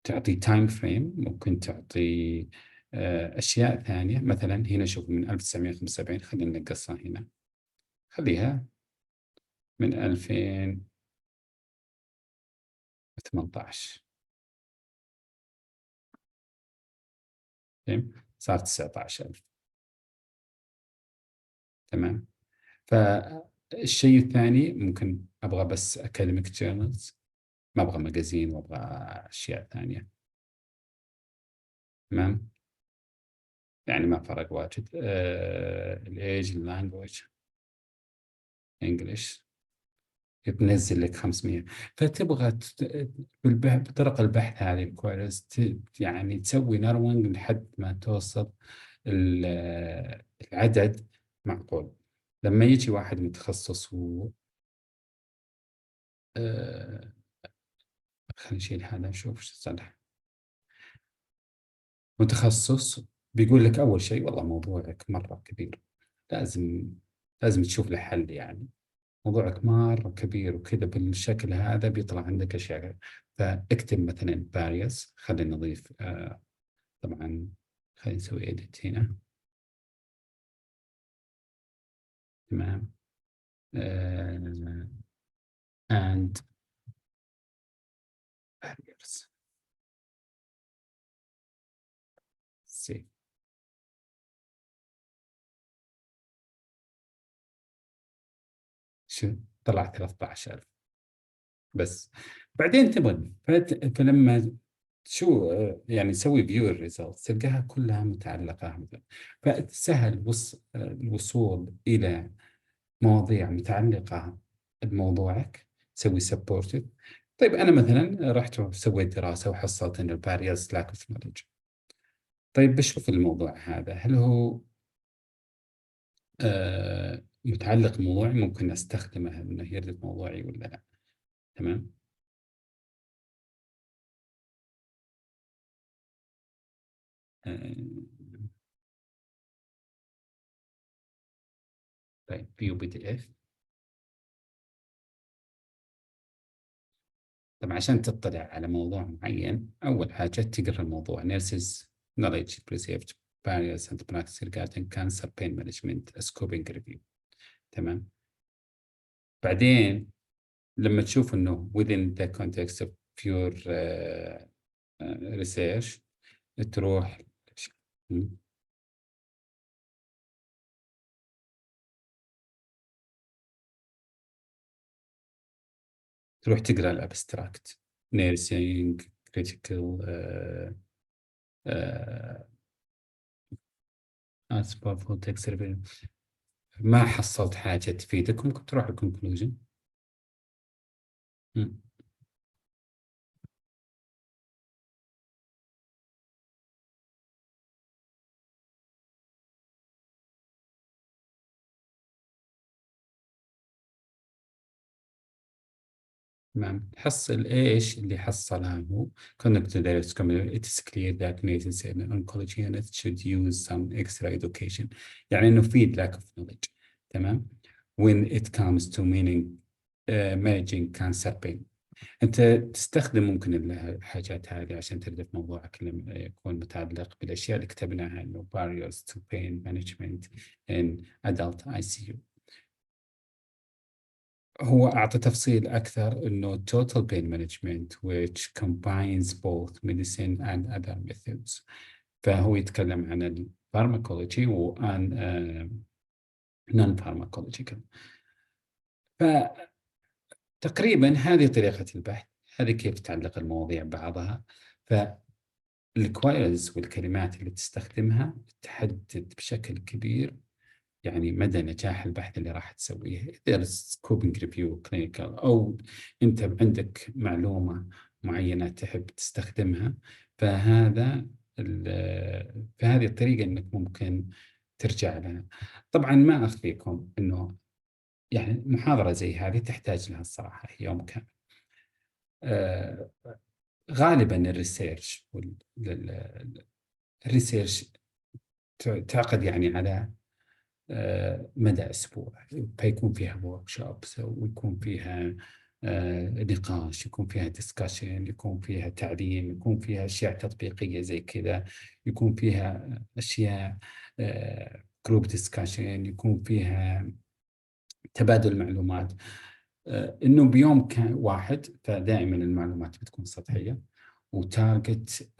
[SPEAKER 1] تعطي تايم فريم، ممكن تعطي أشياء ثانية. مثلا هنا شوف من 1975، خلينا نقصها هنا، خليها من 2018. صار 19,000. تمام. فالشيء الثاني ممكن أبغى بس academic journals، ما أبغى مجازين وأبغى أشياء ثانية. تمام. يعني ما فرق واجد. الإيج، اللانجويج، إنجليش، تنزل لك 500. فتبغى بطرق البحث هذه كويس، يعني تسوي نروينج لحد ما توصل العدد معقول. لما يجي واحد متخصص خلينا نشيل هذا نشوف ايش صلح. متخصص بيقول لك أول شيء والله موضوعك مرة كبير، لازم تشوف له حل. يعني موضوعك مرة كبير وكذا بالشكل هذا بيطلع عندك أشياء. فاكتب مثلا various. خلينا نضيف طبعا خلينا نسوي edit هنا. تمام. and barriers. see. شو طلع 13,000 بس. بعدين تبغى فلما شو يعني تسوي فيو الريزلت تلقاها كلها متعلقة. فسهل الوصول إلى مواضيع متعلقة بموضوعك، تسوي supported. طيب أنا مثلا رحت وسويت دراسة وحصلت إن barriers lack of knowledge. طيب بشوف الموضوع هذا هل هو متعلق موضوعي، ممكن أستخدمه إنه يرد موضوعي ولا لا. تمام. طيب view PDF. طبعا عشان تطلع على موضوع معين أول حاجة تقرأ الموضوع nurses knowledge perceived barriers and practice regarding cancer pain management scoping review. تمام. بعدين لما تشوف إنه within the context of pure research تروح تقرأ الابستراكت nursing critical as powerful text review. ما حصلت حاجة تفيدك ممكن تروح الكونكلوجن. تمام. تحصل ايش اللي حصلها هو conducted direct community. It is clear that nurses in oncology unit should use some extra education. يعني انه في lack of knowledge. تمام. When it comes to managing cancer pain. انت تستخدم ممكن الحاجات هذه عشان تردف موضوعك لما يكون متعلق بالاشياء اللي كتبناها انه barriers to pain management in adult ICU. هو أعطى تفصيل أكثر إنه total pain management which combines both medicine and other methods. فهو يتكلم عن الفارماكولوجي وعن non-pharmacological. فتقريبا هذه طريقة البحث، هذه كيف تعلق المواضيع ببعضها. فالكوايرز والكلمات اللي تستخدمها تحدد بشكل كبير يعني مدى نجاح البحث اللي راح تسويه. إذا سكوبينج ريفيو كلينيكال أو أنت عندك معلومة معينة تحب تستخدمها، فهذه الطريقة أنك ممكن ترجع لها. طبعا ما أخفيكم أنه يعني محاضرة زي هذه تحتاج لها الصراحة يوم كامل. غالبا الريسيرش تعقد يعني على مدى أسبوع، فيكون فيها workshops ويكون فيها نقاش، يكون فيها discussion، يكون فيها تعليم، يكون فيها أشياء تطبيقية زي كذا، يكون فيها أشياء group discussion، يكون فيها تبادل معلومات. إنه بيوم واحد فدائما المعلومات بتكون سطحية وتارجت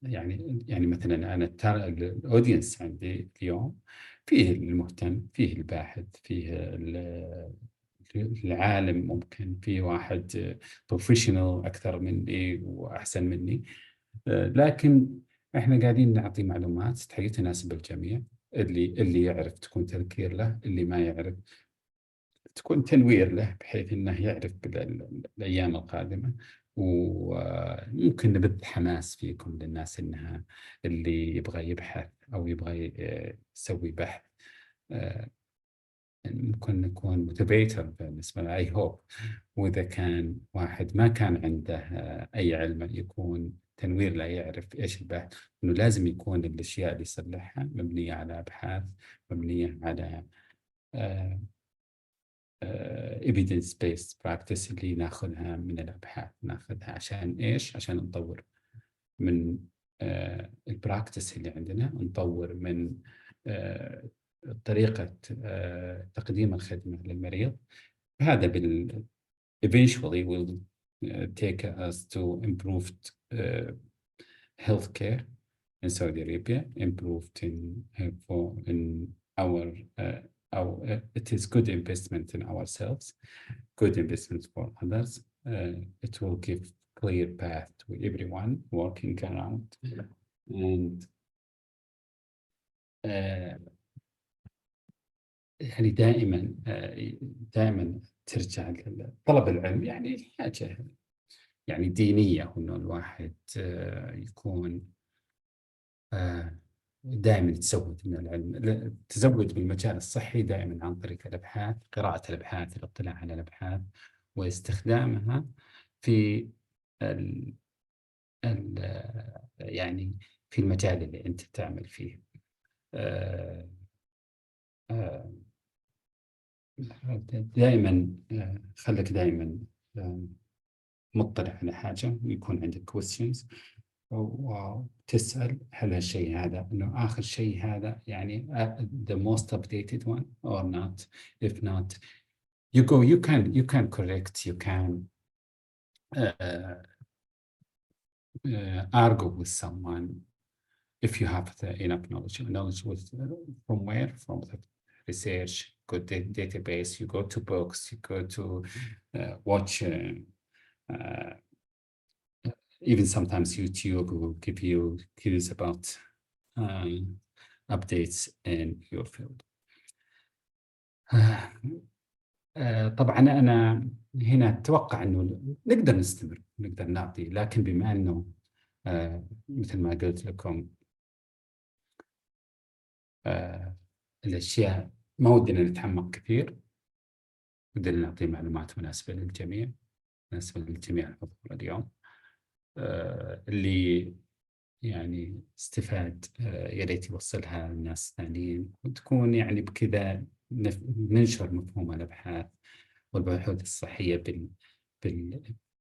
[SPEAKER 1] يعني مثلا أنا الأودينس عندي اليوم فيه المهتم، فيه الباحث، فيه العالم، ممكن فيه واحد بروفيشنال أكثر مني وأحسن مني. لكن إحنا قاعدين نعطي معلومات تحقيق تناسب الجميع. اللي يعرف تكون تذكير له، اللي ما يعرف تكون تنوير له بحيث أنه يعرف بالأيام القادمة. وممكن نبث حماس فيكم للناس إنها اللي يبغى يبحث أو يبغى يسوي بحث ممكن نكون متبيتر بالنسبة له I hope. وإذا كان واحد ما كان عنده أي علم يكون تنوير لا يعرف إيش البحث، إنه لازم يكون الأشياء اللي يصلحها مبنية على أبحاث، مبنية على evidence based practice اللي ناخذها من الأبحاث. ناخذها عشان إيش؟ عشان نطور من البراكتس اللي عندنا، نطور من طريقة تقديم الخدمة للمريض. هذا eventually will take us to improved healthcare in Saudi Arabia, improved in our it is good investment in ourselves, good investment for others. It will give clear path to everyone working around. And يعني دائما ترجع طلب العلم، يعني حاجة يعني دينية، إنه الواحد يكون دائما يتزود من العلم، التزود بالمجال الصحي دائما عن طريق الأبحاث، قراءة الأبحاث، الاطلاع على الأبحاث واستخدامها في يعني في المجال اللي أنت تعمل فيه. آه، آه، دائما خليك دائما مطلع على حاجة، ويكون عندك questions وتسأل هل هالشيء هذا إنه آخر شيء هذا يعني the most updated one or not. If not, you can correct, you can argue with someone if you have enough knowledge with from where, from the research, good database, you go to books, you go to watch even sometimes YouTube will give you cues about updates in your field. طبعا أنا هنا أتوقع أنه نقدر نستمر، نقدر نعطي، لكن بما أنه مثل ما قلت لكم الأشياء ما ودنا نتعمق كثير، ودنا نعطي معلومات مناسبة للجميع، مناسبة للجميع الحضور اليوم. اللي يعني استفاد يا ريت يوصلها للناس الثانيين، وتكون يعني بكذا ننشر مفهوم الأبحاث والبحوث الصحية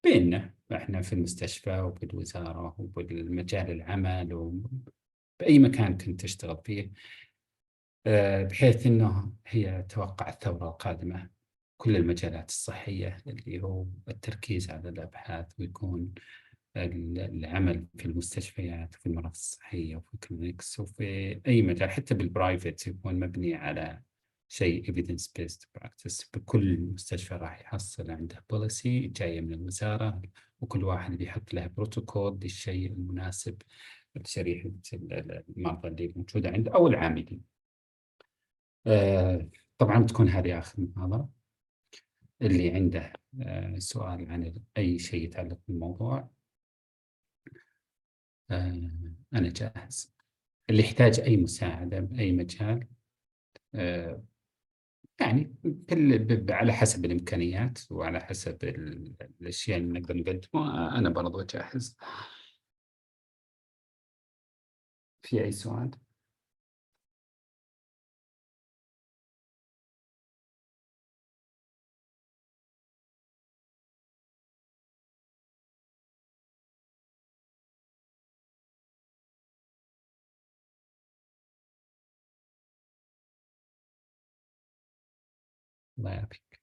[SPEAKER 1] بيننا احنا في المستشفى وبالوزارة وبالمجال العمل وبأي مكان كنت تشتغل فيه، بحيث انه هي توقع الثورة القادمة كل المجالات الصحية اللي هو التركيز على الأبحاث، ويكون العمل في المستشفيات وفي المراكز الصحية وفي الكلينكس وفي أي مجال حتى بالبرايفت يكون مبني على شيء evidence based practice. بكل مستشفى راح يحصل عنده بوليسي جاية من الوزارة، وكل واحد بيحط له بروتوكول للشيء المناسب لشريحة المرضى اللي موجودة عنده أو العاملين. طبعا بتكون هذه آخر محاضرة. اللي عنده سؤال عن أي شيء يتعلق بالموضوع أنا جاهز. اللي يحتاج أي مساعدة بأي مجال يعني على حسب الإمكانيات وعلى حسب الأشياء اللي نقدر نقدمها، أنا برضو جاهز. في أي سؤال؟ الله يعافيك.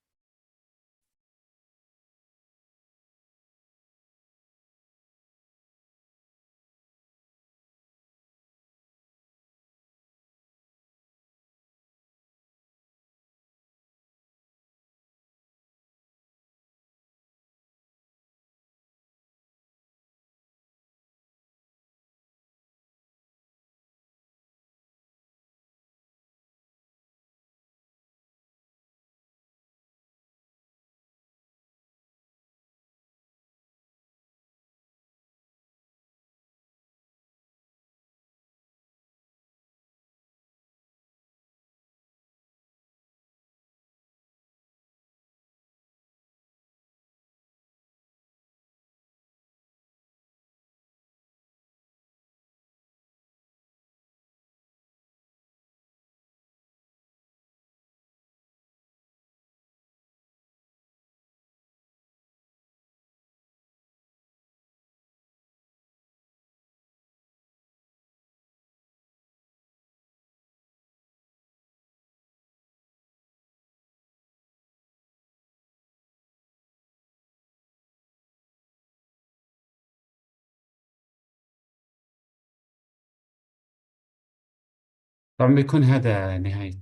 [SPEAKER 1] طبعا بيكون هذا نهاية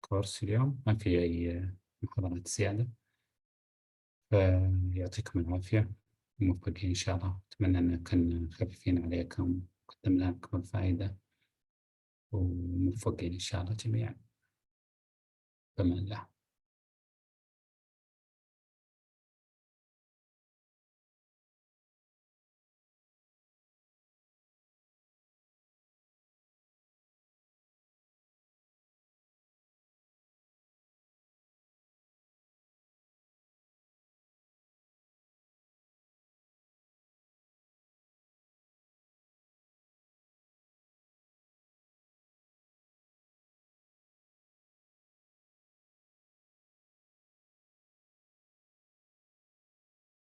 [SPEAKER 1] الكورس اليوم، ما في أي محاضرات زيادة. يعطيكم العافية، موفقين إن شاء الله. أتمنى أن كنا خفيفين عليكم، قدمنا لكم الفائدة، وموفقين إن شاء الله جميعا. بأمان الله.